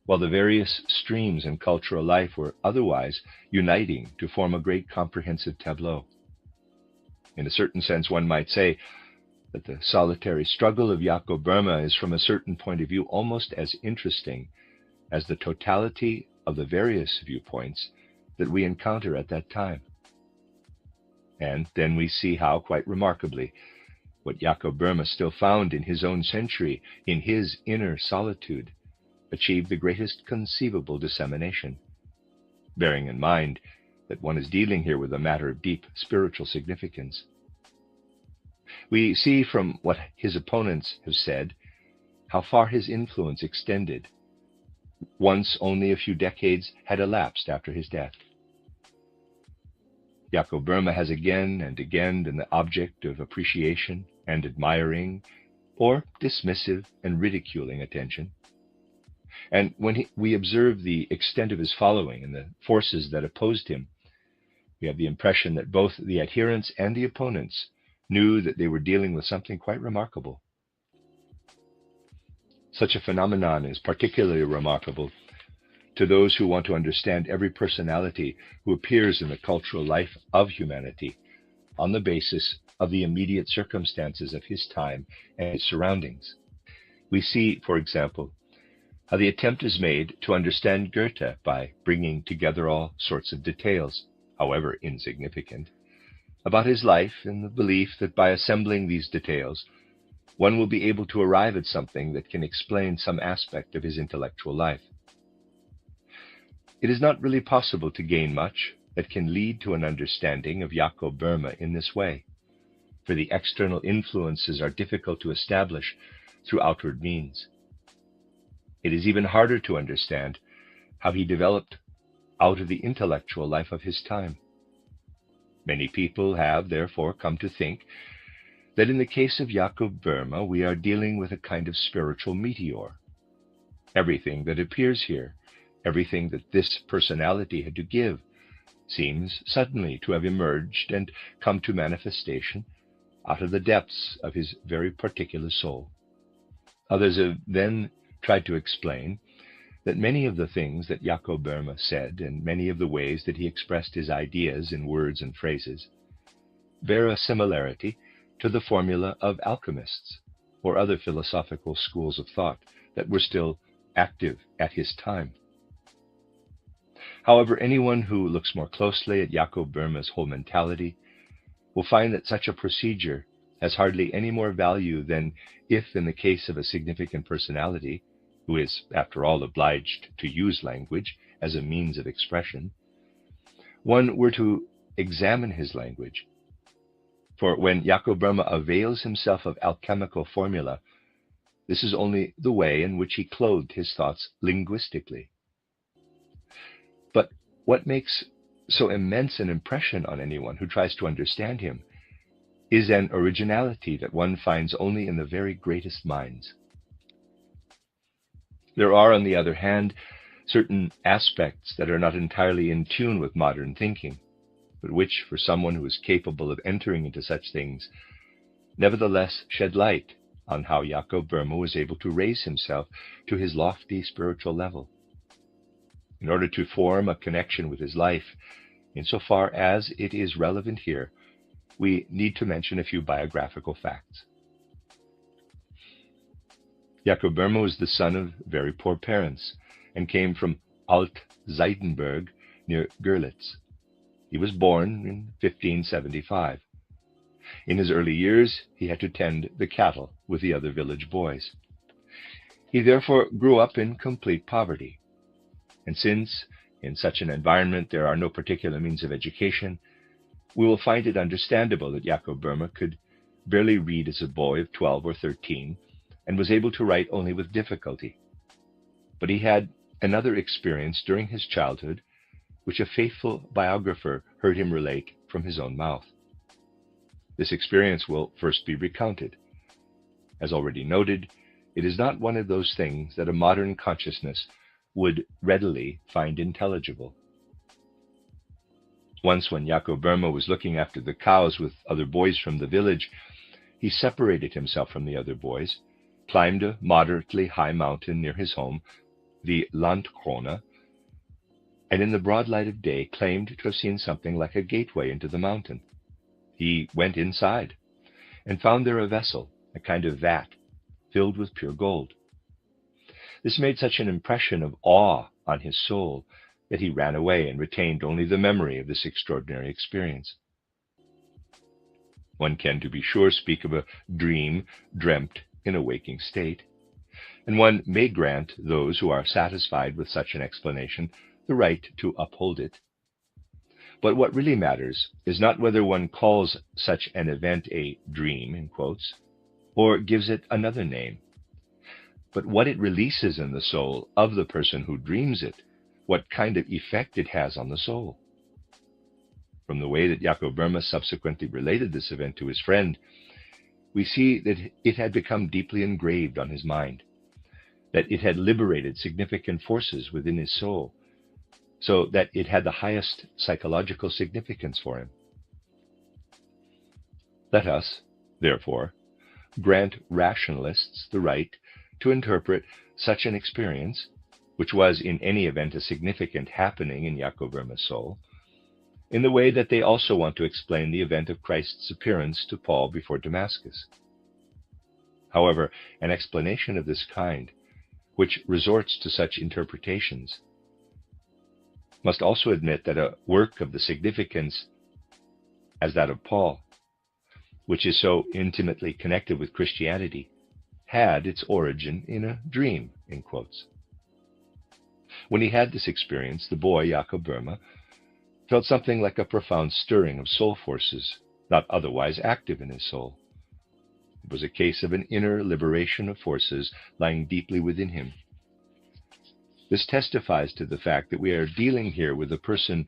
while the various streams in cultural life were otherwise uniting to form a great comprehensive tableau. In a certain sense, one might say that the solitary struggle of Jakob Böhme is, from a certain point of view, almost as interesting as the totality of the various viewpoints that we encounter at that time. And then we see how, quite remarkably, what Jakob Böhme still found in his own century, in his inner solitude, achieved the greatest conceivable dissemination, bearing in mind that one is dealing here with a matter of deep spiritual significance. We see from what his opponents have said how far his influence extended once only a few decades had elapsed after his death. Jakob Böhme has again and again been the object of appreciation and admiring, or dismissive and ridiculing attention. And when we observe the extent of his following and the forces that opposed him, we have the impression that both the adherents and the opponents knew that they were dealing with something quite remarkable. Such a phenomenon is particularly remarkable to those who want to understand every personality who appears in the cultural life of humanity on the basis of the immediate circumstances of his time and his surroundings. We see, for example, how the attempt is made to understand Goethe by bringing together all sorts of details, however insignificant, about his life, in the belief that by assembling these details, one will be able to arrive at something that can explain some aspect of his intellectual life. It is not really possible to gain much that can lead to an understanding of Jacob Boehme in this way, for the external influences are difficult to establish through outward means. It is even harder to understand how he developed out of the intellectual life of his time. Many people have, therefore, come to think that in the case of Jacob Boehme, we are dealing with a kind of spiritual meteor. Everything that appears here, everything that this personality had to give, seems suddenly to have emerged and come to manifestation out of the depths of his very particular soul. Others have then tried to explain that many of the things that Jacob Boehme said and many of the ways that he expressed his ideas in words and phrases bear a similarity to the formula of alchemists or other philosophical schools of thought that were still active at his time. However, anyone who looks more closely at Jacob Boehme's whole mentality will find that such a procedure has hardly any more value than if, in the case of a significant personality, who is, after all, obliged to use language as a means of expression, one were to examine his language. For when Jacob Boehme avails himself of alchemical formula, this is only the way in which he clothed his thoughts linguistically. But what makes so immense an impression on anyone who tries to understand him is an originality that one finds only in the very greatest minds. There are, on the other hand, certain aspects that are not entirely in tune with modern thinking, but which, for someone who is capable of entering into such things, nevertheless shed light on how Jacob Boehme was able to raise himself to his lofty spiritual level. In order to form a connection with his life, insofar as it is relevant here, we need to mention a few biographical facts. Jacob Boehme was the son of very poor parents and came from Alt-Seidenberg near Görlitz. He was born in 1575. In his early years, he had to tend the cattle with the other village boys. He therefore grew up in complete poverty. And since in such an environment there are no particular means of education, we will find it understandable that Jacob Boehme could barely read as a boy of 12 or 13 and was able to write only with difficulty. But he had another experience during his childhood, which a faithful biographer heard him relate from his own mouth. This experience will first be recounted. As already noted, it is not one of those things that a modern consciousness would readily find intelligible. Once, when Jacob Boehme was looking after the cows with other boys from the village, he separated himself from the other boys, climbed a moderately high mountain near his home, the Landkrone, and in the broad light of day claimed to have seen something like a gateway into the mountain. He went inside and found there a vessel, a kind of vat, filled with pure gold. This made such an impression of awe on his soul that he ran away and retained only the memory of this extraordinary experience. One can, to be sure, speak of a dream dreamt in a waking state, and one may grant those who are satisfied with such an explanation the right to uphold it. But what really matters is not whether one calls such an event a dream, in quotes, or gives it another name, but what it releases in the soul of the person who dreams it, what kind of effect it has on the soul. From the way that Jacob Boehme subsequently related this event to his friend, we see that it had become deeply engraved on his mind, that it had liberated significant forces within his soul, so that it had the highest psychological significance for him. Let us, therefore, grant rationalists the right to interpret such an experience, which was in any event a significant happening in Jacob Boehme's soul, in the way that they also want to explain the event of Christ's appearance to Paul before Damascus. However, an explanation of this kind, which resorts to such interpretations, must also admit that a work of the significance as that of Paul which is so intimately connected with Christianity, had its origin in a dream, in quotes. When he had this experience, the boy, Jakob Böhme, felt something like a profound stirring of soul forces, not otherwise active in his soul. It was a case of an inner liberation of forces lying deeply within him. This testifies to the fact that we are dealing here with a person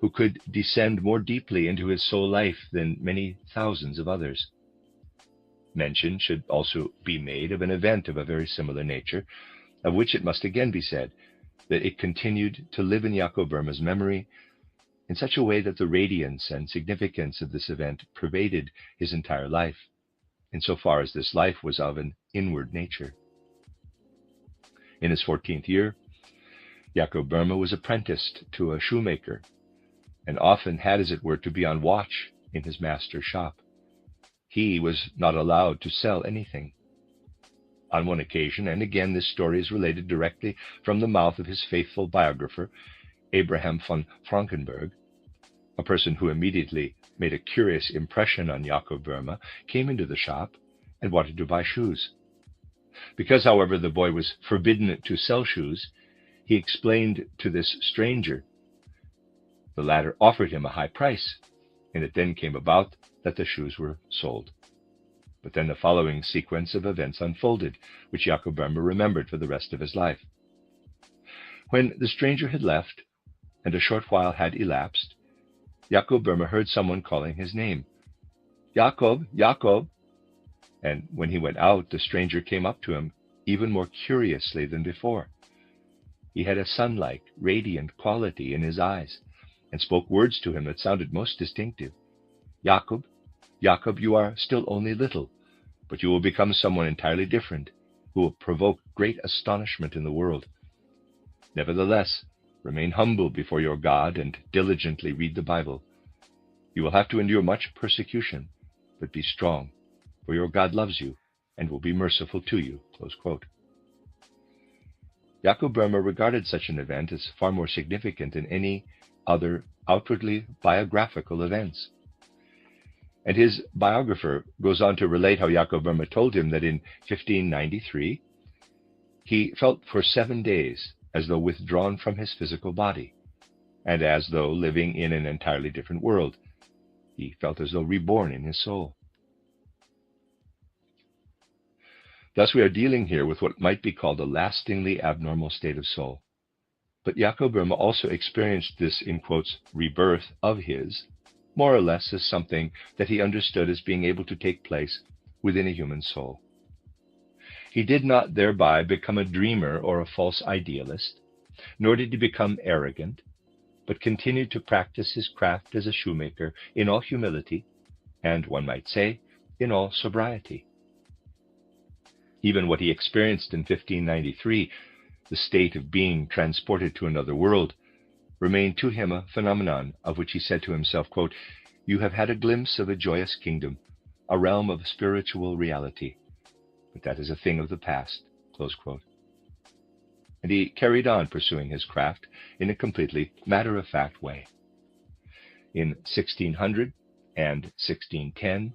who could descend more deeply into his soul life than many thousands of others. Mention should also be made of an event of a very similar nature, of which it must again be said that it continued to live in Jakob Böhme's memory in such a way that the radiance and significance of this event pervaded his entire life, insofar as this life was of an inward nature. In his 14th year, Jakob Böhme was apprenticed to a shoemaker, and often had, as it were, to be on watch in his master's shop. He was not allowed to sell anything. On one occasion, and again this story is related directly from the mouth of his faithful biographer, Abraham von Frankenberg, a person who immediately made a curious impression on Jakob Böhme, came into the shop and wanted to buy shoes. Because, however, the boy was forbidden to sell shoes, he explained to this stranger. The latter offered him a high price, and it then came about that the shoes were sold. But then the following sequence of events unfolded, which Jakob Böhme remembered for the rest of his life. When the stranger had left, and a short while had elapsed, Jakob Böhme heard someone calling his name. "Jakob, Jakob!" And when he went out, the stranger came up to him even more curiously than before. He had a sun-like, radiant quality in his eyes, and spoke words to him that sounded most distinctive. "Jakob, Jakob, you are still only little, but you will become someone entirely different, who will provoke great astonishment in the world. Nevertheless, remain humble before your God and diligently read the Bible. You will have to endure much persecution, but be strong, for your God loves you and will be merciful to you." Close quote. Jakob Böhme regarded such an event as far more significant than any other outwardly biographical events. And his biographer goes on to relate how Jakob Böhme told him that in 1593, he felt for 7 days as though withdrawn from his physical body, and as though living in an entirely different world. He felt as though reborn in his soul. Thus we are dealing here with what might be called a lastingly abnormal state of soul. But Jakob Böhme also experienced this, in quotes, rebirth of his, more or less as something that he understood as being able to take place within a human soul. He did not thereby become a dreamer or a false idealist, nor did he become arrogant, but continued to practice his craft as a shoemaker in all humility, and, one might say, in all sobriety. Even what he experienced in 1593, the state of being transported to another world, remained to him a phenomenon of which he said to himself, quote, "You have had a glimpse of a joyous kingdom, a realm of spiritual reality, but that is a thing of the past." Close quote. And he carried on pursuing his craft in a completely matter-of-fact way. In 1600 and 1610,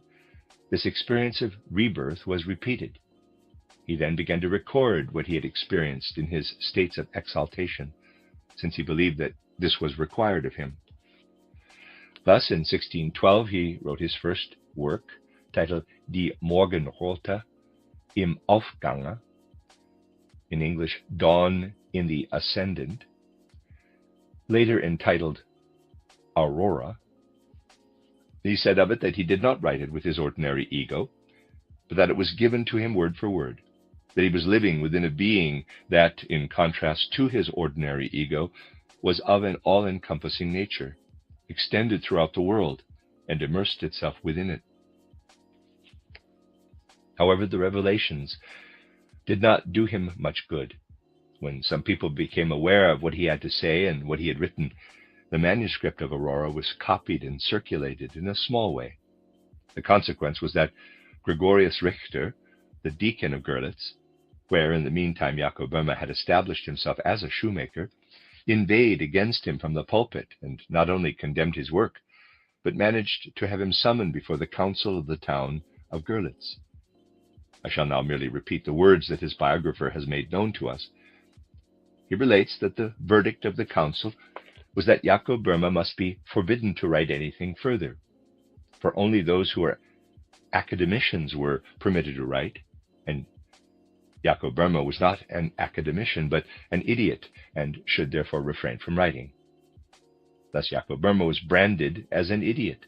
this experience of rebirth was repeated. He then began to record what he had experienced in his states of exaltation, since he believed that this was required of him. Thus, in 1612, he wrote his first work, titled Die Morgenröte im Aufgange, in English, Dawn in the Ascendant, later entitled Aurora. He said of it that he did not write it with his ordinary ego, but that it was given to him word for word, that he was living within a being that, in contrast to his ordinary ego, was of an all-encompassing nature, extended throughout the world, and immersed itself within it. However, the revelations did not do him much good. When some people became aware of what he had to say and what he had written, the manuscript of Aurora was copied and circulated in a small way. The consequence was that Gregorius Richter, the deacon of Görlitz, where in the meantime Jakob Böhme had established himself as a shoemaker, inveighed against him from the pulpit and not only condemned his work, but managed to have him summoned before the council of the town of Görlitz. I shall now merely repeat the words that his biographer has made known to us. He relates that the verdict of the council was that Jakob Böhme must be forbidden to write anything further, for only those who are academicians were permitted to write, and Jakob Böhme was not an academician, but an idiot, and should therefore refrain from writing. Thus Jakob Böhme was branded as an idiot.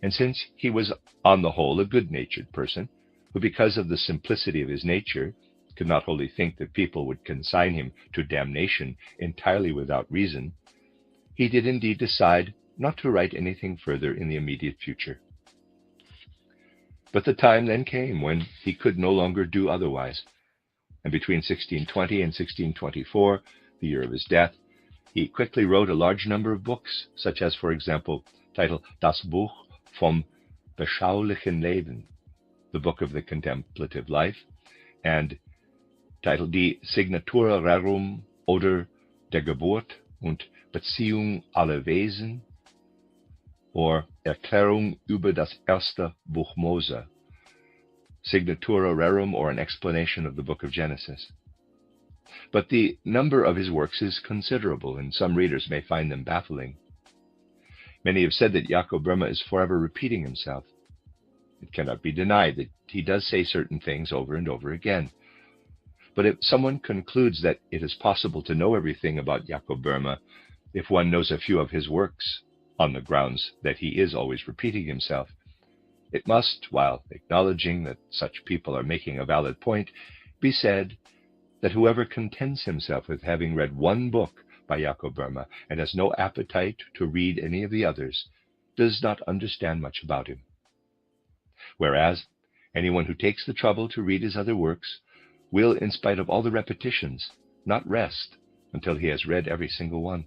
And since he was on the whole a good-natured person, who because of the simplicity of his nature could not wholly think that people would consign him to damnation entirely without reason, he did indeed decide not to write anything further in the immediate future. But the time then came when he could no longer do otherwise, and between 1620 and 1624, the year of his death, he quickly wrote a large number of books, such as, for example, titled Das Buch vom Beschaulichen Leben, the Book of the Contemplative Life, and titled Die Signatura Rerum oder der Geburt und Beziehung aller Wesen, or Erklärung über das erste Buch Mose, Signatura Rerum, or an explanation of the Book of Genesis. But the number of his works is considerable, and some readers may find them baffling. Many have said that Jakob Böhme is forever repeating himself. It cannot be denied that he does say certain things over and over again. But if someone concludes that it is possible to know everything about Jakob Böhme if one knows a few of his works, on the grounds that he is always repeating himself, it must, while acknowledging that such people are making a valid point, be said that whoever contents himself with having read one book by Jakob Böhme and has no appetite to read any of the others does not understand much about him. Whereas anyone who takes the trouble to read his other works will, in spite of all the repetitions, not rest until he has read every single one.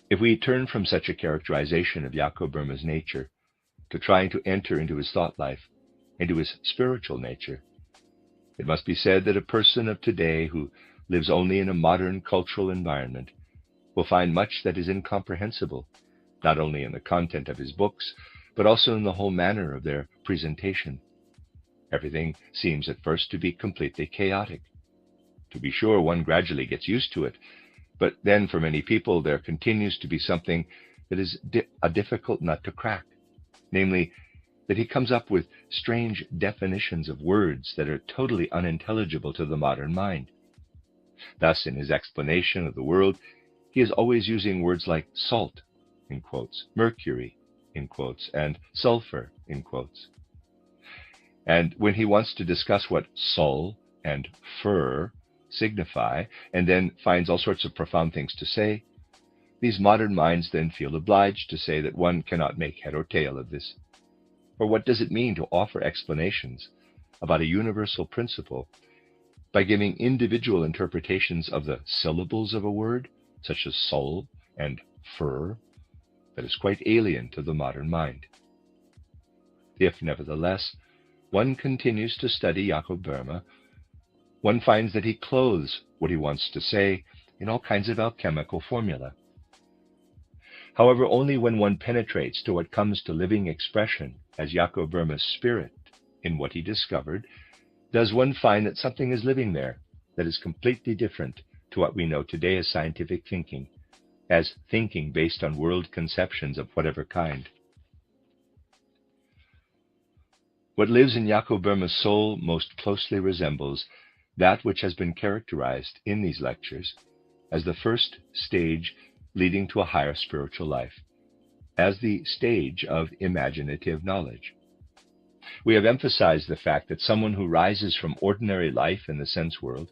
If we turn from such a characterization of Jakob Böhme's nature to trying to enter into his thought life, into his spiritual nature, it must be said that a person of today who lives only in a modern cultural environment will find much that is incomprehensible, not only in the content of his books, but also in the whole manner of their presentation. Everything seems at first to be completely chaotic. To be sure, one gradually gets used to it, but then for many people there continues to be something that is a difficult nut to crack, namely, that he comes up with strange definitions of words that are totally unintelligible to the modern mind. Thus, in his explanation of the world, he is always using words like salt, in quotes, mercury, in quotes, and sulfur, in quotes. And when he wants to discuss what sol and fur signify, and then finds all sorts of profound things to say, these modern minds then feel obliged to say that one cannot make head or tail of this. For what does it mean to offer explanations about a universal principle by giving individual interpretations of the syllables of a word, such as soul and fur, that is quite alien to the modern mind? If, nevertheless, one continues to study Jakob Böhme, one finds that he clothes what he wants to say in all kinds of alchemical formula. However, only when one penetrates to what comes to living expression as Jakob Böhme's spirit in what he discovered, does one find that something is living there that is completely different to what we know today as scientific thinking, as thinking based on world conceptions of whatever kind. What lives in Jakob Böhme's soul most closely resembles that which has been characterized in these lectures as the first stage leading to a higher spiritual life, as the stage of imaginative knowledge. We have emphasized the fact that someone who rises from ordinary life in the sense world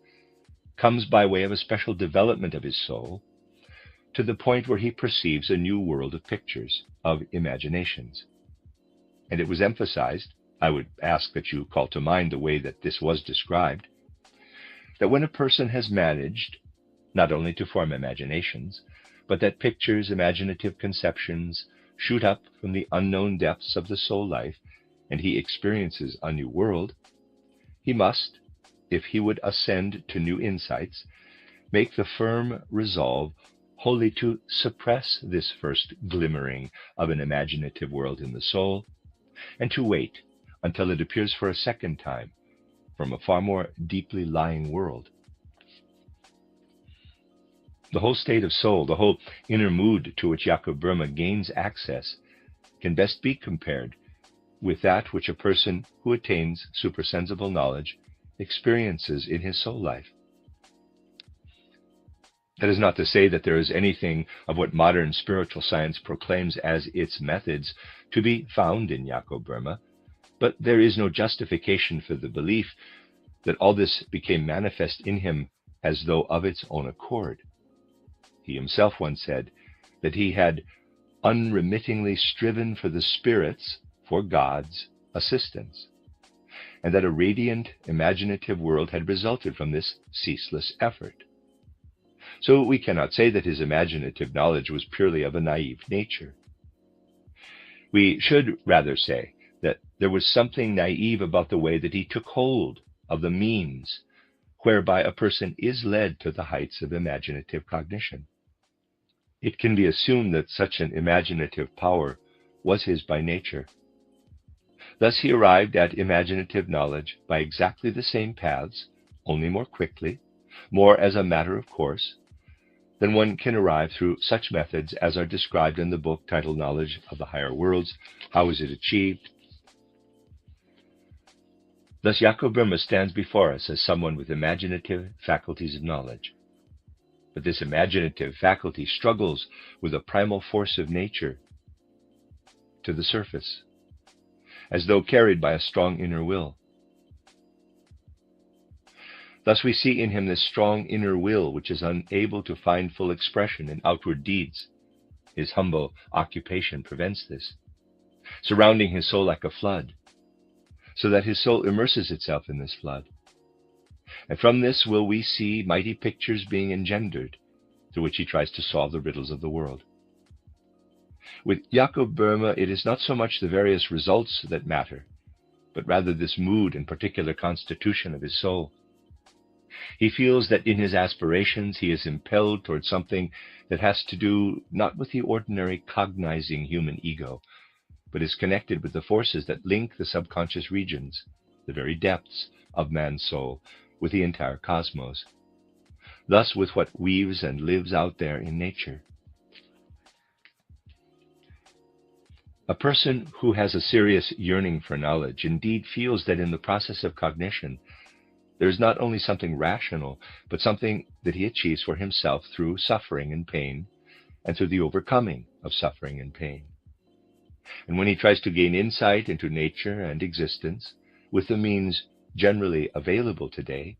comes by way of a special development of his soul to the point where he perceives a new world of pictures, of imaginations. And it was emphasized, I would ask that you call to mind the way that this was described, that when a person has managed not only to form imaginations, but that pictures, imaginative conceptions, shoot up from the unknown depths of the soul life, and he experiences a new world, he must, if he would ascend to new insights, make the firm resolve wholly to suppress this first glimmering of an imaginative world in the soul, and to wait until it appears for a second time from a far more deeply lying world. The whole state of soul, the whole inner mood to which Jakob Böhme gains access, can best be compared with that which a person who attains supersensible knowledge experiences in his soul life. That is not to say that there is anything of what modern spiritual science proclaims as its methods to be found in Jakob Böhme, but there is no justification for the belief that all this became manifest in him as though of its own accord. He himself once said that he had unremittingly striven for the spirits, for God's assistance, and that a radiant, imaginative world had resulted from this ceaseless effort. So we cannot say that his imaginative knowledge was purely of a naive nature. We should rather say that there was something naive about the way that he took hold of the means whereby a person is led to the heights of imaginative cognition. It can be assumed that such an imaginative power was his by nature. Thus he arrived at imaginative knowledge by exactly the same paths, only more quickly, more as a matter of course, than one can arrive through such methods as are described in the book titled Knowledge of the Higher Worlds. How is it achieved? Thus Jakob Böhme stands before us as someone with imaginative faculties of knowledge. But this imaginative faculty struggles with a primal force of nature to the surface, as though carried by a strong inner will. Thus we see in him this strong inner will which is unable to find full expression in outward deeds. His humble occupation prevents this, surrounding his soul like a flood, so that his soul immerses itself in this flood. And from this will we see mighty pictures being engendered, through which he tries to solve the riddles of the world. With Jakob Böhme, it is not so much the various results that matter, but rather this mood and particular constitution of his soul. He feels that in his aspirations he is impelled towards something that has to do not with the ordinary cognizing human ego, but is connected with the forces that link the subconscious regions, the very depths of man's soul, with the entire cosmos, thus with what weaves and lives out there in nature. A person who has a serious yearning for knowledge indeed feels that in the process of cognition there is not only something rational, but something that he achieves for himself through suffering and pain, and through the overcoming of suffering and pain. And when he tries to gain insight into nature and existence with the means generally available today,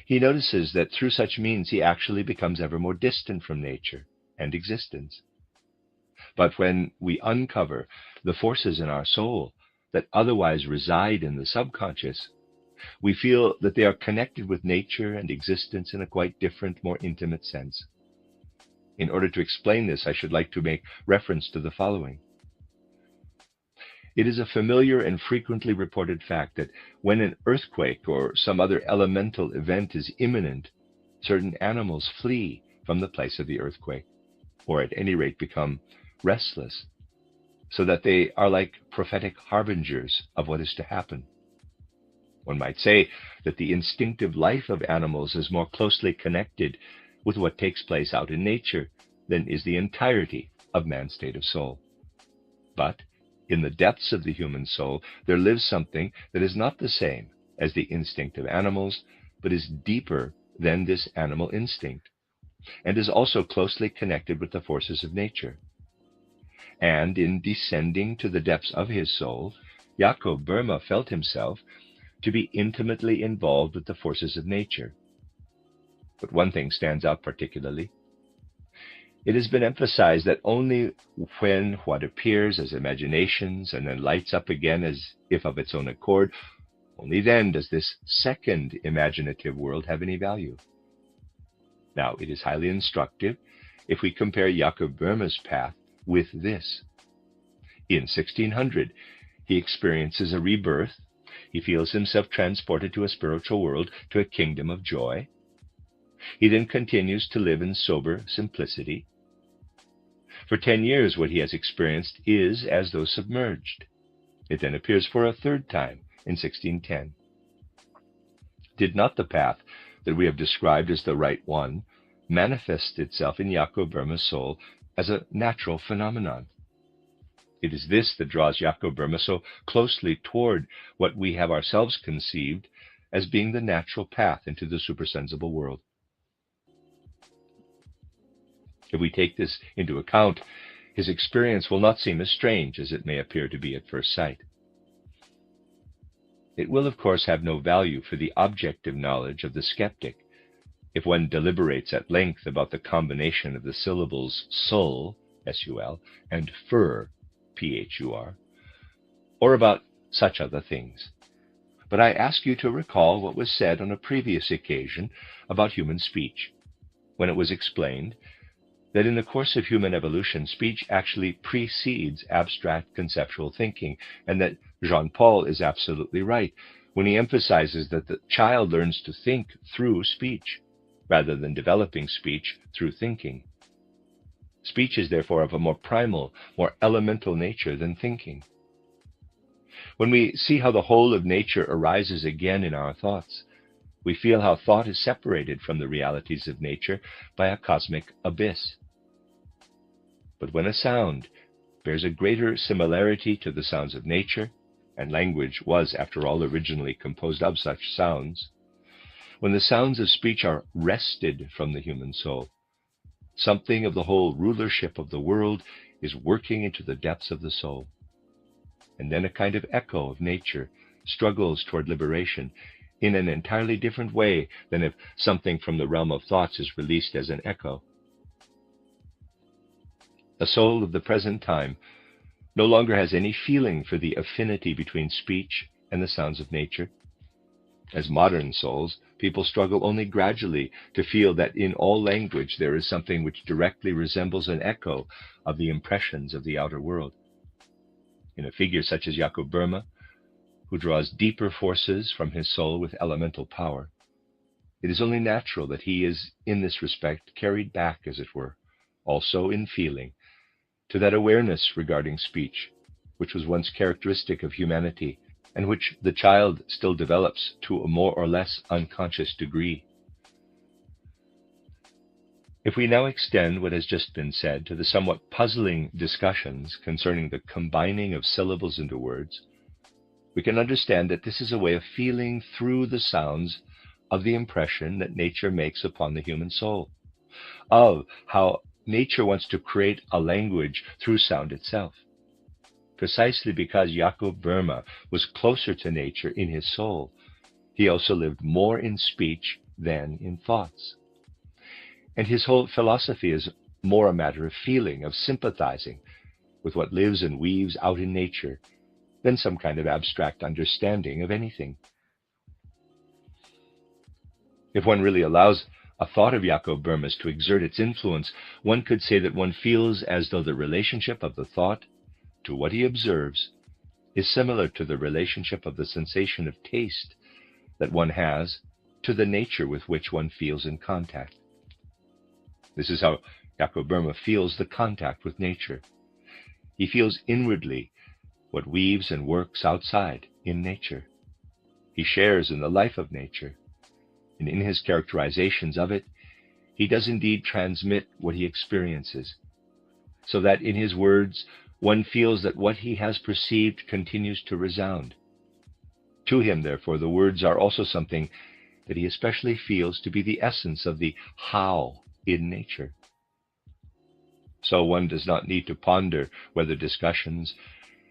he notices that through such means he actually becomes ever more distant from nature and existence. But when we uncover the forces in our soul that otherwise reside in the subconscious, we feel that they are connected with nature and existence in a quite different, more intimate sense. In order to explain this, I should like to make reference to the following. It is a familiar and frequently reported fact that when an earthquake or some other elemental event is imminent, certain animals flee from the place of the earthquake, or at any rate become restless, so that they are like prophetic harbingers of what is to happen. One might say that the instinctive life of animals is more closely connected with what takes place out in nature than is the entirety of man's state of soul. But in the depths of the human soul, there lives something that is not the same as the instinct of animals, but is deeper than this animal instinct, and is also closely connected with the forces of nature. And in descending to the depths of his soul, Jakob Böhme felt himself to be intimately involved with the forces of nature. But one thing stands out particularly. It has been emphasized that only when what appears as imaginations and then lights up again as if of its own accord, only then does this second imaginative world have any value. Now, it is highly instructive if we compare Jakob Böhme's path with this. In 1600, he experiences a rebirth. He feels himself transported to a spiritual world, to a kingdom of joy. He then continues to live in sober simplicity. For 10 years, what he has experienced is as though submerged. It then appears for a third time in 1610. Did not the path that we have described as the right one manifest itself in Jacob Boehme's soul as a natural phenomenon? It is this that draws Jacob Boehme so closely toward what we have ourselves conceived as being the natural path into the supersensible world. If we take this into account, his experience will not seem as strange as it may appear to be at first sight. It will, of course, have no value for the objective knowledge of the skeptic if one deliberates at length about the combination of the syllables sul, S-U-L, and fur, P-H-U-R, or about such other things. But I ask you to recall what was said on a previous occasion about human speech, when it was explained that in the course of human evolution, speech actually precedes abstract conceptual thinking, and that Jean-Paul is absolutely right when he emphasizes that the child learns to think through speech, rather than developing speech through thinking. Speech is therefore of a more primal, more elemental nature than thinking. When we see how the whole of nature arises again in our thoughts, we feel how thought is separated from the realities of nature by a cosmic abyss. But when a sound bears a greater similarity to the sounds of nature, and language was, after all, originally composed of such sounds, when the sounds of speech are wrested from the human soul, something of the whole rulership of the world is working into the depths of the soul. And then a kind of echo of nature struggles toward liberation in an entirely different way than if something from the realm of thoughts is released as an echo. The soul of the present time no longer has any feeling for the affinity between speech and the sounds of nature. As modern souls, people struggle only gradually to feel that in all language there is something which directly resembles an echo of the impressions of the outer world. In a figure such as Jacob Boehme, who draws deeper forces from his soul with elemental power, it is only natural that he is, in this respect, carried back, as it were, also in feeling, to that awareness regarding speech, which was once characteristic of humanity, and which the child still develops to a more or less unconscious degree. If we now extend what has just been said to the somewhat puzzling discussions concerning the combining of syllables into words, we can understand that this is a way of feeling through the sounds of the impression that nature makes upon the human soul, of how nature wants to create a language through sound itself. Precisely because Jacob Boehme was closer to nature in his soul, he also lived more in speech than in thoughts. And his whole philosophy is more a matter of feeling, of sympathizing with what lives and weaves out in nature, than some kind of abstract understanding of anything. If one really allows a thought of Jacob Boehme's to exert its influence, one could say that one feels as though the relationship of the thought to what he observes is similar to the relationship of the sensation of taste that one has to the nature with which one feels in contact. This is how Jacob Boehme feels the contact with nature. He feels inwardly what weaves and works outside in nature. He shares in the life of nature, and in his characterizations of it, he does indeed transmit what he experiences, so that in his words one feels that what he has perceived continues to resound. To him, therefore, the words are also something that he especially feels to be the essence of the how in nature. So one does not need to ponder whether discussions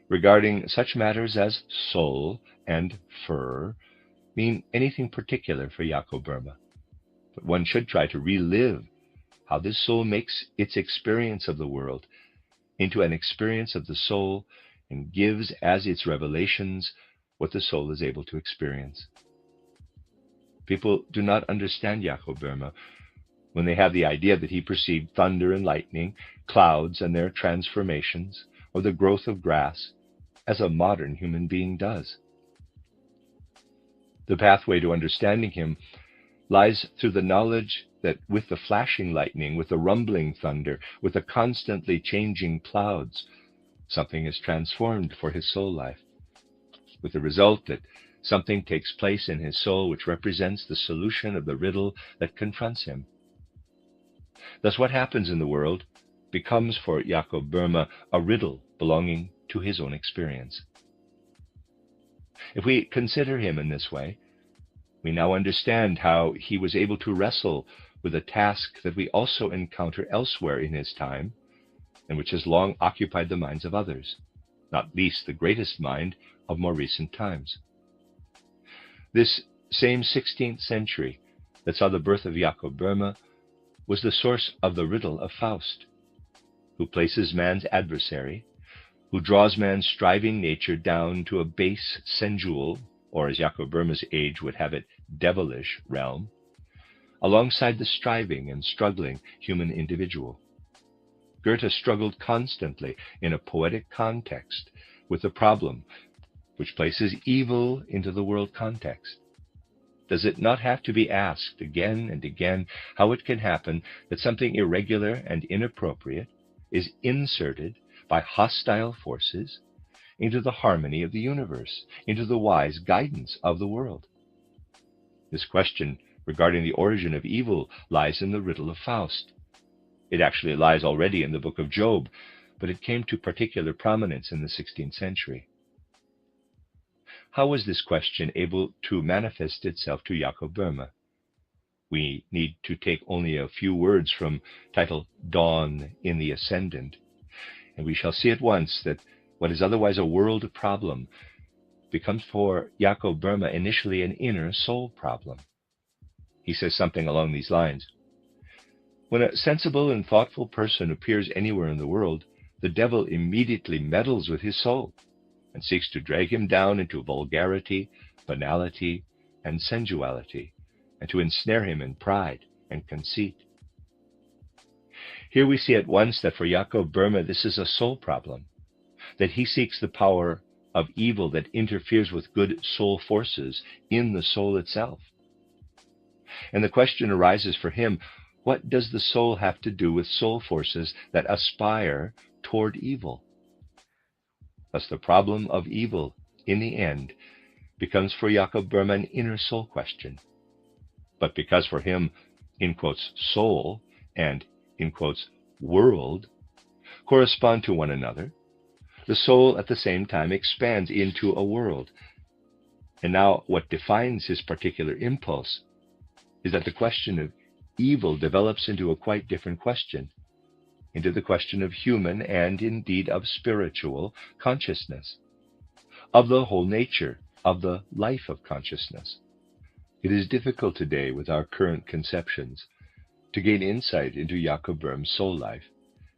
regarding such matters as soul and fur mean anything particular for Jacob Boehme, but one should try to relive how this soul makes its experience of the world into an experience of the soul and gives as its revelations what the soul is able to experience. People do not understand Jacob Boehme when they have the idea that he perceived thunder and lightning, clouds and their transformations, or the growth of grass, as a modern human being does. The pathway to understanding him lies through the knowledge that with the flashing lightning, with the rumbling thunder, with the constantly changing clouds, something is transformed for his soul life, with the result that something takes place in his soul which represents the solution of the riddle that confronts him. Thus what happens in the world becomes for Jakob Böhme a riddle belonging to his own experience. If we consider him in this way, we now understand how he was able to wrestle with a task that we also encounter elsewhere in his time, and which has long occupied the minds of others, not least the greatest mind of more recent times. This same 16th century that saw the birth of Jakob Böhme was the source of the riddle of Faust, who places man's adversary, who draws man's striving nature down to a base sensual, or as Jakob Böhme's age would have it, devilish realm, alongside the striving and struggling human individual. Goethe struggled constantly in a poetic context with the problem which places evil into the world context. Does it not have to be asked again and again how it can happen that something irregular and inappropriate is inserted by hostile forces into the harmony of the universe, into the wise guidance of the world? This question regarding the origin of evil lies in the riddle of Faust. It actually lies already in the book of Job, but it came to particular prominence in the 16th century. How was this question able to manifest itself to Jakob Böhme? We need to take only a few words from title Dawn in the Ascendant, and we shall see at once that what is otherwise a world problem becomes for Jakob Böhme initially an inner soul problem. He says something along these lines. When a sensible and thoughtful person appears anywhere in the world, the devil immediately meddles with his soul and seeks to drag him down into vulgarity, banality, and sensuality, and to ensnare him in pride and conceit. Here we see at once that for Jakob Böhme this is a soul problem, that he seeks the power of evil that interferes with good soul forces in the soul itself. And the question arises for him, what does the soul have to do with soul forces that aspire toward evil? Thus the problem of evil, in the end, becomes for Jakob Böhme an inner soul question. But because for him, in quotes, soul and, in quotes, world correspond to one another, the soul at the same time expands into a world. And now what defines his particular impulse is that the question of evil develops into a quite different question, into the question of human and indeed of spiritual consciousness, of the whole nature of the life of consciousness. It is difficult today with our current conceptions to gain insight into Jakob Böhme's soul life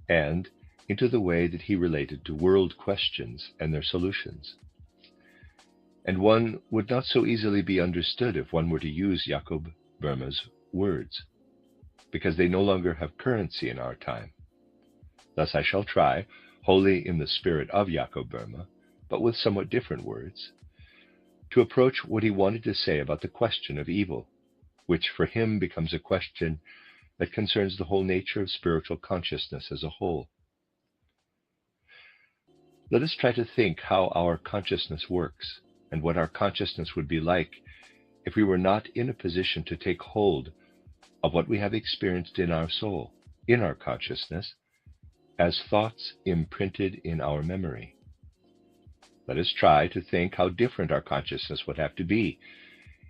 and into the way that he related to world questions and their solutions. And one would not so easily be understood if one were to use Jakob Böhme's words, because they no longer have currency in our time. Thus I shall try, wholly in the spirit of Jakob Böhme, but with somewhat different words, to approach what he wanted to say about the question of evil, which for him becomes a question that concerns the whole nature of spiritual consciousness as a whole. Let us try to think how our consciousness works, and what our consciousness would be like if we were not in a position to take hold of what we have experienced in our soul, in our consciousness, as thoughts imprinted in our memory. Let us try to think how different our consciousness would have to be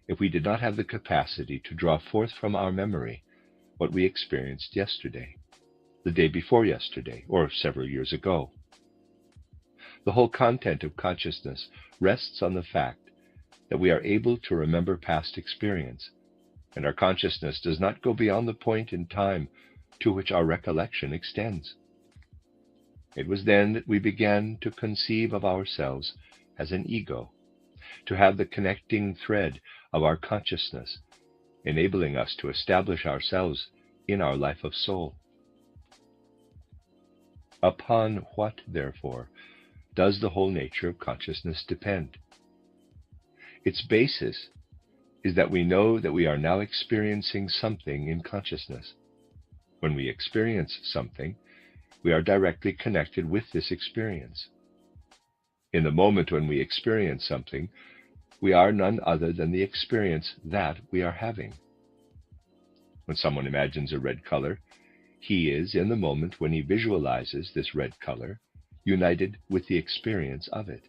if we did not have the capacity to draw forth from our memory what we experienced yesterday, the day before yesterday, or several years ago. The whole content of consciousness rests on the fact that we are able to remember past experience, and our consciousness does not go beyond the point in time to which our recollection extends. It was then that we began to conceive of ourselves as an ego, to have the connecting thread of our consciousness, enabling us to establish ourselves in our life of soul. Upon what, therefore, does the whole nature of consciousness depend? Its basis is that we know that we are now experiencing something in consciousness. When we experience something, we are directly connected with this experience. In the moment when we experience something, we are none other than the experience that we are having. When someone imagines a red color, he is, in the moment when he visualizes this red color, united with the experience of it.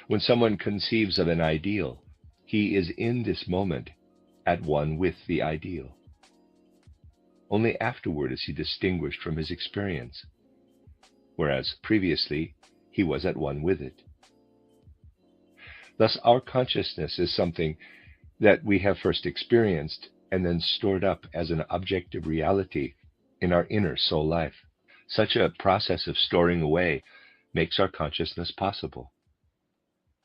When someone conceives of an ideal, he is in this moment at one with the ideal. Only afterward is he distinguished from his experience, whereas previously he was at one with it. Thus, our consciousness is something that we have first experienced and then stored up as an objective reality in our inner soul life. Such a process of storing away makes our consciousness possible.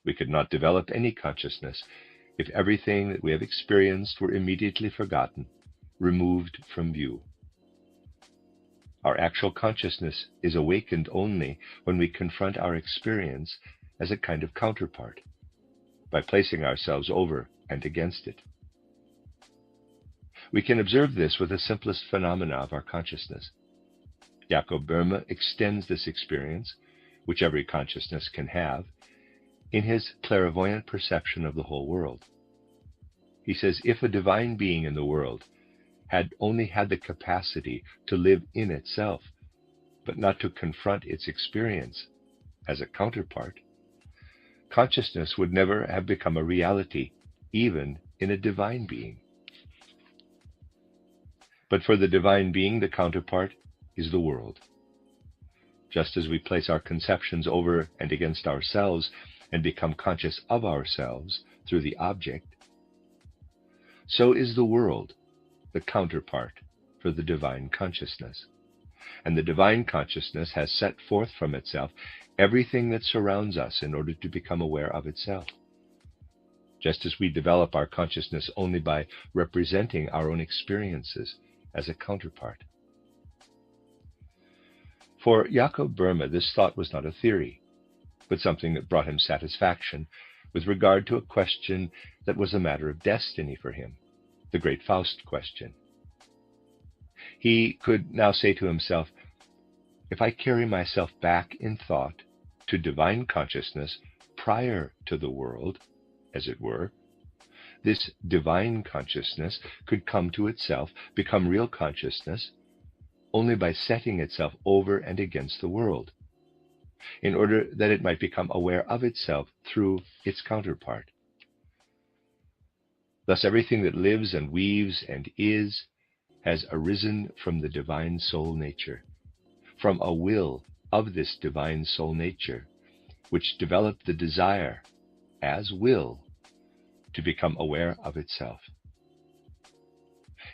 We could not develop any consciousness if everything that we have experienced were immediately forgotten, removed from view. Our actual consciousness is awakened only when we confront our experience as a kind of counterpart, by placing ourselves over and against it. We can observe this with the simplest phenomena of our consciousness. Jakob Böhme extends this experience, which every consciousness can have, in his clairvoyant perception of the whole world. He says, if a divine being in the world had only had the capacity to live in itself, but not to confront its experience as a counterpart, consciousness would never have become a reality, even in a divine being. But for the divine being, the counterpart is the world. Just as we place our conceptions over and against ourselves and become conscious of ourselves through the object, so is the world the counterpart for the divine consciousness. And the divine consciousness has set forth from itself everything that surrounds us in order to become aware of itself. Just as we develop our consciousness only by representing our own experiences as a counterpart. For Jakob Böhme, this thought was not a theory, but something that brought him satisfaction with regard to a question that was a matter of destiny for him, the great Faust question. He could now say to himself, if I carry myself back in thought to divine consciousness prior to the world, as it were, this divine consciousness could come to itself, become real consciousness, only by setting itself over and against the world, in order that it might become aware of itself through its counterpart. Thus everything that lives and weaves and is has arisen from the divine soul nature, from a will of this divine soul nature, which developed the desire, as will, to become aware of itself.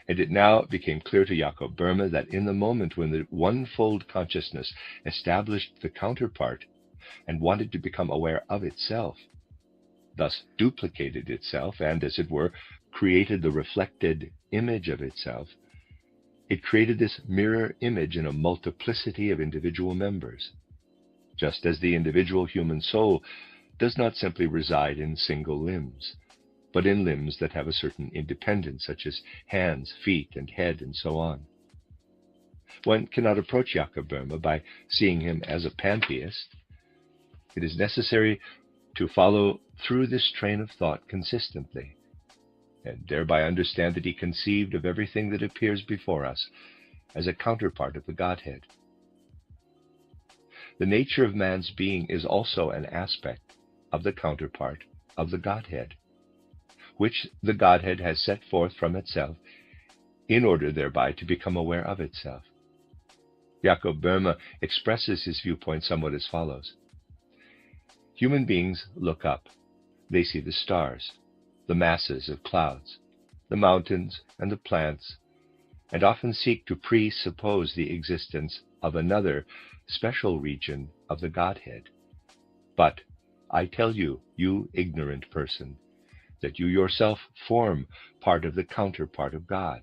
And it now became clear to Jakob Böhme that in the moment when the one-fold consciousness established the counterpart and wanted to become aware of itself, thus duplicated itself and, as it were, created the reflected image of itself, it created this mirror image in a multiplicity of individual members, just as the individual human soul does not simply reside in single limbs, but in limbs that have a certain independence, such as hands, feet, and head, and so on. One cannot approach Jakob Böhme by seeing him as a pantheist. It is necessary to follow through this train of thought consistently, and thereby understand that he conceived of everything that appears before us as a counterpart of the Godhead. The nature of man's being is also an aspect of the counterpart of the Godhead, which the Godhead has set forth from itself in order thereby to become aware of itself. Jakob Böhme expresses his viewpoint somewhat as follows. Human beings look up. They see the stars, the masses of clouds, the mountains and the plants, and often seek to presuppose the existence of another special region of the Godhead. But I tell you, you ignorant person, that you yourself form part of the counterpart of God.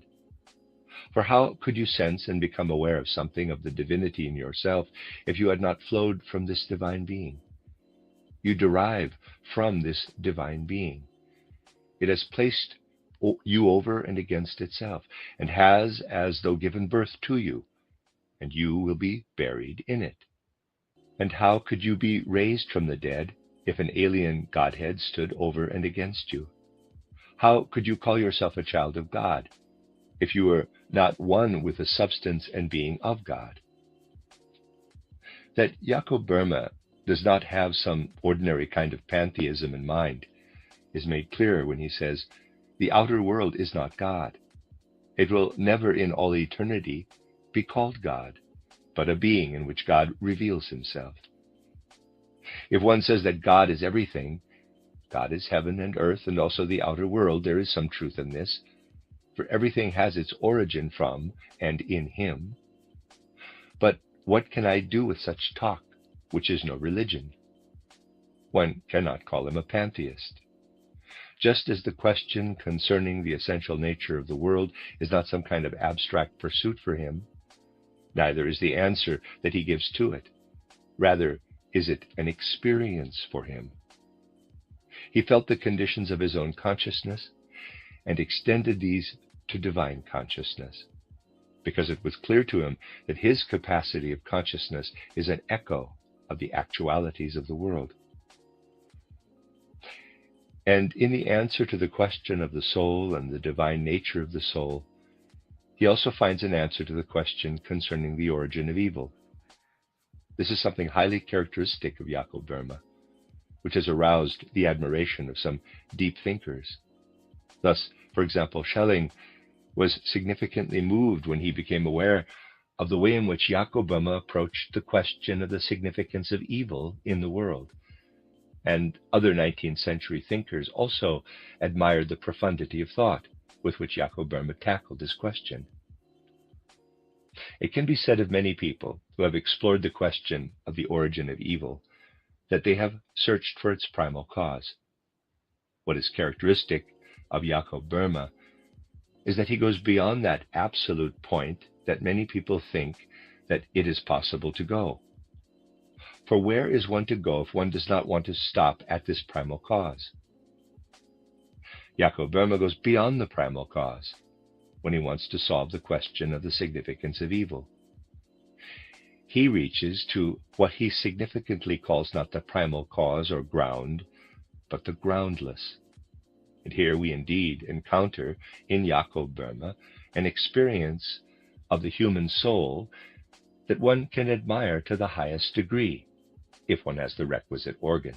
For how could you sense and become aware of something of the divinity in yourself if you had not flowed from this divine being? You derive from this divine being, It has placed you over and against itself, and has as though given birth to you, and you will be buried in it. And how could you be raised from the dead if an alien Godhead stood over and against you? How could you call yourself a child of God if you were not one with the substance and being of God? That Jacob Boehme does not have some ordinary kind of pantheism in mind is made clear when he says, "The outer world is not God. It will never in all eternity be called God, but a being in which God reveals himself." If one says that God is everything, God is heaven and earth and also the outer world, there is some truth in this, for everything has its origin from and in him. But what can I do with such talk, which is no religion? One cannot call him a pantheist. Just as the question concerning the essential nature of the world is not some kind of abstract pursuit for him, neither is the answer that he gives to it. Rather, is it an experience for him? He felt the conditions of his own consciousness and extended these to divine consciousness, because it was clear to him that his capacity of consciousness is an echo of the actualities of the world. And in the answer to the question of the soul and the divine nature of the soul, he also finds an answer to the question concerning the origin of evil. This is something highly characteristic of Jacob Boehme, which has aroused the admiration of some deep thinkers. Thus, for example, Schelling was significantly moved when he became aware of the way in which Jacob Boehme approached the question of the significance of evil in the world. And other 19th century thinkers also admired the profundity of thought with which Jacob Boehme tackled this question. It can be said of many people who have explored the question of the origin of evil that they have searched for its primal cause. What is characteristic of Jacob Boehme is that he goes beyond that absolute point that many people think that it is possible to go. For where is one to go if one does not want to stop at this primal cause? Jacob Boehme goes beyond the primal cause when he wants to solve the question of the significance of evil. He reaches to what he significantly calls not the primal cause or ground, but the groundless. And here we indeed encounter in Jacob Boehme an experience of the human soul that one can admire to the highest degree, if one has the requisite organ.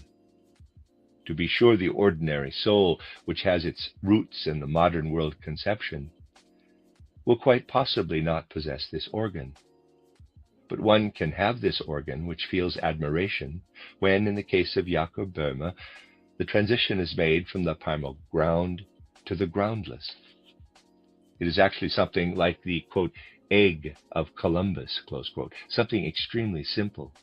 To be sure, the ordinary soul, which has its roots in the modern world conception, will quite possibly not possess this organ. But one can have this organ which feels admiration when, in the case of Jacob Boehme, the transition is made from the primal ground to the groundless. It is actually something like the, quote, egg of Columbus, close quote, something extremely simple.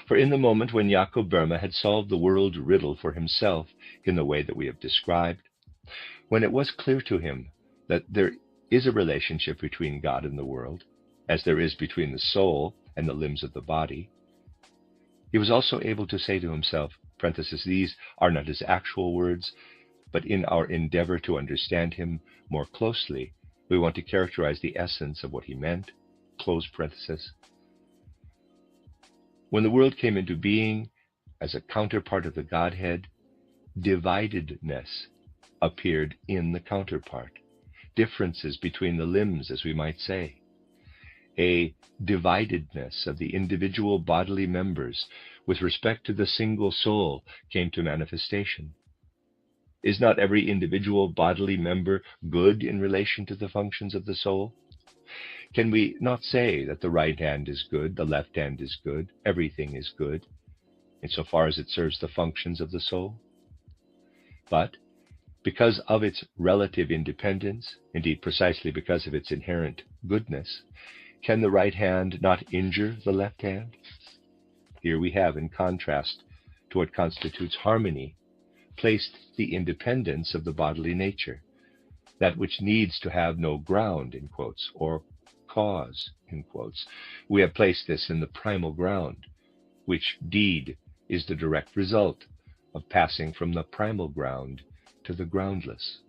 For in the moment when Jacob Boehme had solved the world riddle for himself in the way that we have described, when it was clear to him that there is a relationship between God and the world, as there is between the soul and the limbs of the body, he was also able to say to himself, parenthesis, these are not his actual words, but in our endeavor to understand him more closely, we want to characterize the essence of what he meant, close parenthesis. When the world came into being as a counterpart of the Godhead, dividedness appeared in the counterpart, differences between the limbs, as we might say. A dividedness of the individual bodily members with respect to the single soul came to manifestation. Is not every individual bodily member good in relation to the functions of the soul? Can we not say that the right hand is good, the left hand is good, everything is good, insofar as it serves the functions of the soul? But because of its relative independence, indeed precisely because of its inherent goodness, can the right hand not injure the left hand? Here we have, in contrast to what constitutes harmony, placed the independence of the bodily nature, that which needs to have no ground, in quotes, or cause, in quotes. We have placed this in the primal ground, which deed is the direct result of passing from the primal ground to the groundless.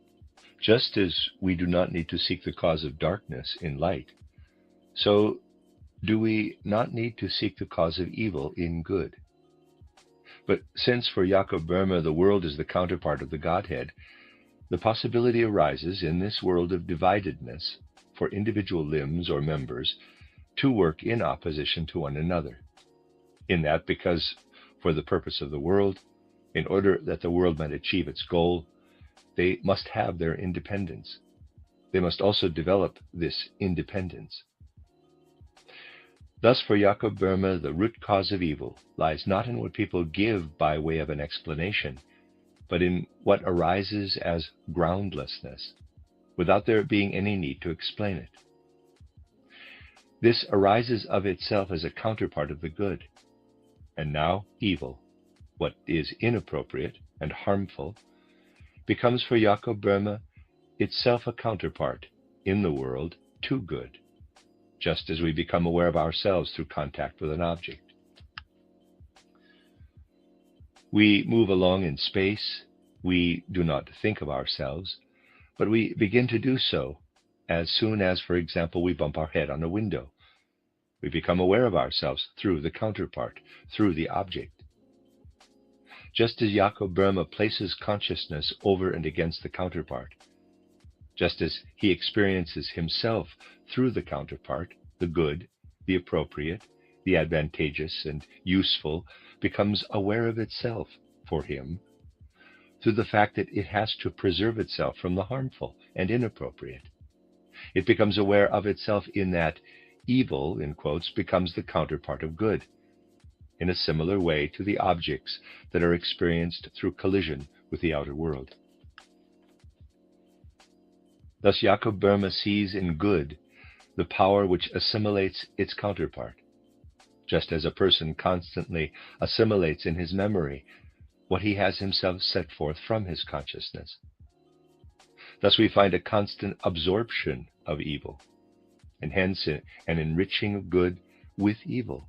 Just as we do not need to seek the cause of darkness in light, so do we not need to seek the cause of evil in good. But since for Jakob Böhme the world is the counterpart of the Godhead, the possibility arises in this world of dividedness for individual limbs or members to work in opposition to one another. In that, because for the purpose of the world, in order that the world might achieve its goal, they must have their independence. They must also develop this independence. Thus, for Jakob Böhme, the root cause of evil lies not in what people give by way of an explanation, but in what arises as groundlessness, without there being any need to explain it. This arises of itself as a counterpart of the good. And now evil, what is inappropriate and harmful, becomes for Jakob Böhme itself a counterpart in the world to good, just as we become aware of ourselves through contact with an object. We move along in space. We do not think of ourselves, but we begin to do so as soon as, for example, we bump our head on a window. We become aware of ourselves through the counterpart, through the object. Just as Jakob Böhme places consciousness over and against the counterpart, just as he experiences himself through the counterpart, the good, the appropriate, the advantageous and useful becomes aware of itself for him through the fact that it has to preserve itself from the harmful and inappropriate. It becomes aware of itself in that evil, in quotes, becomes the counterpart of good, in a similar way to the objects that are experienced through collision with the outer world. Thus Jakob Böhme sees in good the power which assimilates its counterpart, just as a person constantly assimilates in his memory what he has himself set forth from his consciousness. Thus we find a constant absorption of evil, and hence an enriching of good with evil.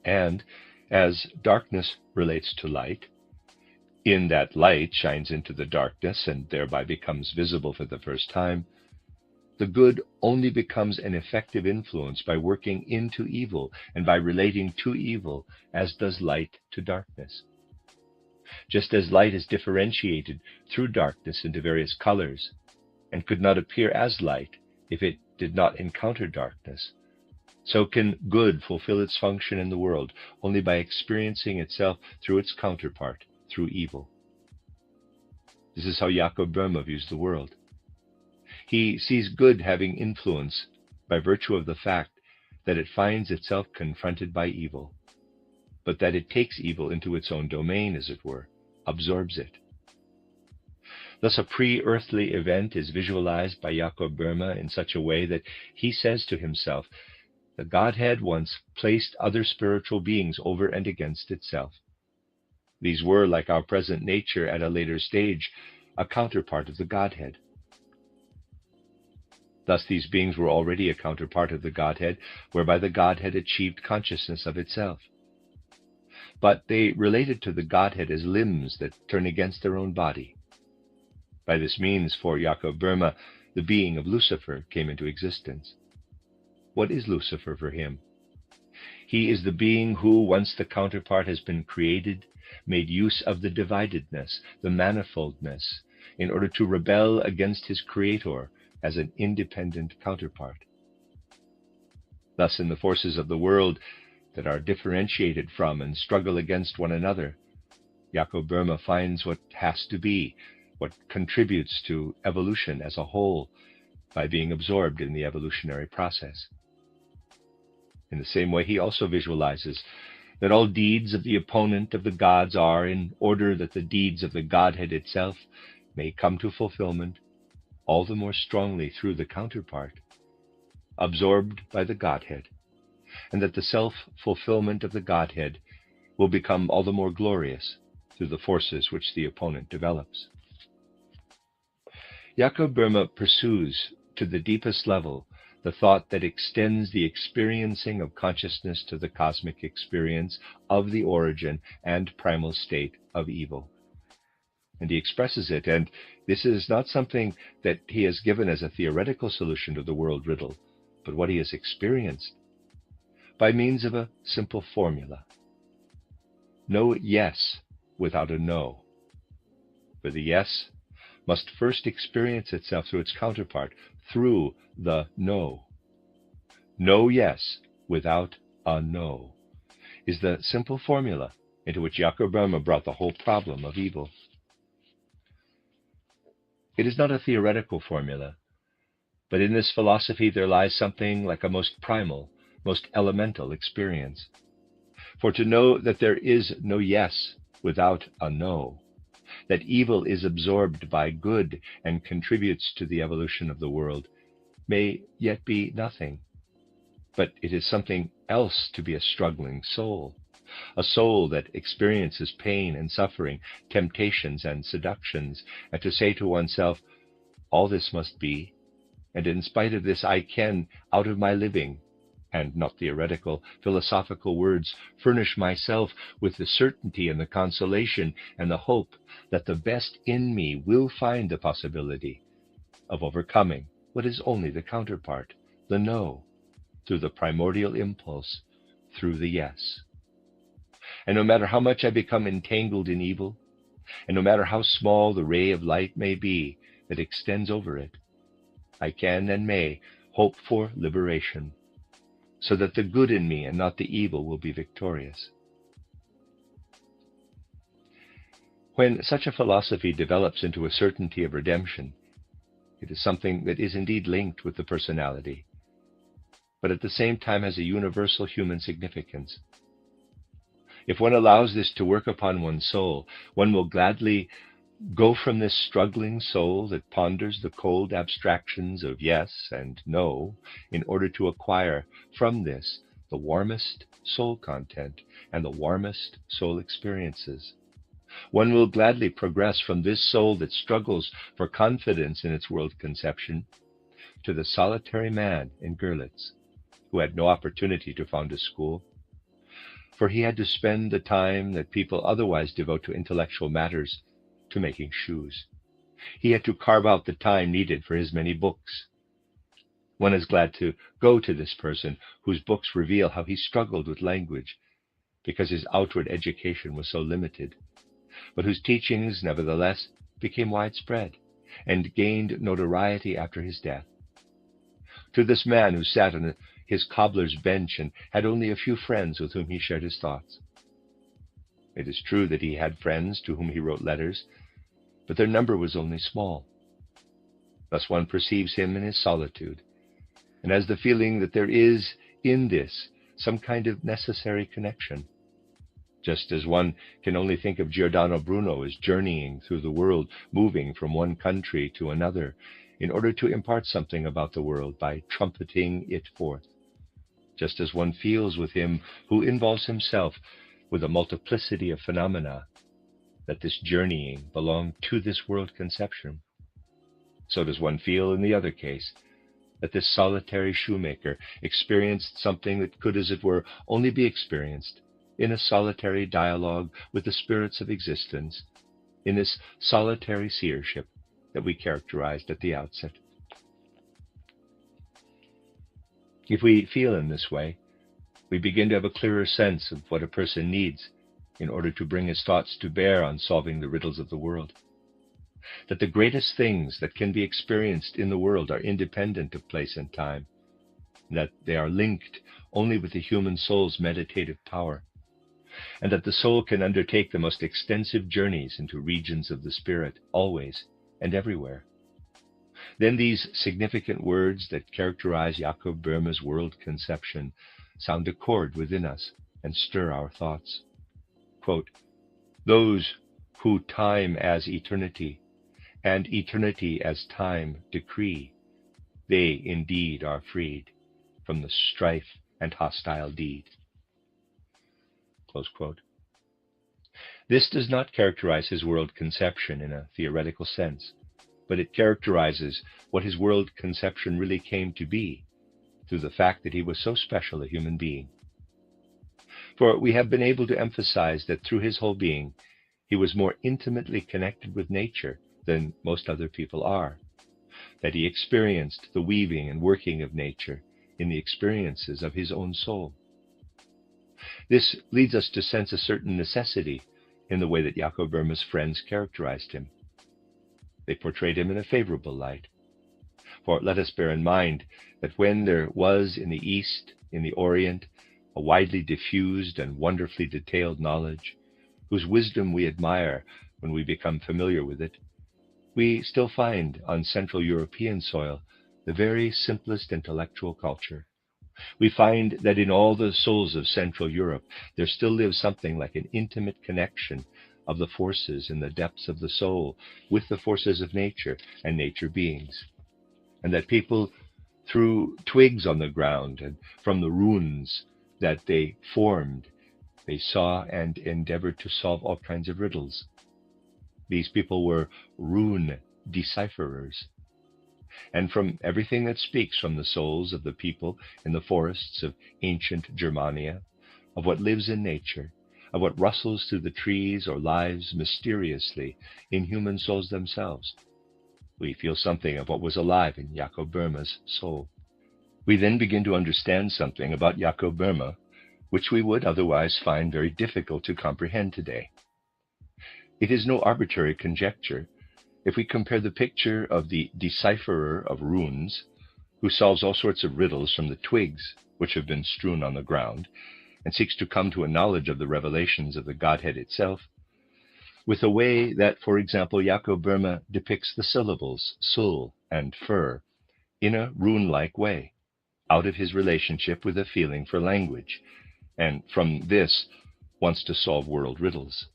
And as darkness relates to light, in that light shines into the darkness and thereby becomes visible for the first time, the good only becomes an effective influence by working into evil and by relating to evil, as does light to darkness. Just as light is differentiated through darkness into various colors, and could not appear as light if it did not encounter darkness, so can good fulfill its function in the world only by experiencing itself through its counterpart, through evil. This is how Jakob Böhme views the world. He sees good having influence by virtue of the fact that it finds itself confronted by evil, but that it takes evil into its own domain, as it were, absorbs it. Thus a pre-earthly event is visualized by Jakob Böhme in such a way that he says to himself, the Godhead once placed other spiritual beings over and against itself. These were, like our present nature at a later stage, a counterpart of the Godhead. Thus these beings were already a counterpart of the Godhead, whereby the Godhead achieved consciousness of itself. But they related to the Godhead as limbs that turn against their own body. By this means, for Jakob Böhme, the being of Lucifer came into existence. What is Lucifer for him? He is the being who, once the counterpart has been created, made use of the dividedness, the manifoldness, in order to rebel against his Creator as an independent counterpart. Thus, in the forces of the world that are differentiated from and struggle against one another, Jakob Böhme finds what has to be, what contributes to evolution as a whole, by being absorbed in the evolutionary process. In the same way, he also visualizes that all deeds of the opponent of the gods are in order that the deeds of the Godhead itself may come to fulfillment all the more strongly through the counterpart, absorbed by the Godhead, and that the self-fulfillment of the Godhead will become all the more glorious through the forces which the opponent develops. Jakob Böhme pursues to the deepest level the thought that extends the experiencing of consciousness to the cosmic experience of the origin and primal state of evil. And he expresses it, and this is not something that he has given as a theoretical solution to the world riddle, but what he has experienced by means of a simple formula. No yes without a no. For the yes must first experience itself through its counterpart, through the no. No yes without a no is the simple formula into which Jakob Böhme brought the whole problem of evil. It is not a theoretical formula, but in this philosophy there lies something like a most primal, most elemental experience. For to know that there is no yes without a no, that evil is absorbed by good and contributes to the evolution of the world, may yet be nothing. But it is something else to be a struggling soul, a soul that experiences pain and suffering, temptations and seductions, and to say to oneself, all this must be, and in spite of this I can, out of my living, and not theoretical, philosophical words, furnish myself with the certainty and the consolation and the hope that the best in me will find the possibility of overcoming what is only the counterpart, the no, through the primordial impulse, through the yes. And no matter how much I become entangled in evil, and no matter how small the ray of light may be that extends over it, I can and may hope for liberation, so that the good in me and not the evil will be victorious. When such a philosophy develops into a certainty of redemption, it is something that is indeed linked with the personality, but at the same time has a universal human significance. If one allows this to work upon one's soul, one will gladly go from this struggling soul that ponders the cold abstractions of yes and no in order to acquire from this the warmest soul content and the warmest soul experiences. One will gladly progress from this soul that struggles for confidence in its world conception to the solitary man in Görlitz, who had no opportunity to found a school, for he had to spend the time that people otherwise devote to intellectual matters to making shoes. He had to carve out the time needed for his many books. One is glad to go to this person whose books reveal how he struggled with language because his outward education was so limited, but whose teachings nevertheless became widespread and gained notoriety after his death. To this man who sat on his cobbler's bench and had only a few friends with whom he shared his thoughts. It is true that he had friends to whom he wrote letters, but their number was only small. Thus one perceives him in his solitude, and has the feeling that there is in this some kind of necessary connection, just as one can only think of Giordano Bruno as journeying through the world, moving from one country to another, in order to impart something about the world by trumpeting it forth, just as one feels with him who involves himself with a multiplicity of phenomena, that this journeying belonged to this world conception. So does one feel in the other case, that this solitary shoemaker experienced something that could, as it were, only be experienced in a solitary dialogue with the spirits of existence, in this solitary seership that we characterized at the outset. If we feel in this way, we begin to have a clearer sense of what a person needs in order to bring his thoughts to bear on solving the riddles of the world. That the greatest things that can be experienced in the world are independent of place and time, that they are linked only with the human soul's meditative power, and that the soul can undertake the most extensive journeys into regions of the spirit, always and everywhere. Then these significant words that characterize Jakob Böhme's world conception sound a chord within us and stir our thoughts. Quote, "Those who time as eternity and eternity as time decree, they indeed are freed from the strife and hostile deed." Close quote. This does not characterize his world conception in a theoretical sense, but it characterizes what his world conception really came to be through the fact that he was so special a human being. For we have been able to emphasize that through his whole being, he was more intimately connected with nature than most other people are, that he experienced the weaving and working of nature in the experiences of his own soul. This leads us to sense a certain necessity in the way that Jacob Boehme's friends characterized him. They portrayed him in a favorable light. For let us bear in mind that when there was in the East, in the Orient, a widely diffused and wonderfully detailed knowledge, whose wisdom we admire when we become familiar with it, we still find on Central European soil the very simplest intellectual culture. We find that in all the souls of Central Europe there still lives something like an intimate connection of the forces in the depths of the soul with the forces of nature and nature beings, and that people, through twigs on the ground and from the runes that they formed, they saw and endeavored to solve all kinds of riddles. These people were rune decipherers. And from everything that speaks from the souls of the people in the forests of ancient Germania, of what lives in nature, of what rustles through the trees or lives mysteriously in human souls themselves, we feel something of what was alive in Jacob Boehme's soul. We then begin to understand something about Jacob Boehme, which we would otherwise find very difficult to comprehend today. It is no arbitrary conjecture if we compare the picture of the decipherer of runes, who solves all sorts of riddles from the twigs which have been strewn on the ground, and seeks to come to a knowledge of the revelations of the Godhead itself, with the way that, for example, Jacob Boehme depicts the syllables sul and fur in a rune-like way, out of his relationship with a feeling for language, and from this wants to solve world riddles.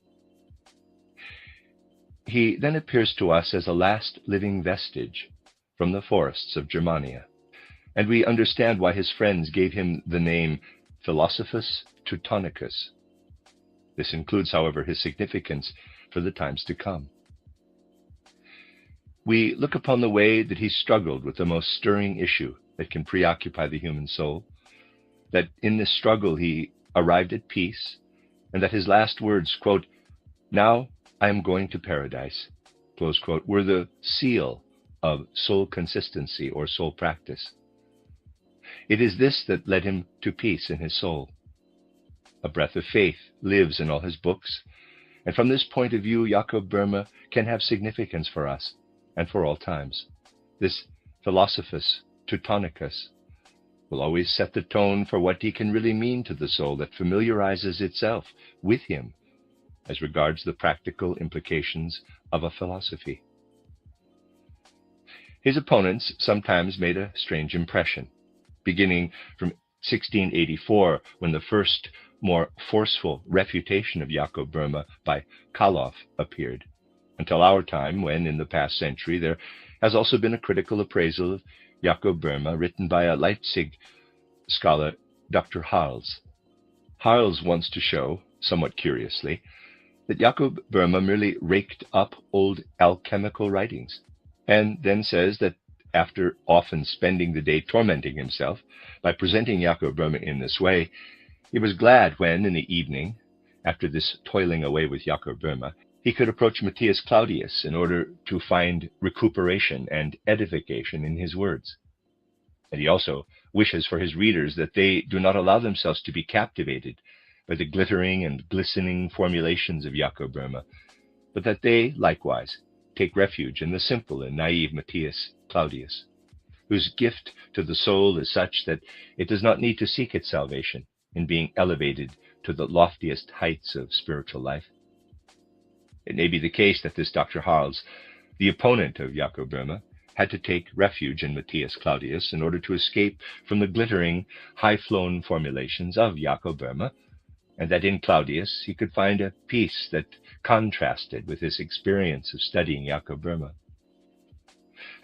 He then appears to us as a last living vestige from the forests of Germania, and we understand why his friends gave him the name Philosophus Teutonicus. This includes, however, his significance for the times to come. We look upon the way that he struggled with the most stirring issue that can preoccupy the human soul, that in this struggle he arrived at peace, and that his last words, quote, "Now I am going to paradise," close quote, were the seal of soul consistency or soul practice. It is this that led him to peace in his soul. A breath of faith lives in all his books, and from this point of view, Jacob Boehme can have significance for us and for all times. This Philosophus Teutonicus will always set the tone for what he can really mean to the soul that familiarizes itself with him as regards the practical implications of a philosophy. His opponents sometimes made a strange impression, beginning from 1684, when the first, more forceful refutation of Jacob Boehme by Kaloff appeared, until our time, when, in the past century, there has also been a critical appraisal of Jacob Boehme written by a Leipzig scholar, Dr. Harls. Harls wants to show, somewhat curiously, that Jacob Boehme merely raked up old alchemical writings, and then says that after often spending the day tormenting himself by presenting Jacob Boehme in this way, he was glad when, in the evening, after this toiling away with Jacob Boehme, he could approach Matthias Claudius in order to find recuperation and edification in his words. And he also wishes for his readers that they do not allow themselves to be captivated by the glittering and glistening formulations of Jacob Boehme, but that they, likewise, take refuge in the simple and naive Matthias Claudius, whose gift to the soul is such that it does not need to seek its salvation in being elevated to the loftiest heights of spiritual life. It may be the case that this Dr. Harls, the opponent of Jacob Boehme, had to take refuge in Matthias Claudius in order to escape from the glittering, high-flown formulations of Jacob Boehme, and that in Claudius he could find a peace that contrasted with his experience of studying Jacob Boehme.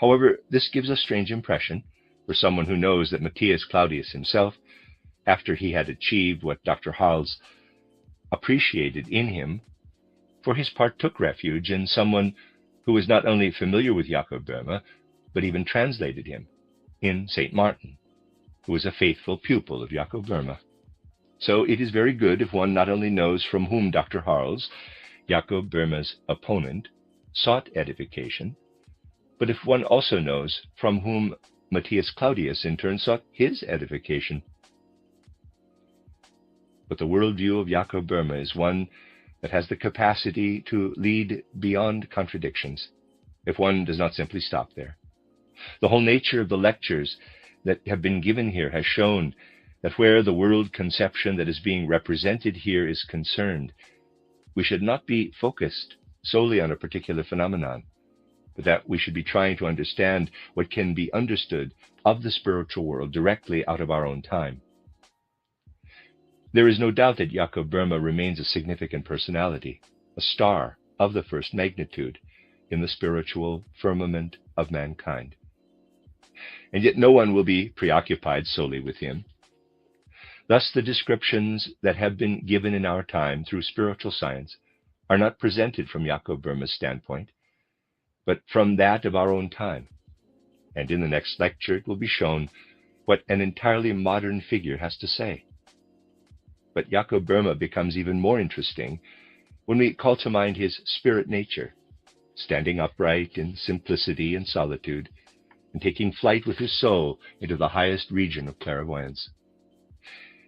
However, this gives a strange impression for someone who knows that Matthias Claudius himself, after he had achieved what Dr. Harls appreciated in him, for his part took refuge in someone who was not only familiar with Jacob Boehme, but even translated him, in St. Martin, who was a faithful pupil of Jacob Boehme. So it is very good if one not only knows from whom Dr. Harls Jacob Boehme's opponent, sought edification, but if one also knows from whom Matthias Claudius in turn sought his edification. But the worldview of Jacob Boehme is one that has the capacity to lead beyond contradictions, if one does not simply stop there. The whole nature of the lectures that have been given here has shown that where the world conception that is being represented here is concerned, we should not be focused solely on a particular phenomenon, but that we should be trying to understand what can be understood of the spiritual world directly out of our own time. There is no doubt that Jacob Boehme remains a significant personality, a star of the first magnitude in the spiritual firmament of mankind. And yet no one will be preoccupied solely with him. Thus, the descriptions that have been given in our time through spiritual science are not presented from Jacob Boehme's standpoint, but from that of our own time. And in the next lecture, it will be shown what an entirely modern figure has to say. But Jacob Boehme becomes even more interesting when we call to mind his spirit nature, standing upright in simplicity and solitude, and taking flight with his soul into the highest region of clairvoyance.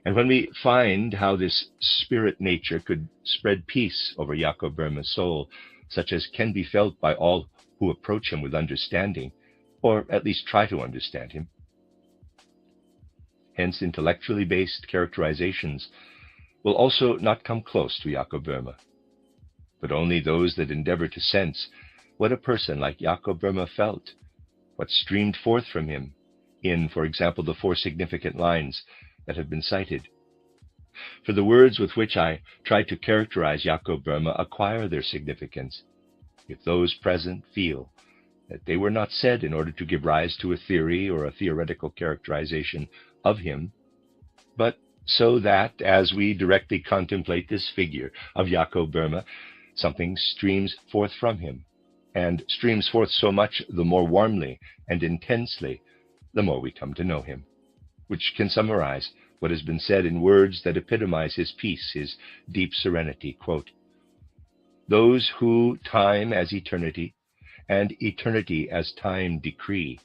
And when we find how this spirit nature could spread peace over Jacob Boehme's soul, such as can be felt by all who approach him with understanding, or at least try to understand him. Hence, intellectually based characterizations will also not come close to Jacob Boehme, but only those that endeavor to sense what a person like Jacob Boehme felt, what streamed forth from him in, for example, the 4 significant lines that have been cited. For the words with which I tried to characterize Jacob Boehme acquire their significance if those present feel that they were not said in order to give rise to a theory or a theoretical characterization of him, but so that, as we directly contemplate this figure of Jacob Boehme, something streams forth from him, and streams forth so much the more warmly and intensely the more we come to know him, which can summarize what has been said in words that epitomize his peace, his deep serenity. Quote, "Those who time as eternity, and eternity as time decree,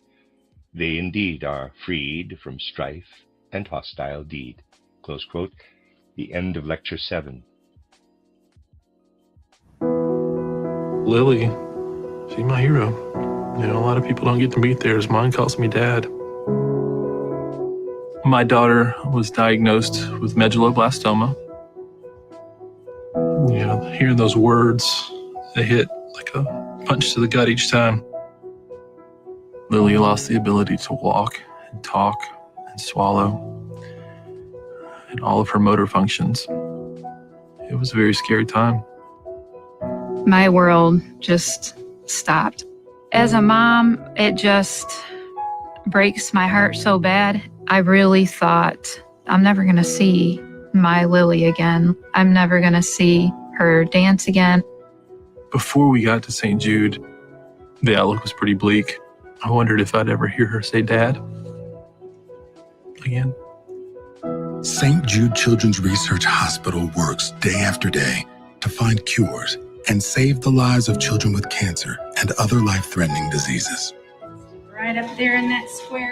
they indeed are freed from strife and hostile deed." Close quote. The end of Lecture 7. Lily, she's my hero. You know, a lot of people don't get to meet theirs. Mine calls me Dad. My daughter was diagnosed with medulloblastoma. You know, hearing those words, they hit like a punch to the gut each time. Lily lost the ability to walk and talk and swallow and all of her motor functions. It was a very scary time. My world just stopped. As a mom, it just breaks my heart so bad. I really thought, I'm never going to see my Lily again. I'm never going to see her dance again. Before we got to St. Jude, the outlook was pretty bleak. I wondered if I'd ever hear her say Dad again. St. Jude Children's Research Hospital works day after day to find cures and save the lives of children with cancer and other life-threatening diseases. Right up there in that square.